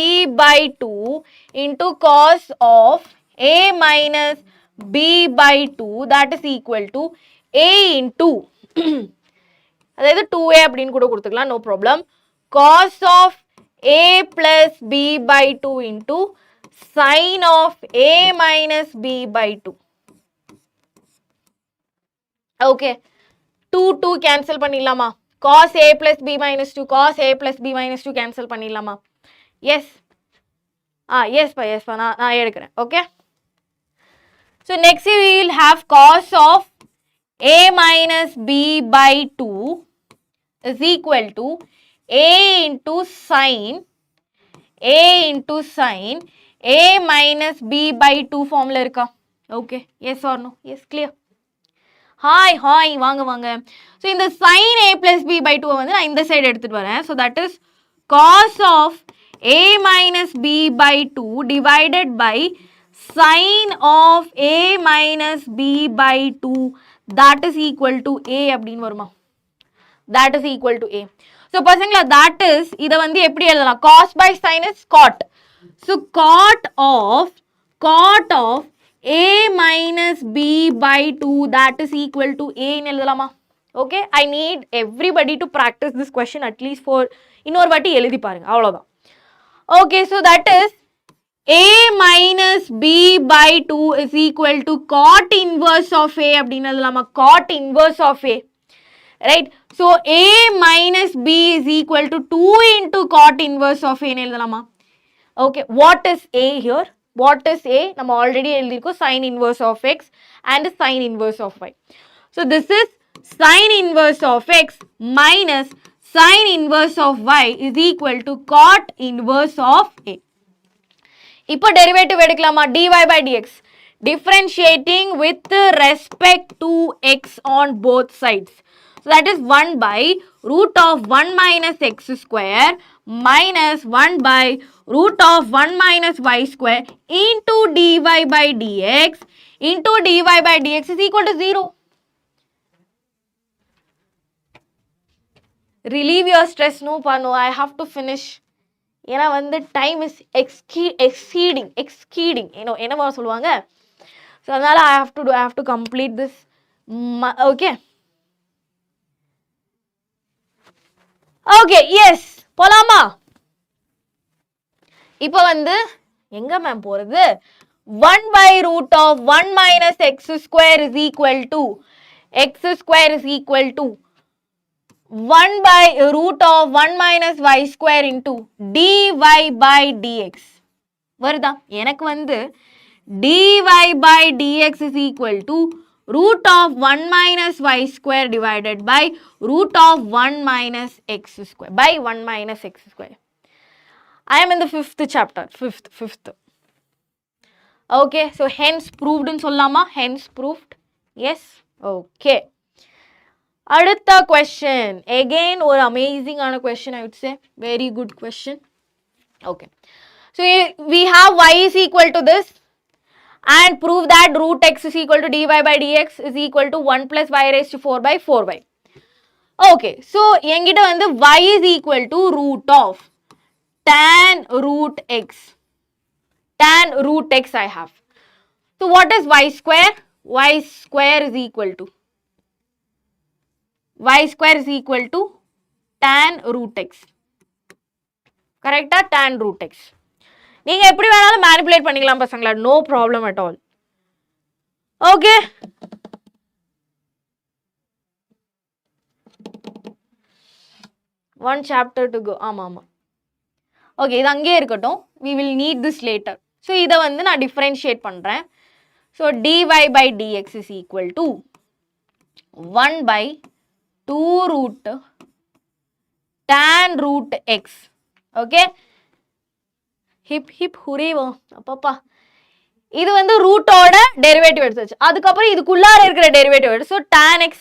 by 2 into cos of A minus B by 2, that is equal to A into அதாவது 2A அப்படின்னு கூட கொடுத்துக்கலாம், no problem. Cos of A plus B by 2 into sin of A minus B by 2. Okay, 2 cancel பண்ணிடலாமா? Cos A plus B minus 2, cos A plus B minus 2 cancel பண்ணிடலாமா? Yes. Yes pa, நான் எடுக்கிறேன். Okay. So next we will have cos of A minus B by 2 is equal to A into sin A minus B by 2 formula இருக்கா? Okay, yes or no? Yes, clear. Hi, வாங்க. So இந்த sin A plus B by 2 வந்து நான் இந்த side எடுத்துட்டு வரேன். So that is cos of A minus B by 2 divided by sin of A minus B by 2, that is equal to A அப்படின்னு வருமா? That is equal to A. So பசங்களா, that is இதை வந்து எப்படி எழுதலாம்? Cos by sin is cot. So cot of A minus B by 2, that is equal to A ன்னு எழுதலாமா? Okay, I need everybody to practice this question at least for இன்னொரு வாட்டி எழுதி பாருங்க, அவ்வளவுதான். Okay, so that is A minus B by 2 is equal to cot inverse of A அப்படின்னு எழுதலாமா? Cot inverse of A. Right? So A minus B is equal to 2 into cot inverse of A ன்னு எழுதலாமா? Okay, what is A here? What is A? நம்ம already எழுதிருக்கோம், sin inverse of X and sin inverse of Y. So this is sin inverse of X minus sin inverse of Y is equal to cot inverse of A. இப்போ derivative எடுக்கலாமா? dy by dx. Differentiating with respect to X on both sides. So that is 1 by root of 1 minus x square minus 1 by root of 1 minus y square into dy by dx is equal to 0. Relieve your stress, no pano, I have to finish. ஏன்னா வந்து time is exceeding, என்னவா சொல்லுவாங்க? So அதனால I have to complete this. Okay. Okay, yes. போலாமா? இப்போ வந்து எங்க ma'am போறது? 1 by root of 1 minus x square is equal to 1 by root of 1 minus y square into dy by dx. வருதா? எனக்கு வந்து dy by dx is equal to root of 1 minus y square divided by root of 1 minus x square by 1 minus x square. I am in the 5th chapter. 5th. Okay, so hence proved in sollama. Hence proved. Yes. Okay. Adutha question. Again, or amazing question, I would say. Very good question. Okay. So we have y is equal to this and prove that root x is equal to dy by dx is equal to 1 plus y raised to 4 by 4y. Okay. So என்கிட்ட வந்து y is equal to root of tan root x. Tan root x I have. So what is y square? Y square is equal to tan root x. Correct? Tan root x. நீங்க எப்படி வேணாலும் manipulate பண்ணிக்கலாம் பசங்களா. No problem at all. Okay. One chapter to go. ஆமா. Okay, இது அங்கேயே இருக்கட்டும். We will need this later. So இதை வந்து நான் differentiate பண்றேன். So dy by dx is equal to 1 by 2 root tan root x. Okay. Hip hip hooray. அப்பப்பா. இது வந்து ரூட்டோட டெரிவேட்டிவ் எடுத்துச்சு. அதுக்கப்புறம் இதுக்குள்ளார இருக்கிற டெரிவேட்டிவ் எடுத்து. So tan x.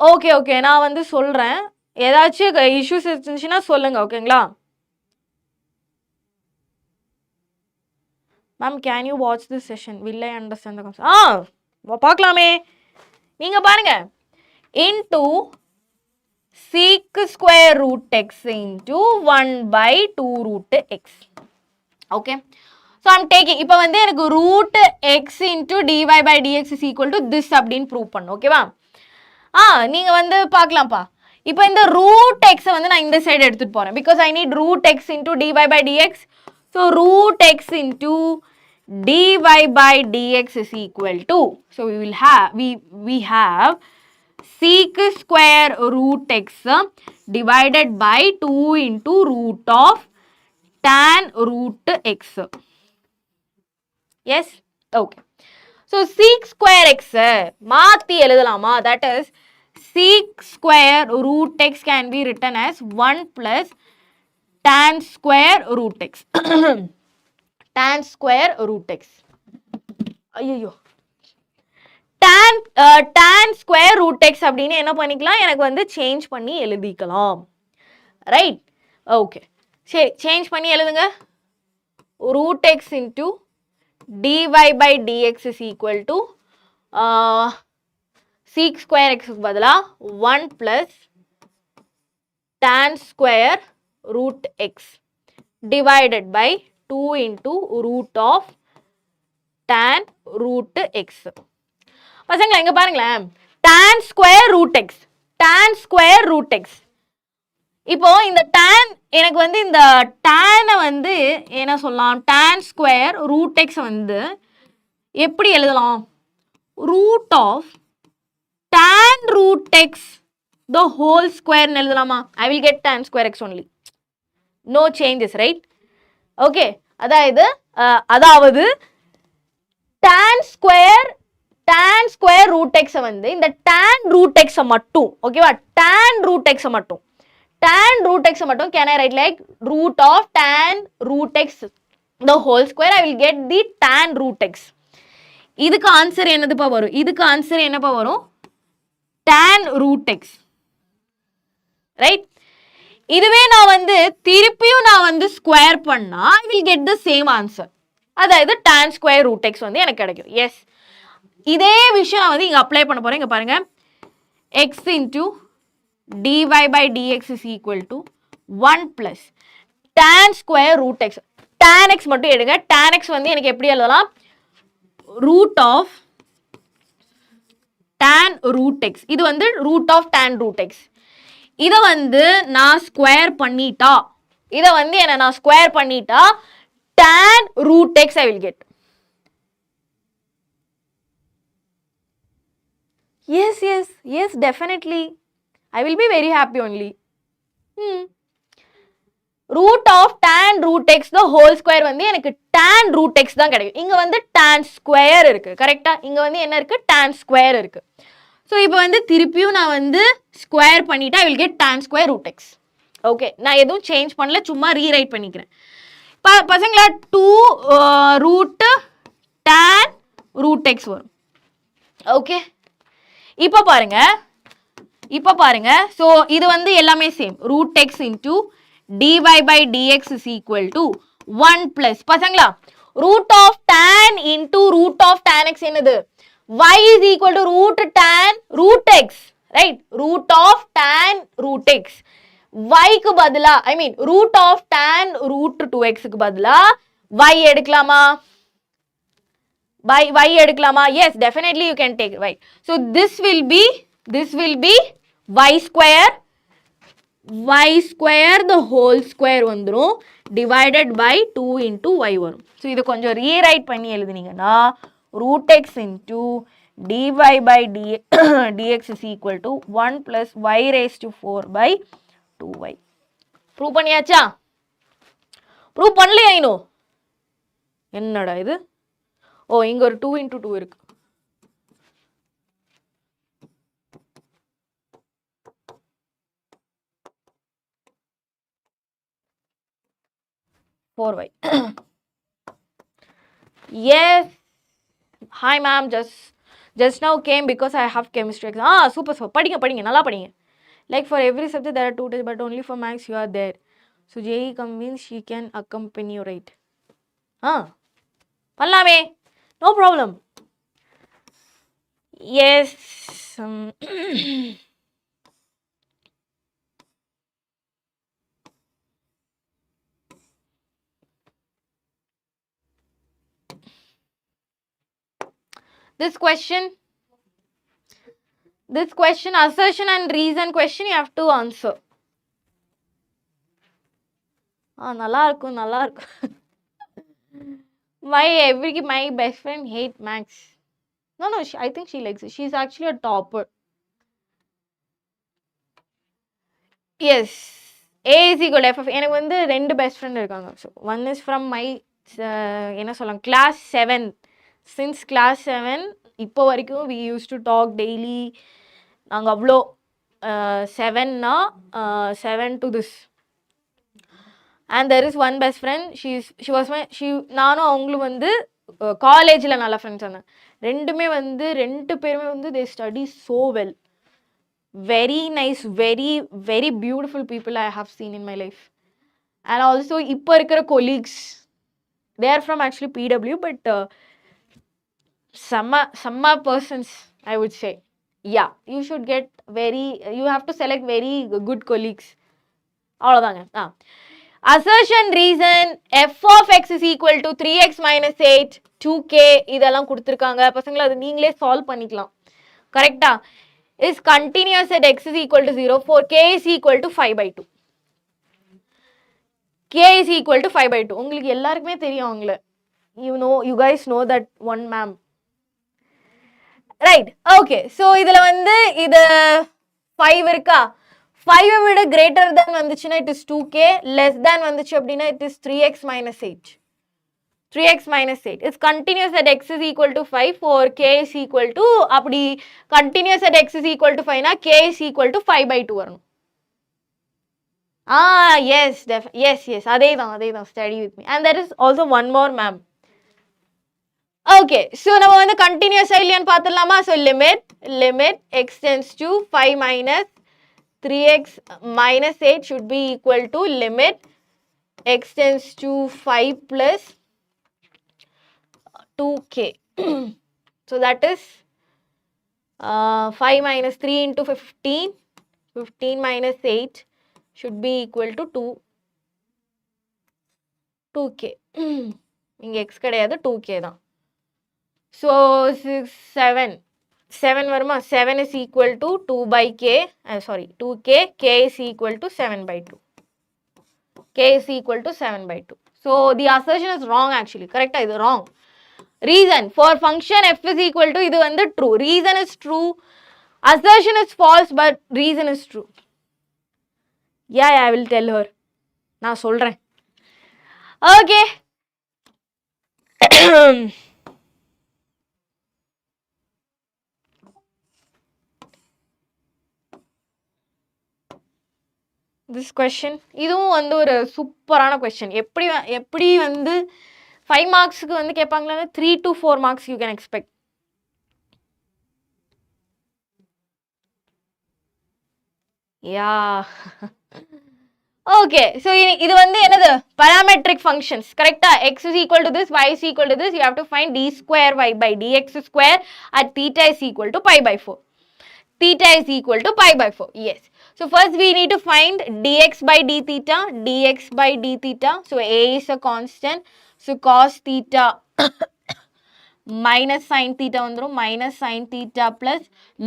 ஓகே நான் வந்து சொல்றேன். ஏதாச்சும் இஷ்யூஸ் இருந்துச்சுன்னா சொல்லுங்க. ஓகேங்களா? Ma'am can you watch this session? Will I understand the concept? பார்க்கலாமே. நீங்க பாருங்க. Into sec square root x into 1 by 2 root x. Okay. So I'm taking, இப்போ வந்து எனக்கு root x into dy by dx is equal to this அப்படின்னு prove பண்ணணும். ஓகேவா? நீங்க வந்து பார்க்கலாம்ப்பா. இப்போ இந்த root x வந்து நான் இந்த சைடு எடுத்துட்டு போறேன். Because I need root x into dy by dx. So root x into dy by dx is equal to, so we have sec square root x divided by 2 into root of tan root x. Yes? Okay. So sec square x மாத்தி எழுதலாமா? That is sec square root x can be written as 1 plus tan square root x. Tan square root x. ஐயோ. tan square root x அப்படின்னு என்ன பண்ணிக்கலாம்? எனக்கு வந்து change பண்ணி எழுதிக்கலாம். ரைட்? ஓகே. சரி, சேஞ்ச் பண்ணி எழுதுங்க. root x into dy by dx is equal to sec square x பதிலா 1 plus tan square root x divided by 2 into root of tan root x. பசங்களா இங்க பாருங்களேன். tan square root x. tan square root x. இப்போ இந்த tan எனக்கு வந்து இந்த tan வந்து என்ன சொல்லலாம்? tan square root x வந்து எப்படி எழுதலாம்? root of tan root x the whole square எழுதலாமா? I will get tan square x only. No changes, right? Okay. அதாவது tan square root x வந்து இந்த tan root x மட்டும், ஓகேவா? tan root x மட்டும் can I write like root of tan root x the whole square? I will get the tan root x. இதுக்கு answer என்னதுப்பா வரும்? இதுக்கு ஆன்சர் என்னப்பா வரும்? tan root x. ரைட்? இதுவே நான் வந்து திருப்பியும் நான் வந்து ஸ்கொயர் பண்ணா I will get the same answer. அதாவது tan square root x வந்து எனக்கு கிடைக்கும். எஸ், இதே விஷயம் நான் வந்து இங்க அப்ளை பண்ண போறேன். இங்க பாருங்க. x into dy by dx is equal to 1 plus tan square root x. tan x மட்டும் எடுங்க. tan x வந்து எனக்கு எப்படி எழுதலாம்? root of tan root x. இது வந்து root of tan root x. இதை வந்து நான் ஸ்கொயர் பண்ணிட்டா tan root x I will get. Yes, definitely. I will be very happy only. root of tan root x the whole square வந்து எனக்கு tan root x தான் கிடைக்கும். இங்க வந்து tan square இருக்கு. கரெக்ட்டா? இங்க வந்து என்ன இருக்கு? tan square இருக்கு. So இப்போ வந்து திருப்பியும் நான் வந்து ஸ்கொயர் பண்ணிட்டா I will get tan square root x. Okay, நான் எதுவும் சேஞ்ச் பண்ணல, சும்மா ரீரைட் பண்ணிக்கிறேன். பசங்களா 2 root tan root x வரும். ஓகே, இப்போ பாருங்க, ஸோ இது வந்து எல்லாமே same. root x into dy by dx is equal to 1 plus. பசங்களா, root of tan into root of tan x என்னது? y is equal to root tan root x, right? root of tan root x. y க்கு பதிலா, I mean root of tan root 2x க்கு பதிலா y எடுக்கலாமா? y எடுக்கலாமா? Yes, definitely you can take y. So this will be y square the whole square வந்துரும் divided by 2 into y வரும். So இது கொஞ்சம் ரீரைட் பண்ணி எழுதுனீங்கன்னா root x into dy by dx is equal to 1 plus y raised to 4 by 2y. Prove பண்ணியாச்சா? Prove பண்ணலையா இன்னும்? என்னடா இது? ஓ, இங்க ஒரு 2 into 2 இருக்கு. y. Yes. Hi ma'am, just now came because I have chemistry exam. Super. படிங்க நல்லா படிங்க. Like for every subject there are 2 tests, but only for maths you are there. So JE convinced she can accompany you, right? பண்ணலாமே, no problem. Yes. This question, assertion and reason question, you have to answer. நல்லா இருக்கும். My best friend hate maths. No, I think she likes it. She's actually a topper. Yes. A is equal to F of. எனக்கு வந்து 2 best friend இருக்காங்க. So one is from my என்ன சொல்லலாம், class 7. Since class 7 இப்போ வரைக்கும் we used to talk daily. நாங்கள் அவ்வளோ 7னா 7 to this. And there is one best friend, நானும் அவங்களும் வந்து காலேஜில் நல்ல ஃப்ரெண்ட்ஸ் இருந்தாங்க. ரெண்டு பேருமே வந்து they study so well. Very nice, very beautiful people I have seen in my life. And also இப்போ இருக்கிற colleagues, they are from actually PW, but some persons I would say. Yeah, you have to select very good colleagues. அவ்வளோதாங்க. Assertion reason, f of x is equal to 3x minus 8, 2k இதெல்லாம் கொடுத்துருக்காங்க. பசங்களை அது நீங்களே solve பண்ணிக்கலாம். கரெக்டா? is continuous at x is equal to 0 for k is equal to 5 by 2. k is equal to 5 by 2. உங்களுக்கு எல்லாருக்குமே தெரியும் அவங்கள. You guys know that one ma'am. Right. Okay. So இதுல வந்து இது 5 இருக்கா? 5 விட greater than வந்துச்சுன்னா it is 2k, less than வந்துச்சு அப்படின்னா it is 3x minus 8. 3x minus 8. It's continuous at x is equal to 5 for k is equal to, அப்படி continuous at x is equal to 5 னா k is equal to 5 by 2 வரணும். Yes. அதேதான். Study with me. And there is also one more ma'am. Okay. So நம்ம வந்து continuous இல்லையான்னு பார்த்துடலாமா? So limit x tends to 5 minus 3x minus 8 should be equal to limit x tends to 5 plus 2k. So that is 5 minus 3 into 15. 15 minus 8 should be equal to 2k. இங்க x கிடையாது, 2k தான். So 7 வருமா? 7 is equal to 2 by k. 2k. K is equal to 7 by 2. K is equal to 7 by 2. So the assertion is wrong actually. Correct? Is wrong. Reason, for function f is equal to, இது வந்து true. Reason is true. Assertion is false, but reason is true. Yeah, I will tell her. நான் சொல்றேன். Okay. this question இதுவும் வந்து ஒரு சூப்பரான question. எப்படி வந்து 5 மார்க்ஸ்க்கு வந்து கேட்பாங்களா 3 to 4 marks you can expect. yeah. okay, so இது வந்து என்னது parametric functions, correct? X is equal to this, y is equal to this, you have to find d square y by dx square at theta is equal to pi by 4. Theta is equal to pi by 4. Yes. So first we need to find dx by d theta. Dx by d theta. So a is a constant. So cos theta minus sin theta minus sin theta plus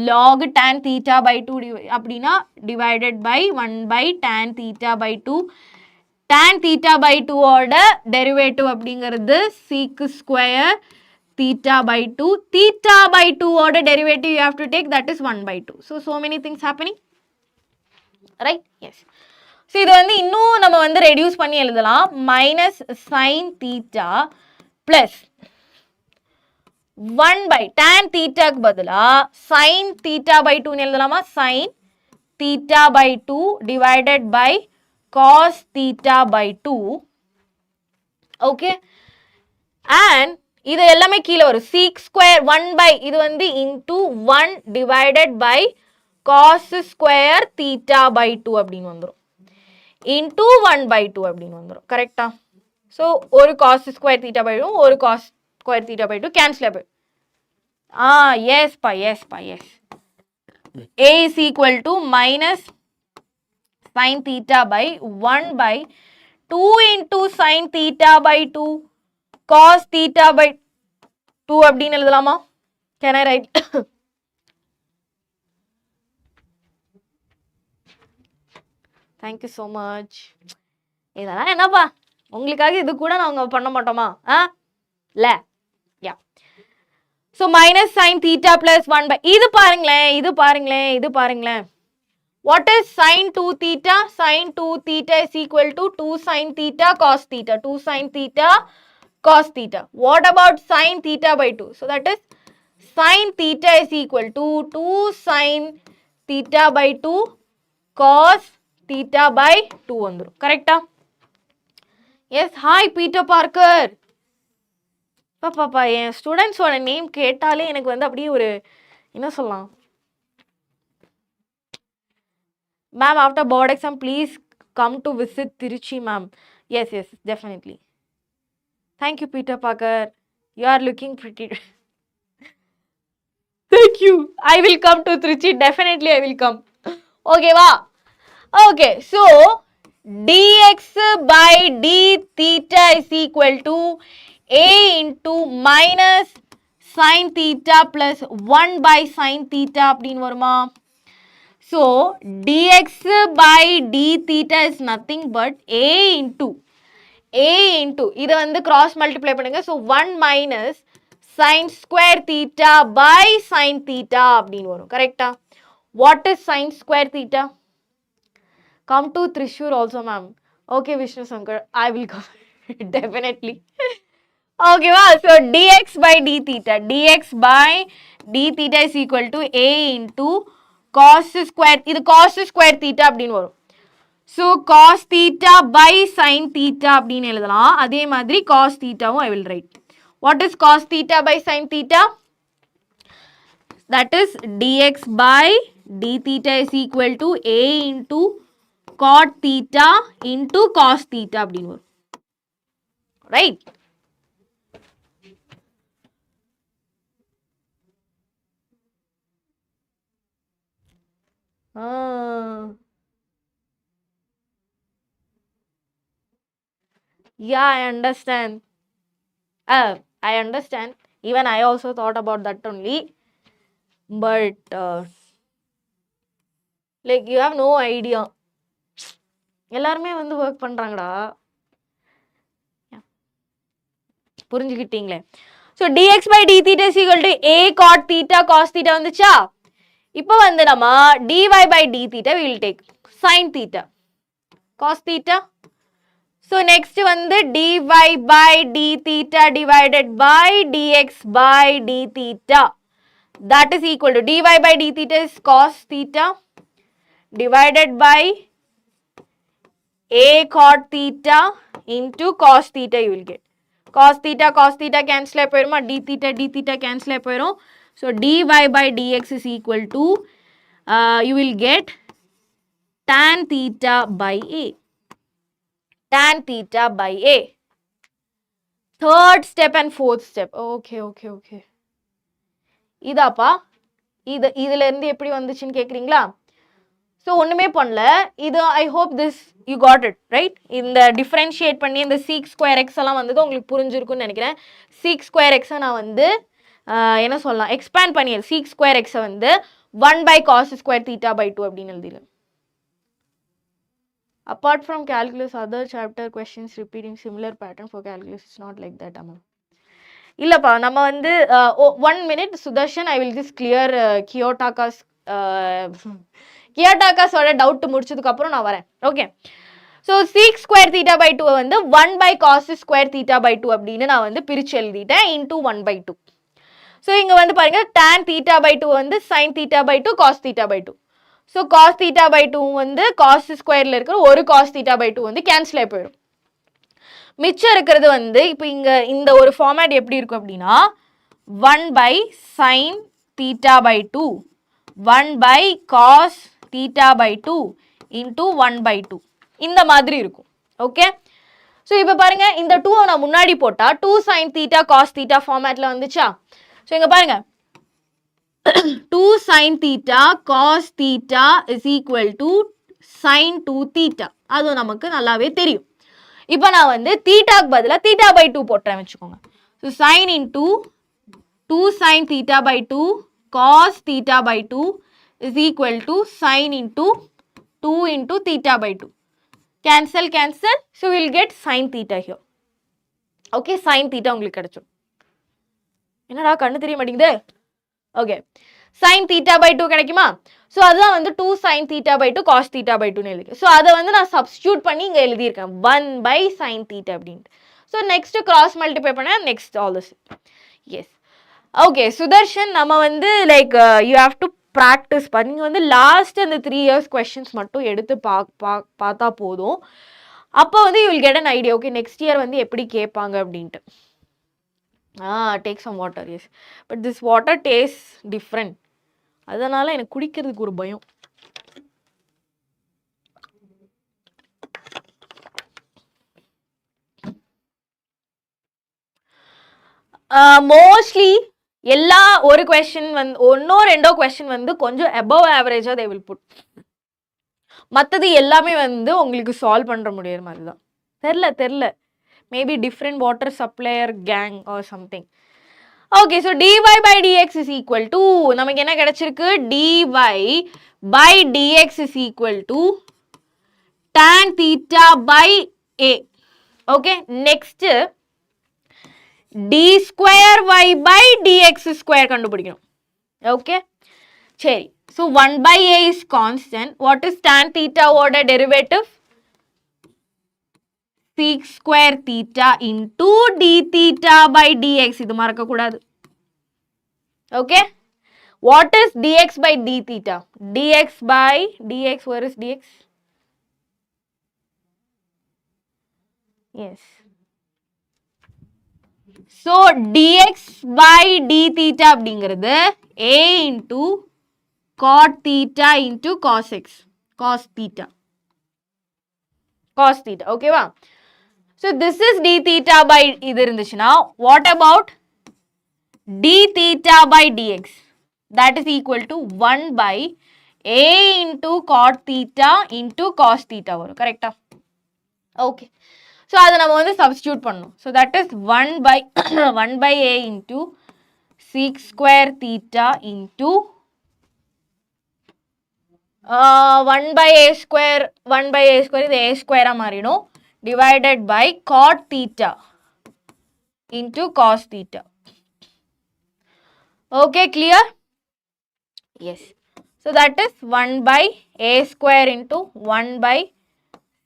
log tan theta by 2 அப்படினா divided by 1 by tan theta by 2. Tan theta by 2 ஓட derivative அப்படிங்கிறது sec square theta by 2. Theta by 2 order derivative you have to take, that is 1 by 2. So many things happening. Right? Yes. So இது வந்து இன்னும் நம்ம வந்து reduce பண்ணி எழுதலாம். Minus sin theta plus 1 by tan theta க்கு பதிலா sin theta by 2 னு எழுதலாமா? Sin theta by 2 divided by cos theta by 2. Okay. And இது எல்லாமே கீழ வரும். sec square 1 by இது வந்து into 1 divided by cos square theta by 2 அப்படின்னு வந்துரும். into 1 by 2 அப்படின்னு வந்துரும். கரெக்ட்டா? So ஒரு cos square theta by 2 ஒரு cos square theta by 2 cancel ஆகும். yes pa, yes. A is equal to minus sin theta by 1 by 2 into sin theta by 2 cos theta by 2 அப்படின்னு எழுதலாமா? Can I write? Thank you so much. இதெல்லாம் என்னப்பா உங்களுக்காக இது கூட நாங்க பண்ண மாட்டோமா? இல்ல. Yeah. So minus sin theta plus 1 by இது பாருங்களேன். What is sin 2 theta? Sin 2 theta is equal to 2 sin theta cos theta. 2 sin theta cos theta. What about sin theta by 2? So that is sin theta is equal to 2 sin theta by 2 cos theta by 2 வந்துரும். கரெக்ட்டா? Yes, hi Peter Parker. பாப்பா என் ஸ்டூடண்ட்ஸோட name கேட்டாலே எனக்கு வந்து அப்படியே ஒரு என்ன சொல்லலாம்? Ma'am, after board exam please come to visit Tiruchi, ma'am. Yes, definitely. Thank you, Peter Parker. You are looking pretty. Thank you. I will come to Trichy. Definitely, I will come. Okay, va. Okay, so dx by d theta is equal to a into minus sin theta plus 1 by sin theta அப்படின்னு வருமா? So dx by d theta is nothing but a into இதை வந்து cross multiply பண்ணுங்க. So 1 minus sin square theta by sin theta அப்படின்னு வரும். கரெக்டா? What is sin square theta? Come to Trishur also, ma'am. Okay, Vishnu Sankar, I will come. Definitely. Okay, wow. So dx by d theta. dx by d theta is equal to a into cos square. இது cos square theta அப்படின்னு வரும். So cos theta by sin theta அப்படின்னு எழுதலாம். அதே மாதிரி cos thetaவும் I will write. What is cos theta by sin theta? That is dx by d theta is equal to a into cot theta into cos theta அப்படின்னு வரும். Right? Yeah, I understand. I understand. Even I also thought about that only. But like you have no idea. எல்லாருமே வந்து work பண்றாங்கடா. புரிஞ்சுக்கிட்டீங்களே? So dx by d theta is equal to a cot theta cos theta வந்துச்சா? இப்போ வந்து நம்ம dy by d theta we will take sin theta cos theta So next வந்து dy by d theta divided by dx by d theta. That is equal to dy by d theta is cos theta divided by a cot theta into cos theta you will get. Cos theta cancel ஆயிடுமா, d theta cancel ஆயிடும். So dy by dx is equal to you will get tan theta by a. Tan theta by a. Third step and fourth step. Okay. இதாப்பா, இதுல இருந்து எப்படி வந்துச்சுன்னு கேக்குறீங்களா? So ஒண்ணுமே பண்ணல. இது I hope this you got it right. இந்த differentiate பண்ணி இந்த sec square x எல்லாம் வந்தது உங்களுக்கு புரிஞ்சிருக்கும்னு நினைக்கிறேன். Sec square x நான் வந்து என்ன சொல்லலாம், expand பண்ணி sec square x வந்து 1 by cos square theta by 2 அப்படின்னு எழுதிடுறேன். Apart from calculus, other chapter questions repeating similar pattern for calculus is not like that. Amma. இல்லப்பா, நம்ம வந்து 1 minute Sudarshan, I will just clear Kiyotaka's doubt முடிச்சதுக்கு அப்புறம் நான் வரேன். Okay. So sec square theta by 2 வந்து 1 by cos square theta by 2 அப்படின்னு நான் வந்து பிரிச்சு எழுதிட்டேன் into 1 by 2. So இங்க வந்து பாருங்க tan theta by 2 வந்து sin theta by 2 cos theta by 2. So cos theta by 2 வந்து cos squareல இருக்கிற ஒரு cos theta by 2 வந்து cancel ஆகி போயிடும். மிச்சம் இருக்கிறது வந்து இப்போ இங்க இந்த ஒரு ஃபார்மேட் எப்படி இருக்கும் அப்படின்னா 1 by sin theta by 2 1 by cos theta by 2 into 1 by 2 இந்த மாதிரி இருக்கும். ஓகே. ஸோ இப்போ பாருங்க இந்த 2 நான் முன்னாடி போட்டா 2 sin theta cos theta ஃபார்மேட்ல வந்துச்சா? ஸோ இங்க பாருங்க 2 sin theta cos theta is equal to sin 2 theta. அது நமக்கு நல்லாவே தெரியும். இப்போ நான் வந்து தீட்டாக்கு பதிலா theta by 2 போட்டுறேன் வச்சுக்கோங்க. So sin into 2 sin theta by 2 cos theta by 2 is equal to sin into 2 into theta by 2. Cancel. So we'll get sin theta here. Okay, sin theta உங்களுக்கு கிடைச்சிடும். என்னடா கண்ணு தெரிய மாட்டேங்குது? ஓகே. sin theta by 2 கிடைக்குமா? So அதுதான் வந்து 2 sin theta by 2 cos theta by 2 எழுதிருக்கேன். So அதை வந்து நான் சப்ஸ்டியூட் பண்ணி இங்கே எழுதியிருக்கேன் 1 by sin theta அப்படின்ட்டு. ஸோ நெக்ஸ்ட் கிராஸ் மல்டிப்ளை பண்ண next all this. Yes. Okay Sudharshan, நம்ம வந்து like you have to practice பண்ணி வந்து லாஸ்ட் அந்த 3 years கொஸ்டின்ஸ் மட்டும் எடுத்து பார்த்தா போதும். அப்போ வந்து you will get an idea. Okay next year வந்து எப்படி கேட்பாங்க அப்படின்ட்டு. Take some water. Yes, but this water taste different. அதனால எனக்கு குடிக்கிறதுக்கு ஒரு பயம். மோஸ்ட்லி எல்லா ஒரு கொஸ்டின் வந்து ஒன்னோ ரெண்டோ கொஸ்டின் வந்து கொஞ்சம் அபவ் ஆவரேஜா தே வில் புட். மற்றது எல்லாமே வந்து உங்களுக்கு சால்வ் பண்ற முடியுற மாதிரி தான். தெரியல maybe different water supplier gang or something. Okay, so dy by dx is equal to நமக்கு என்ன கிடைச்சிருக்கு? dy by dx is equal to tan theta by a. Okay, next d square y by dx square கண்டுபிடிக்கணும். Okay சரி. So 1 by a is constant. What is tan theta ஓட derivative? sec square theta into d theta by dx. இது மறக்க கூடாது. Okay, what is dx by d theta? dx by dx, where is dx? Yes. So dx by d theta அப்படிங்கிறது a into cot theta into cos x, cos theta. ஓகேவா? So this is d theta by இது இருந்துச்சுன்னா what about d theta by dx? That is equal to 1 by a into cot theta into cos theta வரும். கரெக்டா? Okay, so அதை நம்ம வந்து substitute பண்ணணும். So that is 1 by a into sec square theta into 1 by a square இது a square மாறிடும் divided by cot theta into cos theta. Okay, clear? Yes. So that is 1 by a square into 1 by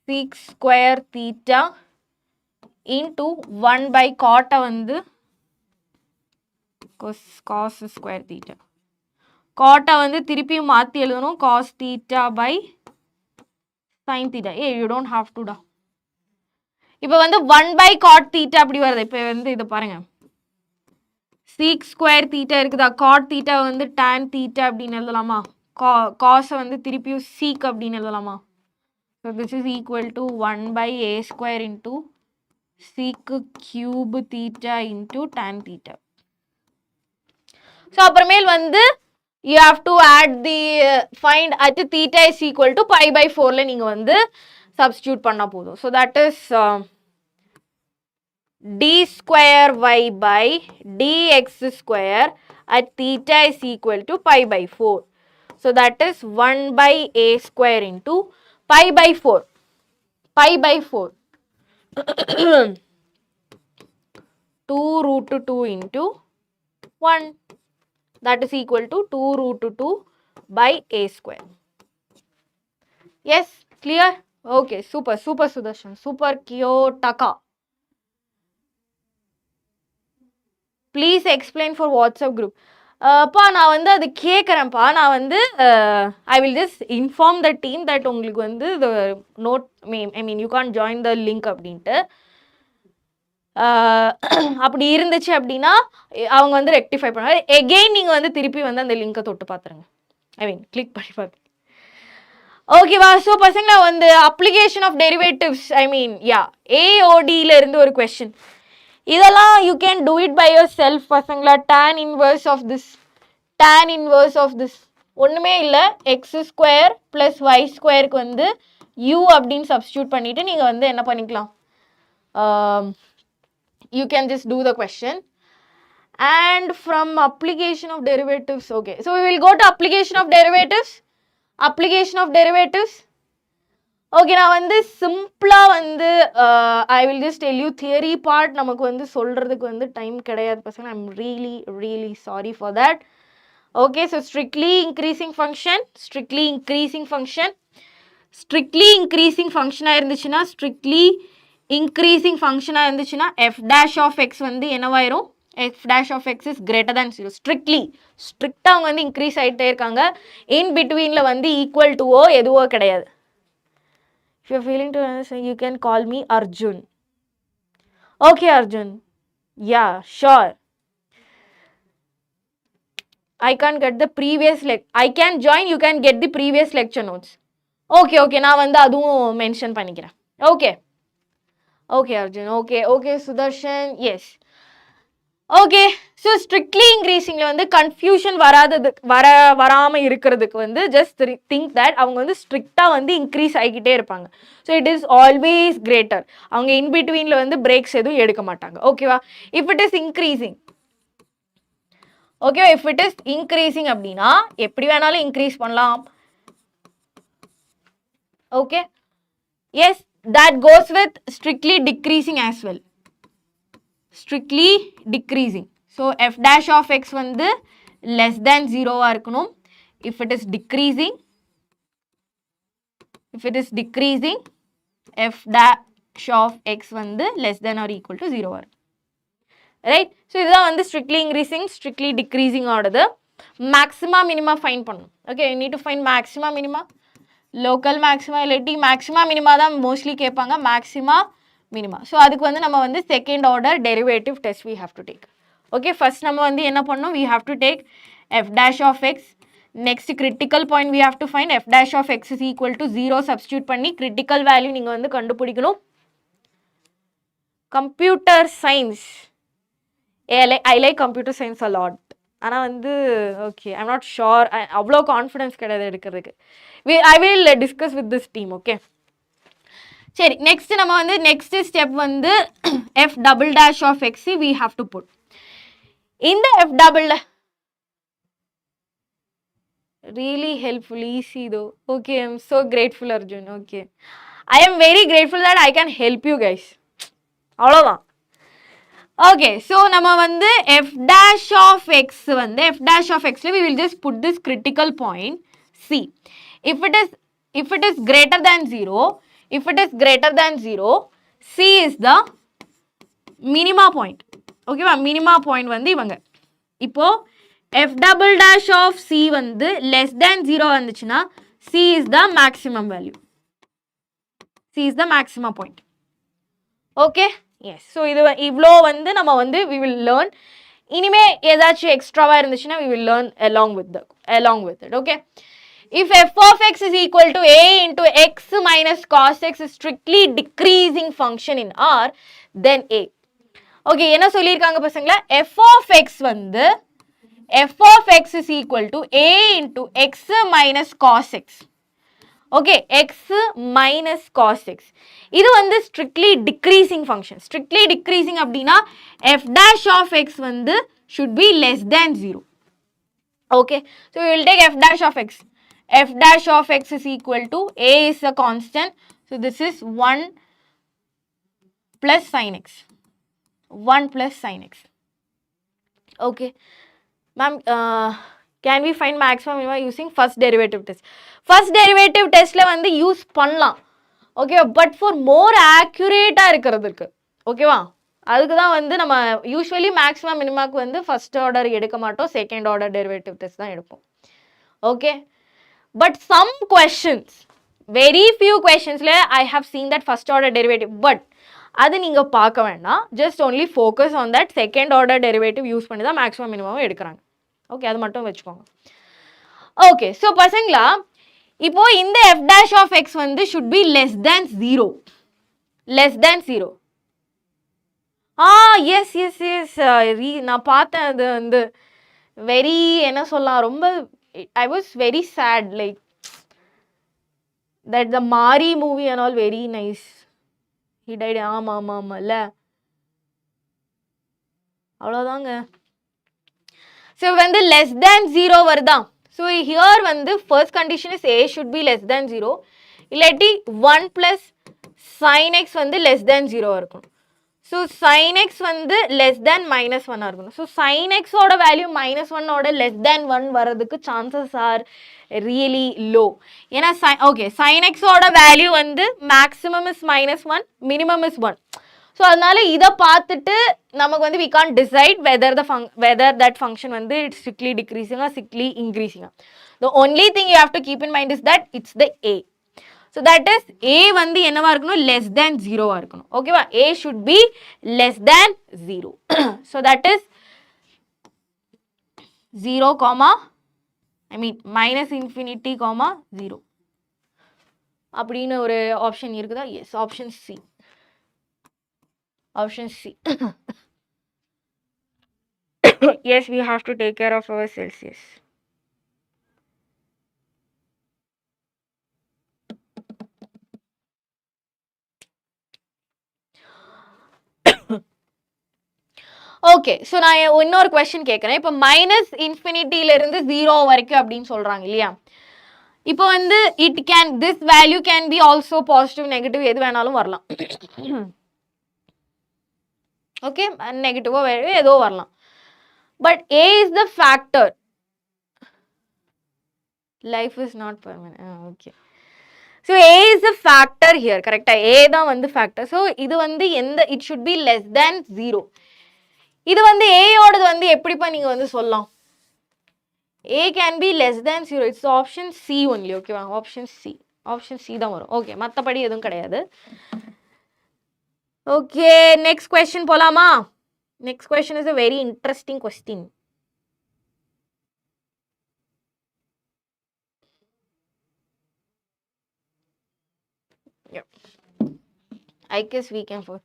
sec square theta into 1 by cot வந்து cos square theta. Cot வந்து திருப்பியும் மாத்தி எழுதணும் cos theta by sin theta. You don't have to da. இப்போ வந்து 1 by cot theta அப்படி வருது. இப்போ வந்து இதை பாருங்க. sec square theta இருக்குதா, cot theta வந்து tan theta அப்படின்னு எழுதலாமா, cos வந்து திருப்பியும் sec அப்படின்னு எழுதலாமா. So this is equal to 1 by a square into sec cube theta into tan theta. So அப்புறமேல் வந்து you have to add the find at theta is equal to pi by 4ல நீங்க வந்து substitute பண்ணா போதும். So that is d square y by dx square at theta is equal to pi by 4. So that is 1 by a square into pi by 4. Pi by 4. 2 root 2 into 1. That is equal to 2 root 2 by a square. Yes, clear? Okay, super, super Sudarshan, super Kiyotaka. Please explain for WhatsApp group. பா நான் வந்து அது கேட்குறேன்ப்பா, நான் வந்து I will just inform the team that உங்களுக்கு வந்து the note, I mean you can't join the link அப்படின்ட்டு. அப்படி இருந்துச்சு அப்படின்னா அவங்க வந்து ரெக்டிஃபை பண்ணுவாங்க. எகெயின் நீங்கள் வந்து திருப்பி வந்து அந்த லிங்கை தொட்டு பார்த்துருங்க, ஐ மீன் கிளிக் பண்ணி பார்த்து. ஓகேவா? ஸோ பசங்களா வந்து application of derivatives, I mean ஏஓடியில் இருந்து ஒரு கொஸ்டின், இதெல்லாம் you can do it by yourself பசங்களா. tan இன்வர்ஸ் ஆஃப் திஸ் ஒன்றுமே இல்லை, எக்ஸ் ஸ்கொயர் ப்ளஸ் ஒய் ஸ்கொயருக்கு வந்து யூ அப்படின்னு சப்ஸ்டியூட் பண்ணிவிட்டு நீங்கள் வந்து என்ன பண்ணிக்கலாம், you can just do the question. And from application of derivatives, okay, so we will go to application of derivatives. Okay, நான் வந்து சிம்பிளா வந்து I will just tell you theory part நமக்கு வந்து சொல்றதுக்கு வந்து டைம் கிடையாது பசங்க. I'm really sorry for that. Okay, so strictly increasing function இருந்துச்சுன்னா increasing function இருந்துச்சுன்னா f dash of x வந்து என்னவாயிரும், f dash of x is greater than 0. ஸ்ட்ரிக்டா அவங்க வந்து இன்க்ரீஸ் ஆகிட்டே இருக்காங்க. இன் பிட்வீன்ல வந்து ஈக்குவல் டுவோ எதுவோ கிடையாது. if you are feeling to understand, you can call me Arjun. Okay Arjun, yeah sure. I can't get the previous I can join, you can get the previous lecture notes. Okay நான் வந்து அதுவும் mention பண்ணிக்கிறேன். Okay Arjun, okay Sudarshan, yes. Okay, so strictly increasingல வந்து confusion வராம இருக்கிறதுக்கு வந்து just think that அவங்க வந்து ஸ்ட்ரிக்டா வந்து இன்க்ரீஸ் ஆகிக்கிட்டே இருப்பாங்க. So it is always greater. அவங்க இன்பிட்வீன்ல வந்து பிரேக்ஸ் எதுவும் எடுக்க மாட்டாங்க. ஓகேவா? If it is increasing, okay, if it is increasing அப்படின்னா எப்படி வேணாலும் இன்க்ரீஸ் பண்ணலாம். Okay, yes, that goes with strictly decreasing as well. Strictly decreasing. So f dash of x வந்து less than 0 இருக்கணும். If it is decreasing, f dash of x வந்து less than or equal to 0 right? So இதுதான் வந்து strictly increasing, strictly decreasing ஆடுது. maxima minima find பண்ணணும். Okay, you need to find maxima minima. local maxima இல்லாட்டி maxima minima தான் mostly கேட்பாங்க, maxima minima. So அதுக்கு வந்து நம்ம வந்து second order derivative test we have to take. Okay, first நம்ம வந்து என்ன பண்ணணும், we have to take f dash of x. next critical point we have to find f dash of x is equal to 0 substitute பண்ணி critical value நீங்க வந்து கண்டுபிடிக்கணும். computer science, I like computer science a lot. ஆனா வந்து okay, I'm not sure, அவ்வளோ confidence கிடையாது எடுக்கிறதுக்கு. I will discuss with this team. okay, சரி, நெக்ஸ்ட் நம்ம வந்து நெக்ஸ்ட் ஸ்டெப் வந்து f double dash of x we have to put. இந்த f double really helpful, easy though. Okay, I'm so grateful Arjun. Okay, I am very grateful that I can help you guys. அவ்வளோதான். Okay, so நம்ம வந்து f dash of x வந்து f dash of x we will just put this critical point c. If it is greater than 0, c is the minima point. ஓகேவா? Minima point வந்து இவங்க. இப்போ f double dash of c வந்து less than 0 வந்துச்சுன்னா c is the maximum value. c is the maximum point. Okay? Yes. So இது இவ்ளோ வந்து நம்ம வந்து we will learn. இனிமே ஏதாச்சும் எக்ஸ்ட்ராவா இருந்துச்சுன்னா we will learn along with it. Okay? If f of x is equal to a into x minus cos x is strictly decreasing function in R, then a. Okay, என்ன சொல்லியிருக்காங்க பசங்களா? f of x வந்து f of x is equal to a into x minus cos x. Okay, x minus cos x. இது வந்து strictly decreasing function. Strictly decreasing அப்படின்னா f dash of x வந்து should be less than 0. Okay, so we will take f dash of x. F dash of x is equal to a is a constant. So this is 1 plus sin x. 1 plus sin x. Okay. Ma'am, can we find maximum minimum using first derivative test? First derivative test la வந்து use பண்ணலாம். Okay, but for more accurate இருக்கிறதுக்கு. ஓகேவா? அதுக்கு தான் வந்து நம்ம usually maximum மினிமாக்கு வந்து first order எடுக்க மாட்டோம், செகண்ட் ஆர்டர் டெரிவேட்டிவ் டெஸ்ட் தான் எடுப்போம். Okay, but some questions, very few கொஸ்டின்ஸ்ல I have seen that first order derivative, but அது நீங்கள் பார்க்க வேண்டாம். Just only focus on that second order derivative use பண்ணி தான் மேக்ஸிமம் மினிமம் எடுக்கிறாங்க. ஓகே, அது மட்டும் வச்சுக்கோங்க. ஓகே, ஸோ பசங்களா இப்போ இந்த எஃப் டேஷ் ஆஃப் எக்ஸ் வந்து should be less than 0. Less than 0. Yes yes yes, நான் பார்த்தேன். அது வந்து வெரி என்ன சொல்லலாம், ரொம்ப I was very sad, like that the Maari movie and all very nice. He died. ஆமாம் ஆமாம் ஆமாம் இல்லை, அவ்வளோதாங்க. ஸோ வந்து லெஸ் தேன் 0 வருதா? ஸோ ஹியர் வந்து first condition is a should be less than 0, இல்லாட்டி 1 plus sin x வந்து less than 0 இருக்கணும். ஸோ sin x வந்து less than -1 இருக்கணும். ஸோ sin x ஓட வேல்யூ -1 ஓட less than 1 வரதுக்கு சான்சஸ் ஆர் ரியலி லோ. ஏன்னா ஓகே, sin x ஓட வேல்யூ வந்து maximum is -1, minimum is 1. So அதனால இதை பார்த்துட்டு நமக்கு வந்து we can't decide whether that function வந்து it's strictly decreasing or strictly increasing. The only thing you have to keep in mind is that it's the a. So that is a வந்து என்னவா இருக்கணும், less than 0 இருக்கணும். ஓகேவா? a should be less than 0. So that is 0, I mean -infinity, 0 அப்படின்னு ஒரு option இருக்குதா? Yes, option C. Option C. Yes, we have to take care of our Celsius. Okay, so நான் இன்னொரு கொஸ்டின் கேட்குறேன். இப்போ -இன்ஃபினிட்டியிலிருந்து 0 வரைக்கும் அப்படின்னு சொல்கிறாங்க இல்லையா? இப்போ வந்து this value can be also positive, negative, எது வேணாலும் வரலாம். ஓகே, நெகட்டிவோ ஏதோ வரலாம். But a is the factor. Life is not permanent. Okay, so a is the factor here. கரெக்டாக a தான் வந்து ஃபேக்டர். ஸோ இது வந்து it should be less than 0. இது வந்து a ஓடது வந்து எப்படிப்பா நீங்கள் வந்து சொல்லலாம்? a can be less than 0. It's option C only. ஓகேவா? ஆப்ஷன் C தான் வரும். ஓகே, மற்றபடி எதுவும் கிடையாது. Okay, next question போலாமா? Next question is a very interesting question. Yeah. I guess we can for.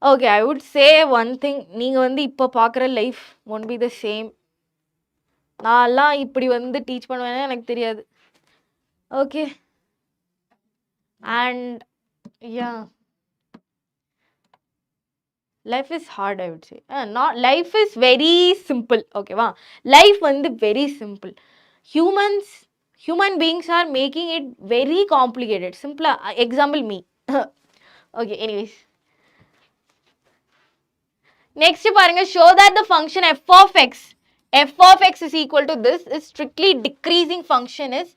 Okay, I would say one thing. நீங்க வந்து இப்போ பார்க்குற life won't be the same. நான்லாம் இப்படி வந்து டீச் பண்ணுவேன்னு எனக்கு தெரியாது. Okay, and yeah, life is hard, I would say. Not life is very simple. Okay, wow. Life வந்து very simple. Human beings are making it very complicated. Simple example me. Okay, anyways. Next பாருங்க, show that the function f of x is equal to this is strictly decreasing function is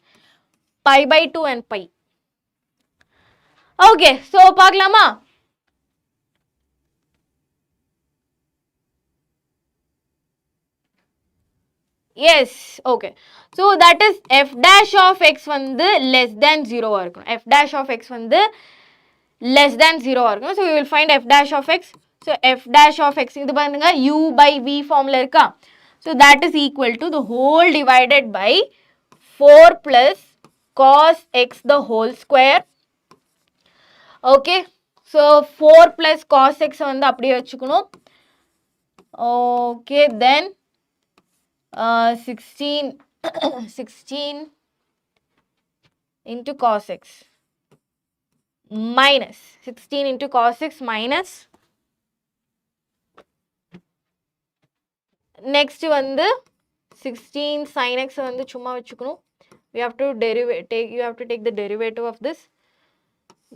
pi by 2 and pi. Okay, so பார்க்கலாமா? Yes, okay. So that is f dash of x வந்து less than 0 இருக்கணும். F dash of x வந்து less than 0 இருக்கணும். So we will find f dash of x. So f dash of x இது பாருங்க u by v formula இருக்கா. So that is equal to the whole divided by 4 plus cos x the whole square. Okay. So 4 plus cos x வந்து அப்படியே வச்சுக்கணும். Okay, then 16 into cos x minus 16 into cos x minus next வந்து 16 sin x வந்து சும்மா வச்சுக்கணும். You have to take the derivative of this.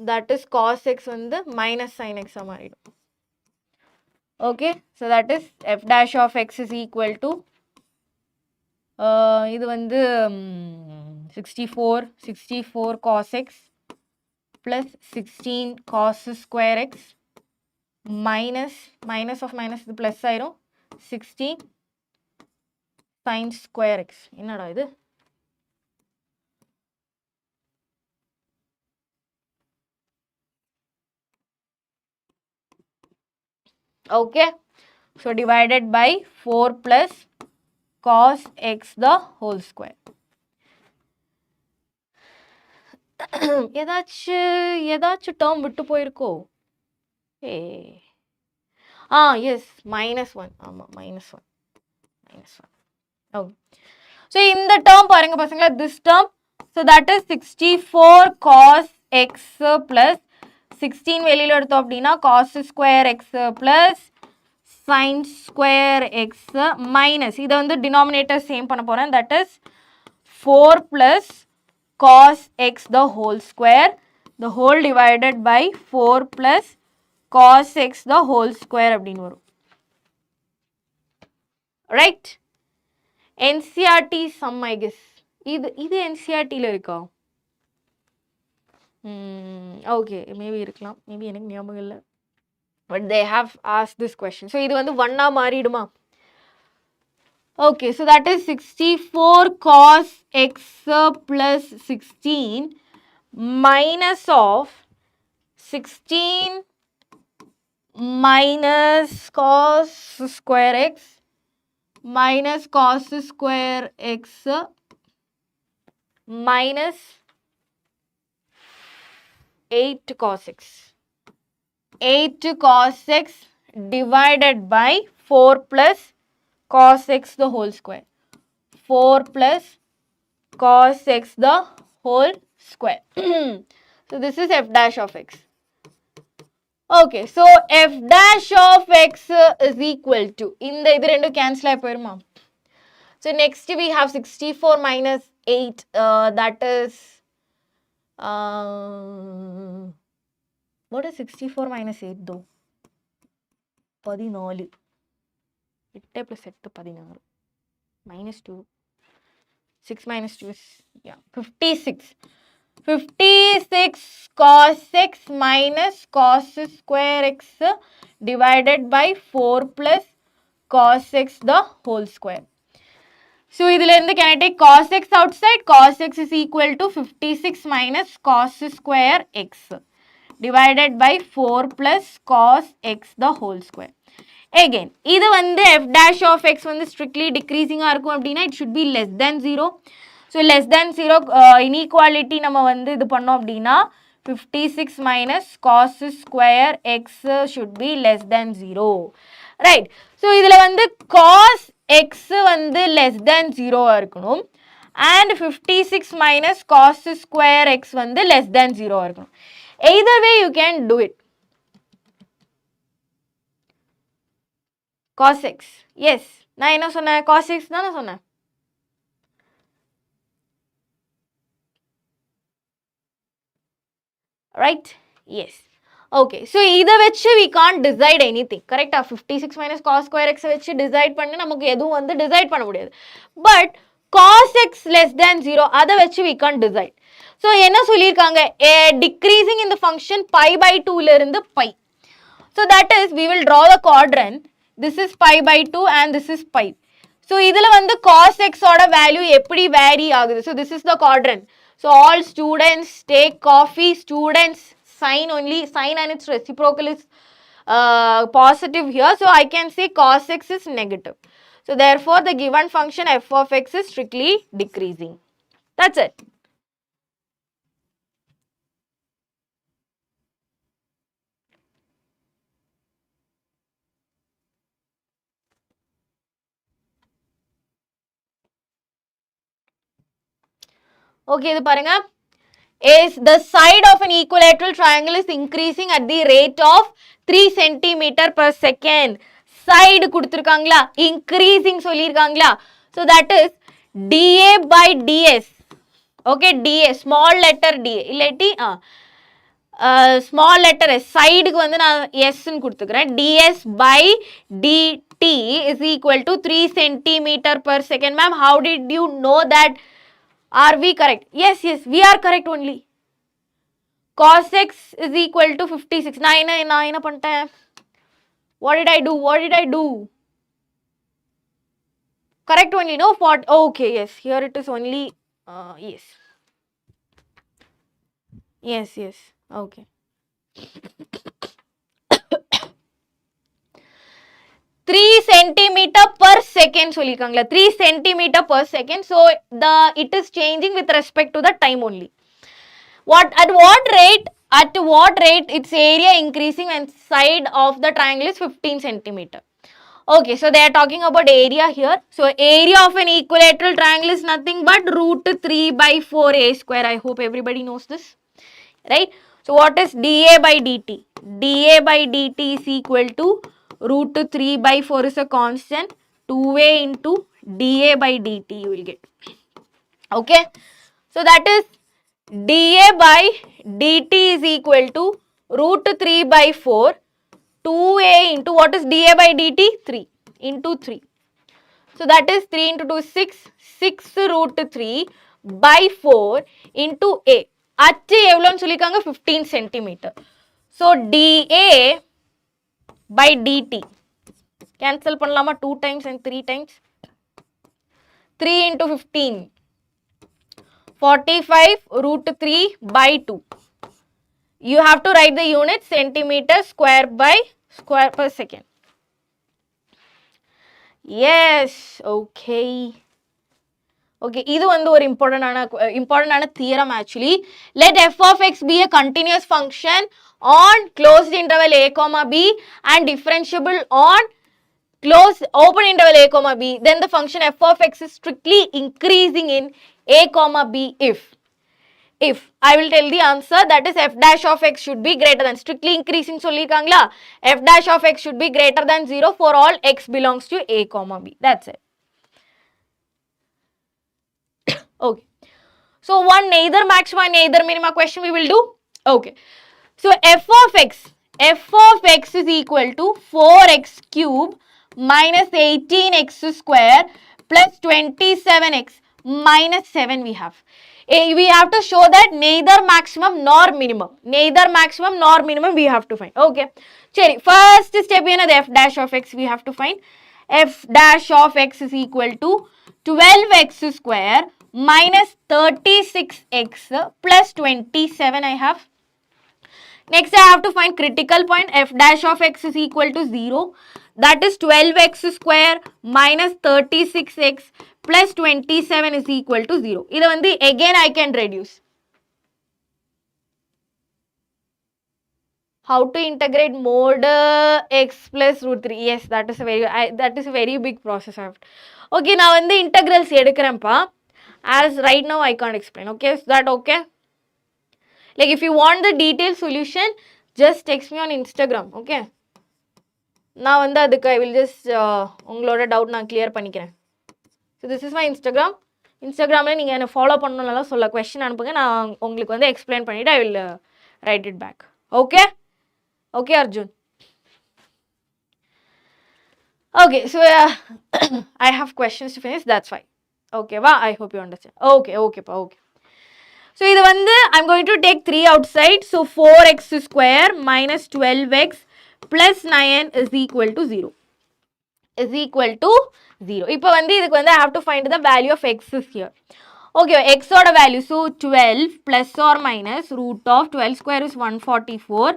That is cos x வந்து minus sin x மாறிடும். Okay, so that is f dash of x is equal to இது வந்து 64 cos x plus 16 cos square x minus of minus இது plus ஆயிரும் 60 sin square x. என்னடா இது? Okay, so divided by 4 plus cos x the whole square. ஏதாச்சும் term விட்டு போயிருக்கோ? Yes, minus 1. ஆமா, minus 1. Okay. So இந்த term பாருங்க பசங்களா, this term. So that is 64 cos x plus 16 வெளியில எடுத்தோம் அப்படின்னா cos square x plus sin square x minus இதை வந்து denominator same பண்ண போறேன். That is 4 plus cos x the whole square, the whole divided by 4 plus cos x the whole square அப்படின்னு வரும். Right? NCERT sum I guess. இது NCERT ல இருக்கா? Okay, maybe இருக்கலாம். Maybe எனக்கு ஞாபகம் இல்லை. But they have asked this question. So இது வந்து 1 மாறிடுமா? Okay, so that is 64 cos x plus 16 minus of 16 minus cos square x minus cos square x minus 8 cos x. 8 cos x divided by 4 plus cos x the whole square. 4 plus cos x the whole square. So this is f dash of x. Okay, so f dash of x is equal to, இந்த இது ரெண்டும் cancel ஆகி போயிருமா? So next we have 64 minus 8, that is, what is 64 minus 8 though? 14. 8 plus 8 16. Minus 2. 6 minus 2 is, yeah, 56. 56 cos x minus cos square x divided by 4 plus cos x the whole square. So, can I take cos x outside? Cos x is equal to 56 minus cos square x divided by 4 plus cos x the whole square. Again, இது வந்து f dash of x வந்து strictly decreasing இருக்கும் அப்படின்னா it should be less than 0. So, less than 0 inequality நம்ம வந்து இது பண்ணோம் அப்படின்னா 56 minus cos square x should be less than 0. Right. So, இதில் வந்து cos x வந்து less than 0 இருக்கணும். And 56 minus cos square x வந்து less than 0 இருக்கணும். Either way you can do it. Cos x. Yes. நான் என்ன சொன்னேன்? Cos x தானே சொன்னேன். Right? Yes. Okay. So, இதை வச்சு we can't decide anything. Correct? 56 minus cos square x வச்சு decide பண்ணி நமக்கு எதுவும் வந்து decide பண்ண முடியாது. But cos x less than 0, அதை வச்சு we can't decide. So, என்ன சொல்லியிருக்காங்க? Decreasing in the function pi by 2 இருந்து pi. So, that is, we will draw the quadrant. This is pi by 2 and this is pi. So idhula vandu cos x oda value eppadi vary agudhu. So this is the quadrant. So all students take coffee. Students sign only, sign and its reciprocal is positive here. So I can say cos x is negative. So therefore the given function f of x is strictly decreasing. That's it. Okay, இது பாருங்க. Is the side of an equilateral triangle is increasing at the rate of 3 cm per second. Side கொடுத்திருக்காங்களா, increasing சொல்லிருக்காங்களா. So that is dA by ds. Okay, dA, small letter dA. இல்லாட்டி small letter s, side க்கு வந்து நான் s ன்னு கொடுத்துக்கிறேன். ds by dt is equal to 3 cm per second. Ma'am, how did you know that? Are we correct? Yes, yes, we are correct only. Cos x is equal to 56. நான் என்ன பண்ணிட்டேன்? What did I do? What did I do? Correct only, no? Okay, yes. Here it is only, yes. Yes, yes. Okay. 3 cm per second சொல்லிருக்காங்களா, 3 cm per second. So it is changing with respect to the time only. At what rate its area increasing when side of the triangle is 15 cm. Okay, so they are talking about area here. So area of an equilateral triangle is nothing but root 3 by 4a square. I hope everybody knows this, right? So what is dA by dt? dA by dt is equal to root 3 by 4 is a constant, 2a into dA by dt you will get. Okay, so that is dA by dt is equal to root 3 by 4, 2a into what is dA by dt? 3 into 3. So that is 3 into 2 is 6, 6 root 3 by 4 into a. அச்சு எவ்வளோன்னு சொல்லியிருக்காங்க, 15 cm. So dA by dt cancel பண்ணலாமா, 2 times and 3 times. 3 into 15, 45 root 3 by 2. You have to write the unit centimeter square by square per second. Yes, okay. Okay, இது வந்து ஒரு இம்பார்ட்டன்டான theorem actually. Let f of x be a continuous function on closed interval a comma b and differentiable on closed open interval a comma b. Then the function f of x is strictly increasing in a comma b if I will tell the answer, that is f dash of x should be greater than, strictly increasing சொல்லிருக்காங்களா, f dash of x should be greater than 0 for all x belongs to a comma b. That's it. Okay, so one neither maxima neither minima question we will do. Okay, so f of x is equal to 4x cube minus 18x square plus 27x minus 7 we have. We have to show that neither maximum nor minimum we have to find. Okay, சரி, first step என்னது, f dash of x we have to find. F dash of x is equal to 12x square minus 36x plus 27 I have. Next I have to find critical point. F dash of x is equal to 0. That is 12x square minus 36x plus 27 is equal to 0. இது வந்து again I can reduce. How to integrate mod x plus root 3? Yes, that is a very big process. Okay, நான் வந்து integrals எடுக்கிறேன்ப்பா. As right now I can't explain. Okay, is that okay? Like if you want the detailed solution, just text me on Instagram. Okay, நான் வந்து அதுக்கு I will just உங்களோட doubt நான் clear பண்ணிக்கிறேன். So this is my Instagram. Instagramல நீங்கள் என்ன follow பண்ணணும்னாலும் சொல்ல, question அனுப்புங்க, நான் உங்களுக்கு வந்து எக்ஸ்பிளைன் பண்ணிவிட்டு I will write it back. Okay? Okay, Arjun. Okay, so I have questions to finish, that's fine. Okay, wow, I hope you understand. Okay, pa, okay. So இது வந்து I'm going to take 3 outside. So 4x square minus 12x plus 9 is equal to 0. is equal to 0. இப்போ வந்து இதுக்கு வந்து I have to find the value of x is here. Okay, x oda value, so 12 plus or minus root of 12 square is 144.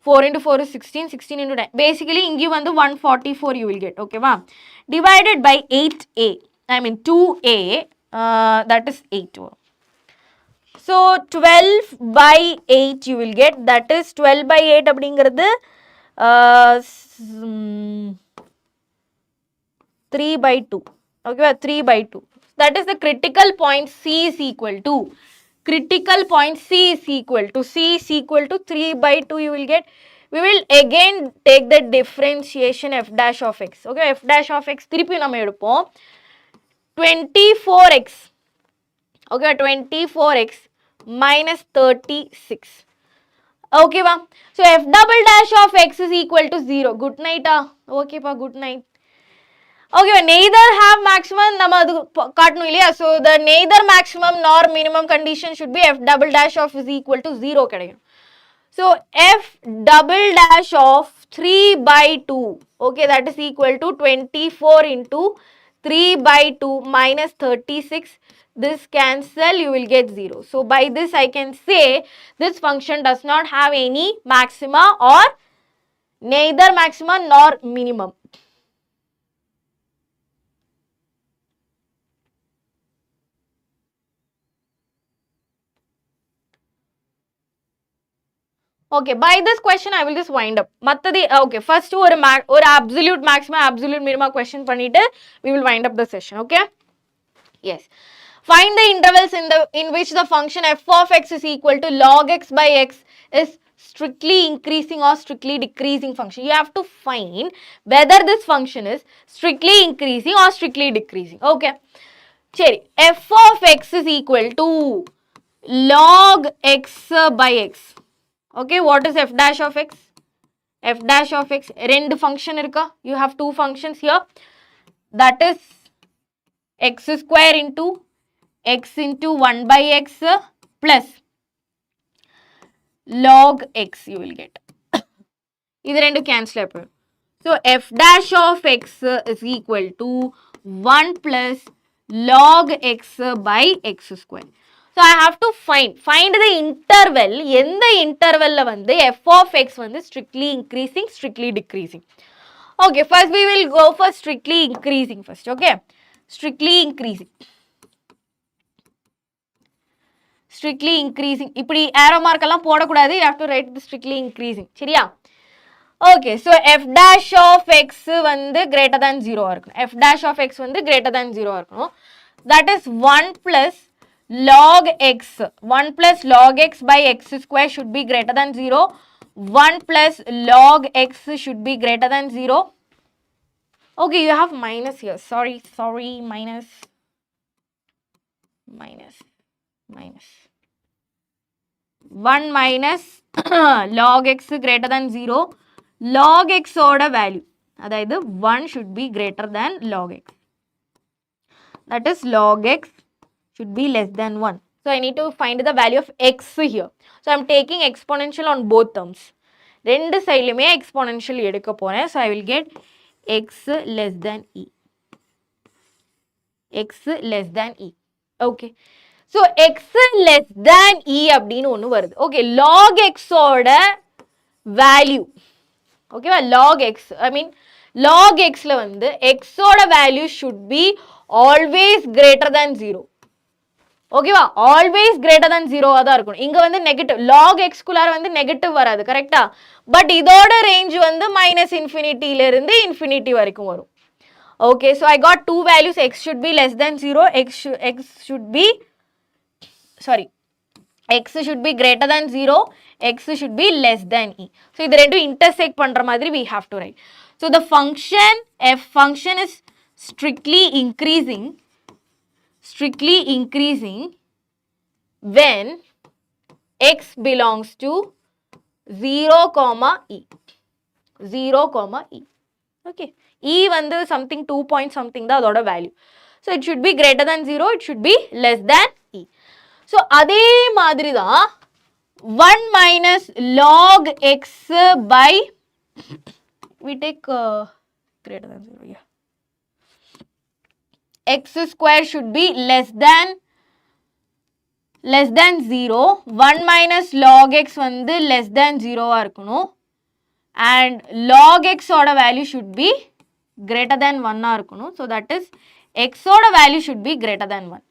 4 into 4 is 16, 16 into 9. Basically, ingi vandu 144 you will get, okay va? Divided by 8a, I mean 2a, that is 8. So, 12 by 8 you will get, that is 12 by 8 அப்படிங்கிறது 3 by 2. Okay, 3 by 2. That is the critical point C is equal to. Critical point C is equal to. C is equal to 3 by 2 you will get. We will again take the differentiation f dash of x. Okay, f dash of x. திருப்பி நம்ம எடுப்போம். 24x. Okay, 24x minus 36. Okay, va? So, f double dash of x is equal to 0. Good night. Okay, pa, good night. Okay, neither have maximum, so the neither maximum nor minimum condition should be f double dash of is equal to 0. So, f double dash of 3 by 2, okay, that is equal to 24 into 3 by 2 minus 36. This cancel, you will get 0. So, by this I can say this function does not have any maxima or neither maximum nor minimum. Okay, by this question I will just wind up. Okay, first or absolute maximum, absolute minimum question pannite, we will wind up the session, okay? Yes. Find the intervals in which the function f of x is equal to log x by x is strictly increasing or strictly decreasing function. You have to find whether this function is strictly increasing or strictly decreasing. Okay. Cheri, f of x is equal to log x by x. Okay, what is f dash of x? F dash of x, rendu function irka. You have two functions here. That is x square into x into 1 by x plus log x you will get. This rendu cancel happen. So, f dash of x is equal to 1 plus log x by x square. So, I have to find the interval. In the interval vandu f of x vandu strictly increasing, strictly decreasing. Okay, first we will go for strictly increasing first. Okay, strictly increasing. Strictly increasing. Ipdi arrow mark alla poda kudadu. You have to write the strictly increasing. Seriya? Okay, so f dash of x vandu greater than 0 irukkum. F dash of x vandu greater than 0 irukkum. That is 1 plus log x. 1 plus log x by x square should be greater than 0. 1 plus log x should be greater than 0. Okay, you have minus here. Sorry, minus. 1 minus log x greater than 0. Log x oda value. That is 1 should be greater than log x. That is log x should be less than 1. So, I need to find the value of x here. So, I am taking exponential on both terms. Rendu side lume exponential edukka poren. So, I will get x less than e. X less than e. Okay. So, x less than e abdinu onnu varudhu. Okay, log x oda value. Okay, log x. I mean, log x la vandu x oda value should be always greater than 0. Okay, always greater than 0 ஆ தான் இருக்கும். இங்க வந்து negative log x குள்ளார வந்து negative வராது, கரெக்ட்டா? But இதோட range வந்து -∞ ல இருந்து ∞ வரைக்கும் வரும். Okay, so I got two values. X should be less than 0, x should be greater than 0, x should be less than e. So இது ரெண்டும் intersect பண்ற மாதிரி we have to write. So the function f function is strictly increasing when x belongs to 0, e. 0, e. Okay. E vandu something 2 point something da adoda value. So it should be greater than 0, it should be less than e. So adhe madri da 1 minus log x by we take greater than 0, yeah. X square should be less than 0. 1 minus log x வந்து less than 0 இருக்கணும். And log x oda value should be greater than 1 இருக்கணும். So that is x oda value should be greater than 1.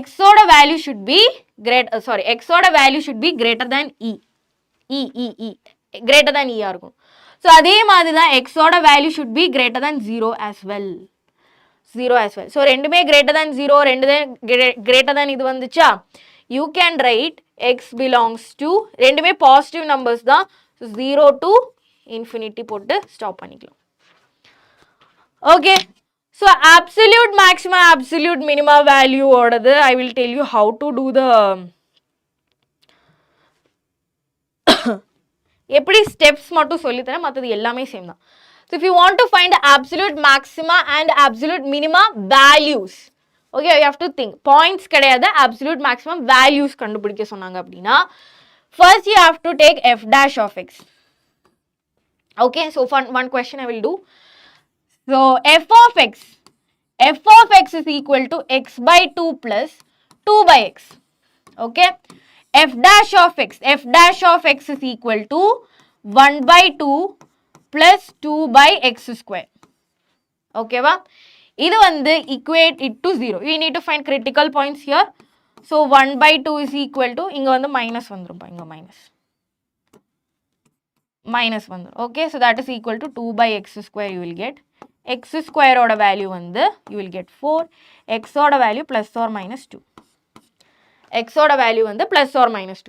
X oda value should be x oda value should be greater than e. Greater than e இருக்கும். So அதே மாதிரி தான் x oda value should be greater than 0 as well. 0 as well. So ரெண்டுமே greater than 0, ரெண்டுமே greater than இது வந்துச்சா, you can write x belongs to, ரெண்டுமே positive numbers தான். So 0 to infinity போட்டு stop பண்ணிக்கலாம். Okay. So absolute maxima, absolute minima value ஓடது I will tell you how to do the எப்படி steps மட்டும் சொல்லித்தரேன், மற்றது எல்லாமே சேம் தான். So if you want to find the absolute maxima and absolute minima values, okay, you have to think. Points கிடையாது, absolute maximum values கண்டுபிடிக்க சொன்னாங்க அப்படின்னா, first you have to take f dash of x. Okay, so one question I will do. So f of x is equal to x by 2 plus 2 by x. Okay, f dash of x is equal to 1 by 2 plus 2 by x square. Okay va? Idu vandu equate it to 0. You need to find critical points here. So 1 by 2 is equal to, inga vandu minus vandrum pa, inga minus vandrum. Okay, so that is equal to 2 by x square you will get. X square oda value vandu you will get 4. X oda value plus or minus 2. X oda value vandu plus or minus 2.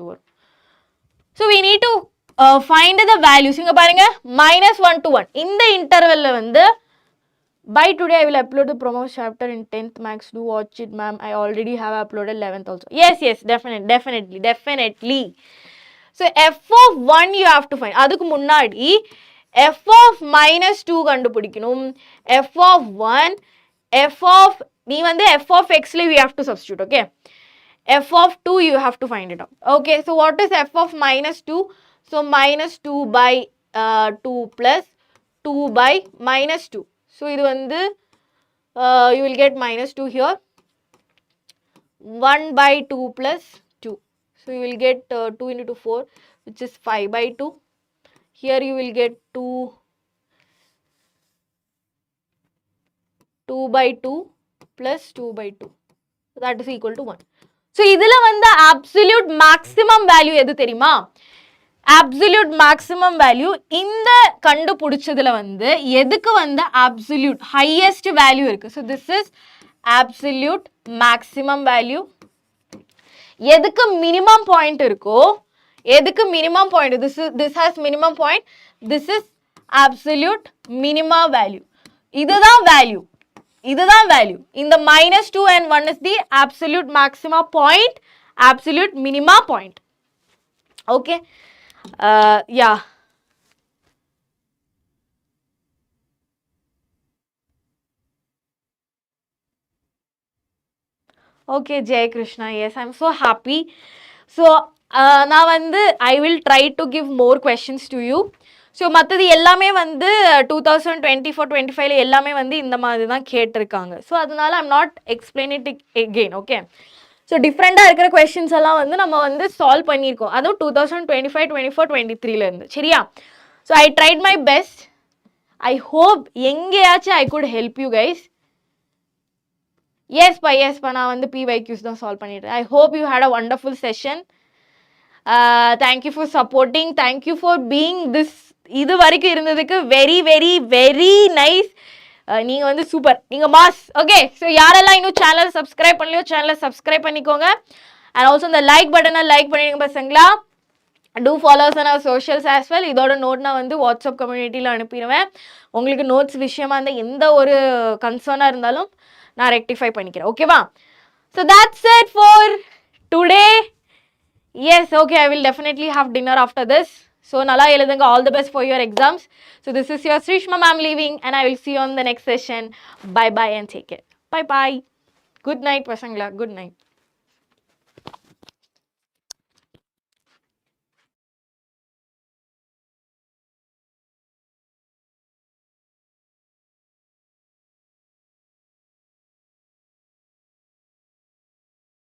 So we need to find the values. Inga parunga minus 1 to 1. In the interval la vandu, by today I will upload the promo chapter in 10th max. Do watch it, ma'am. I already have uploaded 11th also. Yes, definitely. So f of 1 you have to find. Adukku munnadi f of minus 2 கண்டுபிடிக்கணும். f of 1, நீ வந்து f of x ல we have to substitute, okay? f of 2 you have to find it out. Okay, so what is f of minus 2? So minus 2 by 2 plus 2 by minus 2. So இது வந்து you will get minus 2 here. 1 by 2 plus 2. So you will get 2 into 4, which is 5 by 2. Here you will get 2 by 2 plus 2 by 2. So that is equal to 1. So இதுல வந்து absolute maximum value எது தெரியுமா? Absolute maximum value இந்த கண்டுபிடிச்சதுல வந்து எதுக்கு வந்து absolute highest value இருக்கு. So this is absolute maximum value. எதுக்கு minimum point இருக்கோ, எதுக்கு minimum point, this has minimum point, this is absolute minima value. இதுதான் value. In the minus 2 and 1 is the absolute maxima point, absolute minima point. Okay, yeah. Okay, Jai Krishna, yes, I'm so happy. So now வந்து I will try to give more questions to you. So மற்றது எல்லாமே வந்து 2024-25 எல்லாமே வந்து இந்த மாதிரி தான் கேட்டிருக்காங்க. ஸோ அதனால I'm not explain it again. Okay, so டிஃப்ரெண்ட்டாக இருக்கிற கொஸ்டின்ஸ் எல்லாம் வந்து நம்ம வந்து சால்வ் பண்ணியிருக்கோம், அதுவும் 2025-24-23 சரியா? So I tried my best. I hope எங்கேயாச்சும் I could help you guys. எஸ்ப்பா நான் வந்து PYQs தான் சால்வ் பண்ணிட்டேன். I hope you had a wonderful session. Thank you for supporting, thank you for being this. இது வரைக்கும் இருந்ததுக்கு வெரி வெரி வெரி நைஸ். நீங்கள் வந்து சூப்பர், நீங்கள் மாஸ். ஓகே, ஸோ யாரெல்லாம் இன்னும் சேனல் சப்ஸ்கிரைப் பண்ணலையோ சேனலை சப்ஸ்கிரைப் பண்ணிக்கோங்க. அண்ட் ஆல்சோ இந்த லைக் பட்டனை லைக் பண்ணிடுங்க பசங்களா. Do follows on socials as well. இதோட நோட் நான் வந்து வாட்ஸ்அப் கம்யூனிட்டியில் அனுப்பிடுவேன். உங்களுக்கு நோட்ஸ் விஷயமா இருந்தால் எந்த ஒரு கன்சர்னாக இருந்தாலும் நான் ரெக்டிஃபை பண்ணிக்கிறேன். ஓகேவா? So that's it for today. Yes, okay, I will definitely have dinner after this. So, Nala eludunga, all the best for your exams. So, this is your Sreeshma ma'am leaving, and I will see you on the next session. Bye bye and take care. Bye bye. Good night, Pasangala. Good night.